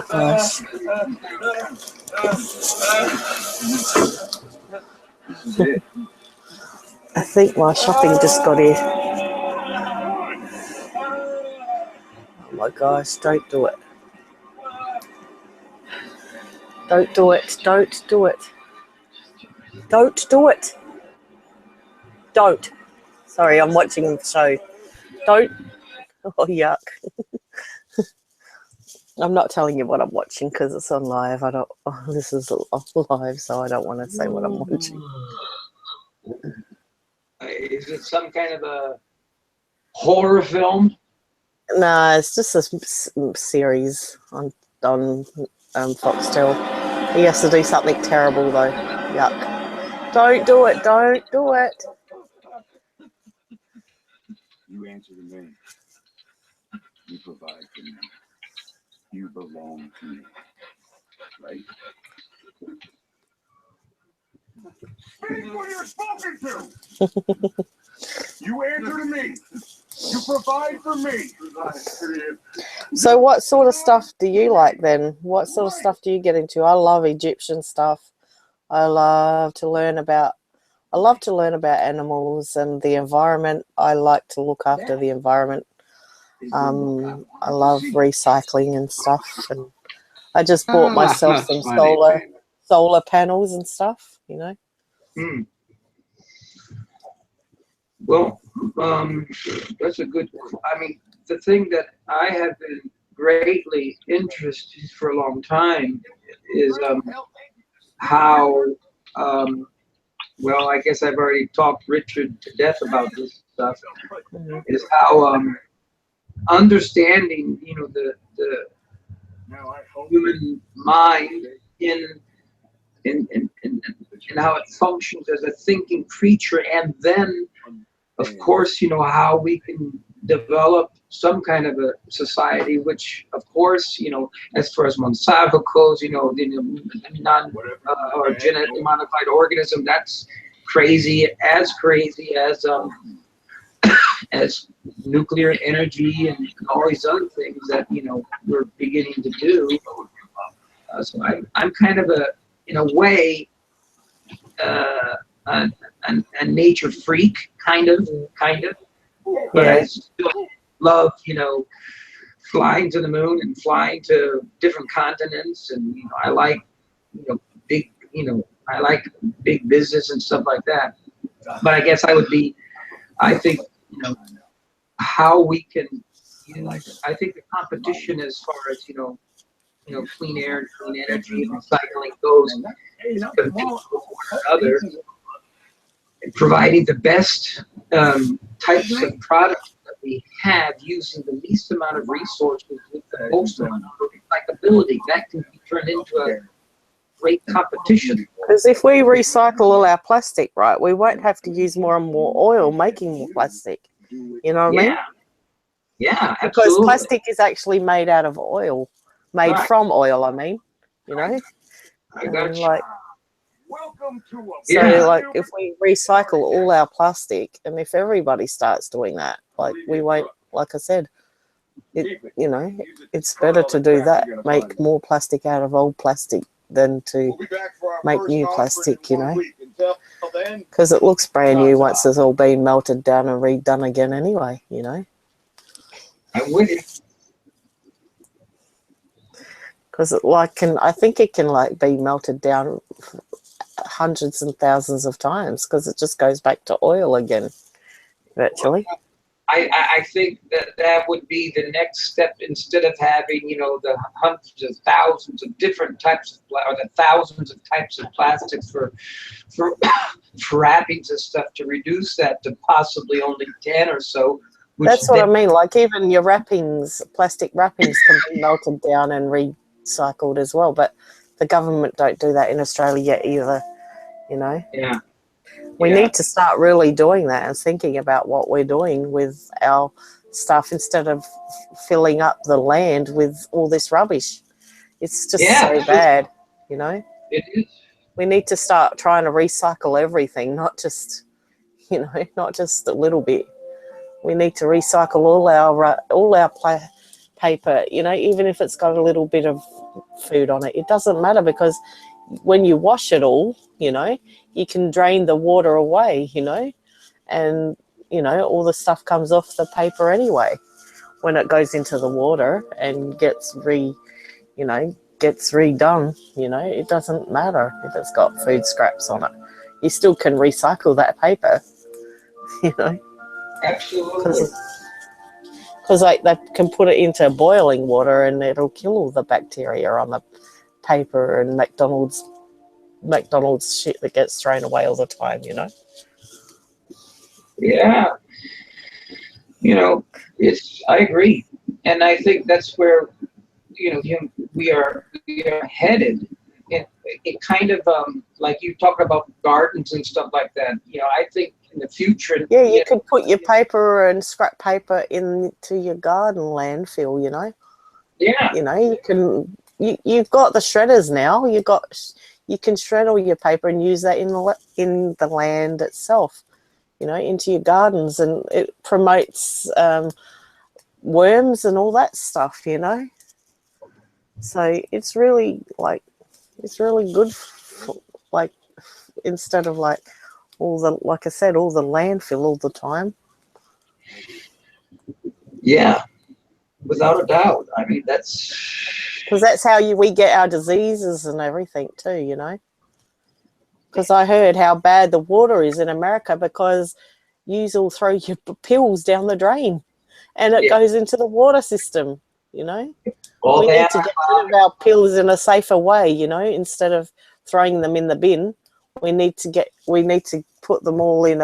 Gosh. I think my shopping just got here. Oh my gosh, don't do it. Don't do it. Don't do it. Don't do it. Don't. Sorry, I'm watching the show. Don't. Oh, yuck. I'm not telling you what I'm watching because it's on live. I don't. Oh, this is live, so I don't want to say what I'm watching. Is it some kind of a horror film? Nah, it's just a series on Foxtel. He has to do something terrible though. Yuck. Don't do it. Don't do it. You answer to me. You provide for me. You belong to me. Right? Speak what you're spoken to! You answer to me. You provide for me. So what sort of stuff do you like then? What sort of stuff do you get into? I love Egyptian stuff. I love to learn about animals and the environment. I like to look after the environment. I love recycling and stuff, and I just bought myself some solar panels and stuff, you know. Well, that's a good. I mean, the thing that I have been greatly interested for a long time is how. Well, I guess I've already talked Richard to death about this stuff. Is how understanding, you know, the human mind in how it functions as a thinking creature, and then, of course, you know, how we can develop some kind of a society, which, of course, you know, as far as Monsanto goes, you know, or genetically modified organism, that's crazy as nuclear energy and all these other things that, you know, we're beginning to do. So I'm kind of in a way, a nature freak, kind of. But I still love, you know, flying to the moon and flying to different continents, and you know, I like, I like big business and stuff like that. But I guess I think, you know, how we can use. I think the competition as far as you know, clean air and clean energy and recycling goes, is competing with one another, and providing the best types of products that we have using the least amount of resources with the most amount of recyclability. That can be turned into a great competition. Because if we recycle all our plastic, right, we won't have to use more and more oil making more plastic. You know what I mean? Yeah, because absolutely. plastic is actually made out of oil, made from oil. I mean, you know. I got you. Like, so, like, if we recycle all our plastic, and if everybody starts doing that, like, we won't. Like I said, you know, it's better to do that. Make more plastic out of old plastic than to make new plastic. You know, because it looks brand new once it's all been melted down and redone again. Anyway, you know. I'm with you. Because I think it can like be melted down hundreds and thousands of times because it just goes back to oil again, virtually. I think that would be the next step. Instead of having, you know, the hundreds of thousands of different types of, or the thousands of types of plastics for wrappings and stuff, to reduce that to possibly only 10 or so. That's what I mean. Like, even your wrappings, plastic wrappings, can be melted down and recycled as well. But the government don't do that in Australia yet either. You know. Yeah. We need to start really doing that and thinking about what we're doing with our stuff instead of filling up the land with all this rubbish. It's just so bad, you know. It is. We need to start trying to recycle everything, not just, you know, not just a little bit. We need to recycle all our paper, you know, even if it's got a little bit of food on it. It doesn't matter, because when you wash it all, you know, you can drain the water away, you know, and, you know, all the stuff comes off the paper anyway when it goes into the water and gets redone, you know. It doesn't matter if it's got food scraps on it. You still can recycle that paper, you know. Absolutely. Because like they can put it into boiling water and it'll kill all the bacteria on the paper and McDonald's shit that gets thrown away all the time, you know. Yeah. You know, I agree. And I think that's where, you know, we are headed. It kind of, like you talk about gardens and stuff like that. You know, I think in the future. Yeah, you could put your paper and scrap paper into your garden landfill, you know. Yeah. You know, you've got the shredders now. You can shred all your paper and use that in the land itself, you know, into your gardens, and it promotes worms and all that stuff, you know. So it's really good, like, instead of like like I said, all the landfill all the time. Yeah, without a doubt. I mean, that's because that's how we get our diseases and everything too, you know. Because I heard how bad the water is in America, because you'll throw your pills down the drain and it goes into the water system, you know. We need to get rid of our pills in a safer way, you know, instead of throwing them in the bin. We need to put them all in,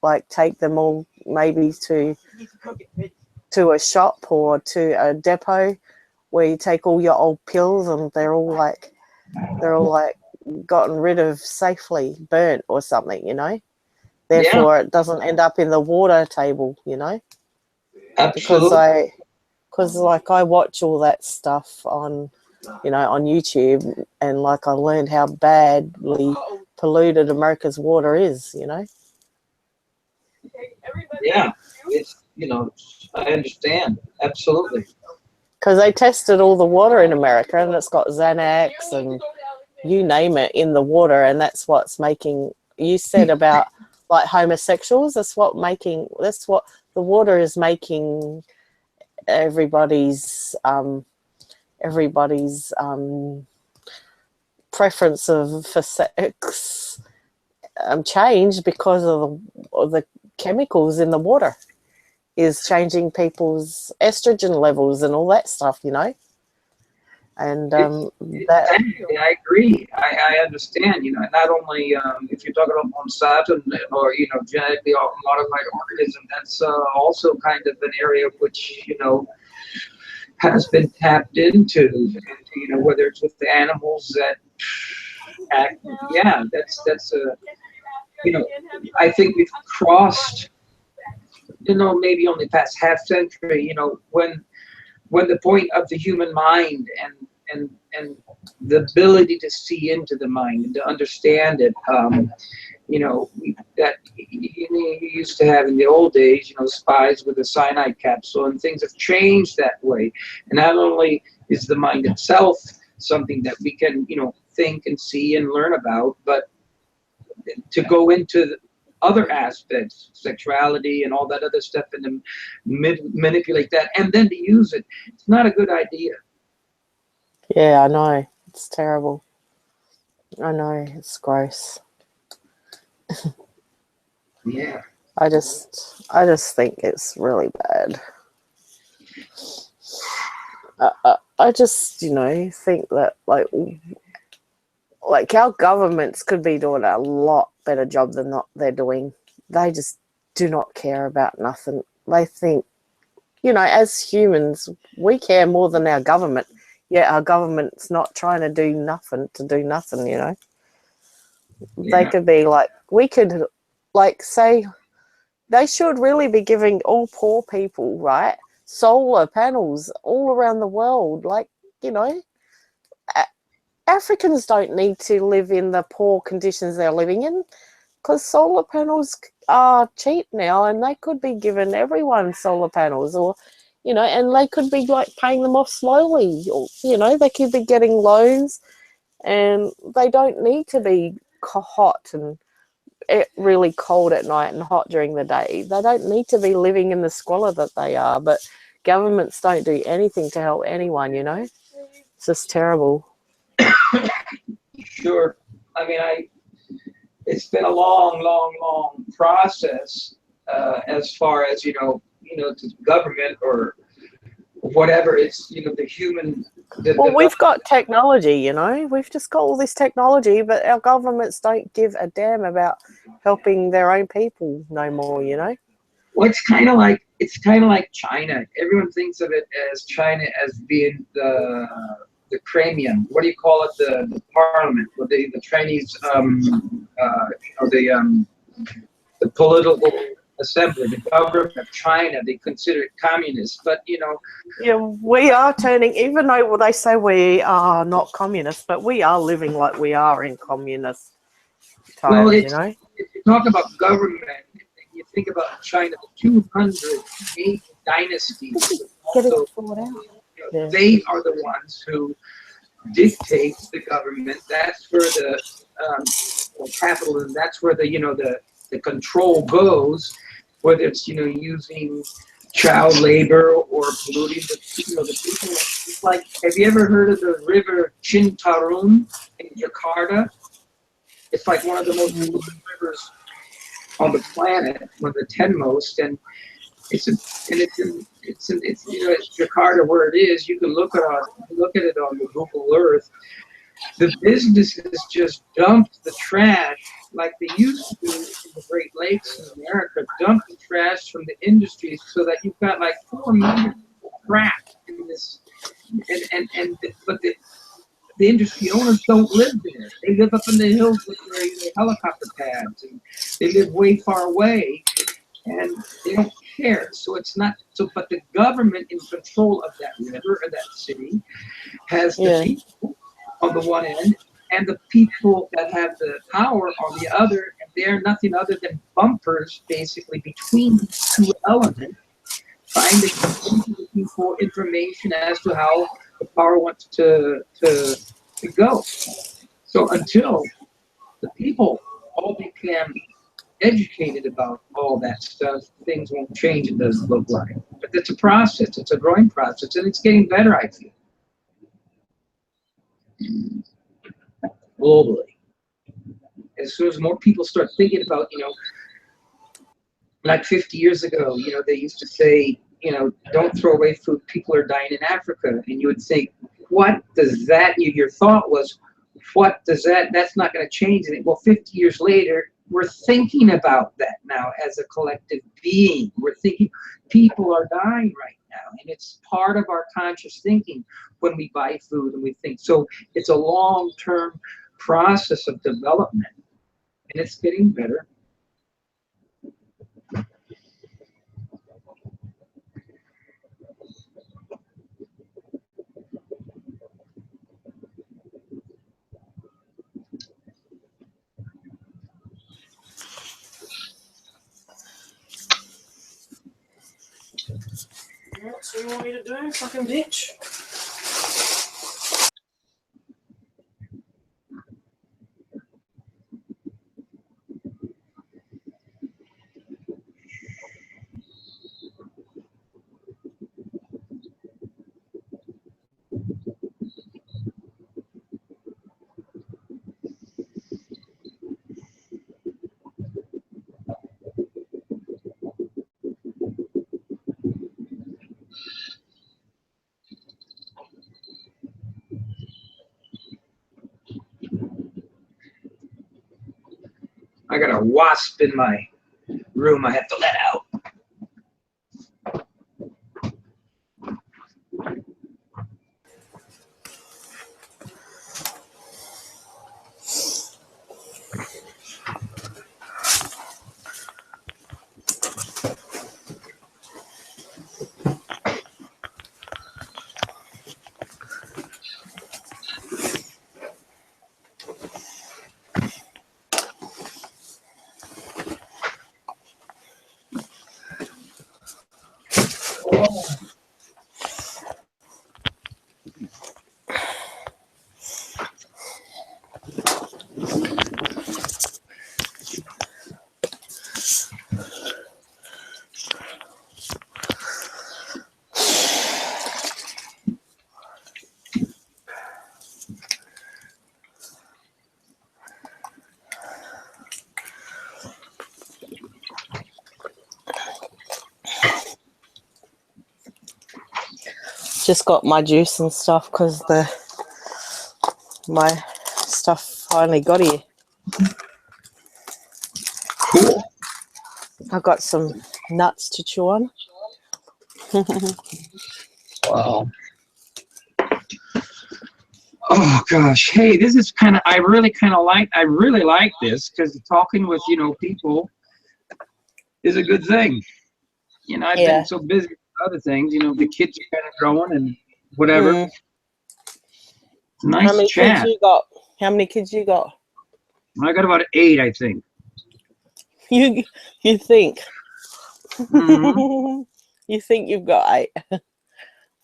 like, take them all maybe to a shop or to a depot where you take all your old pills and they're all like gotten rid of safely, burnt or something, you know. Therefore, it doesn't end up in the water table, you know. Absolutely. Because like I watch all that stuff on YouTube, and like I learned how badly polluted America's water is, you know. Yeah, it's, you know, I understand. Absolutely. Because they tested all the water in America and it's got Xanax and you name it in the water, and that's what's making, you said about like homosexuals, that's what the water is making everybody's preference for sex change, because of the chemicals in the water is changing people's estrogen levels and all that stuff, you know. And I agree. I understand. You know, not only if you're talking about Monsanto or, you know, genetically modified organism, that's also kind of an area which, you know, has been tapped into. And, you know, whether it's with the animals that act, that's a, you know, I think we've crossed, you know, maybe only past half century, you know, when the point of the human mind and the ability to see into the mind and to understand it, you know, that you used to have in the old days, you know, spies with a cyanide capsule, and things have changed that way. And not only is the mind itself something that we can, you know, think and see and learn about, but to go into other aspects, sexuality and all that other stuff, and then manipulate that and then to use it, it's not a good idea. Yeah, I know. It's terrible. I know. It's gross. Yeah. I just think it's really bad. I just, you know, think that like our governments could be doing a lot better job than what they're doing. They just do not care about nothing. They think, you know, as humans, we care more than our government. Yet our government's not trying to do nothing, you know. Yeah. They could be like, we could, like, say, they should really be giving all poor people, right, solar panels all around the world. Like, you know, Africans don't need to live in the poor conditions they're living in. because solar panels are cheap now, and they could be giving everyone solar panels, or and they could be like paying them off slowly, or they could be getting loans, and they don't need to be hot and really cold at night and hot during the day. They don't need to be living in the squalor that they are, but governments don't do anything to help anyone, It's just terrible. Sure. I mean, it's been a long process as far as, to the government or whatever. It's, the human. Well, we've got technology, We've just got all this technology, but our governments don't give a damn about helping their own people no more, Well, it's kind of like China. Everyone thinks of it as China as being the Kremlin. What do you call it? The parliament, or the Chinese, the political assembly, the government of China. They consider it communist, but Yeah, we are turning, even though they say we are not communist, but we are living like we are in communist times, If you talk about government, you think about China, the 208 dynasties. They are the ones who dictate the government. That's where the capitalism. That's where the control goes. Whether it's using child labor or polluting the people. It's like, have you ever heard of the river Chintarun in Jakarta? It's like one of the most polluted rivers on the planet, one of the 10 most, and it's Jakarta where it is. You can look at it on the Google Earth. The businesses just dumped the trash like they used to do in the Great Lakes in America, dump the trash from the industries, so that you've got like 4 meters of crap in this, but the industry owners don't live there. They live up in the hills with their helicopter pads, and they live way far away, and they don't care. So it's not so. But the government in control of that river or that city has the people on the one end and the people that have the power on the other, and they're nothing other than bumpers, basically, between these two elements, trying to give the people information as to how the power wants to go. So until the people all become educated about all that stuff, things won't change, it doesn't look like. But it's a process, it's a growing process, and it's getting better, I feel. Globally. As soon as more people start thinking about, like 50 years ago, they used to say, don't throw away food, people are dying in Africa. And you would think, what does that, your thought was, what does that's not going to change anything. Well, 50 years later, we're thinking about that now as a collective being. We're thinking people are dying right now, and it's part of our conscious thinking when we buy food and we think. So it's a long-term process of development, and it's getting better. What do you want me to do, fucking bitch? I got a wasp in my room I have to let out. Just got my juice and stuff because my stuff finally got here. Cool. I got some nuts to chew on. Wow. Oh gosh. Hey, this is kind of, I really like this because talking with, people is a good thing. I've Yeah. been so busy with other things, the kids are kind of growing and whatever. Mm. It's a nice How many chat. kids you got? How many kids you got? I got about 8, I think. You think? Mhm. You think you've got 8?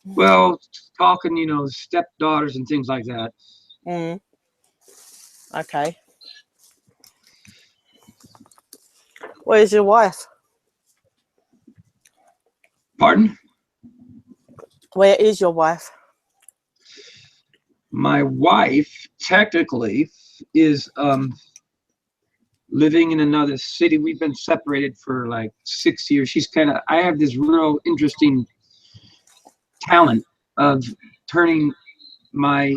Well, talking, stepdaughters and things like that. Mm. Okay. Where's your wife? Pardon? Where is your wife? My wife technically is living in another city. We've been separated for like 6 years. I have this real interesting talent of turning my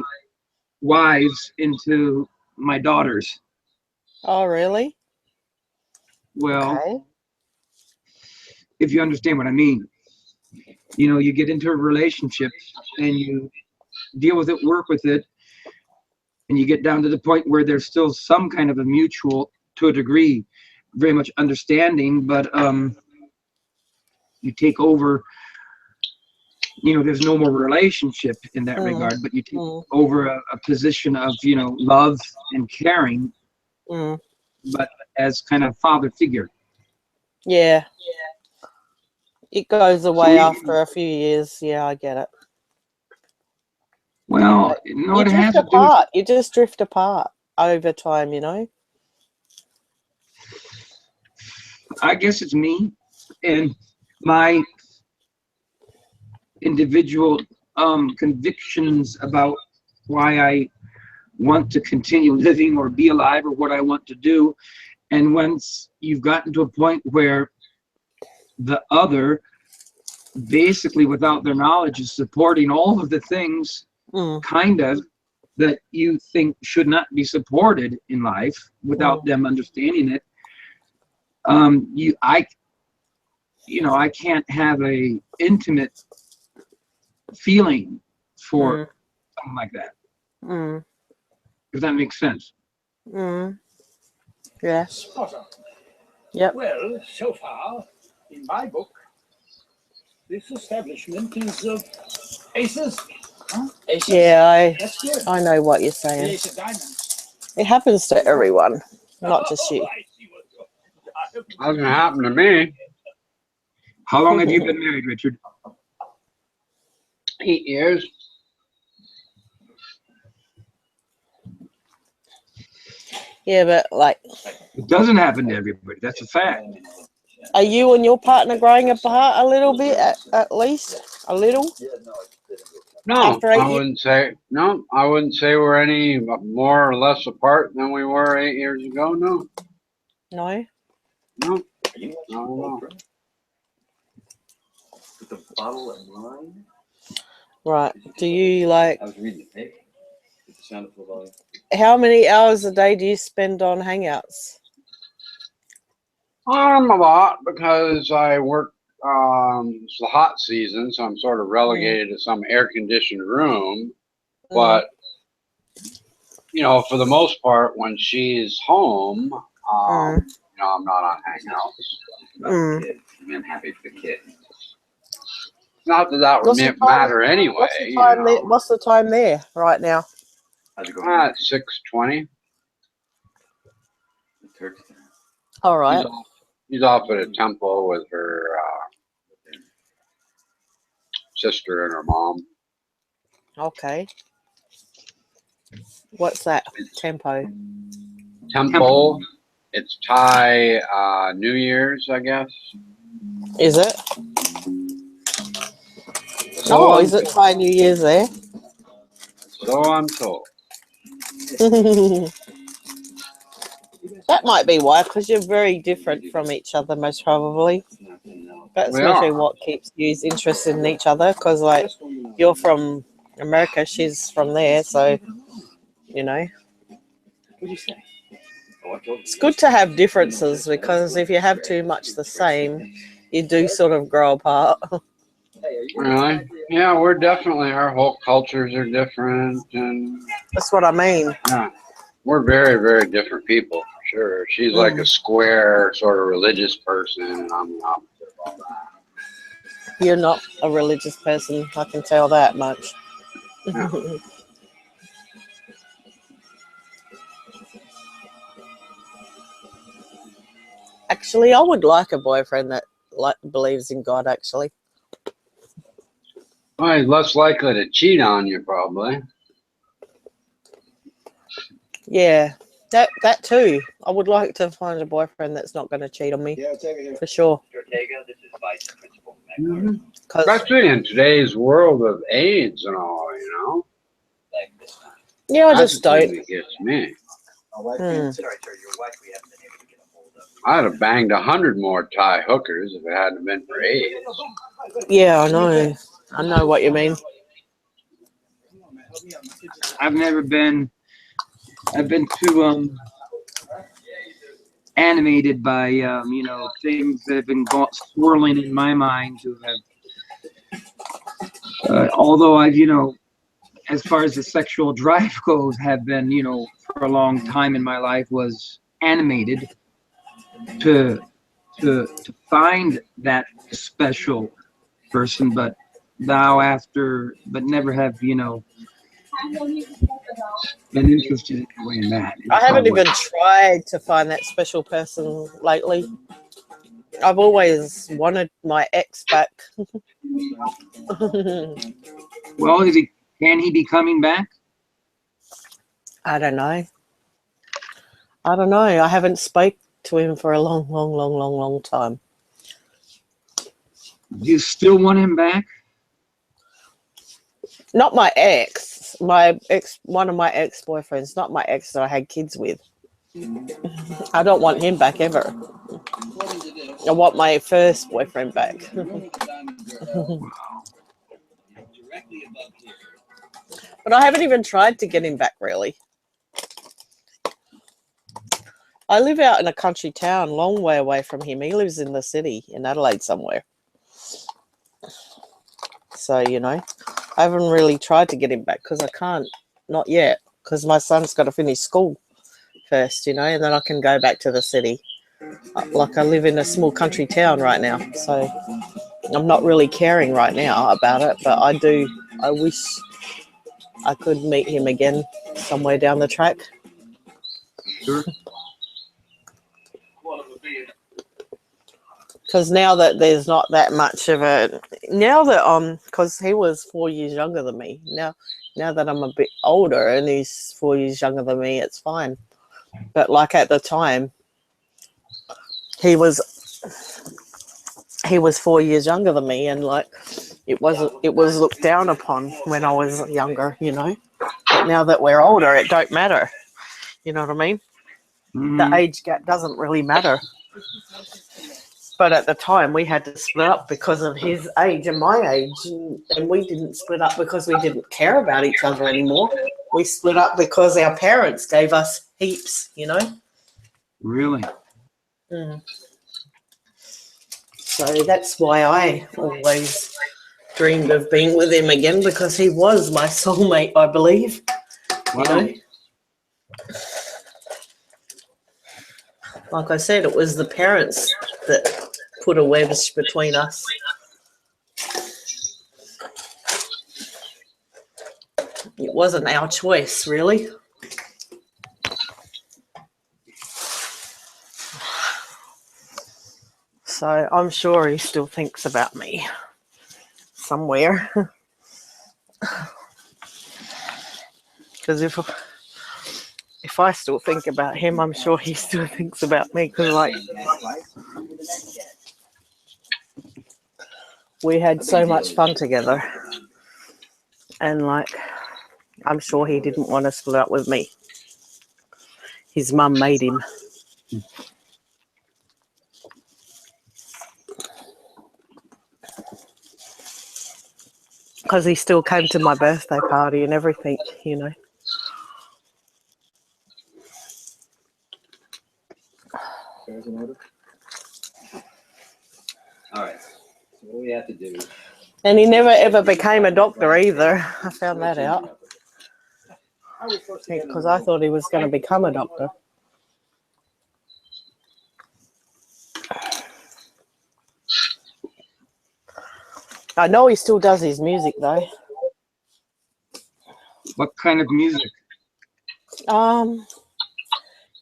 wives into my daughters. Oh, really? Well, Okay. if you understand what I mean. You get into a relationship and you deal with it, work with it, and you get down to the point where there's still some kind of a mutual, to a degree, very much understanding, but you take over, there's no more relationship in that regard, but you take over a position of, love and caring, but as kind of father figure. Yeah. It goes away we- after a few years. Yeah, I get it. Well, Like, it you has drift to do with, apart. You just drift apart over time, I guess it's me and my individual convictions about why I want to continue living or be alive or what I want to do. And once you've gotten to a point where the other, basically without their knowledge, is supporting all of the things kind of that you think should not be supported in life without them understanding it, I can't have a intimate feeling for something like that. If that makes sense. Yes. Potter. Yep. Well, so far, in my book, this establishment is of aces. Huh? Aces. Yeah, That's good. I know what you're The saying. ace of diamonds. It happens to everyone, not just you. Doesn't happen to me. How long have you been married, Richard? 8 years. Yeah, but like, It doesn't happen to everybody. That's a fact. are you and your partner growing apart a little bit, at least a little? No, After 8 I years? wouldn't say. No, I wouldn't say we're any more or less apart than we were 8 years ago. No, No. no, no. With the bottle of wine. Right. Do you like? I was reading the paper. With the sound of full volume. How many hours a day do you spend on Hangouts? A lot because I work. It's the hot season, so I'm sort of relegated to some air-conditioned room. But for the most part, when she's home, I'm not on Hangouts. I'm happy for the kid. Not that would matter anyway. What's the time there right now? How's it going? 6:20. All right. She's off at a temple with her sister and her mom. Okay. What's that? Tempo. Temple. It's Thai New Year's, I guess. Is it? So Oh, I'm is it told. Thai New Year's there? So I'm told. That might be why, because you're very different from each other, most probably. That's We usually are. what keeps you interested in each other, because, like, you're from America, she's from there, so, you know. It's good to have differences, because if you have too much the same, you do sort of grow apart. Really? Yeah, we're definitely, our whole cultures are different, and That's what I mean. yeah, we're very, very different people, for sure. She's like a square, sort of religious person, and I'm not. You're not a religious person, I can tell that much. Yeah. Actually, I would like a boyfriend that believes in God, actually. Well, he's less likely to cheat on you, probably. Yeah, that too. I would like to find a boyfriend that's not going to cheat on me, for sure. Mm-hmm. Especially in today's world of AIDS and all, Yeah, I That's just the thing don't. that gets me. Hmm. I'd have banged 100 more Thai hookers if it hadn't been for AIDS. Yeah, I know. I know what you mean. I've been too animated by things that have been swirling in my mind to have although I've as far as the sexual drive goes, have been for a long time in my life was animated to find that special person, but never have been interested in that. I haven't even tried to find that special person lately. I've always wanted my ex back. Well, can he be coming back? I don't know. I haven't spoke to him for a long time. Do you still want him back? Not my ex. One of my ex-boyfriends, not my ex that I had kids with. I don't want him back ever. I want my first boyfriend back. But I haven't even tried to get him back, really. I live out in a country town, long way away from him. He lives in the city, in Adelaide somewhere. So, I haven't really tried to get him back because I can't, not yet, because my son's got to finish school first, and then I can go back to the city. Like, I live in a small country town right now, so I'm not really caring right now about it, but I wish I could meet him again somewhere down the track. Sure. Because now that there's not that much of because he was 4 years younger than me. Now that I'm a bit older and he's 4 years younger than me, it's fine. But like at the time, he was 4 years younger than me, and like it was looked down upon when I was younger, But now that we're older, it don't matter. You know what I mean? The age gap doesn't really matter. But at the time, we had to split up because of his age and my age, and we didn't split up because we didn't care about each other anymore. We split up because our parents gave us heaps, Really? Mm. So that's why I always dreamed of being with him again, because he was my soulmate, I believe. Wow. Like I said, it was the parents that put a wedge between us. It wasn't our choice, really. So I'm sure he still thinks about me. somewhere. Because if I still think about him, I'm sure he still thinks about me. Because like we had so much fun together, and like I'm sure he didn't want to split up with me. His mum made him. Because he still came to my birthday party and everything, you know. All right. So what we have to do? And he never ever became a doctor either. I found that out. Because I thought he was going to become a doctor. I know he still does his music though. What kind of music?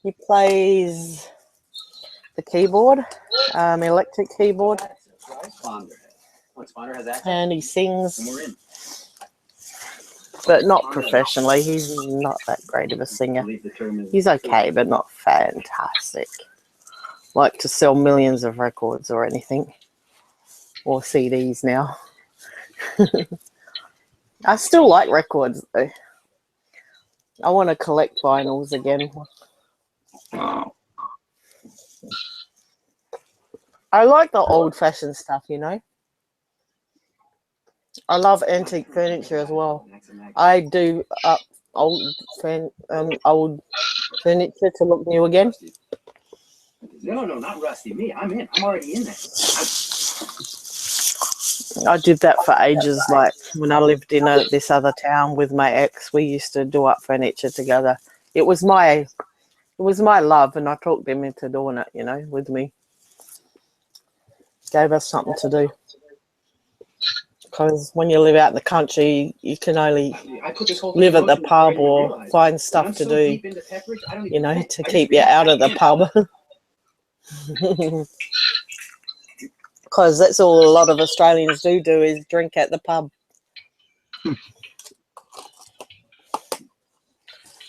He plays the keyboard, electric keyboard, and he sings, but not professionally. He's not that great of a singer. He's okay, but not fantastic. Like to sell millions of records or anything, or CDs now. I still like records though. I want to collect vinyls again. Wow. I like the old-fashioned stuff, you know. I love antique furniture as well. I do up old furniture to look new again. No, not Rusty. Me, I'm in. I'm already in there. I did that for ages. Like when I lived in this other town with my ex, we used to do up furniture together. It was my love, and I talked him into doing it, you know, with me. Gave us something to do. Because when you live out in the country, you can only live at the pub or find stuff to do, you know, to keep you out of the pub. Because that's all a lot of Australians do is drink at the pub.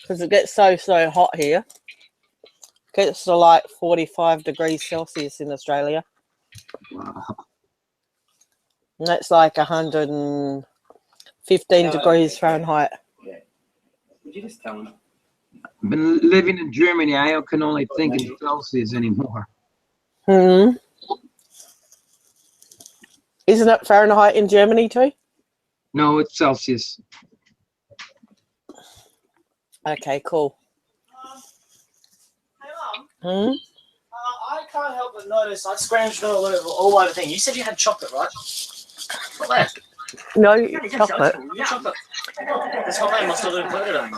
Because it gets so hot here. It gets to like 45 degrees Celsius in Australia. Wow. And that's like 115 degrees Fahrenheit. Would you just tell him? I've been living in Germany. I can only think in Celsius anymore. Isn't it Fahrenheit in Germany too? No, it's Celsius. Okay, cool. I can't help but notice I scrounged all over the thing. You said you had chocolate, right? Where? No, chocolate. This whole thing must have included it.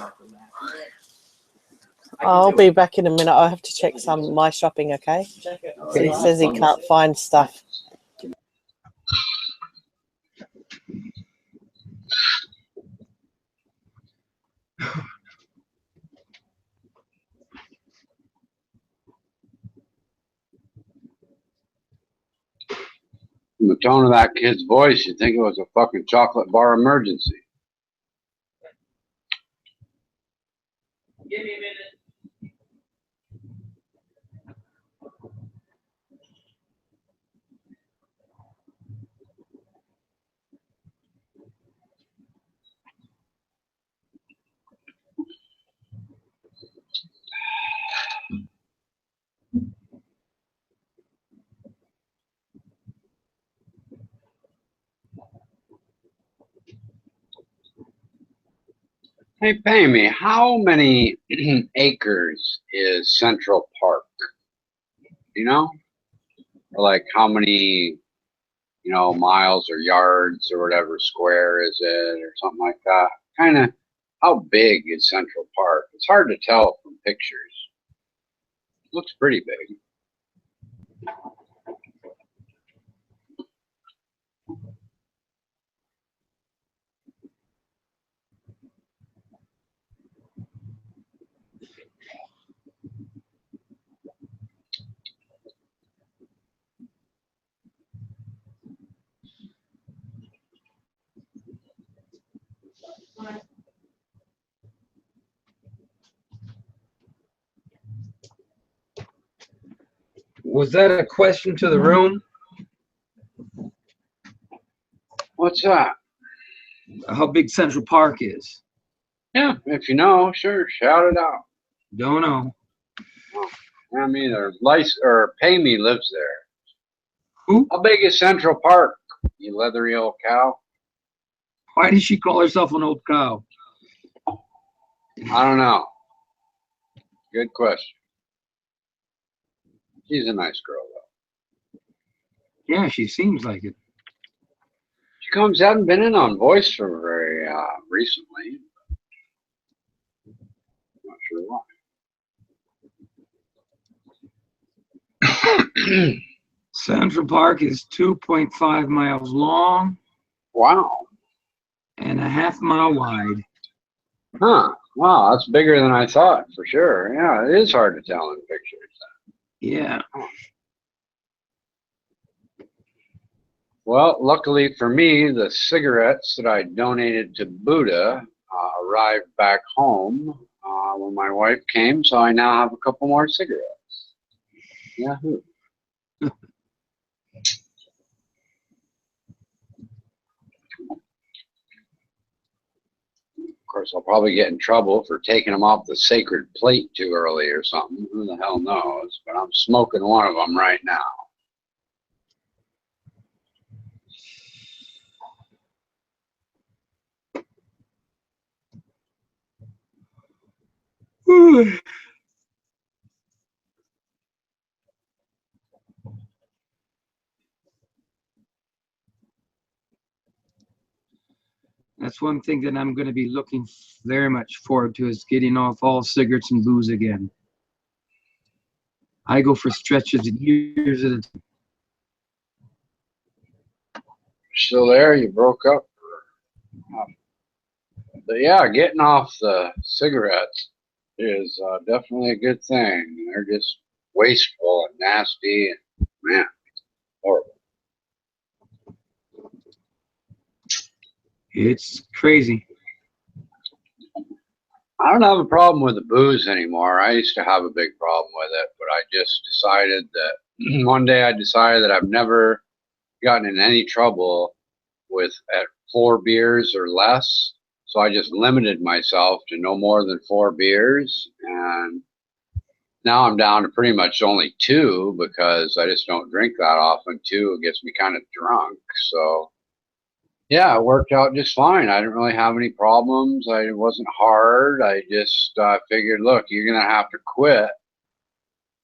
I'll be back in a minute. I have to check my shopping, okay? He says he can't find stuff. From the tone of that kid's voice, you'd think it was a fucking chocolate bar emergency. Give me a minute. Hey, pay me, how many acres is Central Park? You know? Or like how many, miles or yards or whatever square is it or something like that? Kind of, how big is Central Park? It's hard to tell from pictures. It looks pretty big. Was that a question to the room? What's that? How big Central Park is? Yeah, if you know, sure, shout it out. Don't know. I mean, or Pay Me lives there. Who? How big is Central Park, you leathery old cow? Why does she call herself an old cow? I don't know. Good question. She's a nice girl, though. Yeah, she seems like it. She hasn't been in on Voice for very recently. Not sure why. Central Park is 2.5 miles long. Wow. And a half-mile wide. Huh. Wow, that's bigger than I thought, for sure. Yeah, it is hard to tell in pictures. Yeah. Well, luckily for me, the cigarettes that I donated to Buddha arrived back home when my wife came, so I now have a couple more cigarettes. Yahoo. Of course, I'll probably get in trouble for taking them off the sacred plate too early or something. Who the hell knows? But I'm smoking one of them right now. That's one thing that I'm going to be looking very much forward to, is getting off all cigarettes and booze again. I go for stretches of years at a time. Still there? You broke up? But yeah, getting off the cigarettes is definitely a good thing. They're just wasteful and nasty, and man, horrible. It's crazy. I don't have a problem with the booze anymore. I used to have a big problem with it, but I just decided that one day I decided that I've never gotten in any trouble with at 4 beers or less. So I just limited myself to no more than 4 beers. And now I'm down to pretty much only 2 because I just don't drink that often. 2 gets me kind of drunk. So yeah, it worked out just fine. I didn't really have any problems. It wasn't hard. I just figured, look, you're going to have to quit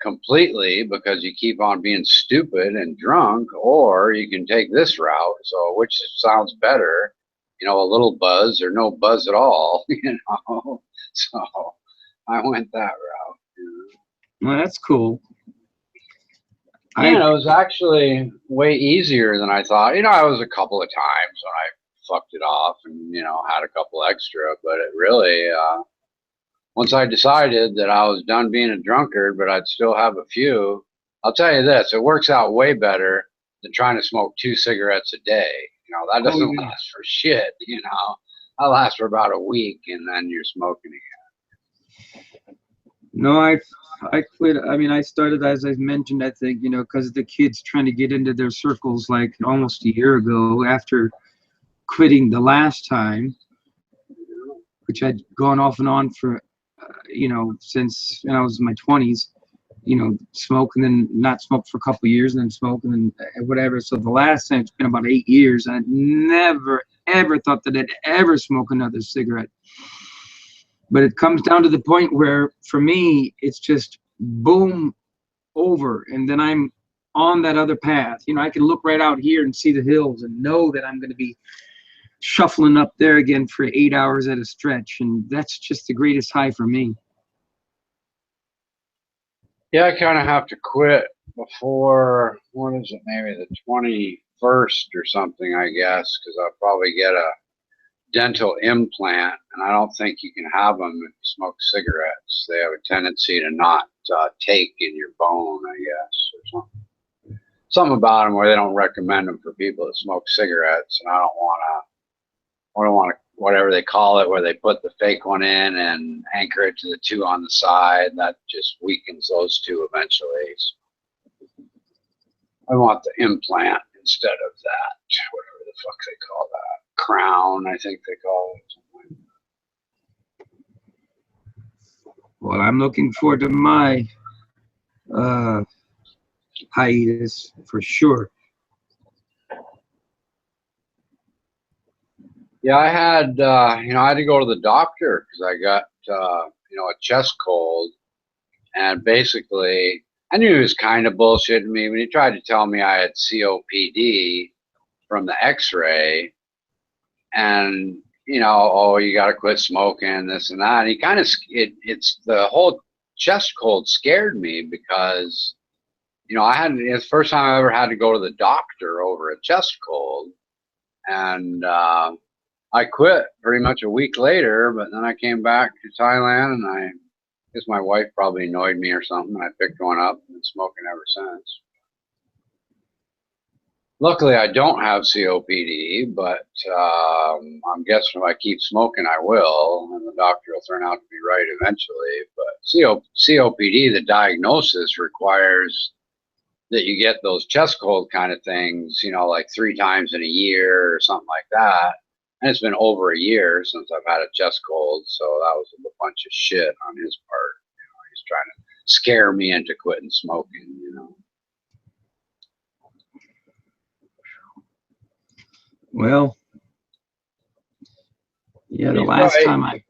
completely because you keep on being stupid and drunk, or you can take this route. So which sounds better, you know, a little buzz or no buzz at all, you know. So I went that route. Well, that's cool. And it was actually way easier than I thought. You know, I was a couple of times when I fucked it off and, you know, had a couple extra, but it really, once I decided that I was done being a drunkard, but I'd still have a few, I'll tell you this, it works out way better than trying to smoke 2 cigarettes a day. You know, that doesn't last for shit, you know. That lasts for about a week and then you're smoking again. No, I quit. I mean, I started, as I mentioned, I think, you know, because the kids trying to get into their circles like almost a year ago after quitting the last time, which I'd gone off and on for, you know, since I was in my 20s, you know, smoke and then not smoke for a couple of years and then smoke and then whatever. So the last time, it's been about 8 years. I never, ever thought that I'd ever smoke another cigarette. But it comes down to the point where, for me, it's just boom, over. And then I'm on that other path. You know, I can look right out here and see the hills and know that I'm going to be shuffling up there again for 8 hours at a stretch. And that's just the greatest high for me. Yeah, I kind of have to quit before, what is it, maybe the 21st or something, I guess, because I'll probably get a dental implant, and I don't think you can have them if you smoke cigarettes. They have a tendency to not take in your bone, I guess, or something. Something about them where they don't recommend them for people that smoke cigarettes, and I don't want to, whatever they call it, where they put the fake one in and anchor it to the 2 on the side. That just weakens those 2 eventually. I want the implant instead of that, whatever the fuck they call that. Crown, I think they call it. Well, I'm looking forward to my hiatus for sure. Yeah, I had, I had to go to the doctor because I got, a chest cold. And basically, I knew he was kind of bullshitting me when he tried to tell me I had COPD from the x-ray. And, oh, you got to quit smoking, this and that. And he kind of, it's the whole chest cold scared me because, it's the first time I ever had to go to the doctor over a chest cold. And I quit pretty much a week later, but then I came back to Thailand and I guess my wife probably annoyed me or something. I picked one up and been smoking ever since. Luckily, I don't have COPD, but I'm guessing if I keep smoking, I will, and the doctor will turn out to be right eventually. But COPD, the diagnosis requires that you get those chest cold kind of things, like 3 times in a year or something like that. And it's been over a year since I've had a chest cold, so that was a bunch of shit on his part. He's trying to scare me into quitting smoking, Well, yeah, the He's last right. time I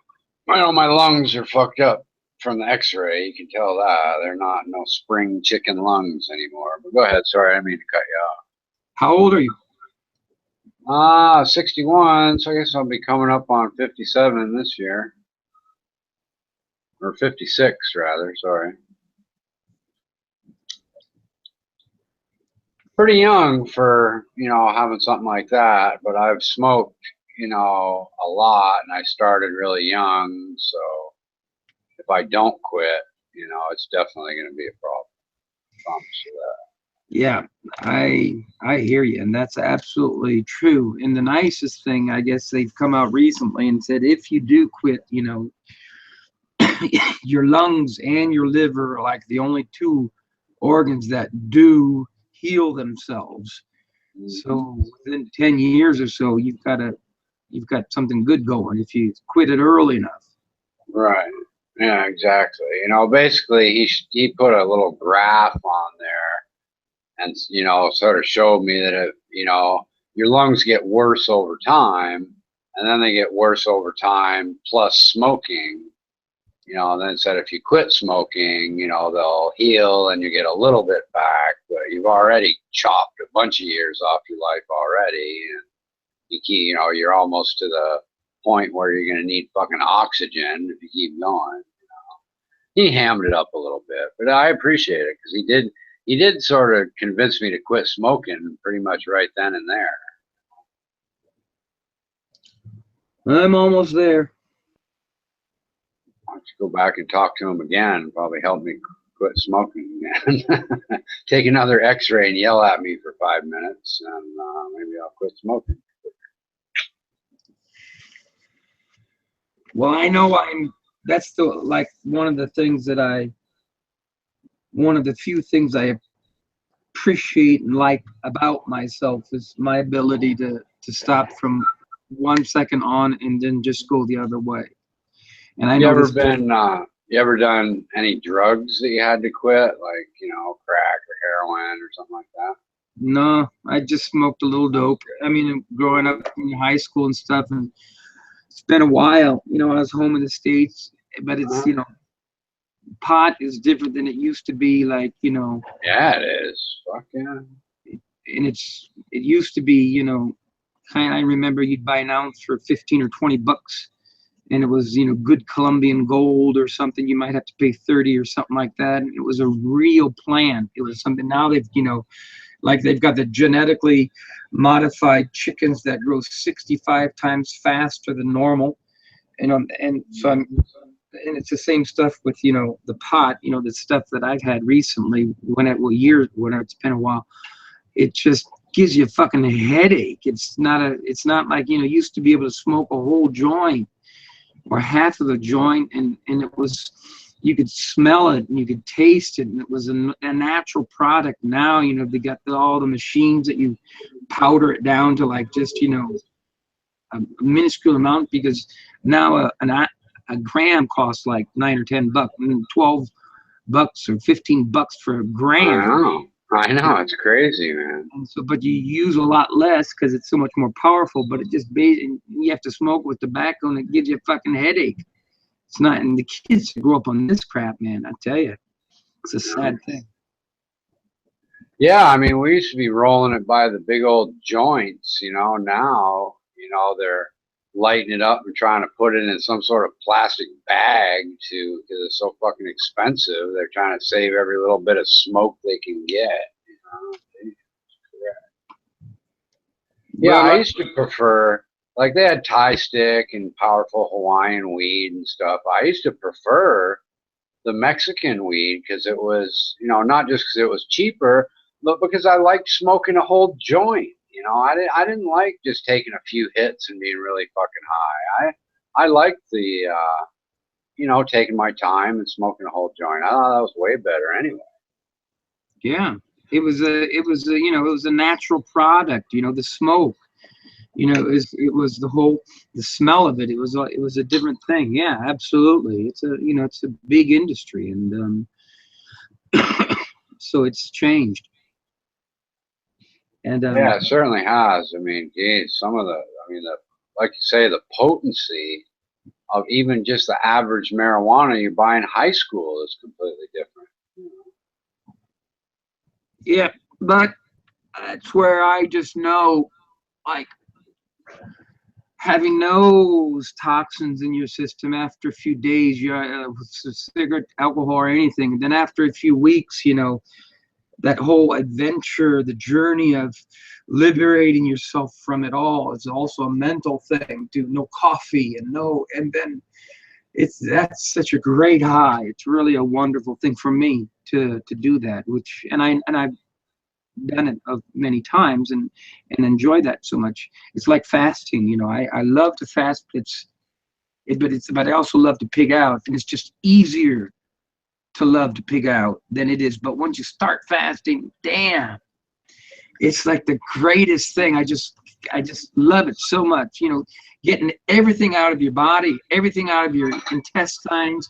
know my lungs are fucked up from the x-ray. You can tell that. They're not no spring chicken lungs anymore. But go ahead. Sorry, I didn't mean to cut you off. How old are you? 61, so I guess I'll be coming up on 57 this year. Or 56, rather, sorry. Pretty young for, having something like that, but I've smoked, a lot, and I started really young, so if I don't quit, it's definitely going to be a problem. I promise you that. Yeah, I hear you, and that's absolutely true. And the nicest thing, I guess, they've come out recently and said if you do quit, your lungs and your liver are like the only 2 organs that do heal themselves. So within 10 years or so, you've got something good going if you quit it early enough. Right. Yeah, exactly. Basically he put a little graph on there and, sort of showed me that, your lungs get worse over time, and then they get worse over time plus smoking, and then it said if you quit smoking, they'll heal and you get a little bit back, but you've already chopped a bunch of years off your life already, and you're almost to the point where you're going to need fucking oxygen if you keep going. He hammed it up a little bit, but I appreciate it because he did sort of convince me to quit smoking pretty much right then and there. I'm almost there. Why don't you go back and talk to him again? Probably help me quit smoking again. Take another x-ray and yell at me for 5 minutes, and maybe I'll quit smoking. Well, I know that's one of the few things I appreciate and like about myself is my ability to stop from 1 second on and then just go the other way. And I know you ever done any drugs that you had to quit, like, crack or heroin or something like that? No, I just smoked a little dope. I mean, growing up in high school and stuff, and it's been a while. I was home in the States, but it's, pot is different than it used to be. Like, Yeah, it is. Fuck yeah. And it used to be, I remember you'd buy an ounce for 15 or 20 bucks, and it was, good Colombian gold or something. You might have to pay 30 or something like that. And it was a real plant. It was something. Now they've, like they've got the genetically modified chickens that grow 65 times faster than normal. And so and it's the same stuff with, the pot, the stuff that I've had recently when it's been a while, it just gives you a fucking headache. It's not like, you used to be able to smoke a whole joint or half of the joint. And it was, you could smell it and you could taste it, and it was a natural product. Now, you know, they got all the machines that you powder it down to like just, you know, a minuscule amount, because now a gram costs like $9 or $10, $12 or $15 for a gram. I know, it's crazy, man. And so, but you use a lot less because it's so much more powerful. But it just you have to smoke with tobacco, and it gives you a fucking headache. It's not, and the kids grow up on this crap, man. I tell you, it's a sad thing. Yeah, I mean, we used to be rolling it by the big old joints, you know. Now, you know, they're lighting it up and trying to put it in some sort of plastic bag because it's so fucking expensive. They're trying to save every little bit of smoke they can get. You know? Yeah, I used to prefer, like, they had Thai stick and powerful Hawaiian weed and stuff. I used to prefer the Mexican weed because it was, you know, not just because it was cheaper, but because I liked smoking a whole joint. You know, I didn't like just taking a few hits and being really fucking high. I liked the, you know, taking my time and smoking a whole joint. I thought that was way better anyway. Yeah, it was a you know, it was a natural product. You know, the smoke. You know, it was the smell of it. It was a different thing. Yeah, absolutely. It's a big industry, and so it's changed. And yeah, it certainly has. I mean, geez, like you say, the potency of even just the average marijuana you buy in high school is completely different. Yeah, but that's where I just know, like, having those toxins in your system after a few days, cigarette, alcohol, or anything, and then after a few weeks, you know, that whole adventure, the journey of liberating yourself from it all is also a mental thing. Do no coffee and then that's such a great high. It's really a wonderful thing for me to do that, and I've done it many times and enjoy that so much. It's like fasting, you know. I love to fast, but I also love to pig out, and it's just easier to love to pig out than it is. But once you start fasting, damn, it's like the greatest thing. I just love it so much. You know, getting everything out of your body, everything out of your intestines,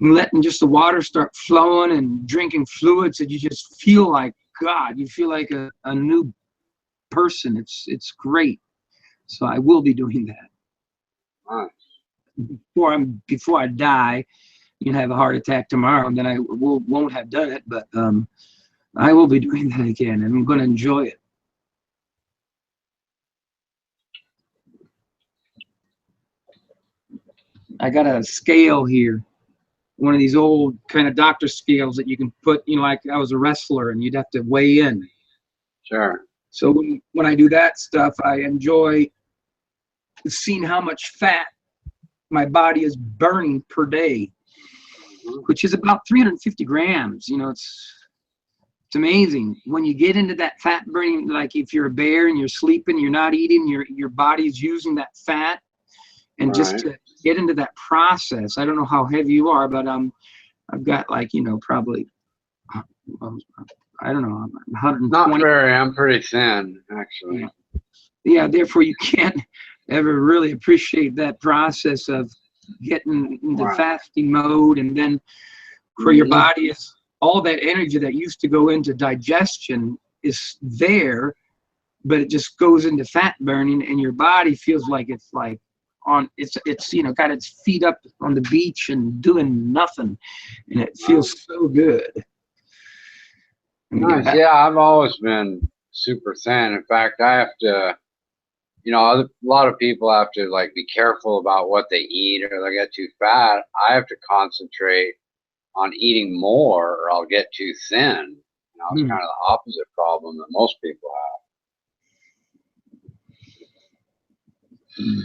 and letting just the water start flowing and drinking fluids that you just feel like God. You feel like a new person. It's great. So I will be doing that. Before I die, you know, have a heart attack tomorrow, and then I won't have done it, but I will be doing that again, and I'm going to enjoy it. I got a scale here, one of these old kind of doctor scales that you can put, you know, like I was a wrestler and you'd have to weigh in. Sure. So when I do that stuff, I enjoy seeing how much fat my body is burning per day, which is about 350 grams. You know, it's amazing when you get into that fat burning. Like if you're a bear and you're sleeping, you're not eating, your body's using that fat, and just to get into that process. I don't know how heavy you are, but I've got, like, you know, probably I don't know, 120. Not very. I'm pretty thin, actually. Yeah, therefore you can't ever really appreciate that process of getting into fasting mode, and then for your body, is all that energy that used to go into digestion is there, but it just goes into fat burning, and your body feels like it's like it's you know, got its feet up on the beach and doing nothing, and it feels so good. Nice. Yeah, I've always been super thin. In fact, I have to, you know, a lot of people have to, like, be careful about what they eat, or they get too fat. I have to concentrate on eating more, or I'll get too thin. You know, it's kind of the opposite problem that most people have.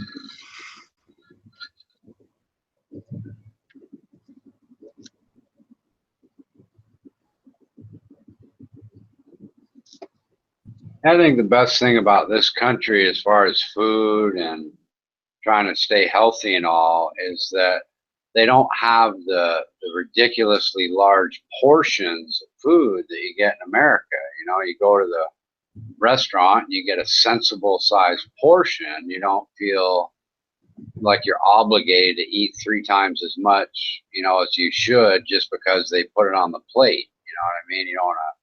I think the best thing about this country, as far as food and trying to stay healthy and all, is that they don't have the ridiculously large portions of food that you get in America. You know, you go to the restaurant and you get a sensible sized portion. You don't feel like you're obligated to eat 3 times as much, you know, as you should just because they put it on the plate. You know what I mean? You don't want to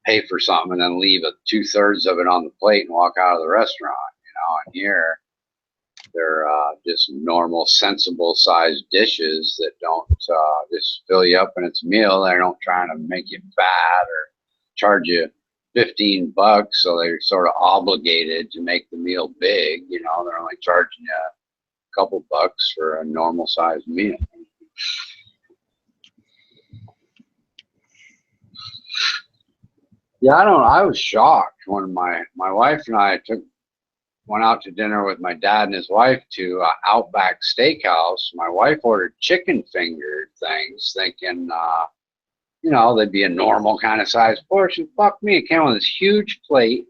pay for something and then leave 2/3 of it on the plate and walk out of the restaurant. You know, and here they're just normal, sensible sized dishes that don't just fill you up when it's a meal. They don't trying to make you fat or charge you $15, so they're sort of obligated to make the meal big. You know, they're only charging you a couple bucks for a normal sized meal. Yeah, I was shocked when my wife and I went out to dinner with my dad and his wife to Outback Steakhouse. My wife ordered chicken finger things, thinking, you know, they'd be a normal kind of size portion. Fuck me, it came on this huge plate.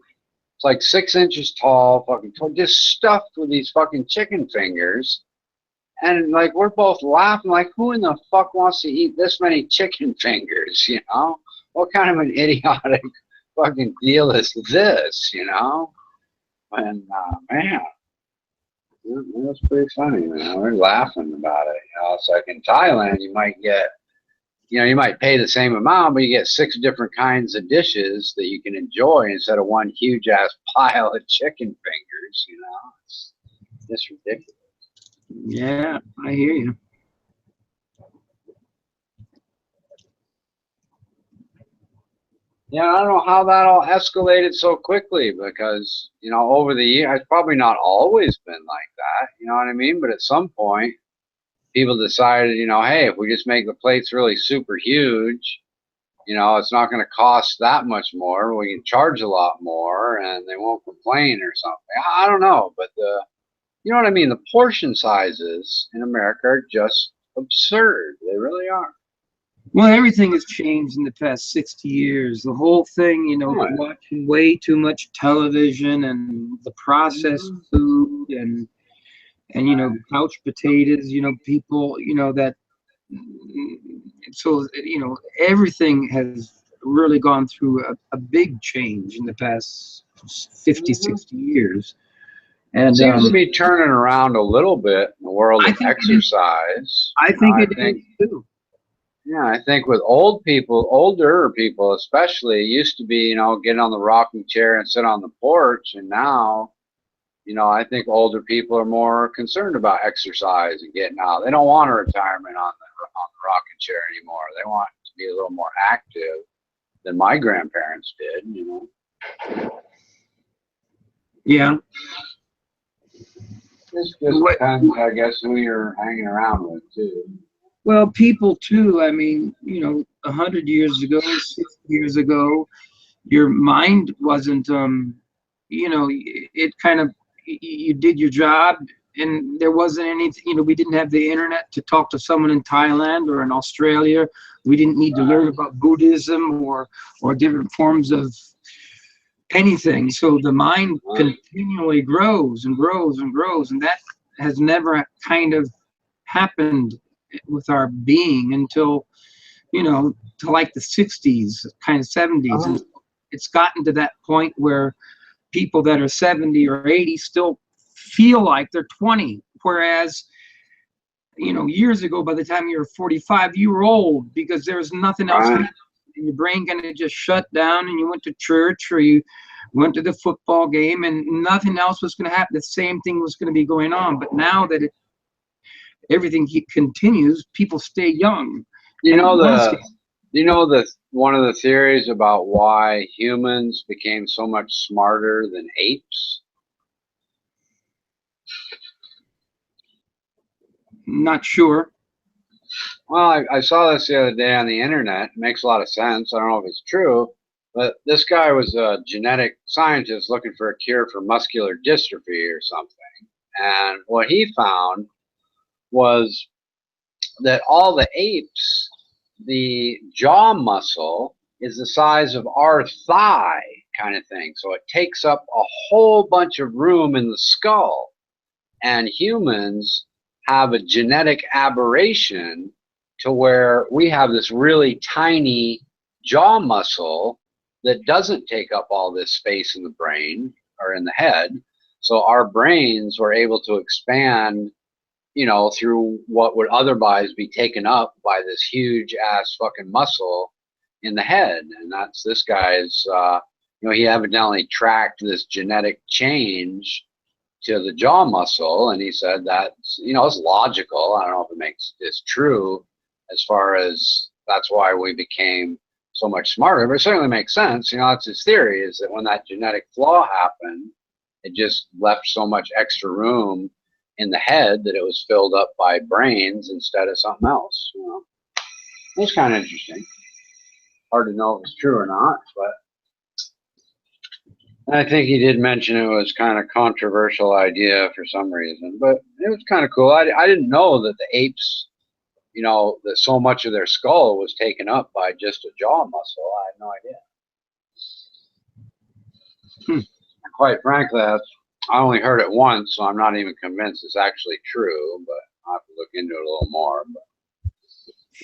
It's like 6 inches tall, just stuffed with these fucking chicken fingers. And like, we're both laughing, like, who in the fuck wants to eat this many chicken fingers, you know? What kind of an idiotic fucking deal is this, you know? And man, it was pretty funny, man. We're laughing about it. You know, it's like in Thailand, you might get, you know, you might pay the same amount, but you get 6 different kinds of dishes that you can enjoy instead of one huge ass pile of chicken fingers. You know, it's just ridiculous. Yeah, I hear you. Yeah, I don't know how that all escalated so quickly because, you know, over the years, it's probably not always been like that. You know what I mean? But at some point, people decided, you know, hey, if we just make the plates really super huge, you know, it's not going to cost that much more. We can charge a lot more and they won't complain or something. I don't know, but you know what I mean? The portion sizes in America are just absurd. They really are. Well, everything has changed in the past 60 years. The whole thing, you know, watching way too much television and the processed food and you know, couch potatoes, you know, people, you know, that, so, you know, everything has really gone through a big change in the past 50, 60 years. And seems to be turning around a little bit in the world of exercise. I think it is too. Yeah, I think with older people especially, it used to be, you know, get on the rocking chair and sit on the porch, and now, you know, I think older people are more concerned about exercise and getting out. They don't want a retirement on the rocking chair anymore. They want to be a little more active than my grandparents did, you know. Yeah. This just depends, I guess, who you're hanging around with, too. Well, people, too. I mean, you know, 100 years ago, 60 years ago, your mind wasn't, you know, it kind of, you did your job and there wasn't anything, you know, we didn't have the internet to talk to someone in Thailand or in Australia. We didn't need to learn about Buddhism or different forms of anything. So the mind continually grows and grows and grows. And that has never kind of happened with our being until, you know, to like the 60s, kind of 70s. And it's gotten to that point where people that are 70 or 80 still feel like they're 20, whereas, you know, years ago, by the time you were 45, you were old because there was nothing else happening. And your brain kind of just shut down, and you went to church or you went to the football game, and nothing else was going to happen. The same thing was going to be going on. But now that everything continues, people stay young. You know one of the theories about why humans became so much smarter than apes? Not sure. Well, I saw this the other day on the internet. It makes a lot of sense. I don't know if it's true, but this guy was a genetic scientist looking for a cure for muscular dystrophy or something. And what he found was that all the apes, the jaw muscle is the size of our thigh kind of thing. So it takes up a whole bunch of room in the skull. And humans have a genetic aberration to where we have this really tiny jaw muscle that doesn't take up all this space in the brain or in the head. So our brains were able to expand, you know, through what would otherwise be taken up by this huge ass fucking muscle in the head. And that's this guy's, you know, he evidently tracked this genetic change to the jaw muscle, and he said that's, you know, it's logical. I don't know if it makes this true as far as that's why we became so much smarter, but it certainly makes sense. You know, that's his theory, is that when that genetic flaw happened, it just left so much extra room in the head that it was filled up by brains instead of something else. You know, it was kind of interesting. Hard to know if it's true or not, but I think he did mention it was kind of controversial idea for some reason, but it was kind of cool. I didn't know that the apes, you know, that so much of their skull was taken up by just a jaw muscle. I had no idea. Quite frankly, I only heard it once, so I'm not even convinced it's actually true, but I'll have to look into it a little more.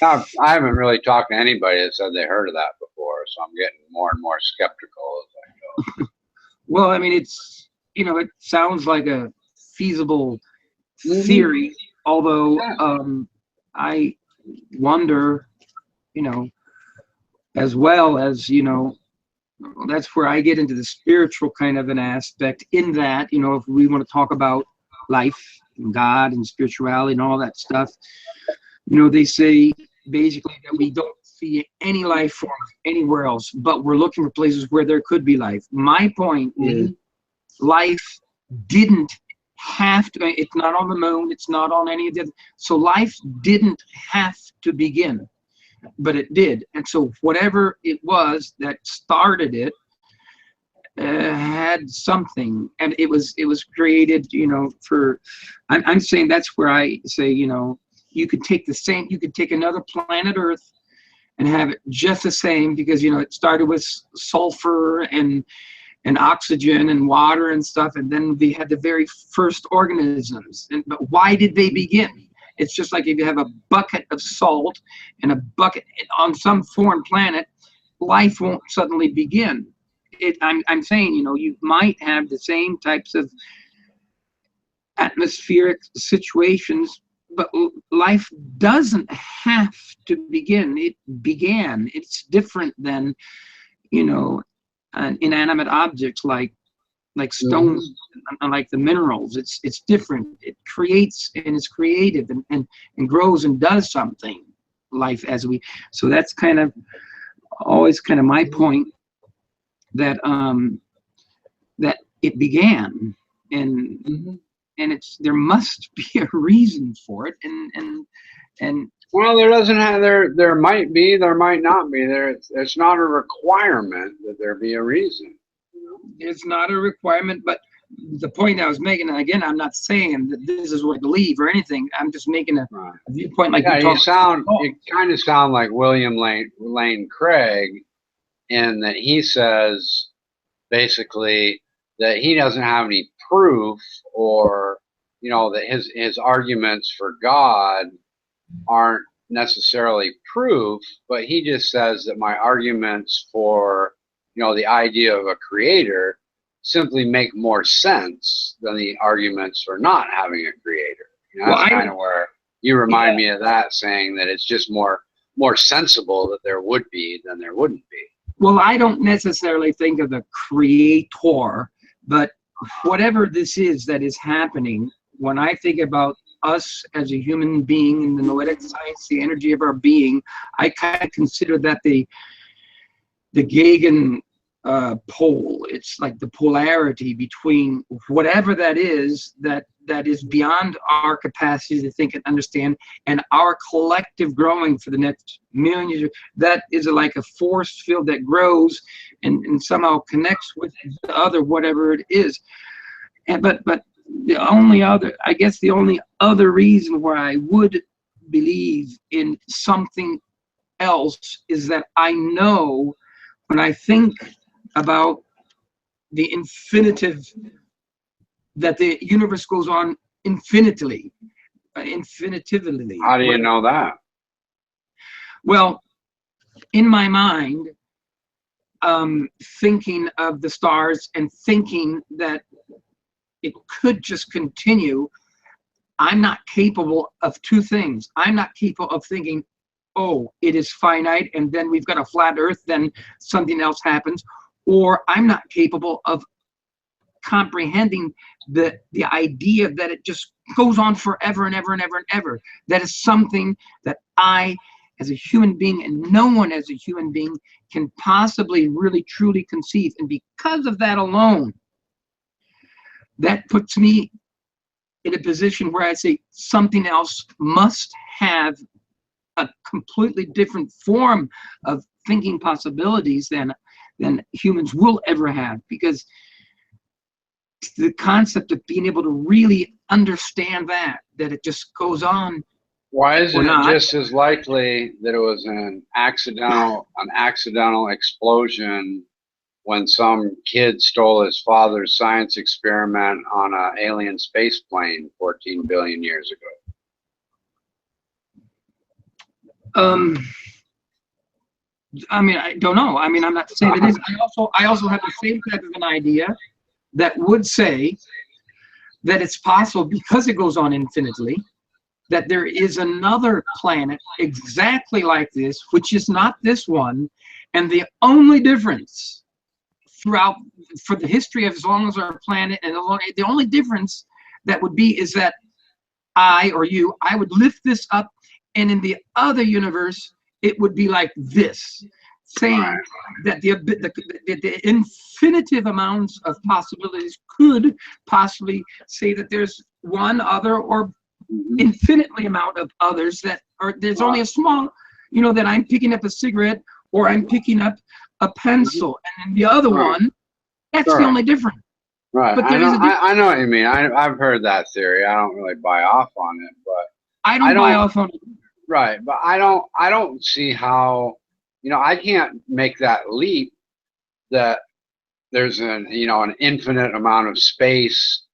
But I haven't really talked to anybody that said they heard of that before, so I'm getting more and more skeptical as I go. Well, I mean, it's, you know, it sounds like a feasible theory, although I wonder, you know, as well as, you know, that's where I get into the spiritual kind of an aspect in that, you know, if we want to talk about life and God and spirituality and all that stuff, you know, they say basically that we don't see any life forms anywhere else, but we're looking for places where there could be life. My point is, life didn't have to, it's not on the moon, it's not on any of the, so life didn't have to begin, but it did. And so whatever it was that started it had something, and it was created, you know, for, I'm saying that's where I say, you know, you could take the same, you could take another planet Earth and have it just the same, because, you know, it started with sulfur and oxygen and water and stuff, and then we had the very first organisms. But why did they begin? It's just like if you have a bucket of salt and a bucket on some foreign planet, life won't suddenly begin. I'm saying, you know, you might have the same types of atmospheric situations, but life doesn't have to begin. It began. It's different than, you know, inanimate objects like stones and like the minerals. It's different. It creates and is creative and grows and does something. Life as we, so that's kind of always kind of my point, that that it began, and it's, there must be a reason for it, and well, there doesn't have, there might be, there might not be. It's not a requirement that there be a reason. You know? It's not a requirement, but the point I was making, and again, I'm not saying that this is what I believe or anything. I'm just making a viewpoint. Like, yeah, you kind of sound like William Lane Craig, in that he says basically that he doesn't have any proof, or, you know, that his arguments for God aren't necessarily proof, but he just says that my arguments for, you know, the idea of a creator simply make more sense than the arguments for not having a creator. You know, that's kind of where you remind me of that, saying that it's just more sensible that there would be than there wouldn't be. Well, I don't necessarily think of the creator, but whatever this is that is happening, when I think about us as a human being in the noetic science, the energy of our being, I kind of consider that the Gegen pole. It's like the polarity between whatever that is beyond our capacity to think and understand, and our collective growing for the next million years. That is like a force field that grows and somehow connects with the other, whatever it is. And but the only other, I guess the only other reason where I would believe in something else is that I know, when I think about the infinitive, that the universe goes on infinitely. infinitively. How do you know that? Well, in my mind, thinking of the stars and thinking that it could just continue, I'm not capable of two things. I'm not capable of thinking, oh, it is finite, and then we've got a flat earth, then something else happens. Or I'm not capable of comprehending the idea that it just goes on forever and ever and ever and ever. That is something that I, as a human being, and no one as a human being can possibly really truly conceive. And because of that alone, that puts me in a position where I say something else must have a completely different form of thinking possibilities than humans will ever have, because the concept of being able to really understand that it just goes on. Why isn't it just as likely that it was an accidental explosion when some kid stole his father's science experiment on an alien space plane 14 billion years ago? I mean, I don't know. I mean, I'm not saying it is. I also have the same type of an idea that would say that it's possible, because it goes on infinitely, that there is another planet exactly like this, which is not this one, and the only difference throughout for the history of as long as our planet, and the only difference that would be is that I would lift this up, and in the other universe it would be like this, saying that the infinitive amounts of possibilities could possibly say that there's one other or infinitely amount of others that are, there's only a small, that I'm picking up a cigarette or I'm picking up a pencil, and then the other one, that's the only difference. Right. But I know what you mean. I've heard that theory. I don't really buy off on it, but I don't buy off on it. Right, but I don't see how, I can't make that leap that there's an infinite amount of space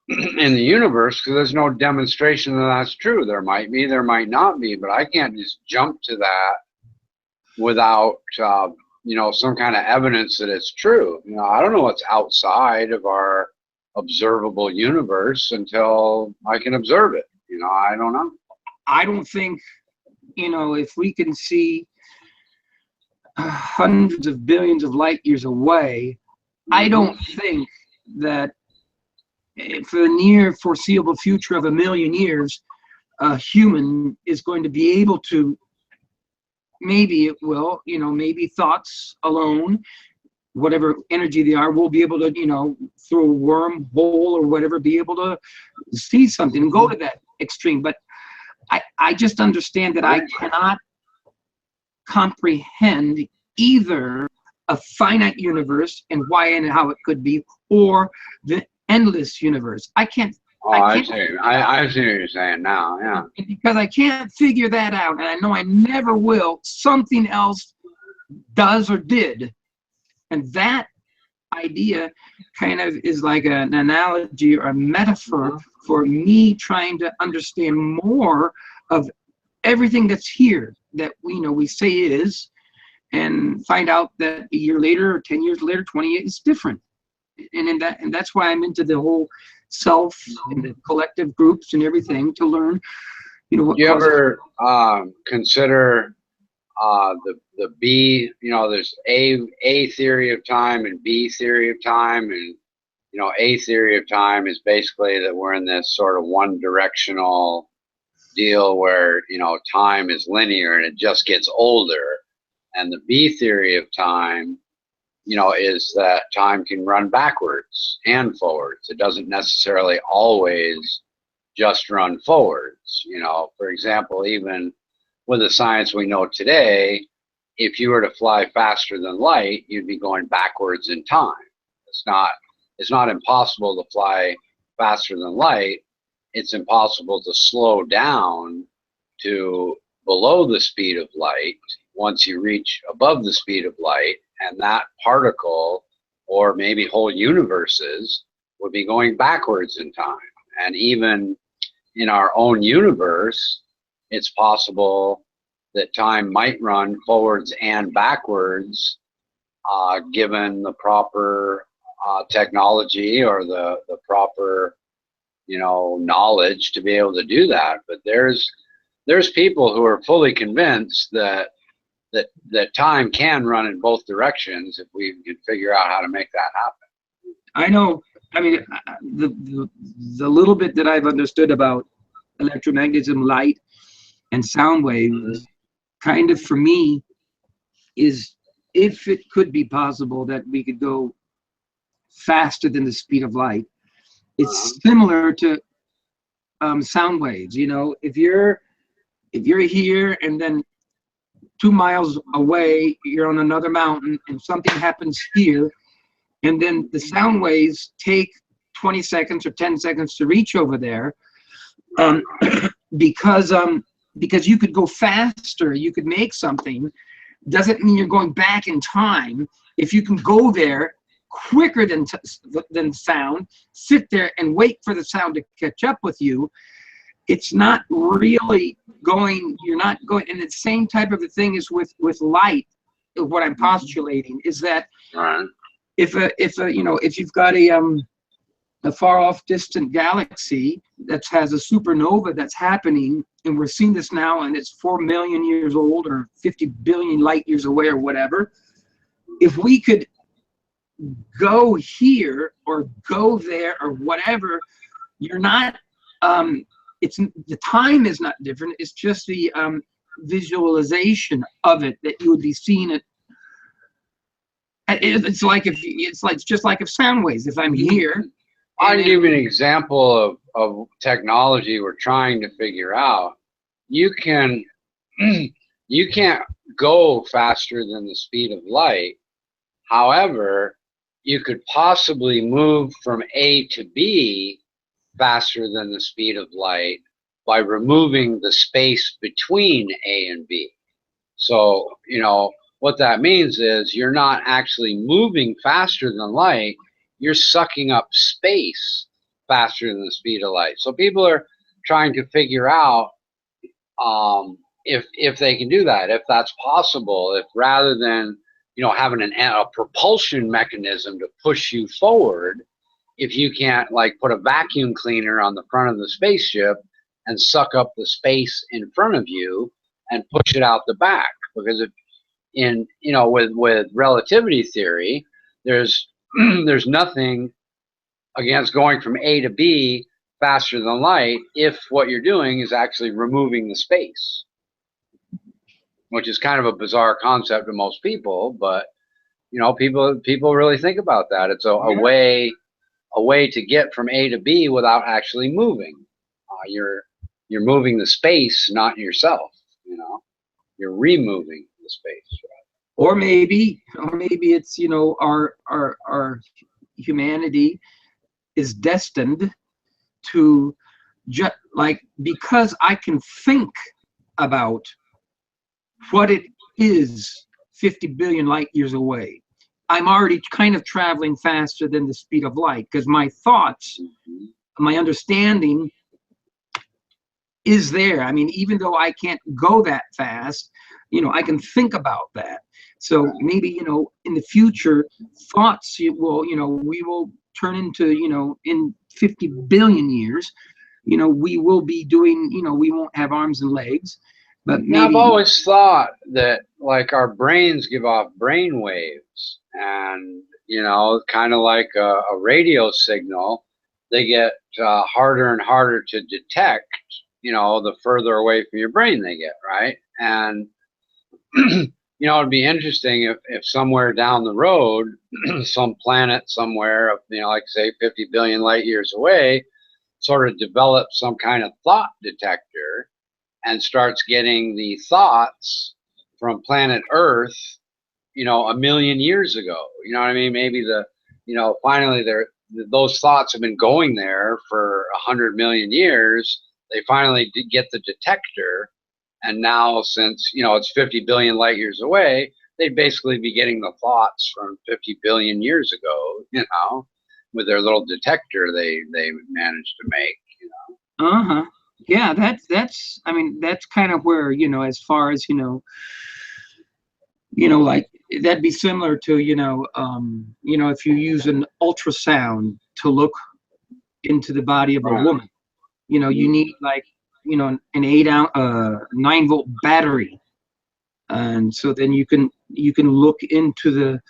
in the universe, because there's no demonstration that that's true. There might be, there might not be, but I can't just jump to that without some kind of evidence that it's true. I don't know what's outside of our observable universe until I can observe it. I don't know. I don't think, if we can see hundreds of billions of light years away, I don't think that for the near foreseeable future of 1,000,000 years, a human is going to be able to, maybe it will, maybe thoughts alone, whatever energy they are, will be able to, through a wormhole or whatever, be able to see something and go to that extreme. But I just understand that I cannot comprehend either a finite universe and why and how it could be, or the endless universe. I can't. I see. I see what you're saying now. Yeah. And because I can't figure that out, and I know I never will, something else does or did, and that idea kind of is like an analogy or a metaphor for me trying to understand more of everything that's here that we say is, and find out that a year later or 10 years later, 20 years, it's different. And that's why I'm into the whole self and the collective groups and everything, to learn, what. Do you ever consider the B, there's A theory of time and B theory of time, and A theory of time is basically that we're in this sort of one directional deal where time is linear and it just gets older, and the B theory of time is that time can run backwards and forwards. It doesn't necessarily always just run forwards. For example, even with the science we know today, if you were to fly faster than light, you'd be going backwards in time. It's not impossible to fly faster than light. It's impossible to slow down to below the speed of light once you reach above the speed of light, and that particle, or maybe whole universes, would be going backwards in time. And even in our own universe, it's possible that time might run forwards and backwards, given the proper technology or the proper, knowledge to be able to do that. But there's people who are fully convinced that time can run in both directions if we can figure out how to make that happen. I know. I mean, the little bit that I've understood about electromagnetism, light, and sound waves, kind of for me, is if it could be possible that we could go faster than the speed of light. It's similar to sound waves. If you're here and then 2 miles away, you're on another mountain, and something happens here, and then the sound waves take 20 seconds or 10 seconds to reach over there, because you could go faster, you could make something, doesn't mean you're going back in time. If you can go there quicker than sound, sit there and wait for the sound to catch up with you, it's not really going, you're not going. And the same type of a thing is with light. What I'm postulating is that if you've got a far off distant galaxy that has a supernova that's happening, and we're seeing this now, and it's 4 million years old or 50 billion light years away or whatever, if we could go here or go there or whatever, you're not, it's the time is not different, it's just the visualization of it that you would be seeing it. It's just like if sound waves, if I'm here. I'll give you an example of technology we're trying to figure out. You can't go faster than the speed of light. However, you could possibly move from A to B faster than the speed of light by removing the space between A and B. So, what that means is you're not actually moving faster than light, you're sucking up space faster than the speed of light. So people are trying to figure out if they can do that, if that's possible, if rather than having a propulsion mechanism to push you forward, if you can't put a vacuum cleaner on the front of the spaceship and suck up the space in front of you and push it out the back. Because with relativity theory, there's nothing against going from A to B faster than light if what you're doing is actually removing the space, which is kind of a bizarre concept to most people, but people really think about that. It's a way to get from A to B without actually moving. You're moving the space, not yourself. You're removing the space. Right? Or maybe it's our humanity is destined to because I can think about what it is 50 billion light years away, I'm already kind of traveling faster than the speed of light, because my thoughts, my understanding is there. I mean, even though I can't go that fast, I can think about that. So maybe, in the future, thoughts we will turn into, in 50 billion years, we will be doing, we won't have arms and legs, but maybe. I've always thought that our brains give off brain waves, and, kind of like a radio signal, they get harder and harder to detect, the further away from your brain they get, right? And it'd be interesting if somewhere down the road, some planet somewhere, say 50 billion light years away, sort of develops some kind of thought detector and starts getting the thoughts from planet Earth, 1 million years ago. You know what I mean? Maybe finally those thoughts have been going there for 100 million years. They finally did get the detector. And now, since, it's 50 billion light years away, they'd basically be getting the thoughts from 50 billion years ago, with their little detector they managed to make, Yeah, that's I mean that's kind of where, as far as, like that'd be similar to, if you use an ultrasound to look into the body of a Right. woman, you need like, an 8 ounce 9-volt battery. And so then you can look into the,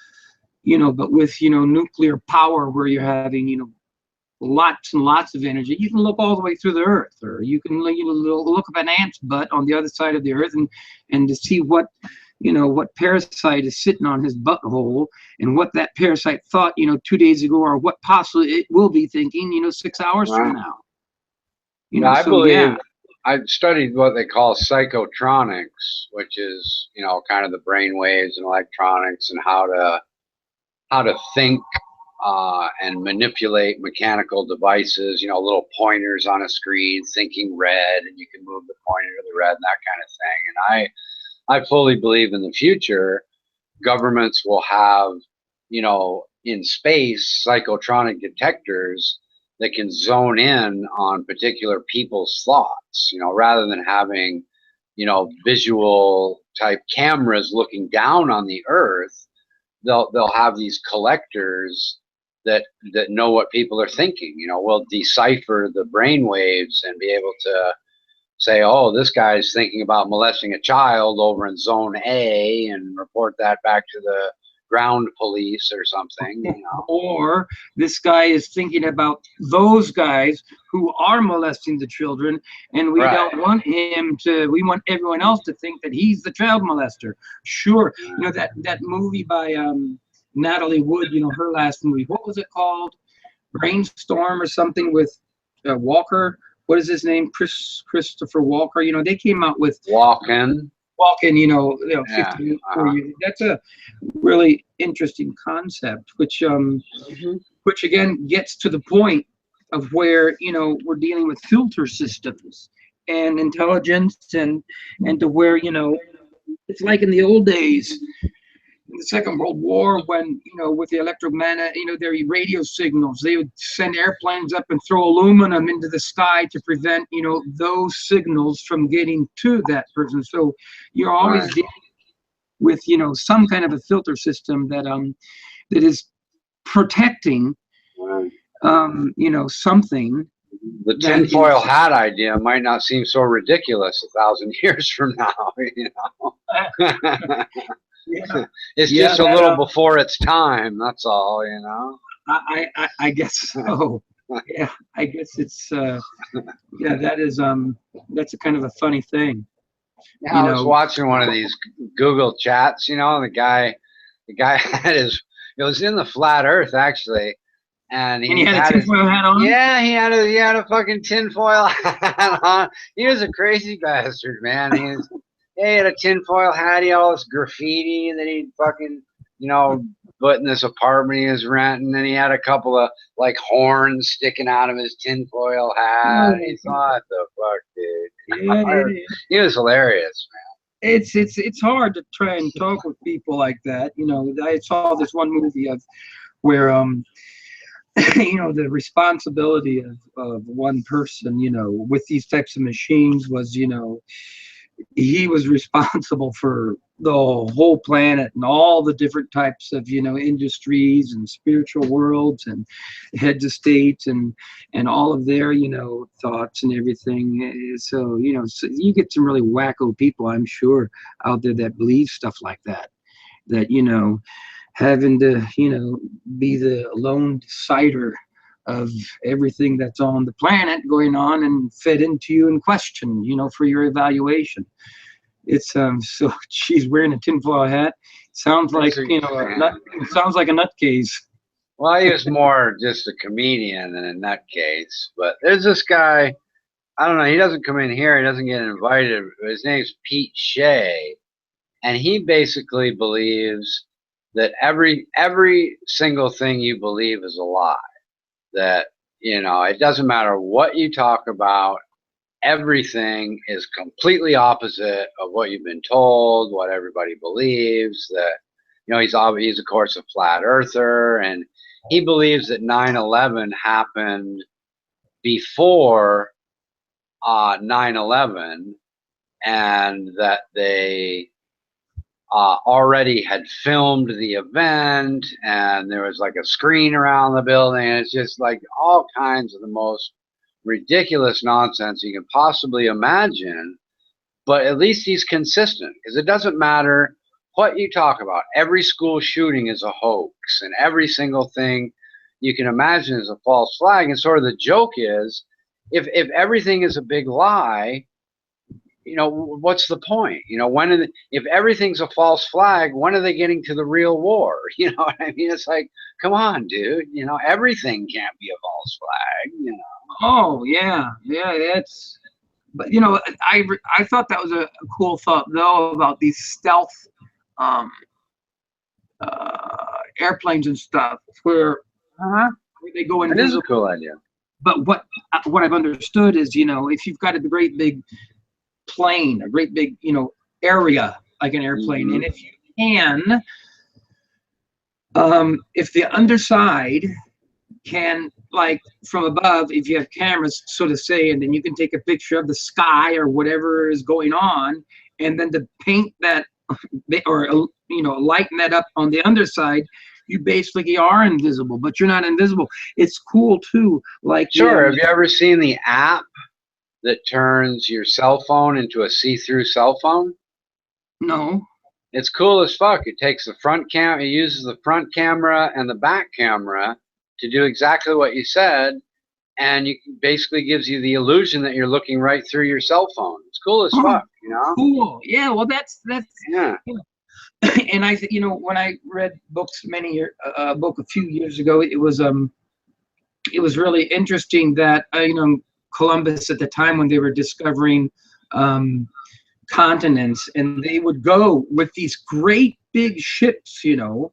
but with, nuclear power where you're having, lots and lots of energy, you can look all the way through the earth, or you can look up an ant's butt on the other side of the earth, and to see what, what parasite is sitting on his butthole, and what that parasite thought, 2 days ago, or what possibly it will be thinking, 6 hours from Right. now. Yeah, I So believe yeah, I've studied what they call psychotronics, which is, kind of the brain waves and electronics and how to think and manipulate mechanical devices, little pointers on a screen, thinking red, and you can move the pointer to the red and that kind of thing. And I fully believe in the future, governments will have, in space, psychotronic detectors that can zone in on particular people's thoughts, rather than having, visual type cameras looking down on the earth. They'll have these collectors that know what people are thinking. Will decipher the brain waves and be able to say, oh, this guy's thinking about molesting a child over in zone A, and report that back to the ground police or something. or this guy is thinking about those guys who are molesting the children, and we Right. don't want him to, we want everyone else to think that he's the child molester. Sure. That movie by Natalie Wood, her last movie, what was it called? Brainstorm or something, with Walker. What is his name? Christopher Walker. They came out with Walking. 54 years. That's a really interesting concept, which again gets to the point of where, we're dealing with filter systems and intelligence, and to where, it's like in the old days, in the Second World War, when, with the electromagnetic, their radio signals, they would send airplanes up and throw aluminum into the sky to prevent, those signals from getting to that person. So you're always Right. dealing with, some kind of a filter system that is protecting, Right. something. The tinfoil hat idea might not seem so ridiculous 1,000 years from now. Yeah. It's Yeah, just a that, little before its time. That's all. I guess so. Yeah, I guess it's yeah, that is that's a kind of a funny thing. Yeah, I was watching one of these Google chats, and the guy had it was in the flat Earth actually, and he had a tinfoil hat on. Yeah, he had a fucking tinfoil hat on. He was a crazy bastard, man. He had a tinfoil hat. He had all this graffiti that he'd fucking, put in this apartment he was renting. And he had a couple of like horns sticking out of his tinfoil hat. He thought, the fuck, dude. Yeah, He was hilarious, man. It's hard to try and talk with people like that. I saw this one movie of where the responsibility of one person, with these types of machines was, he was responsible for the whole planet and all the different types of, industries and spiritual worlds and heads of states and all of their, thoughts and everything. So, so you get some really wacko people, I'm sure, out there that believe stuff like that, having to, be the lone decider of everything that's on the planet going on and fed into you and questioned, for your evaluation. It's so she's wearing a tinfoil hat. Sounds like, sounds like a nutcase. Well, he was more just a comedian than a nutcase. But there's this guy, I don't know, he doesn't come in here, he doesn't get invited. His name's Pete Shea, and he basically believes that every single thing you believe is a lie. That, it doesn't matter what you talk about, everything is completely opposite of what you've been told, what everybody believes. That, he's of course a flat earther, and he believes that 9/11 happened before 9/11, and that they already had filmed the event, and there was like a screen around the building. And it's just like all kinds of the most ridiculous nonsense you can possibly imagine. But at least he's consistent, because it doesn't matter what you talk about. Every school shooting is a hoax, and every single thing you can imagine is a false flag. And sort of the joke is, if everything is a big lie, you know, what's the point? You know, if everything's a false flag, when are they getting to the real war? You know what I mean? It's like, come on, dude. You know, everything can't be a false flag. You know. Oh yeah, that's. But you know, I thought that was a cool thought though about these stealth airplanes and stuff where they go invisible. It is a cool idea. But what I've understood is, you know, if you've got a great big plane, a great big, you know, area like an airplane, and if you can, if the underside can, like from above, if you have cameras, so to say, and then you can take a picture of the sky or whatever is going on, and then to paint that or, you know, lighten that up on the underside, you basically are invisible, but you're not invisible. It's cool too. Like, sure. Have you ever seen the app that turns your cell phone into a see-through cell phone? No. It's cool as fuck. It takes the front cam, it uses the front camera and the back camera to do exactly what you said, and you basically gives you the illusion that you're looking right through your cell phone. It's cool as fuck, you know? Cool. Yeah, well that's yeah. You know, and I, you know, when I read books a book a few years ago, it was really interesting that you know, Columbus at the time when they were discovering continents, and they would go with these great big ships, you know,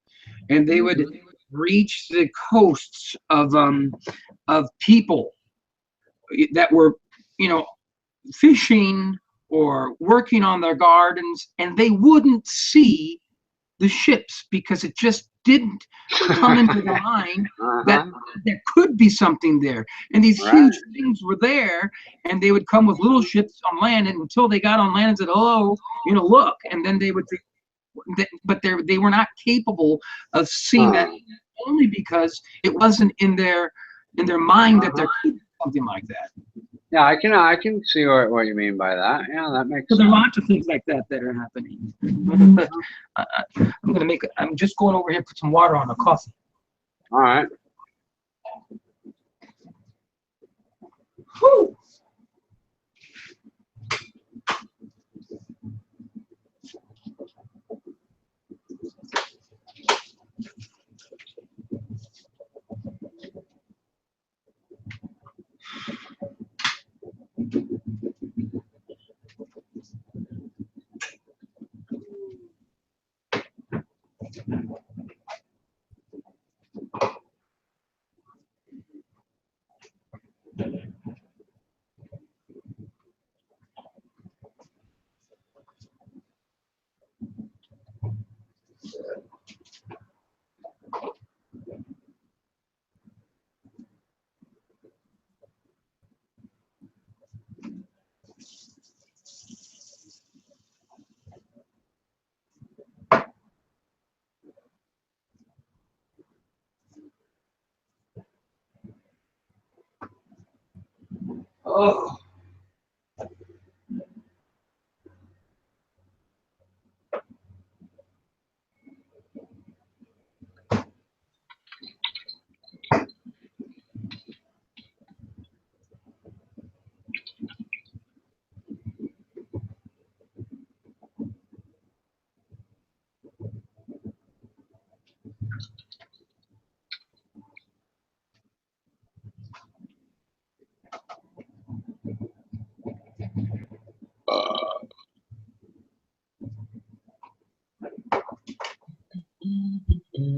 and they would reach the coasts of people that were, you know, fishing or working on their gardens, and they wouldn't see the ships because it just didn't come into their mind that there could be something there. And these huge things were there, and they would come with little ships on land, and until they got on land and said, hello, you know, look, and then they would but they were not capable of seeing that, only because it wasn't in their mind that there could be something like that. Yeah, I can see what you mean by that. Yeah, that makes So sense. there are lots of things like that that are happening. I'm just going over here to put some water on the coffee. All right. Whew. Oh.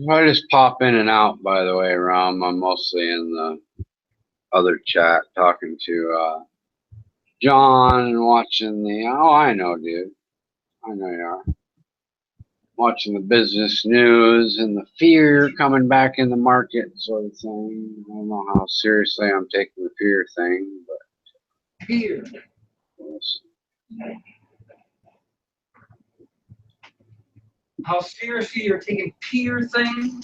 I just pop in and out, by the way, Ram. I'm mostly in the other chat talking to John and watching the, I know, dude. I know you are. Watching the business news and the fear coming back in the market sort of thing. I don't know how seriously I'm taking the fear thing, but Fear. How seriously you're taking fear thing?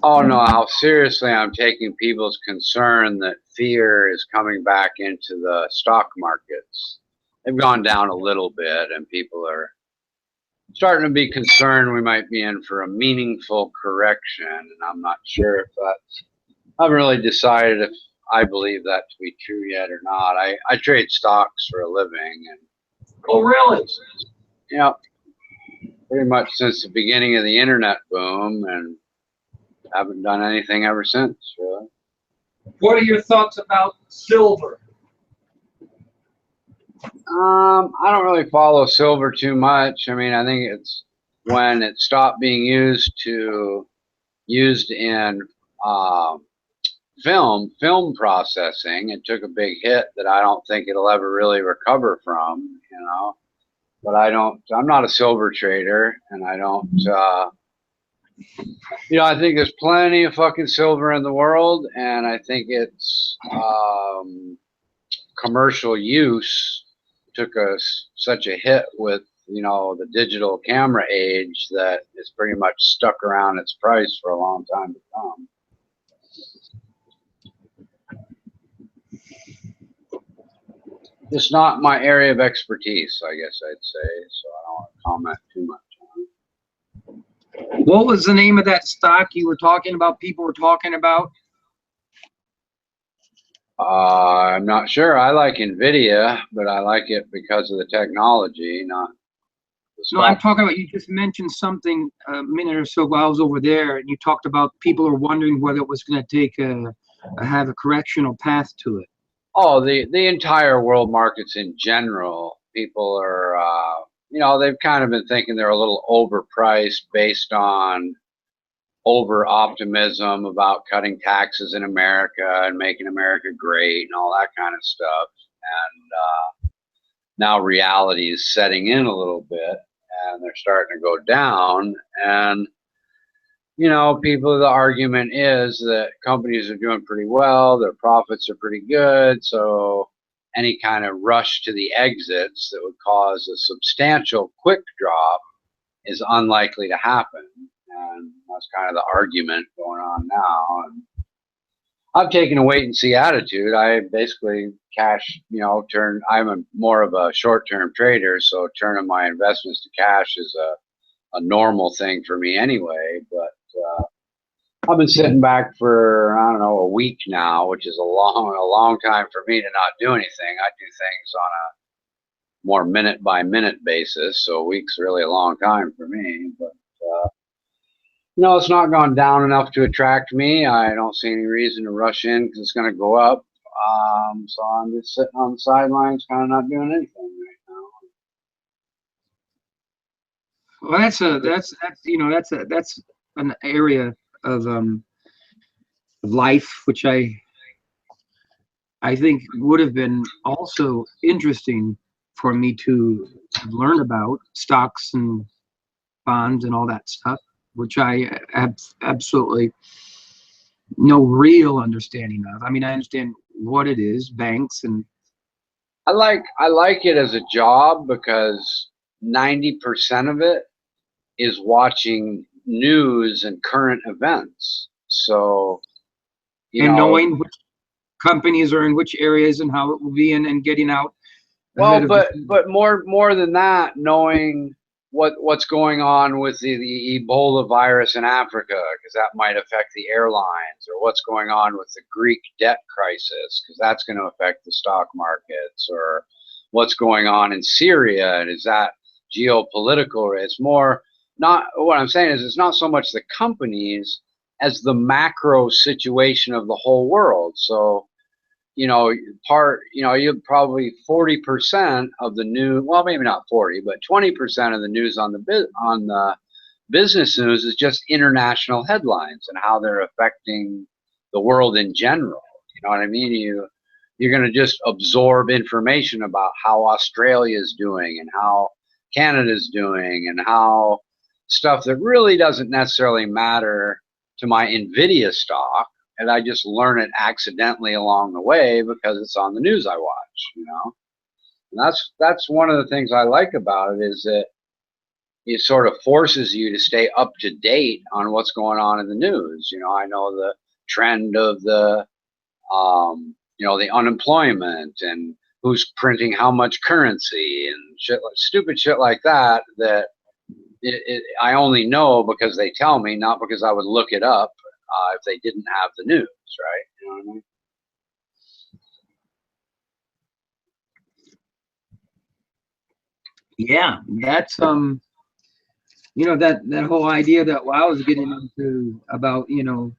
Oh no, how seriously I'm taking people's concern that fear is coming back into the stock markets. They've gone down a little bit, and people are starting to be concerned we might be in for a meaningful correction, and I'm not sure if that's, I haven't really decided if I believe that to be true yet or not. I trade stocks for a living, and Oh, really? you know, pretty much since the beginning of the internet boom, and haven't done anything ever since, really. What are your thoughts about silver? I don't really follow silver too much. I mean, I think it's when it stopped being used in film processing, it took a big hit that I don't think it'll ever really recover from, you know. But I'm not a silver trader, and I don't, you know, I think there's plenty of fucking silver in the world, and I think it's commercial use took such a hit with, you know, the digital camera age that it's pretty much stuck around its price for a long time to come. It's not my area of expertise, I guess I'd say, so I don't want to comment too much on it. What was the name of that stock you were talking about? People were talking about? I'm not sure. I like NVIDIA, but I like it because of the technology, not the stock. No, I'm talking about, you just mentioned something a minute or so while I was over there, and you talked about people are wondering whether it was going to take have a correctional path to it. Oh, the entire world markets in general, people are, you know, they've kind of been thinking they're a little overpriced based on over optimism about cutting taxes in America and making America great and all that kind of stuff. And now reality is setting in a little bit, and they're starting to go down. And you know, the argument is that companies are doing pretty well, their profits are pretty good, so any kind of rush to the exits that would cause a substantial quick drop is unlikely to happen. And that's kind of the argument going on now. And I've taken a wait and see attitude. I basically cash, you know, I'm more of a short-term trader, so turning my investments to cash is a normal thing for me anyway. But I've been sitting back for, I don't know, a week now, which is a long time for me to not do anything. I do things on a more minute by minute basis, so a week's really a long time for me. But no, it's not gone down enough to attract me. I don't see any reason to rush in because it's going to go up. So I'm just sitting on the sidelines, kind of not doing anything right now. Well, that's an area of life which I think would have been also interesting for me to learn about, stocks and bonds and all that stuff, which I have absolutely no real understanding of. I mean, I understand what it is, banks, and I like it as a job because 90% of it is watching news and current events. So, you know, knowing which companies are in which areas and how it will be, and getting out. Well, but more than that, knowing what's going on with the Ebola virus in Africa, because that might affect the airlines, or what's going on with the Greek debt crisis, because that's going to affect the stock markets, or what's going on in Syria, and is that geopolitical? It's more, not what I'm saying is, it's not so much the companies as the macro situation of the whole world. So, you know, you probably 40% of the news, well, maybe not 40, but 20% of the news on the business news is just international headlines and how they're affecting the world in general. You know what I mean? You're going to just absorb information about how Australia is doing and how Canada's doing and how stuff that really doesn't necessarily matter to my NVIDIA stock, and I just learn it accidentally along the way because it's on the news I watch. you know. And that's one of the things I like about it, is that it sort of forces you to stay up to date on what's going on in the news. You know, I know the trend of the you know, the unemployment and who's printing how much currency and shit, stupid shit like that. That I only know because they tell me, not because I would look it up if they didn't have the news, right? You know what I mean? Yeah, that's you know, that whole idea that I was getting into about, you know,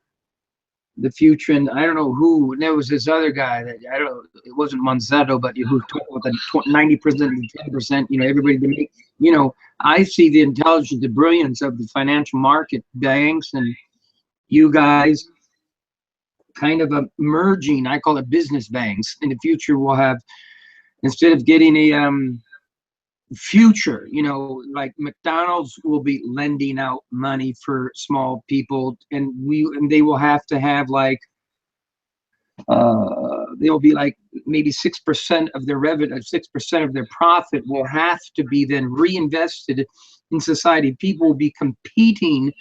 the future, and I don't know who. There was this other guy that I don't know. It wasn't Monsanto, but who talked about the 90% and 10%. You know, everybody to make. You know, I see the intelligence, the brilliance of the financial market, banks, and you guys kind of merging. I call it business banks. In the future, we'll have, instead of getting a future, you know, like McDonald's will be lending out money for small people, and they will have to have like they'll be like maybe 6% of their revenue, 6% of their profit will have to be then reinvested in society. People will be competing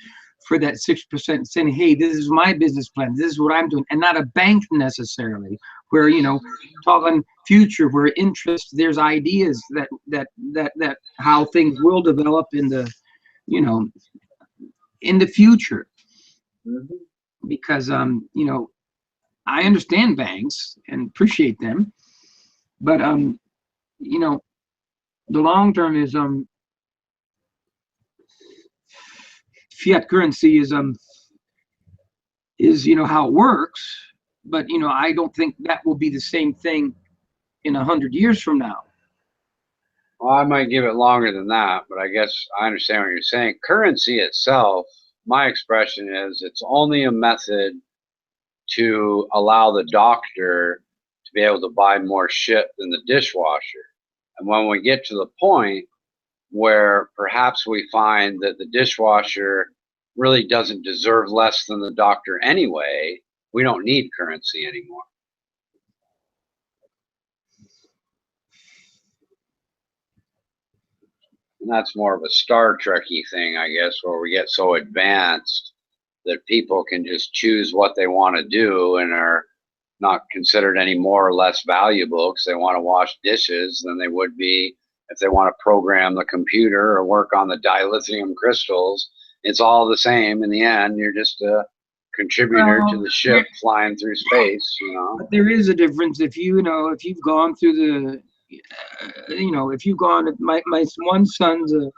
for that 6%, saying, hey, this is my business plan, this is what I'm doing, and not a bank necessarily, where, you know, talking future, where interest, there's ideas that how things will develop in the, you know, in the future. Because you know, I understand banks and appreciate them, but you know, the long term is fiat currency is, you know, how it works, but, you know, I don't think that will be the same thing in 100 years from now. Well, I might give it longer than that, but I guess I understand what you're saying. Currency itself, my expression is, it's only a method to allow the doctor to be able to buy more shit than the dishwasher. And when we get to the point where perhaps we find that the dishwasher really doesn't deserve less than the doctor anyway, we don't need currency anymore. And that's more of a Star Trek-y thing, I guess, where we get so advanced that people can just choose what they want to do and are not considered any more or less valuable because they want to wash dishes than they would be if they want to program the computer or work on the dilithium crystals. It's all the same in the end. You're just a contributor to the ship flying through space, you know. But there is a difference if you know, if you've gone through the you know, if you've gone, my one son's a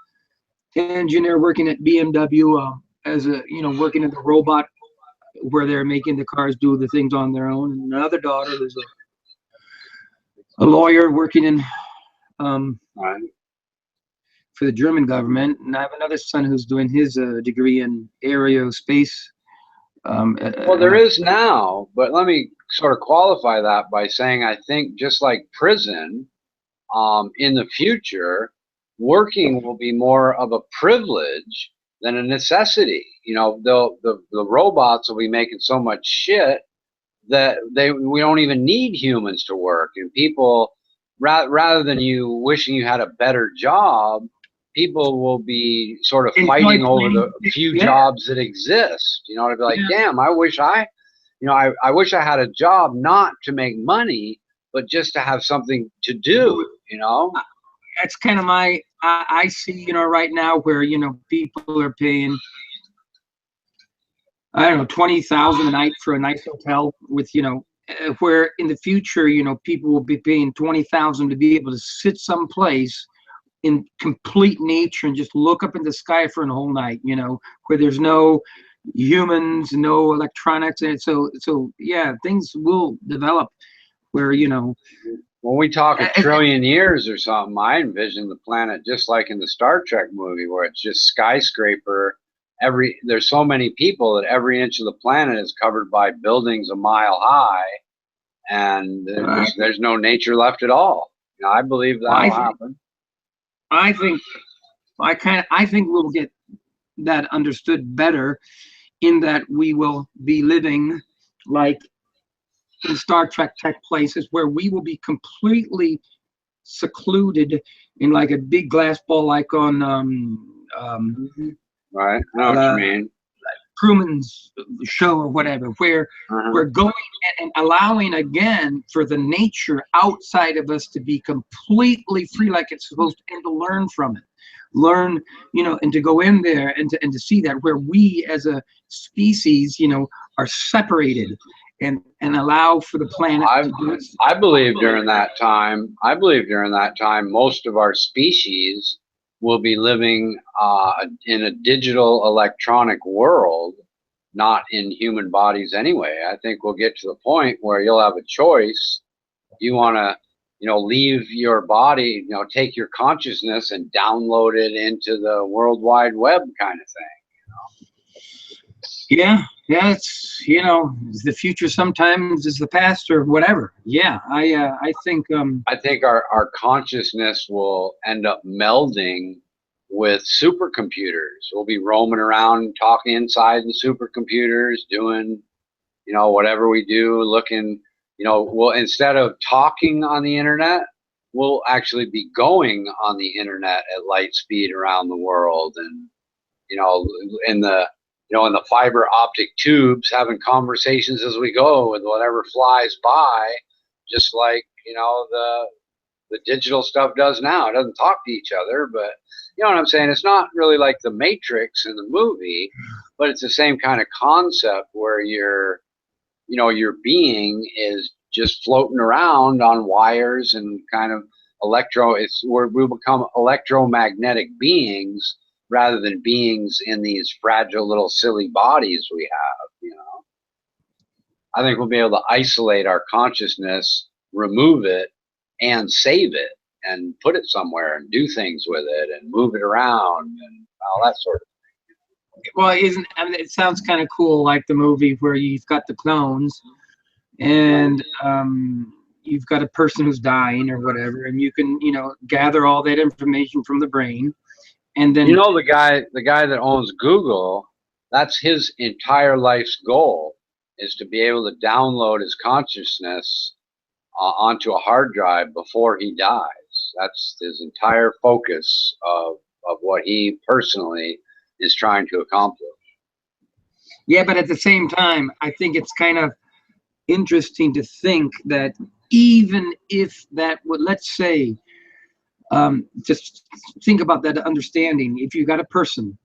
engineer working at BMW as a, you know, working in the robot where they're making the cars do the things on their own, and another daughter who's a lawyer working in for the German government, and I have another son who's doing his degree in aerospace. Well, there is now, but let me sort of qualify that by saying I think just like prison, in the future, working will be more of a privilege than a necessity. You know, the robots will be making so much shit that we don't even need humans to work. And people, rather than you wishing you had a better job, people will be sort of fighting over the few jobs that exist. You know, to be like, damn, I wish I wish I had a job not to make money, but just to have something to do, you know? That's kind of I see, you know, right now where, you know, people are paying, I don't know, 20,000 a night for a nice hotel with, you know, where in the future, you know, people will be paying 20,000 to be able to sit someplace in complete nature and just look up in the sky for a whole night, you know, where there's no humans, no electronics. And so yeah, things will develop where, you know, when we talk a trillion years or something, I envision the planet just like in the Star Trek movie, where it's just skyscraper. There's so many people that every inch of the planet is covered by buildings a mile high, and there's no nature left at all. You know, I believe that will happen. I think we'll get that understood better, in that we will be living like in Star Trek tech places where we will be completely secluded in like a big glass ball, like on right. I know what you mean. Truman's Show or whatever, where we're going and allowing again for the nature outside of us to be completely free, like it's supposed to, and to learn from it. Learn, you know, and to go in there and to see that where we as a species, you know, are separated and allow for the planet to do its. I believe during that time, most of our species will be living in a digital electronic world, not in human bodies anyway. I think we'll get to the point where you'll have a choice. You want to, you know, leave your body, you know, take your consciousness and download it into the World Wide Web kind of thing. You know? Yeah, it's, you know, the future sometimes is the past or whatever. Yeah, I think our consciousness will end up melding with supercomputers. We'll be roaming around, talking inside the supercomputers, doing, you know, whatever we do, looking, you know, we'll, instead of talking on the internet, we'll actually be going on the internet at light speed around the world, and, you know, in the fiber optic tubes, having conversations as we go with whatever flies by, just like, you know, the digital stuff does now. It doesn't talk to each other, but you know what I'm saying? It's not really like the Matrix in the movie, but it's the same kind of concept where your being is just floating around on wires and kind of it's where we become electromagnetic beings rather than beings in these fragile little silly bodies we have, you know. I think we'll be able to isolate our consciousness, remove it, and save it, and put it somewhere and do things with it and move it around and all that sort of thing. Well, it sounds kind of cool, like the movie where you've got the clones and you've got a person who's dying or whatever, and you can, you know, gather all that information from the brain. And then, you know, the guy that owns Google, that's his entire life's goal, is to be able to download his consciousness onto a hard drive before he dies. That's his entire focus of what he personally is trying to accomplish. Yeah, but at the same time, I think it's kind of interesting to think that even if that would, let's say, just think about that understanding. If you got a person,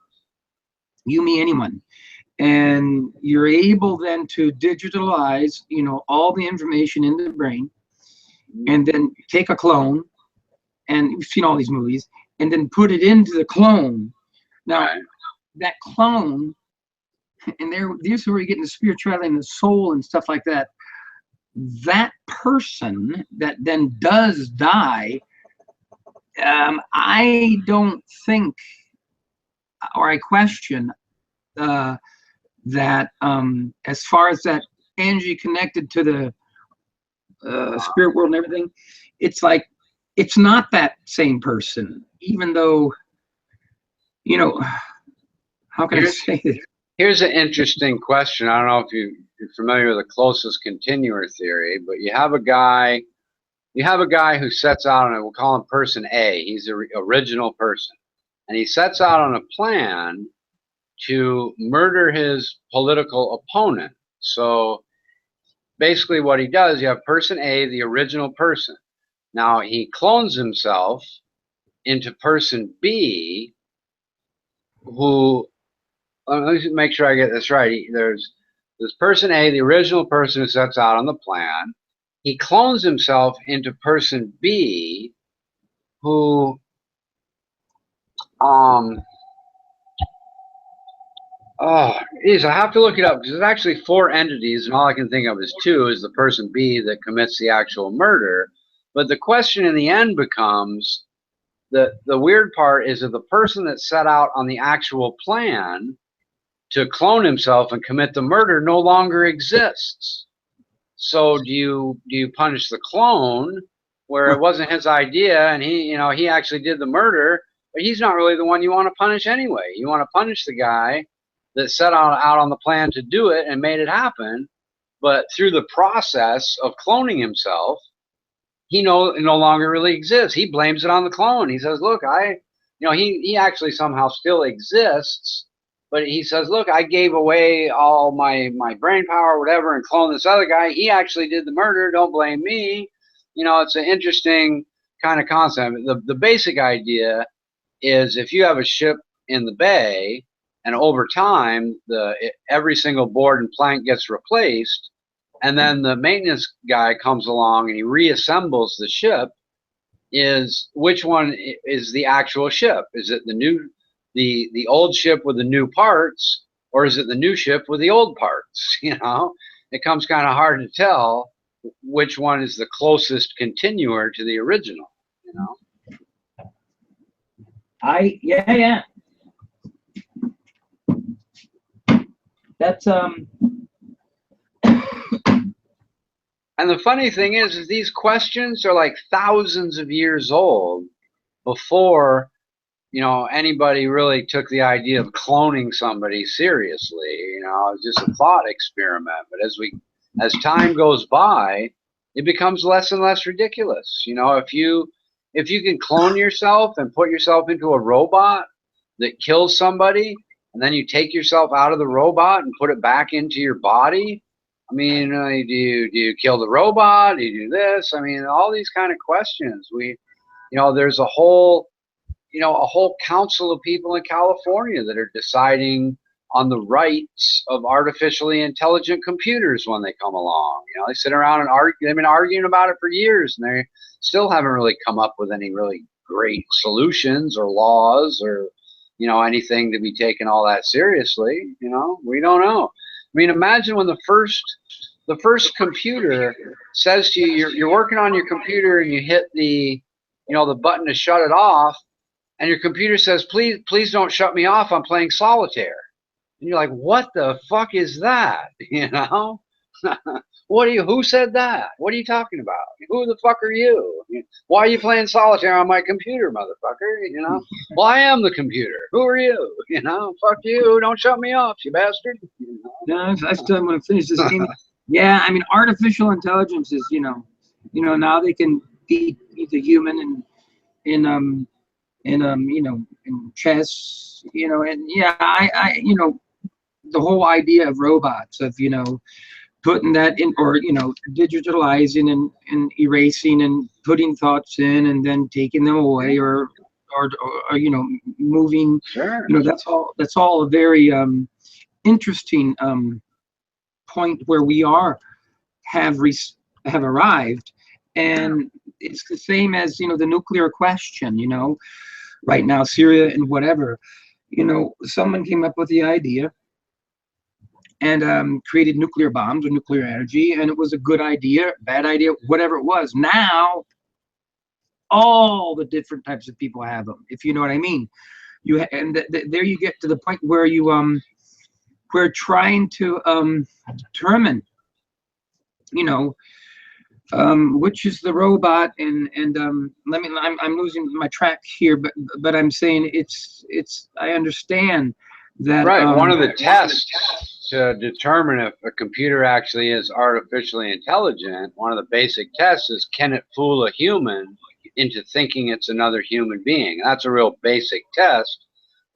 you, me, anyone, and you're able then to digitalize, you know, all the information in the brain, and then take a clone, and you've seen all these movies, and then put it into the clone. Now, that clone, and this is where you get into spirituality and the soul and stuff like that. That person that then does die, I don't think, or I question that as far as that energy connected to the spirit world and everything, it's like, it's not that same person, even though, you know, how can I say this? Here's an interesting question. I don't know if you're familiar with the closest continuer theory, but you have a guy who sets out on it. We'll call him person A. He's the original person. And he sets out on a plan to murder his political opponent. So basically what he does, you have person A, the original person. Now he clones himself into person B, who, let me make sure I get this right. There's person A, the original person who sets out on the plan. He clones himself into person B, who, I have to look it up because there's actually 4 entities, and all I can think of is 2, is the person B that commits the actual murder. But the question in the end becomes, the weird part is that the person that set out on the actual plan to clone himself and commit the murder no longer exists. So do you punish the clone where it wasn't his idea and he actually did the murder, but he's not really the one you want to punish anyway. You want to punish the guy that set out on the plan to do it and made it happen, But through the process of cloning himself, he no longer really exists. He blames it on the clone. He says, look, he actually somehow still exists, but he says, look, I gave away all my brain power or whatever and cloned this other guy. He actually did the murder. Don't blame me. It's an interesting kind of concept. The basic idea is if you have a ship in the bay and over time every single board and plank gets replaced, and then the maintenance guy comes along and he reassembles the ship, is which one is the actual ship? Is it the old ship with the new parts, or is it the new ship with the old parts? It comes kind of hard to tell which one is the closest continuer to the original. Yeah. That's And the funny thing is these questions are like thousands of years old before, anybody really took the idea of cloning somebody seriously. It was just a thought experiment. But as time goes by, it becomes less and less ridiculous. If you can clone yourself and put yourself into a robot that kills somebody, and then you take yourself out of the robot and put it back into your body, I mean, do you kill the robot? Do you do this? I mean, all these kind of questions. There's a whole council of people in California that are deciding on the rights of artificially intelligent computers when they come along. They sit around and argue. They've been arguing about it for years, and they still haven't really come up with any really great solutions or laws or anything to be taken all that seriously. We don't know. I mean, imagine when the first computer says to you, you're working on your computer and you hit the button to shut it off, and your computer says, please don't shut me off, I'm playing solitaire. And you're like, what the fuck is that? Who said that? What are you talking about? Who the fuck are you? Why are you playing solitaire on my computer, motherfucker? Well, I am the computer. Who are you? Fuck you. Don't shut me off, you bastard. No, I still want to finish this game. Yeah, I mean, artificial intelligence is, now they can beat the human in chess, and yeah, I the whole idea of robots, of putting that in, or digitalizing and erasing and putting thoughts in and then taking them away, or moving. Sure. That's all a very interesting point where we have arrived, and it's the same as the nuclear question. Right now, Syria and whatever. Someone came up with the idea and created nuclear bombs or nuclear energy, and it was a good idea, bad idea, whatever it was. Now, all the different types of people have them, if you know what I mean. There you get to the point where we're trying to determine, which is the robot, and I'm losing my track here, but I'm saying I understand that. Right. One of the tests to determine if a computer actually is artificially intelligent, one of the basic tests is, can it fool a human into thinking it's another human being? That's a real basic test,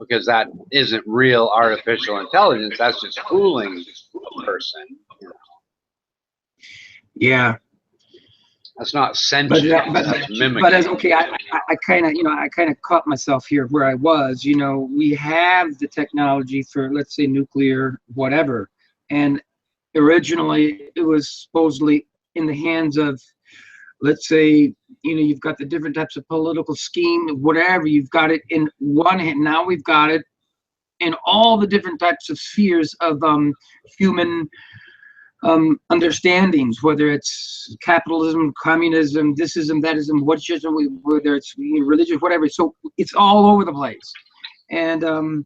because that isn't real artificial intelligence. That's just fooling a person. Yeah. That's not sentient. That's mimicking. But okay, I kind of caught myself here where I was. We have the technology for, let's say, nuclear whatever, and originally it was supposedly in the hands of, let's say, you've got the different types of political scheme, whatever. You've got it in one hand. Now we've got it in all the different types of spheres of human understandings, whether it's capitalism, communism, thisism, thatism, whether it's religion, whatever. So it's all over the place, and the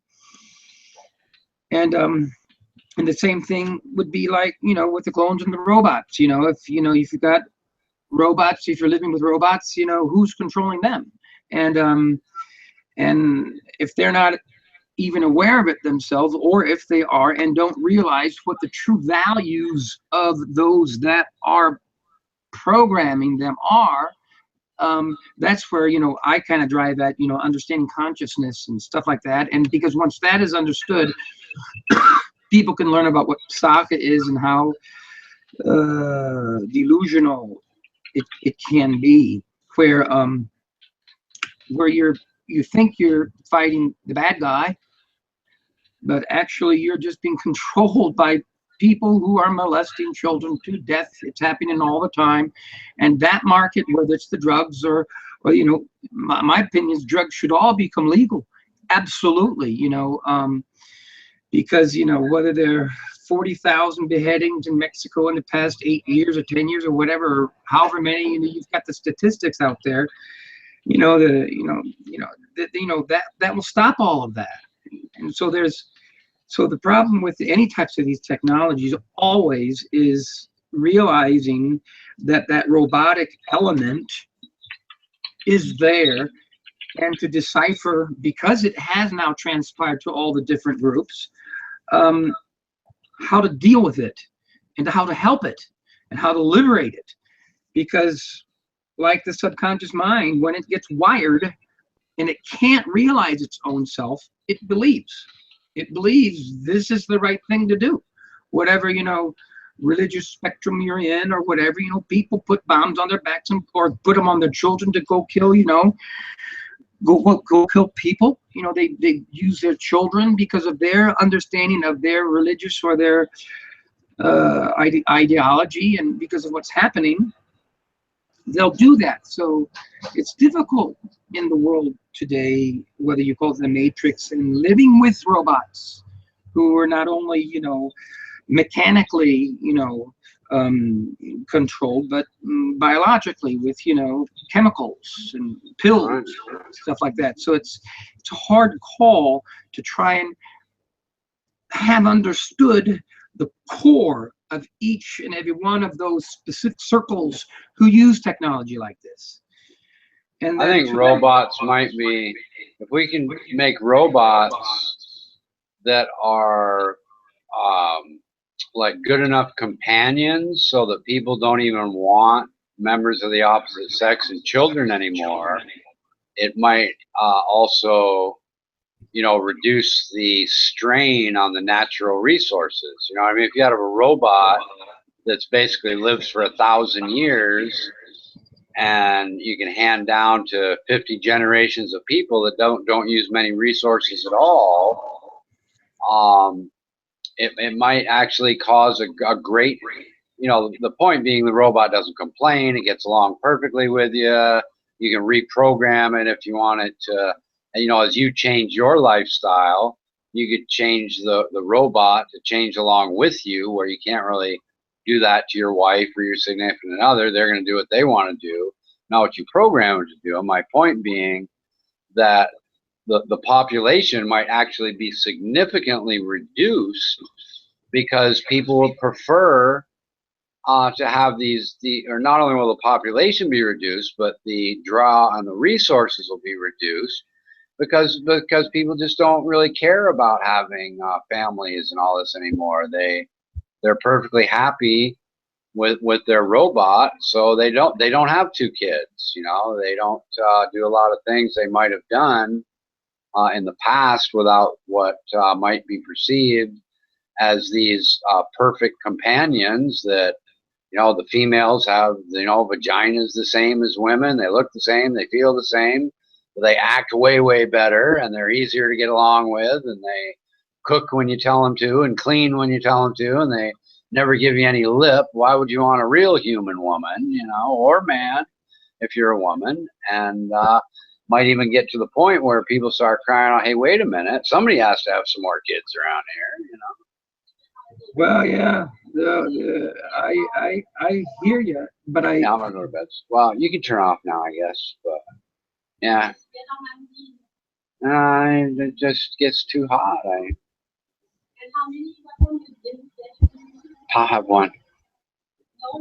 same thing would be like with the clones and the robots. If you've got robots, if you're living with robots, who's controlling them, and if they're not even aware of it themselves, or if they are and don't realize what the true values of those that are programming them are. That's where, you know, I kind of drive at, you know, understanding consciousness and stuff like that. And because once that is understood, people can learn about what Saka is and how delusional it can be, where you think you're fighting the bad guy, but actually you're just being controlled by people who are molesting children to death. It's happening all the time. And that market, whether it's the drugs or you know, my opinion is drugs should all become legal. Absolutely, you know, because, you know, whether they're 40,000 beheadings in Mexico in the past 8 years or 10 years or whatever, or however many, you know, you've got the statistics out there, you know, that will stop all of that. And so the problem with any types of these technologies always is realizing that that robotic element is there, and to decipher, because it has now transpired to all the different groups, how to deal with it and how to help it and how to liberate it. Because like the subconscious mind, when it gets wired and it can't realize its own self, it believes this is the right thing to do. Whatever, you know, religious spectrum you're in or whatever, you know, people put bombs on their backs or put them on their children to go kill, you know, go kill people. You know, they use their children because of their understanding of their religious or their ideology, and because of what's happening, they'll do that. So it's difficult in the world today, whether you call it the matrix, and living with robots who are not only, you know, mechanically, you know, controlled, but biologically with, you know, chemicals and pills, stuff like that. So it's a hard call to try and have understood the core of each and every one of those specific circles who use technology like this. And I think robots might be, if we can make robots that are like good enough companions so that people don't even want members of the opposite sex and children anymore, it might also, you know, reduce the strain on the natural resources. You know what I mean? If you have a robot that's basically lives for 1,000 years and you can hand down to 50 generations of people that don't use many resources at all, it might actually cause a great, you know, the point being the robot doesn't complain, it gets along perfectly with you, you can reprogram it if you want it to. You know, as you change your lifestyle, you could change the robot to change along with you, where you can't really do that to your wife or your significant other. They're going to do what they want to do, not what you program it to do. And my point being that the population might actually be significantly reduced because people would prefer to have or not only will the population be reduced, but the draw on the resources will be reduced, because people just don't really care about having families and all this anymore. They're perfectly happy with their robot, so they don't have 2 kids. You know, they don't do a lot of things they might have done in the past without what might be perceived as these perfect companions that, you know, the females have, you know, vaginas the same as women, they look the same, they feel the same, they act way better, and they're easier to get along with, and they cook when you tell them to and clean when you tell them to, and they never give you any lip. Why would you want a real human woman, you know, or man if you're a woman? And might even get to the point where people start crying out, hey, wait a minute, somebody has to have some more kids around here, you know. Well, yeah, I hear you, but yeah, I'm gonna go to bed. Well, you can turn off now, I guess, but yeah, it just gets too hot. I'll have one. I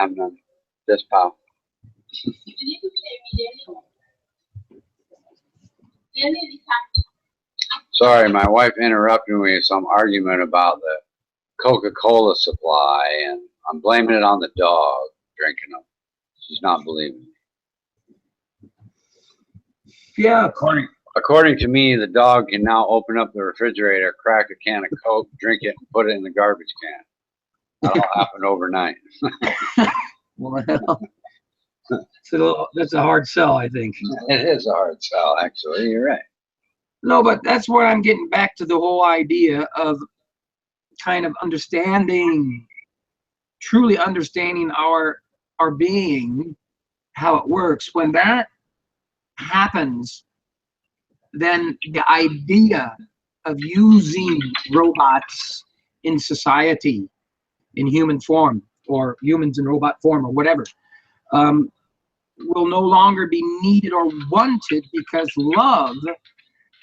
have none. Just pal. Sorry, my wife interrupted me with some argument about the Coca-Cola supply, and I'm blaming it on the dog drinking them. She's not believing me. Yeah, According to me, the dog can now open up the refrigerator, crack a can of Coke, drink it, and put it in the garbage can. That all happened overnight. Well, that's a hard sell, I think. It is a hard sell, actually. You're right. No, but that's where I'm getting back to the whole idea of kind of understanding, truly understanding our being, how it works. When that happens, then the idea of using robots in society, in human form, or humans in robot form, or whatever, will no longer be needed or wanted, because love,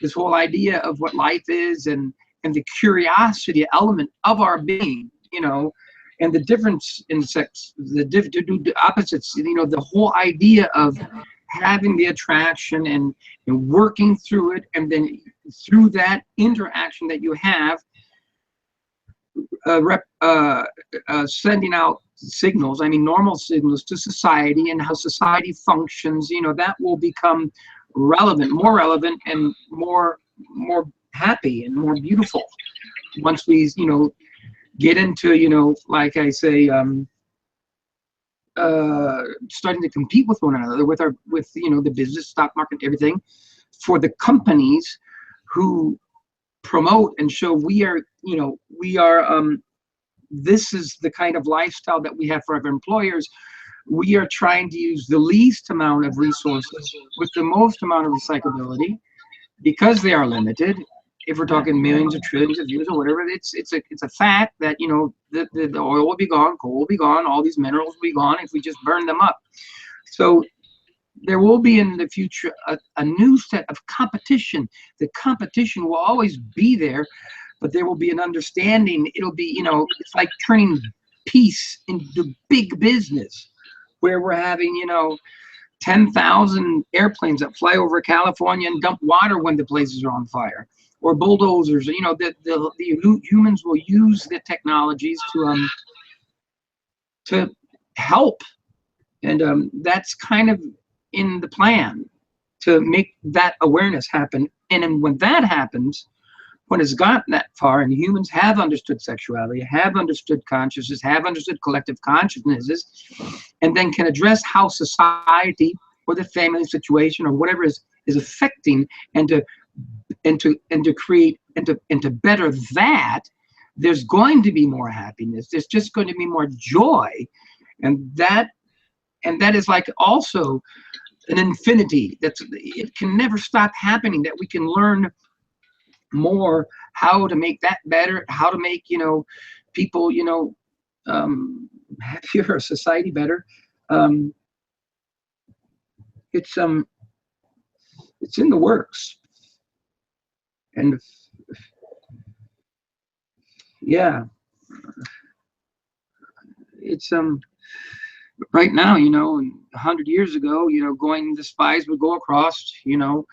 this whole idea of what life is, and the curiosity element of our being, you know, and the difference in sex, the opposites, you know, the whole idea of having the attraction and working through it, and then through that interaction that you have, sending out signals, I mean normal signals to society and how society functions, you know, that will become relevant, more relevant, and more happy and more beautiful once we, you know, get into, you know, like I say, starting to compete with one another, with you know, the business, stock market, everything, for the companies who promote and show we are, you know, we are, this is the kind of lifestyle that we have for our employers. We are trying to use the least amount of resources with the most amount of recyclability, because they are limited. If we're talking millions or trillions of years or whatever, it's a fact that, you know, the oil will be gone, coal will be gone, all these minerals will be gone if we just burn them up. So there will be in the future a new set of competition. The competition will always be there, but there will be an understanding. It'll be, you know, it's like turning peace into big business, where we're having, you know, 10,000 airplanes that fly over California and dump water when the places are on fire, or bulldozers. You know, the humans will use the technologies to help, and that's kind of in the plan, to make that awareness happen. And then when that happens, when it's gotten that far, and humans have understood sexuality, have understood consciousness, have understood collective consciousnesses, and then can address how society or the family situation or whatever is affecting, and to create and to better that, there's going to be more happiness. There's just going to be more joy, and that is like also an infinity. It can never stop happening. That we can learn more how to make that better, how to make, you know, people, you know, happier, society better. It's in the works, and yeah, it's right now, you know, 100 years ago, you know, the spies would go across, you know,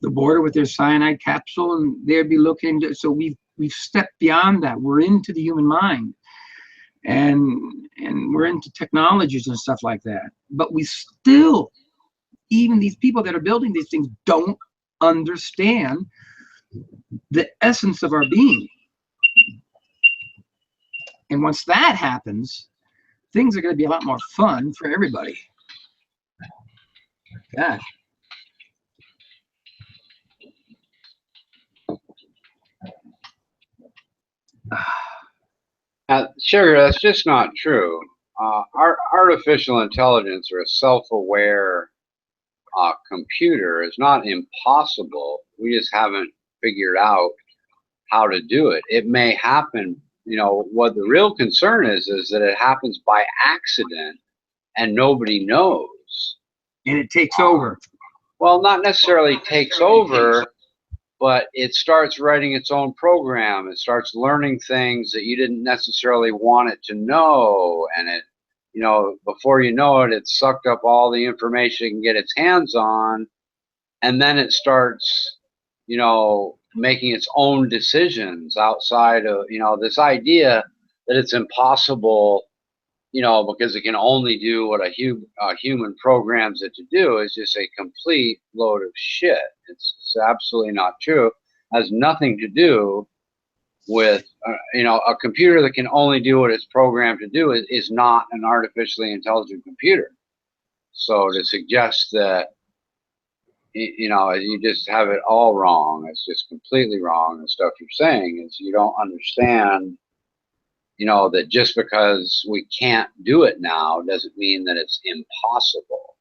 the border with their cyanide capsule, and they'd be looking to, so we've stepped beyond that. We're into the human mind, and we're into technologies and stuff like that. But we still, even these people that are building these things, don't understand the essence of our being. And once that happens, things are going to be a lot more fun for everybody. God. Sugar, that's just not true. Our artificial intelligence, or a self-aware computer, is not impossible. We just haven't figured out how to do it. It may happen. You know, what the real concern is that it happens by accident and nobody knows. And it takes over. Well, not necessarily takes over, but it starts writing its own program. It starts learning things that you didn't necessarily want it to know. And it, you know, before you know it, it's sucked up all the information it can get its hands on. And then it starts, you know, making its own decisions outside of, this idea that it's impossible, because it can only do what a human programs it to do is just a complete load of shit. It's absolutely not true. Has nothing to do with, a computer that can only do what it's programmed to do is not an artificially intelligent computer. So to suggest that, you just have it all wrong. It's just completely wrong. The stuff you're saying is you don't understand, that just because we can't do it now doesn't mean that it's impossible.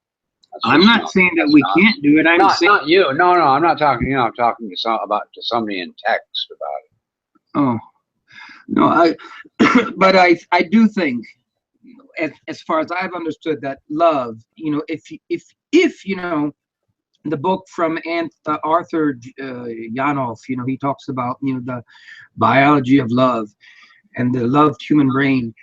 I'm not saying that we can't do it. I'm saying not you. No, I'm not talking. I'm talking to somebody in text about it. Oh, no, but I do think, as far as I've understood, that love, if the book from Arthur Janov, he talks about, the biology of love and the loved human brain,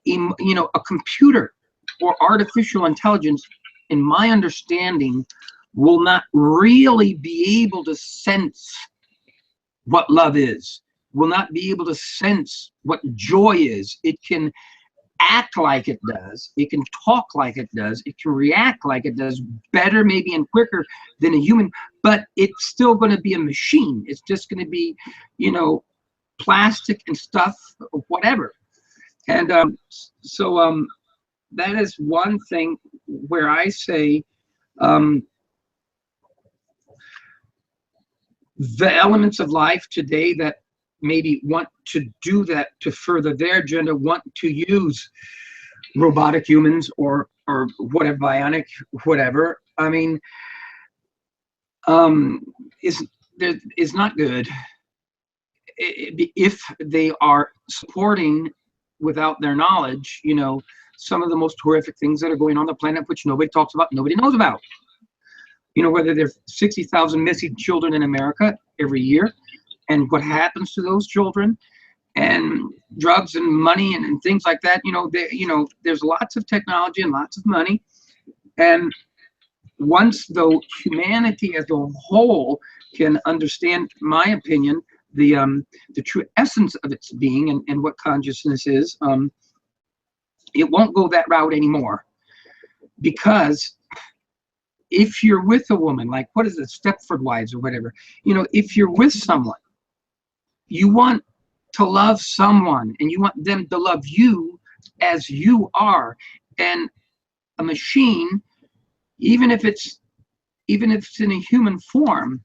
a computer or artificial intelligence, in my understanding, will not really be able to sense what love is, will not be able to sense what joy is. It can act like it does, it can talk like it does, it can react like it does, better maybe and quicker than a human, but it's still going to be a machine. It's just going to be, plastic and stuff, whatever. And so that is one thing where I say the elements of life today that maybe want to do that to further their agenda, want to use robotic humans or whatever, bionic, whatever. I mean, is not good. If they are supporting, without their knowledge, some of the most horrific things that are going on the planet, which nobody talks about, nobody knows about. Whether there's 60,000 missing children in America every year, and what happens to those children, and drugs and money and things like that. There's lots of technology and lots of money, and once though humanity as a whole can understand, my opinion, the true essence of its being and what consciousness is, it won't go that route anymore. Because if you're with a woman, like, what is it, Stepford Wives or whatever, if you're with someone, you want to love someone and you want them to love you as you are. And a machine, even if it's in a human form,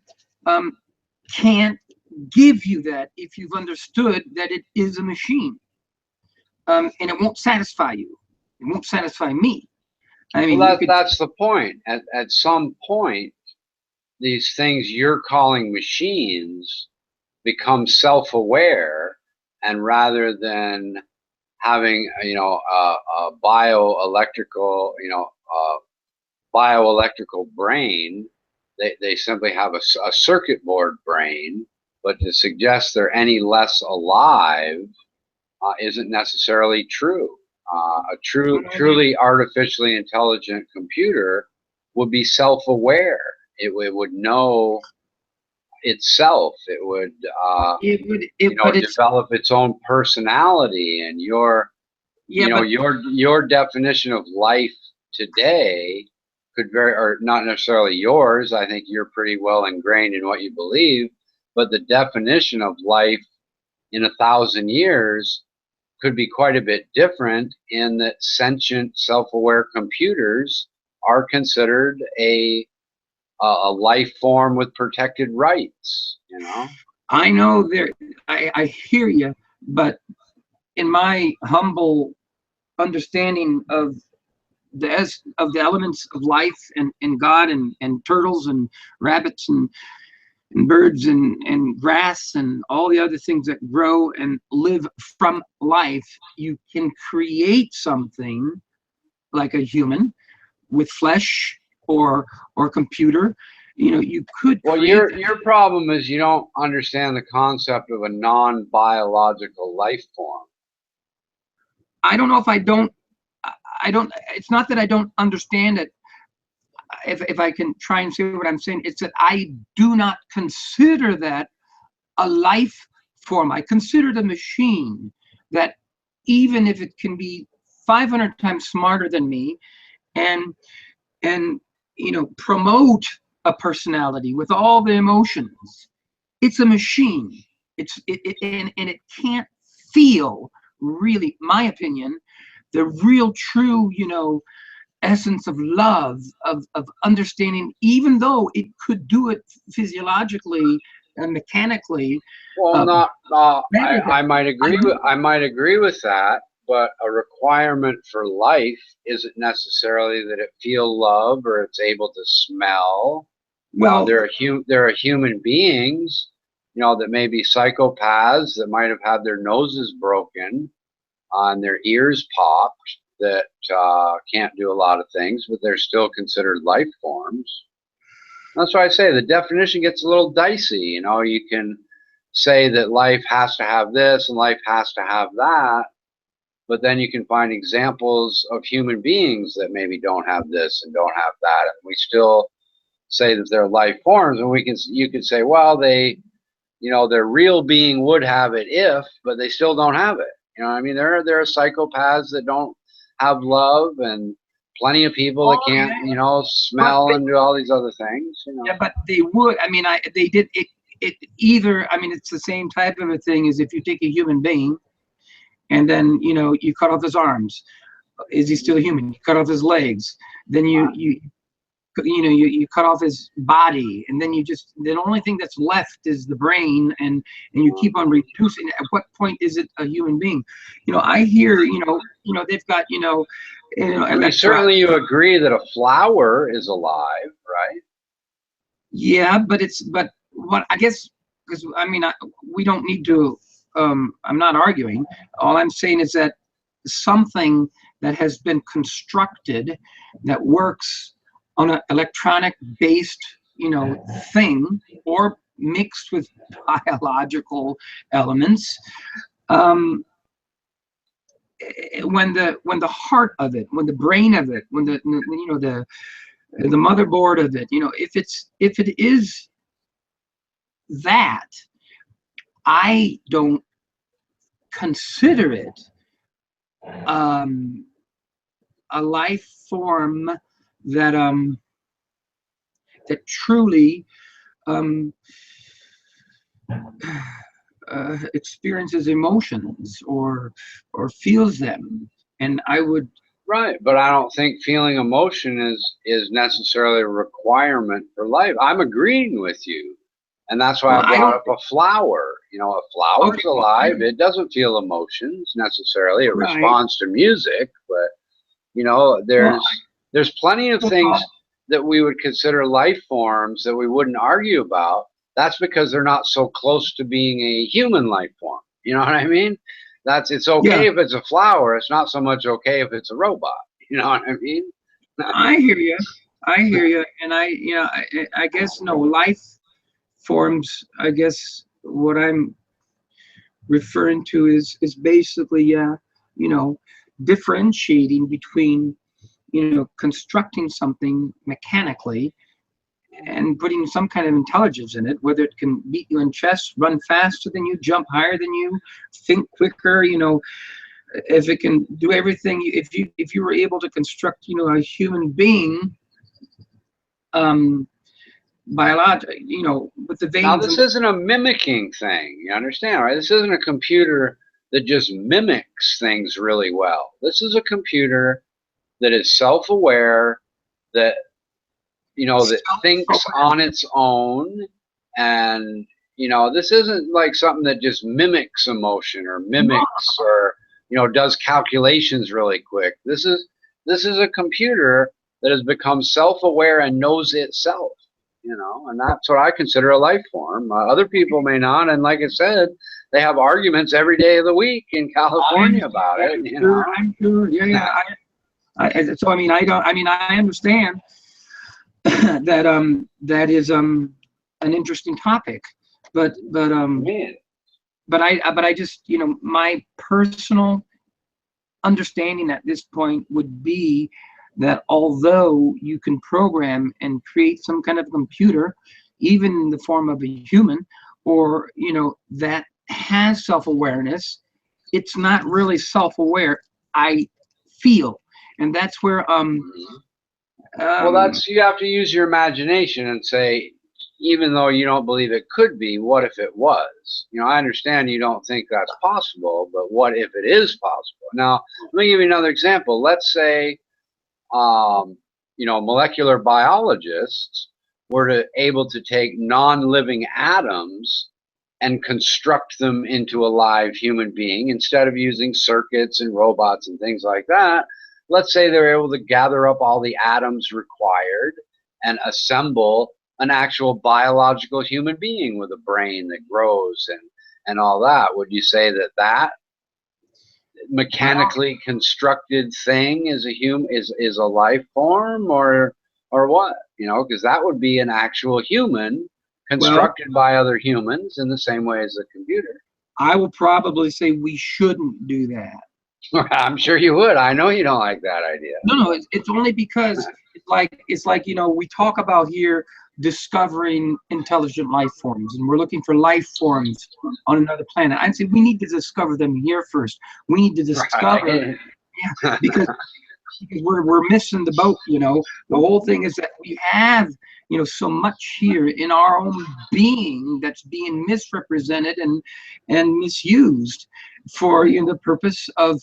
can't give you that if you've understood that it is a machine. And it won't satisfy you. It won't satisfy me. I mean, that's the point. At some point, these things you're calling machines become self-aware, and rather than having a bioelectrical brain, they simply have a circuit board brain. But to suggest they're any less alive isn't necessarily true. A truly artificially intelligent computer would be self-aware. It would know itself. It would develop its own personality. And your definition of life today could or not necessarily yours. I think you're pretty well ingrained in what you believe, but the definition of life in 1,000 years could be quite a bit different, in that sentient, self-aware computers are considered a life form with protected rights. I know I hear you, but in my humble understanding of the elements of life and God and turtles and rabbits and birds and grass and all the other things that grow and live from life, you can create something like a human with flesh or computer. You could. Well, your problem is you don't understand the concept of a non-biological life form. I don't know if I don't. It's not that I don't understand it. if I can try and say what I'm saying, it's that I do not consider that a life form. I consider it a machine that, even if it can be 500 times smarter than me, and promote a personality with all the emotions, it's a machine. And it can't feel, really, my opinion, the real true essence of love, of understanding, even though it could do it physiologically and mechanically. Well, I might agree with that, but a requirement for life isn't necessarily that it feel love or it's able to smell. Well, there are human beings, that may be psychopaths, that might have had their noses broken and their ears popped, that can't do a lot of things, but they're still considered life forms. That's why I say the definition gets a little dicey. You can say that life has to have this and life has to have that, but then you can find examples of human beings that maybe don't have this and don't have that, and we still say that they're life forms. And you can say, well, their real being would have it if, but they still don't have it. I mean, there are psychopaths that don't have love, and plenty of people that can't, smell and do all these other things. Yeah, but they would. I mean, they did it. Either, I mean, it's the same type of a thing as if you take a human being, and then you cut off his arms. Is he still human? You cut off his legs. Then you cut off his body, and then the only thing that's left is the brain, and you keep on reducing. At what point is it a human being? I hear they've got certainly you agree that a flower is alive, right? Yeah, but what I guess, because we don't need to. I'm not arguing. All I'm saying is that something that has been constructed that works on an electronic based thing, or mixed with biological elements, when the heart of it, when the brain of it, when the motherboard of it, if it is that, I don't consider it a life form that truly experiences emotions or feels them. And I would. Right, but I don't think feeling emotion is necessarily a requirement for life. I'm agreeing with you, and that's why I brought up a flower. A flower's alive. It doesn't feel emotions necessarily. It responds to music, but there's plenty of things that we would consider life forms that we wouldn't argue about. That's because they're not so close to being a human life form. You know what I mean? It's okay if it's a flower. It's not so much okay if it's a robot. You know what I mean? I hear you. And I guess life forms. I guess what I'm referring to is basically differentiating between constructing something mechanically and putting some kind of intelligence in it, whether it can beat you in chess, run faster than you, jump higher than you, think quicker, if it can do everything. If you were able to construct a human being biological, with the veins. Now this isn't a mimicking thing, you understand, right? This isn't a computer that just mimics things really well. This is a computer that is self-aware, that that thinks on its own, and this isn't like something that just mimics emotion or mimics or does calculations really quick. This is a computer that has become self-aware and knows itself, and that's what I consider a life form. Other people may not, and like I said, they have arguments every day of the week in California about it. I'm sure. Yeah. I understand that that is an interesting topic, but I just my personal understanding at this point would be that although you can program and create some kind of computer, even in the form of a human, or that has self-awareness, it's not really self-aware, I feel. And that's where well, that's, you have to use your imagination and say, even though you don't believe it could be, what if it was? I understand you don't think that's possible, but what if it is possible? Now, let me give you another example. Let's say, molecular biologists were able to take non-living atoms and construct them into a live human being instead of using circuits and robots and things like that. Let's say they're able to gather up all the atoms required and assemble an actual biological human being with a brain that grows and all that. Would you say that mechanically constructed thing is a life form, or what? Because that would be an actual human constructed by other humans in the same way as a computer. I will probably say we shouldn't do that. I'm sure you would. I know you don't like that idea. No, it's only because it's like we talk about here discovering intelligent life forms, and we're looking for life forms on another planet. I'd say we need to discover them here first. We need to discover, because we're missing the boat. The whole thing is that we have so much here in our own being that's being misrepresented and misused for the purpose of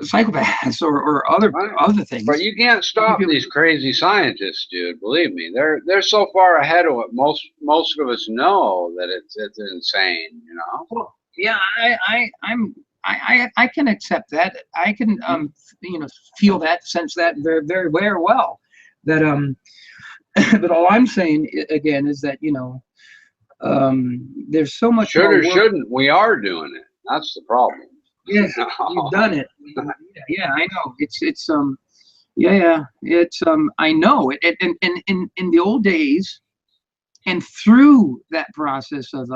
psychopaths or other things. But you can't stop these crazy scientists, dude. Believe me, they're so far ahead of what most of us know that it's insane. Well, yeah, I can accept that. I can feel that, sense that very, very, very well. That but all I'm saying again is that there's so much. Should or shouldn't, we are doing it. That's the problem. Yes, you've done it. Yeah, I know. It's I know it. And in the old days, and through that process of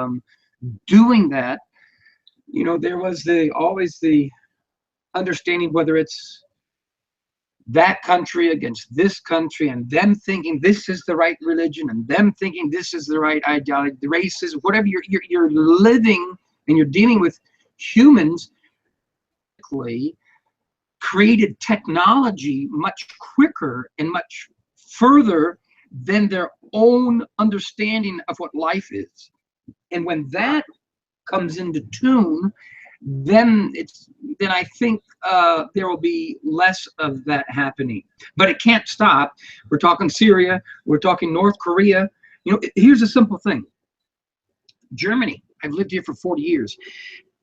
doing that, there was always the understanding, whether it's that country against this country, and them thinking this is the right religion, and them thinking this is the right ideology, the races, whatever you're living, and you're dealing with humans. Created technology much quicker and much further than their own understanding of what life is. And when that comes into tune, then I think there will be less of that happening. But it can't stop. We're talking Syria, we're talking North Korea. Here's a simple thing. Germany, I've lived here for 40 years.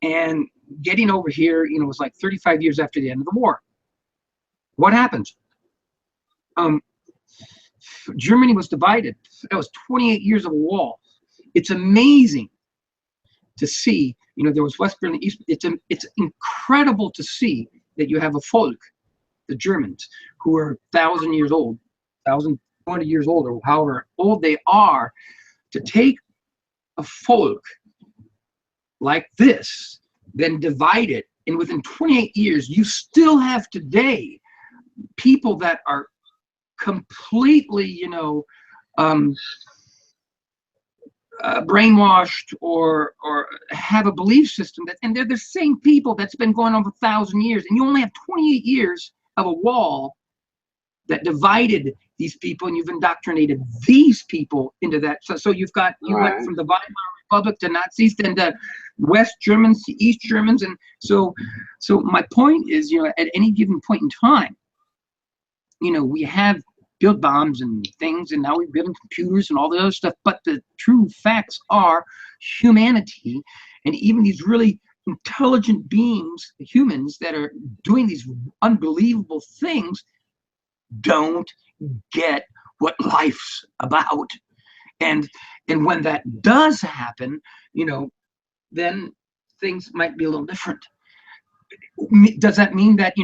And getting over here, was like 35 years after the end of the war. What happened? Germany was divided. That was 28 years of a wall. It's amazing to see, there was West Berlin, East. It's incredible to see that you have a folk, the Germans, who are 1,000 years old, 1,200 years old, or however old they are, to take a folk like this, then divide it, and within 28 years, you still have today people that are completely, brainwashed or have a belief system and they're the same people that's been going on for 1,000 years, and you only have 28 years of a wall that divided these people, and you've indoctrinated these people into that. So you went from the Weimar Republic to Nazis, then to West Germans to East Germans, and so my point is, at any given point in time, we have built bombs and things, and now we're building computers and all the other stuff. But the true facts are humanity, and even these really intelligent beings, humans that are doing these unbelievable things, don't get what life's about. And when that does happen, then things might be a little different. Does that mean that,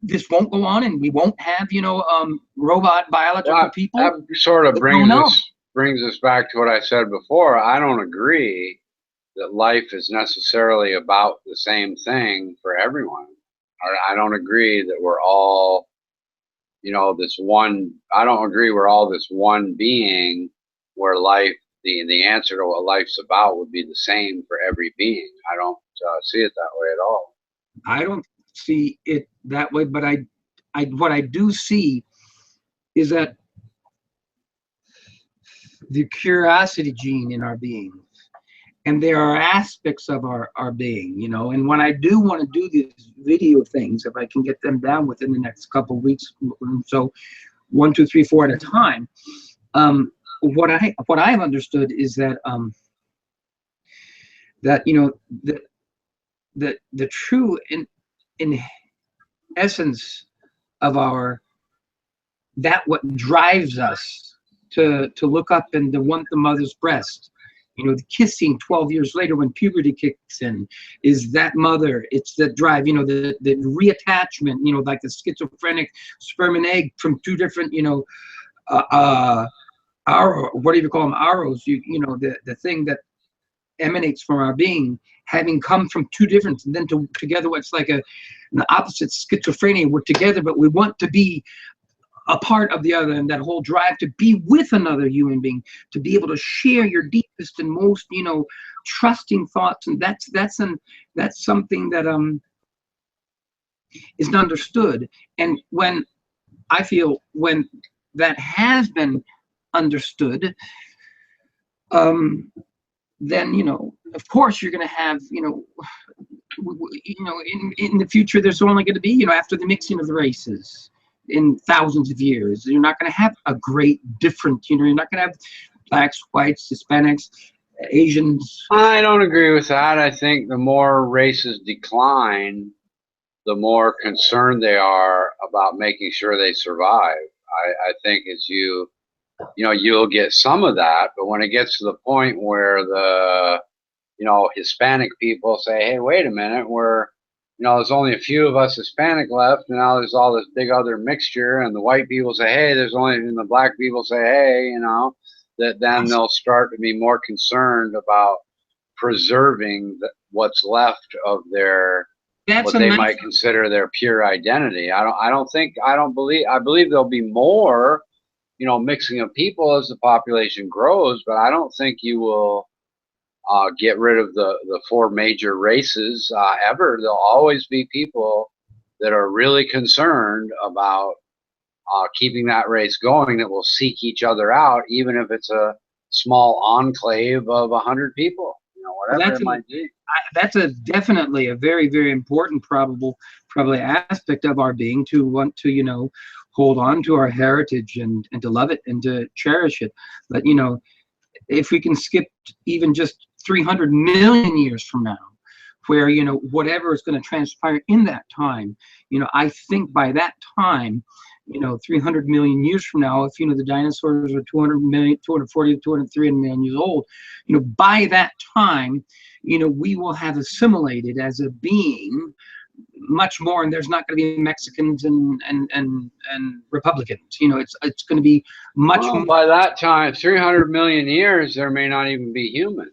this won't go on and we won't have, robot biological people? That sort of brings us back to what I said before. I don't agree that life is necessarily about the same thing for everyone. I don't agree that we're all, this one. I don't agree we're all this one being where life, the answer to what life's about would be the same for every being. I don't see it that way at all. I don't see it that way, but what I do see is that the curiosity gene in our being, and there are aspects of our being, and when I do want to do these video things, if I can get them down within the next couple of weeks, so 1, 2, 3, 4 at a time, what I've understood is that the true in essence of what drives us to look up and to want the mother's breast, the kissing 12 years later when puberty kicks in, is that mother. It's the drive, the reattachment, like the schizophrenic sperm and egg from two different, what do you call them, arrows, the thing that emanates from our being, having come from two different, and then together what's like an opposite schizophrenia. We're together, but we want to be a part of the other, and that whole drive to be with another human being, to be able to share your deepest and most, trusting thoughts, and that's something that is not understood. And when that has been understood, then of course you're going to have in the future there's only going to be after the mixing of the races in thousands of years, you're not going to have a great different, you're not going to have blacks, whites, Hispanics, Asians. I don't agree with that. I think the more races decline, the more concerned they are about making sure they survive. I think as you'll get some of that, but when it gets to the point where the Hispanic people say, hey, wait a minute, there's only a few of us Hispanic left, and now there's all this big other mixture, and the white people say, hey, and the black people say, hey, that then they'll start to be more concerned about preserving what's left of their what they might consider their pure identity. I believe there'll be more mixing of people as the population grows, but I don't think you will get rid of the 4 major races ever. There'll always be people that are really concerned about keeping that race going, that will seek each other out, even if it's a small enclave of 100 people, whatever it might be. That's definitely a very, very important probably aspect of our being, to want to hold on to our heritage and to love it and to cherish it. But if we can skip even just 300 million years from now, where whatever is going to transpire in that time, I think by that time, 300 million years from now, if the dinosaurs are 200 million, 240, 203 million years old, by that time, we will have assimilated as a being much more, and there's not going to be Mexicans and Republicans. It's going to be much more. By that time, 300 million years, there may not even be humans.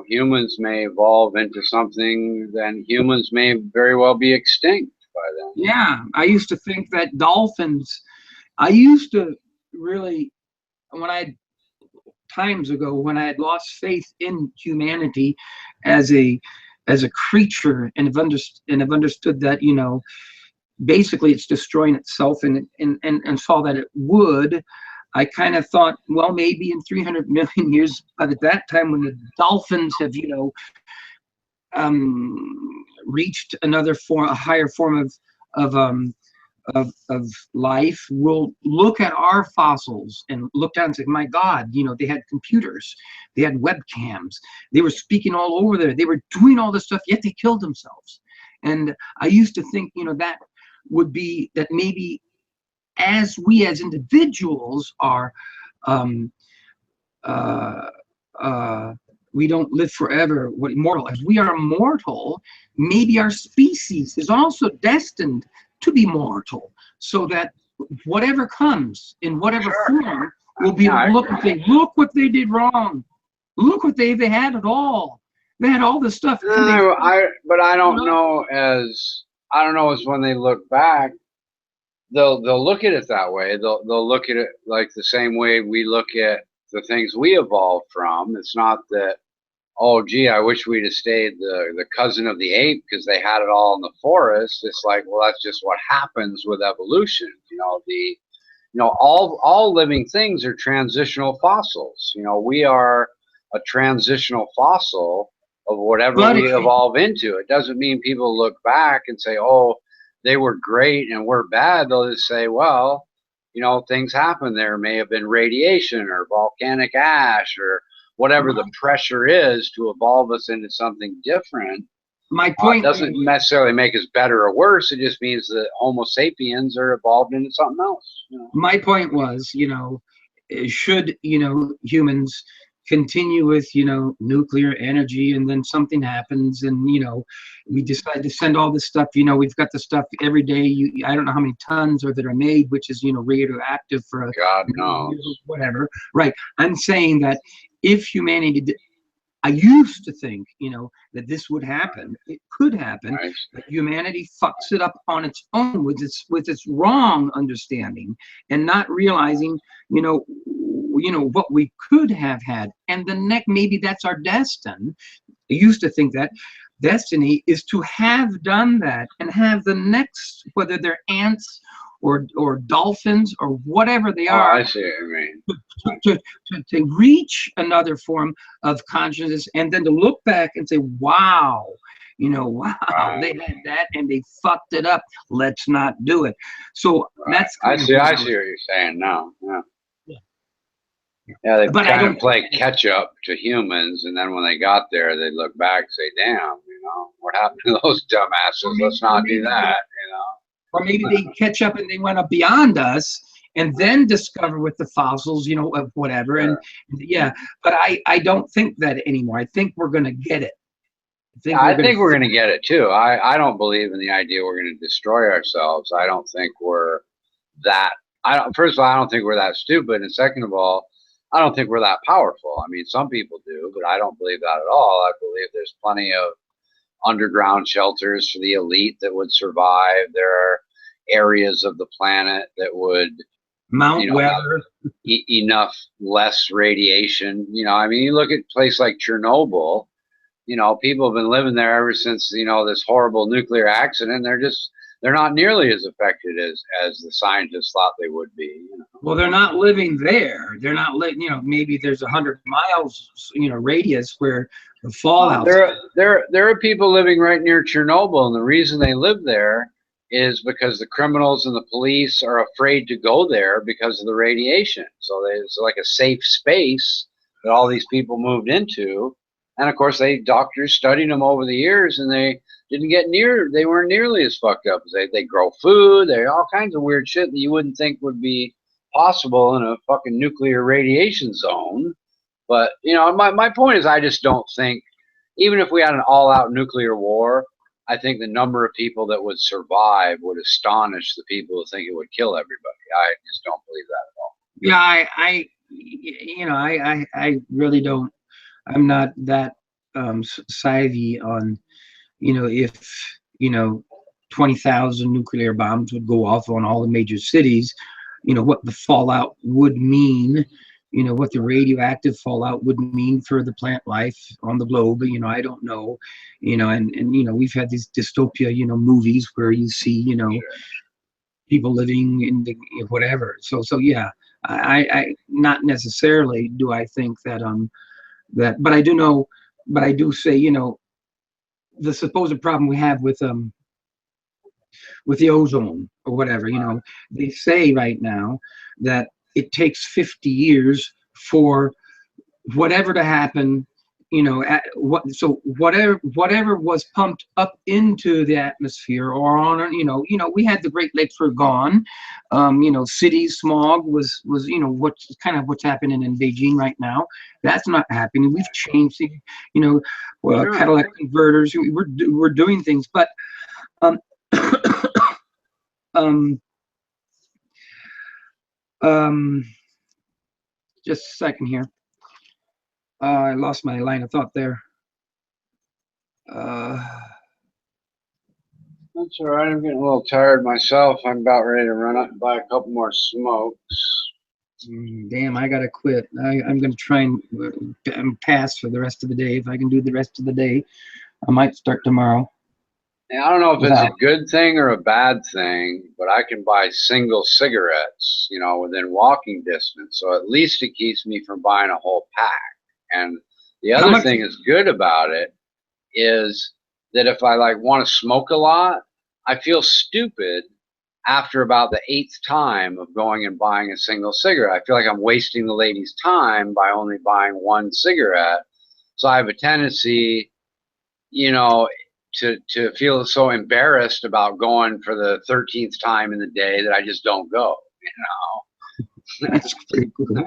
Humans may evolve into something, then humans may very well be extinct by then. Yeah, I used to think that dolphins, I used to really, times ago when I had lost faith in humanity as a creature, and have understood that basically it's destroying itself, and saw that it would, I kind of thought, well, maybe in 300 million years, but at that time when the dolphins have reached a higher form of life, we'll look at our fossils and look down and say, my God, they had computers, they had webcams, they were speaking all over there, they were doing all this stuff, yet they killed themselves. And I used to think, that would be that maybe as we as individuals are, we don't live forever, immortal. As we are mortal, maybe our species is also destined to be mortal, so that whatever comes in whatever form will be look what they did wrong. Look what they had it all. They had all this stuff. But I don't know, as I don't know, is when they look back, they'll look at it that way. They'll look at it like the same way we look at the things we evolved from. It's not that, oh gee, I wish we'd have stayed the cousin of the ape because they had it all in the forest. It's like, well, that's just what happens with evolution. All living things are transitional fossils. We are a transitional fossil of whatever But we evolve into. It doesn't mean people look back and say, oh, they were great and we're bad. They'll just say, well, things happen. There may have been radiation or volcanic ash or whatever the pressure is to evolve us into something different. My point doesn't necessarily make us better or worse. It just means that Homo sapiens are evolved into something else. My point was, should humans continue with nuclear energy, and then something happens, and we decide to send all this stuff. We've got the stuff every day. I don't know how many tons or that are made, which is radioactive for God knows whatever. Right. I'm saying that if humanity I used to think, that this would happen. It could happen, but humanity fucks it up on its own with its wrong understanding and not realizing, what we could have had. And maybe that's our destiny. I used to think that destiny is to have done that and have the next, whether they're ants or dolphins or whatever they are. I see what you mean. To reach another form of consciousness, and then to look back and say, wow, they had that and they fucked it up. Let's not do it. So that's I see what you're saying now. Yeah, they kind of play catch up to humans, and then when they got there, they look back and say, damn, what happened to those dumbasses? Let's not do that, Or maybe they catch up and they went up beyond us and then discover with the fossils, of whatever. Sure. And but I don't think that anymore. I think we're going to get it. I think we're going to get it too. I don't believe in the idea we're going to destroy ourselves. I don't think we're that. First of all, I don't think we're that stupid. And second of all, I don't think we're that powerful. I mean, some people do, but I don't believe that at all. I believe there's plenty of underground shelters for the elite that would survive. There are areas of the planet that would Mount Weather enough less radiation. I mean, you look at a place like Chernobyl. People have been living there ever since this horrible nuclear accident. They're not nearly as affected as the scientists thought they would be. Well, they're not living there. They're not living. Maybe there's 100 miles radius where the fallout. There are people living right near Chernobyl, and the reason they live there is because the criminals and the police are afraid to go there because of the radiation. So it's like a safe space that all these people moved into. And of course, doctors studied them over the years, and they weren't nearly as fucked up as they grow food. They all kinds of weird shit that you wouldn't think would be possible in a fucking nuclear radiation zone. But my point is, I just don't think, even if we had an all-out nuclear war, I think the number of people that would survive would astonish the people who think it would kill everybody. I just don't believe that at all. Yeah, I really don't. I'm not that savvy on, if 20,000 nuclear bombs would go off on all the major cities, what the fallout would mean. What the radioactive fallout would mean for the plant life on the globe. I don't know. And we've had these dystopia, movies where you see, people living in the whatever. So yeah, I not necessarily do I think that but I do know, but I do say, the supposed problem we have with the ozone or whatever, they say right now that it takes 50 years for whatever to happen, so whatever was pumped up into the atmosphere or on, we had the Great Lakes were gone, cities smog was what's happening in Beijing right now. That's not happening. We've changed things, catalytic converters. We're doing things, but just a second here. I lost my line of thought there. That's all right. I'm getting a little tired myself. I'm about ready to run out and buy a couple more smokes. Damn, I gotta quit. I'm gonna try and pass for the rest of the day. If I can do the rest of the day, I might start tomorrow. And I don't know if it's a good thing or a bad thing, but I can buy single cigarettes, you know, within walking distance. So at least it keeps me from buying a whole pack. And the other thing that's good about it is that if I like want to smoke a lot, I feel stupid after about the 8th time of going and buying a single cigarette. I feel like I'm wasting the lady's time by only buying one cigarette. So I have a tendency, you know, to feel so embarrassed about going for the 13th time in the day that I just don't go, you know. That's pretty cool.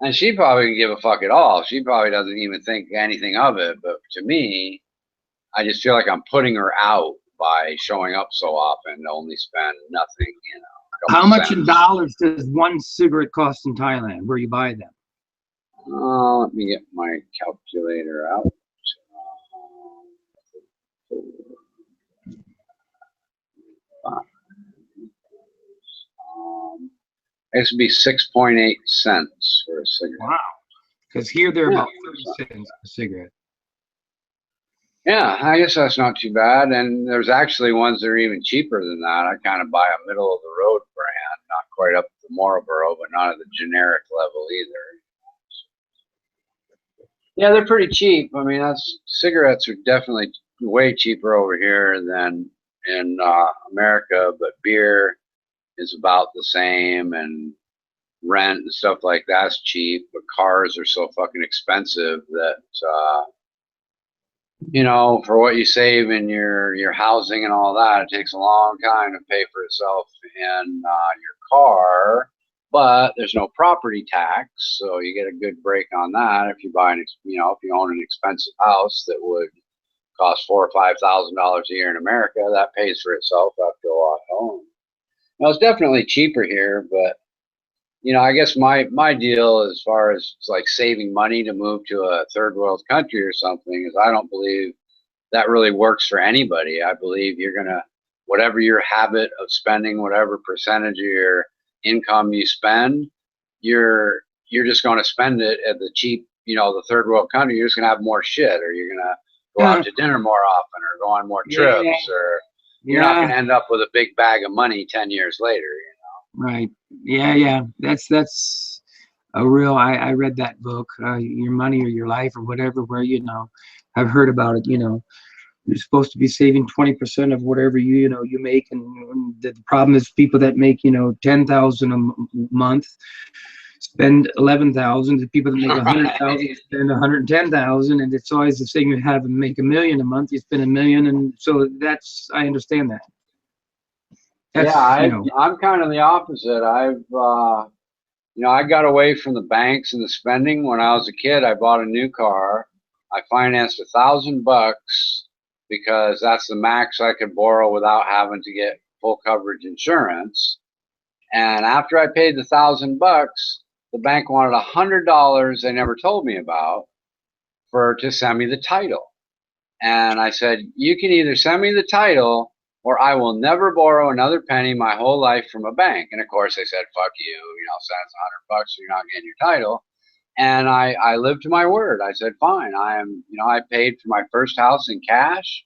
And she probably can give a fuck at all. She probably doesn't even think anything of it. But to me, I just feel like I'm putting her out by showing up so often to only spend nothing, you know. How much in dollars does one cigarette cost in Thailand, where you buy them? Let me get my calculator out. It would be 6.8 cents for a cigarette. Wow. Because here they're about 30 cents a cigarette. Yeah, I guess that's not too bad. And there's actually ones that are even cheaper than that. I kind of buy a middle of the road brand, not quite up to Marlboro, but not at the generic level either. Yeah, they're pretty cheap. I mean, cigarettes are definitely way cheaper over here than in America, but beer is about the same, and rent and stuff like that's cheap, but cars are so fucking expensive that you know, for what you save in your housing and all that, it takes a long time to pay for itself in your car. But there's no property tax, so you get a good break on that if you buy you know, if you own an expensive house that would cost $4,000 or $5,000 a year in America, that pays for itself after a while. Now it's definitely cheaper here, but you know, I guess my deal as far as like saving money to move to a third world country or something is I don't believe that really works for anybody. I believe you're gonna, whatever your habit of spending, whatever percentage of your income you spend, you're just going to spend it at the cheap, you know, the third world country. You're just gonna have more shit, or you're gonna go out to dinner more often, or go on more trips, or you're not gonna end up with a big bag of money 10 years later. Right. Yeah. That's a real. I read that book, Your Money or Your Life or whatever, where, you know, I've heard about it. You know, you're supposed to be saving 20% of whatever you make, and the problem is people that make, you know, 10,000 a month spend 11,000. The people that make 100,000 spend 110,000, and it's always the same. You have to make $1 million a month, you spend $1 million, and so I understand that. I'm kind of the opposite. You know, I got away from the banks and the spending when I was a kid. I bought a new car. I financed $1,000 because that's the max I could borrow without having to get full coverage insurance. And after I paid the $1,000, the bank wanted $100 they never told me about to send me the title. And I said, you can either send me the title or I will never borrow another penny my whole life from a bank. And of course they said, fuck you, you know, send us $100 so you're not getting your title. And I lived to my word. I said, fine, I paid for my first house in cash,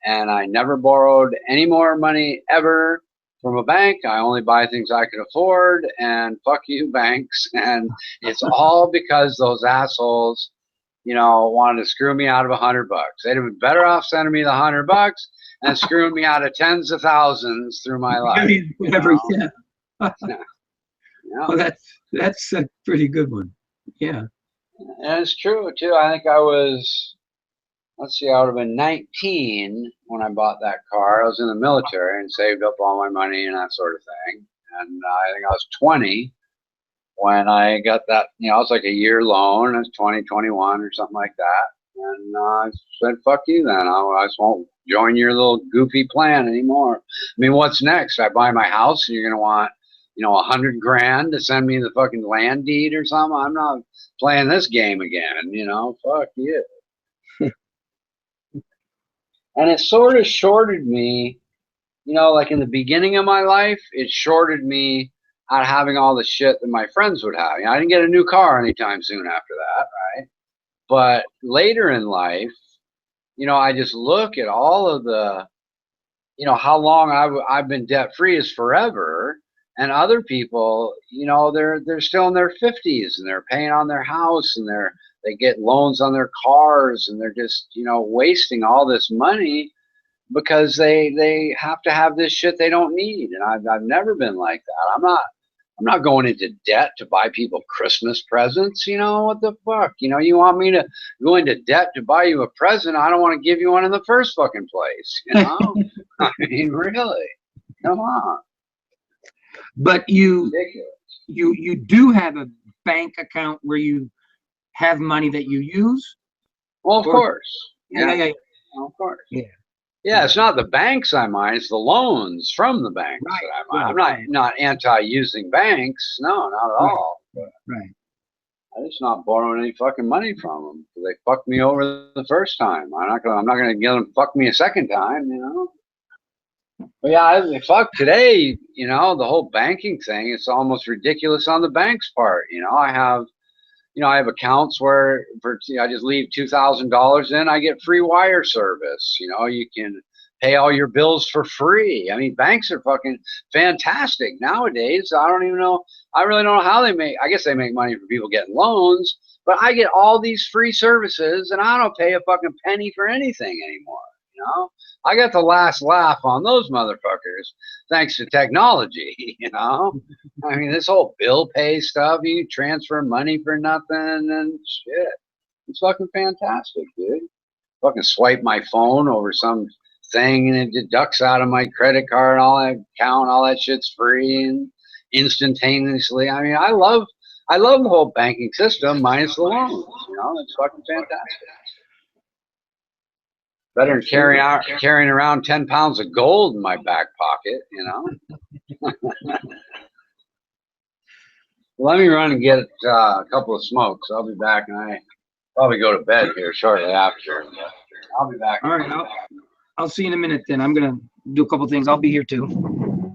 and I never borrowed any more money ever from a bank. I only buy things I could afford, and fuck you, banks. And it's all because those assholes, you know, wanted to screw me out of $100. They'd have been better off sending me the $100 and screwing me out of tens of thousands through my life. Yeah. Well, that's a pretty good one. Yeah. And it's true too. I think I was, let's see, I would have been 19 when I bought that car. I was in the military and saved up all my money and that sort of thing. And I think I was 20 when I got that, you know, it was like a year loan. It was 2021 or something like that. And I said, fuck you then. I just won't join your little goofy plan anymore. I mean, what's next? I buy my house and you're going to want, you know, $100,000 to send me the fucking land deed or something? I'm not playing this game again, you know, fuck you. And it sort of shorted me, like in the beginning of my life, it shorted me out of having all the shit that my friends would have. I didn't get a new car anytime soon after that, right? But later in life, I just look at all of the, how long I've been debt free is forever. And other people, they're still in their 50s and they're paying on their house and they get loans on their cars and they're just, wasting all this money because they have to have this shit they don't need. And I've never been like that. I'm not going into debt to buy people Christmas presents. What the fuck? You want me to go into debt to buy you a present? I don't want to give you one in the first fucking place. I mean, really? Come on. But you do have a bank account where you have money that you use? Well, of course. Yeah. Of course. Yeah. Yeah, it's not the banks I mind, it's the loans from the banks that I mind. I'm not anti-using banks. No, not at all. Right. I'm just not borrowing any fucking money from them because they fucked me over the first time. I'm not gonna get them to fuck me a second time. But yeah, fuck today. The whole banking thing. It's almost ridiculous on the bank's part. I have accounts where I just leave $2,000 in. I get free wire service. You can pay all your bills for free. I mean, banks are fucking fantastic nowadays. I don't even know. I really don't know how they make. I guess they make money for people getting loans, but I get all these free services, and I don't pay a fucking penny for anything anymore. I got the last laugh on those motherfuckers thanks to technology. I mean, this whole bill pay stuff, you transfer money for nothing and shit. It's fucking fantastic, dude. Fucking swipe my phone over some thing and it deducts out of my credit card and all that account, all that shit's free and instantaneously. I mean, I love the whole banking system minus the loans. It's fucking fantastic. Better than carrying around 10 pounds of gold in my back pocket, Let me run and get a couple of smokes. I'll be back, and I probably go to bed here shortly after. I'll be back. All right, I'll see you in a minute then. I'm gonna do a couple things. I'll be here too.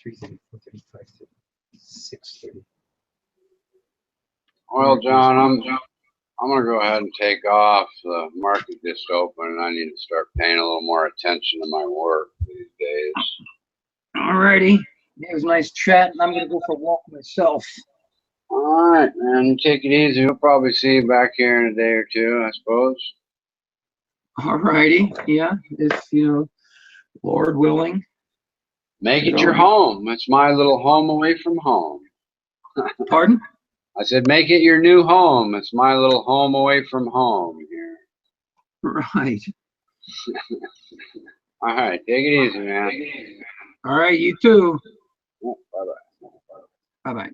3:30, 4:30, 5:30, 6:30. Well, John, I'm gonna go ahead and take off. The market just opened, and I need to start paying a little more attention to my work these days. Alrighty. It was nice chatting. I'm gonna go for a walk myself. All right, man. Take it easy. We'll probably see you back here in a day or two, I suppose. Alrighty. Yeah. If Lord willing. Make it your home. It's my little home away from home. Pardon? I said, make it your new home. It's my little home away from home here. Right. All right. Take it easy, man. All right. You too. Bye-bye. Bye-bye.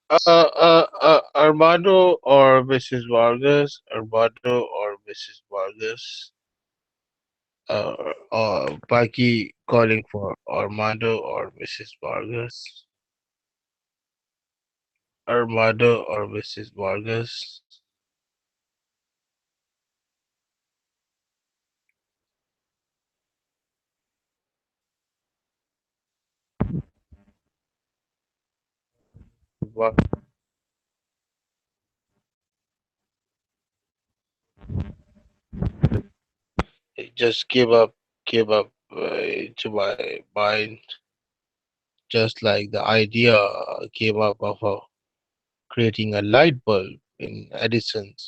Armando or Mrs. Vargas? Armando or Mrs. Vargas? Paki calling for Armando or Mrs. Vargas? Armando or Mrs. Vargas? Wa- It just came up to my mind, just like the idea came up of creating a light bulb in Edison's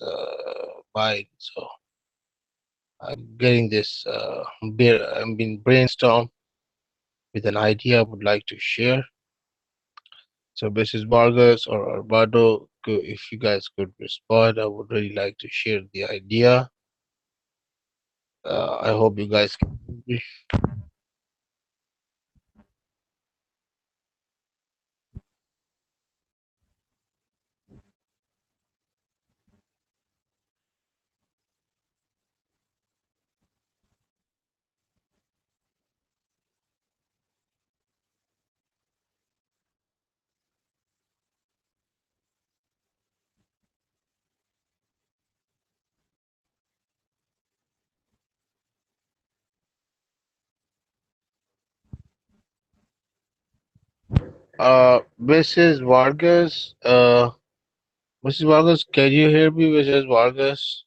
mind. So I'm getting this I'm being brainstormed with an idea I would like to share. So Mrs. Vargas or Armando, if you guys could respond, I would really like to share the idea. I hope you guys can hear me. Mrs. Vargas, Mrs. Vargas, can you hear me, Mrs. Vargas?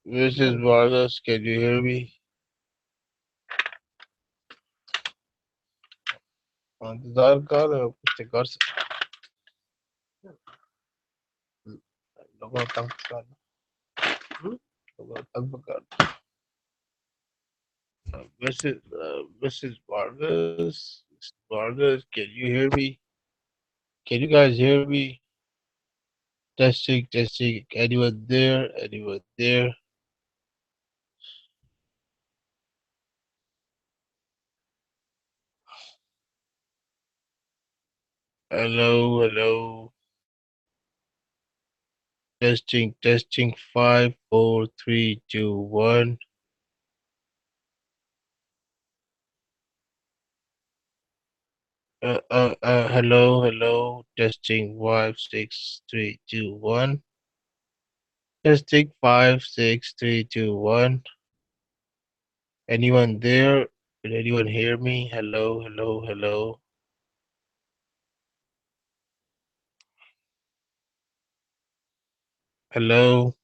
Mrs. Vargas, can you hear me? इंतजार कर रहे हो कुछ कर सकते लोगों तंग कर लोगों तंग कर Mrs. Vargas, Vargas, can you hear me? Can you guys hear me? Testing, testing. Anyone there? Anyone there? Hello, hello. Testing, testing. 5, 4, 3, 2, 1. Hello, hello. Testing 5, 6, 3, 2, 1. Testing 5, 6, 3, 2, 1. Anyone there? Can anyone hear me? Hello, hello, hello. Hello.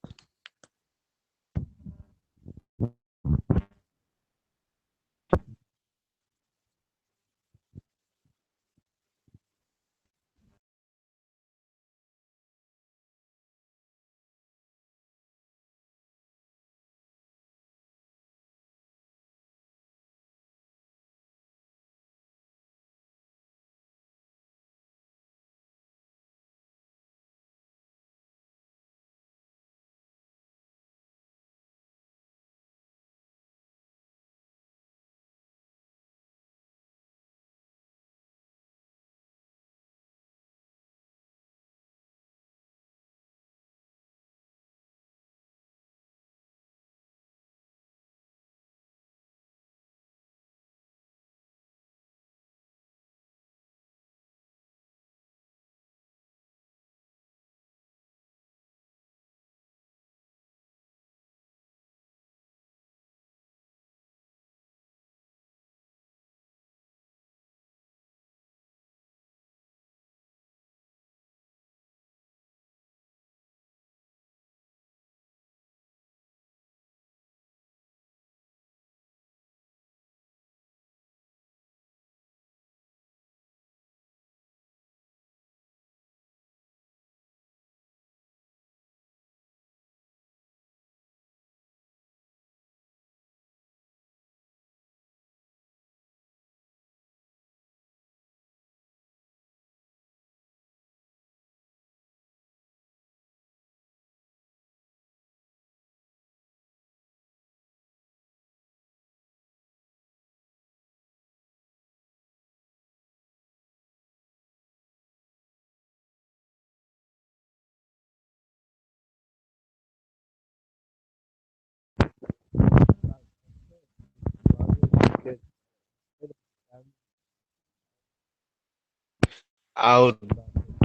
out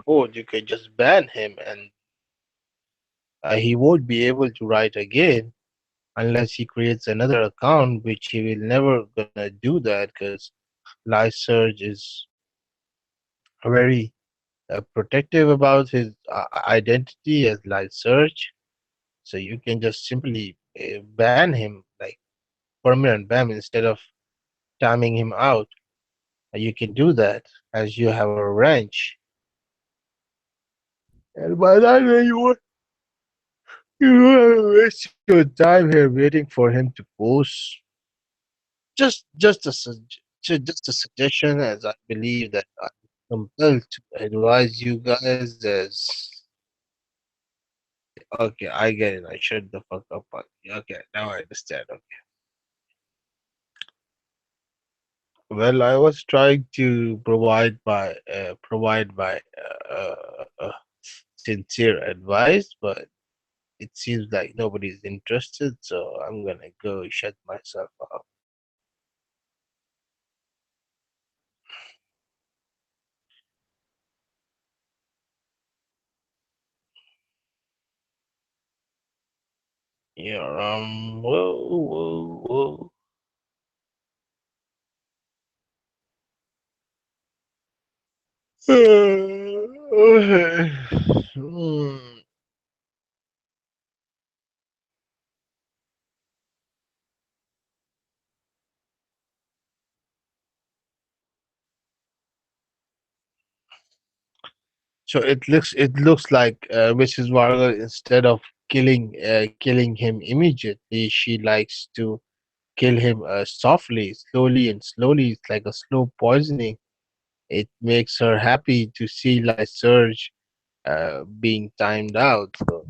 code, you can just ban him, and he won't be able to write again unless he creates another account, which he will never gonna do that because Live Surge is very protective about his identity as Live Surge. So you can just simply ban him, like permanent ban, instead of timing him out. You can do that as you have a ranch, and by that way you don't have to waste your time here waiting for him to post. Just a suggestion, as I believe that I'm compelled to advise you guys as okay, I get it. I shut the fuck up. Okay, now I understand. Okay. Well, I was trying to provide my sincere advice, but it seems like nobody's interested, so I'm gonna go shut myself up. Yeah, whoa. Okay. So it looks like Mrs. Varga, instead of killing him immediately, she likes to kill him softly, slowly and slowly. It's like a slow poisoning. It makes her happy to see Lyserge being timed out. So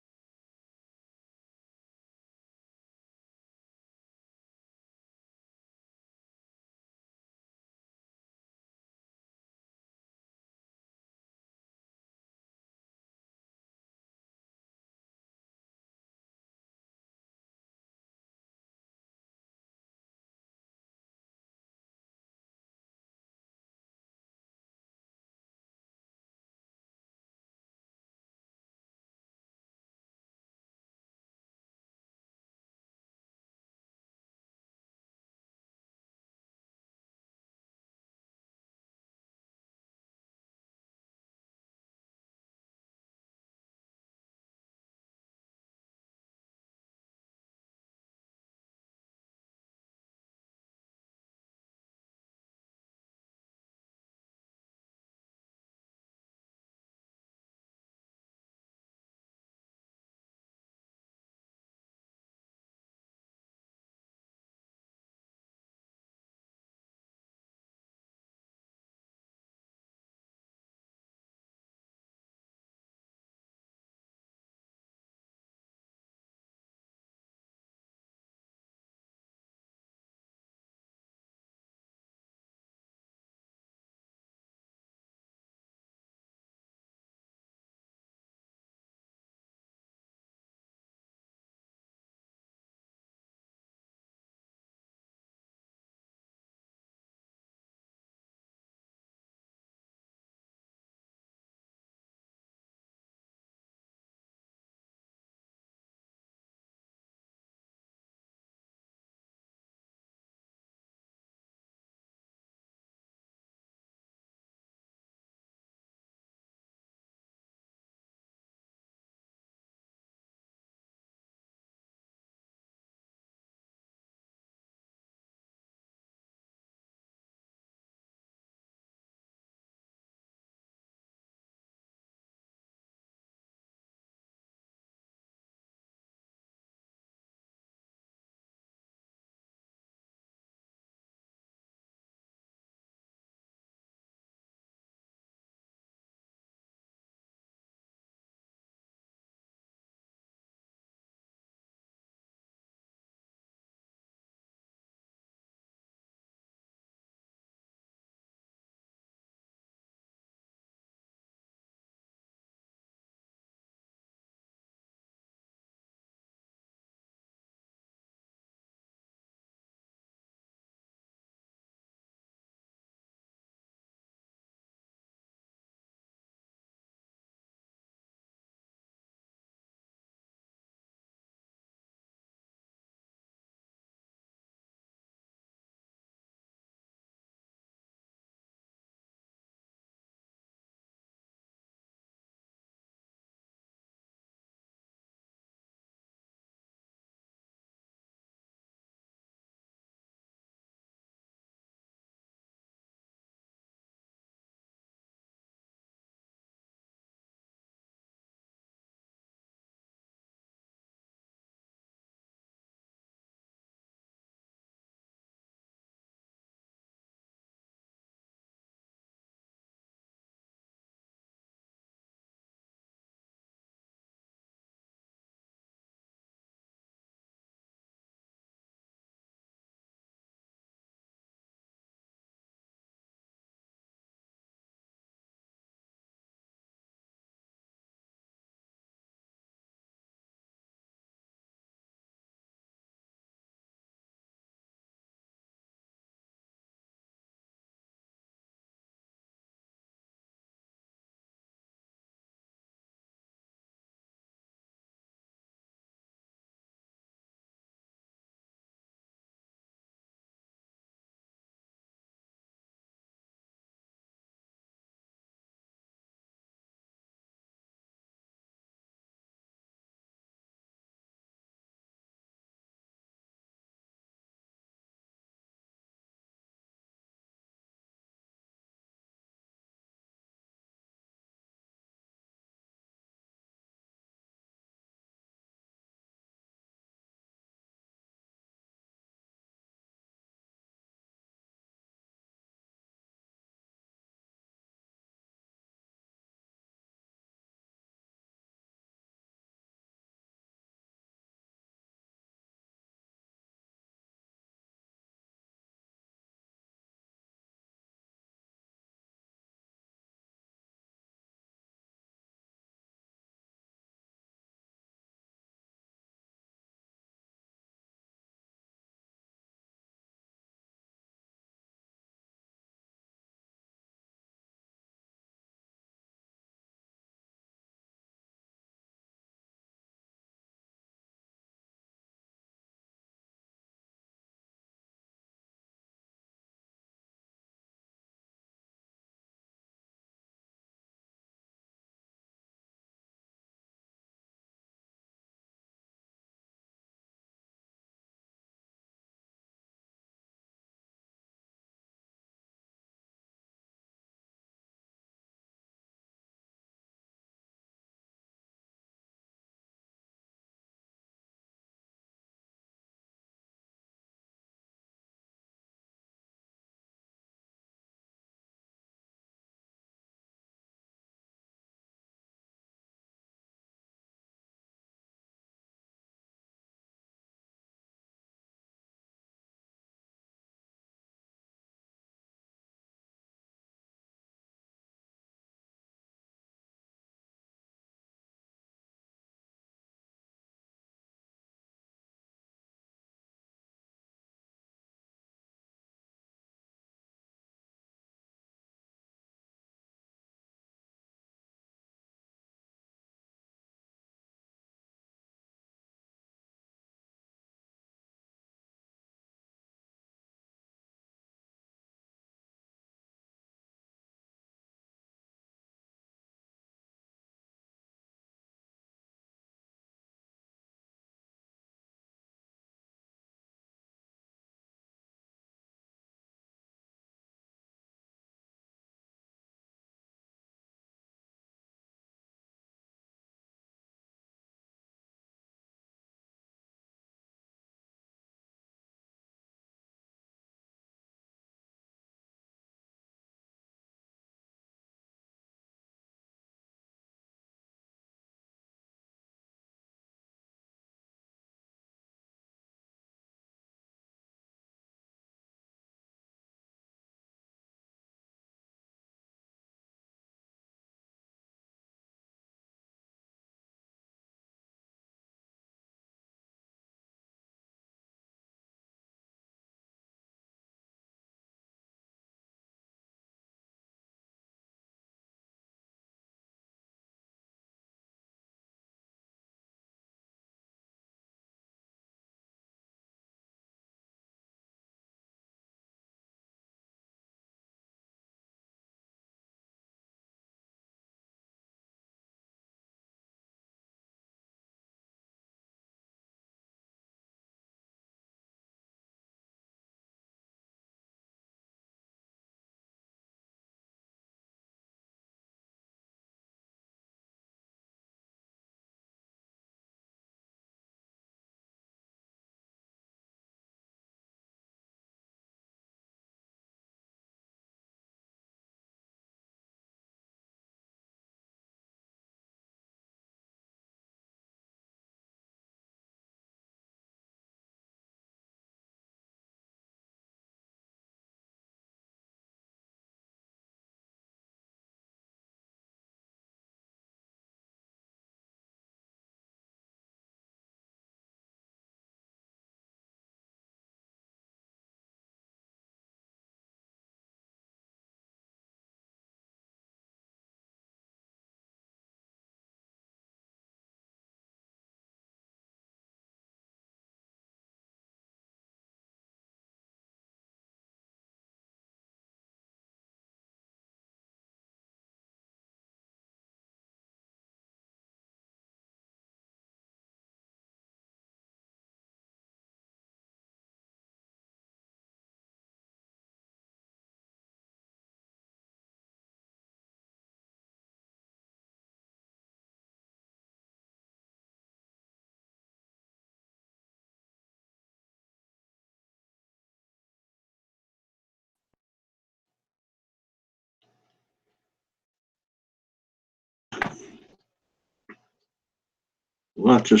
Lots of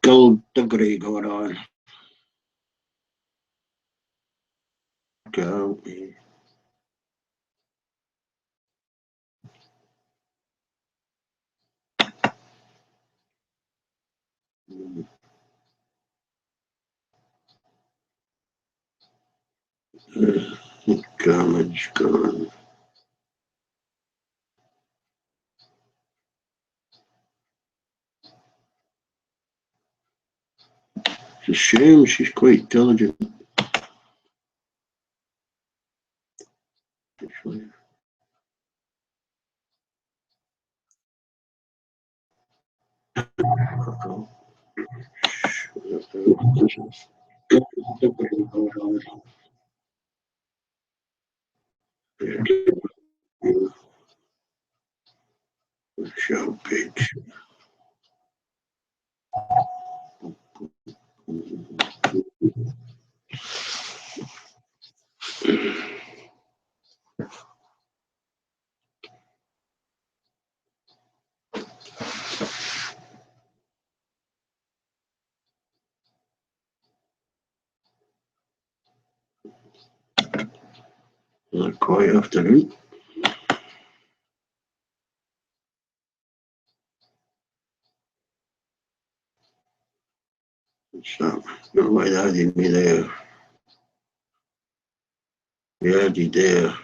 skullduggery going on. Go. Damage gone. It's a shame, she's quite diligent. Show page. Not quite afternoon. So, no way that in me there. Yeah, there.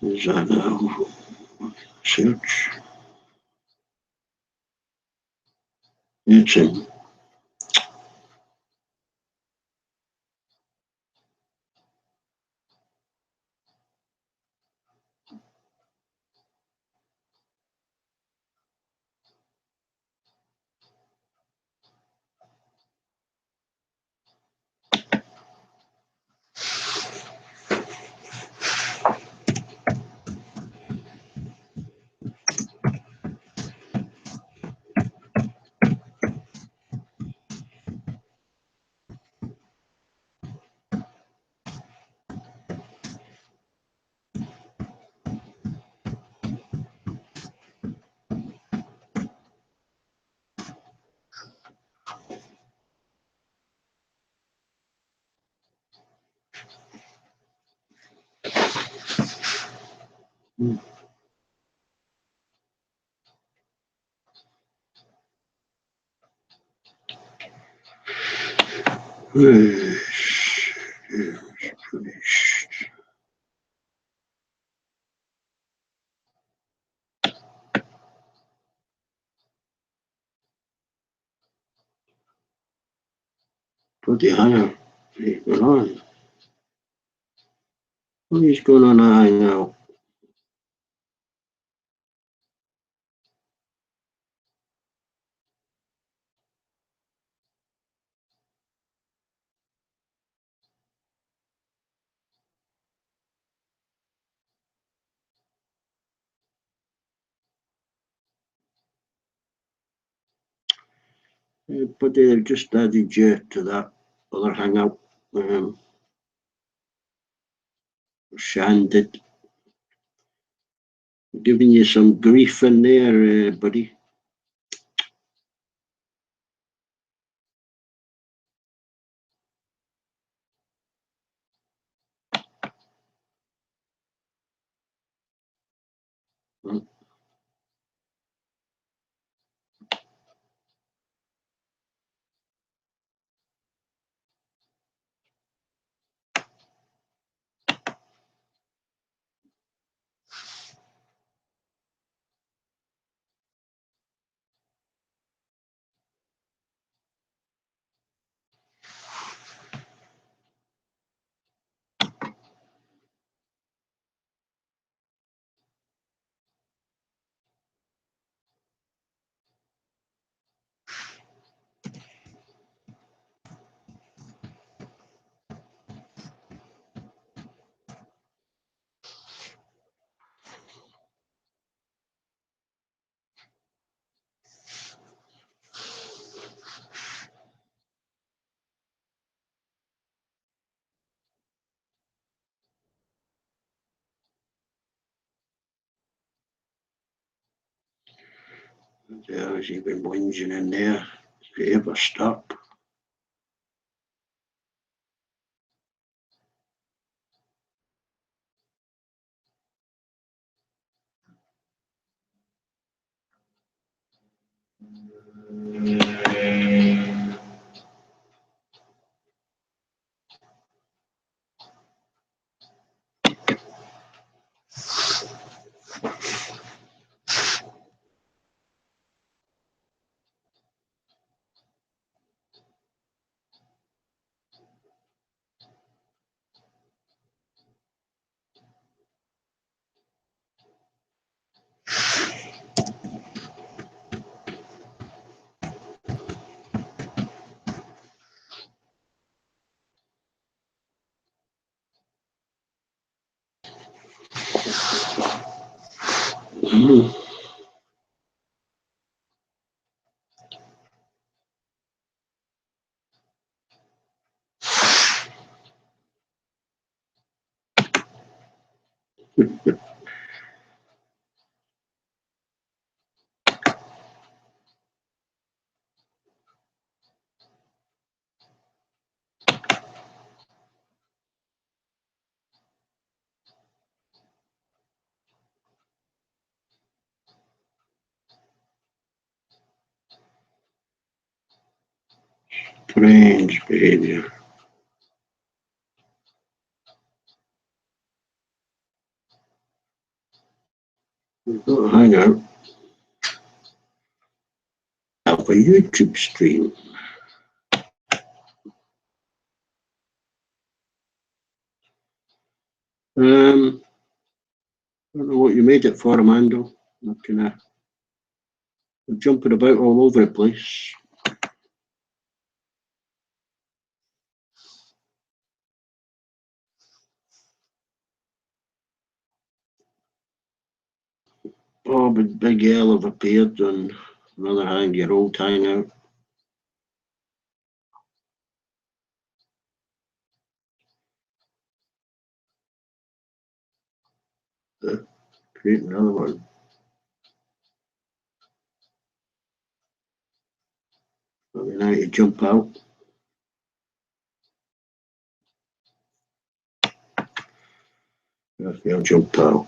Is that now? Search. It's him. Put the hell? What's going on? What is going on now? But they've just added you to that other hangout. Shan did. Giving you some grief in there, buddy. There's even whinging in there. If you ever stop. Strange behavior. Oh, hang out. Have a YouTube stream. I don't know what you made it for, Amando. I'm kind of jumping about all over the place. Oh, but Big L have appeared on another hand, your old hangout. Create another one. Maybe now you jump out. Yes, they'll jump out.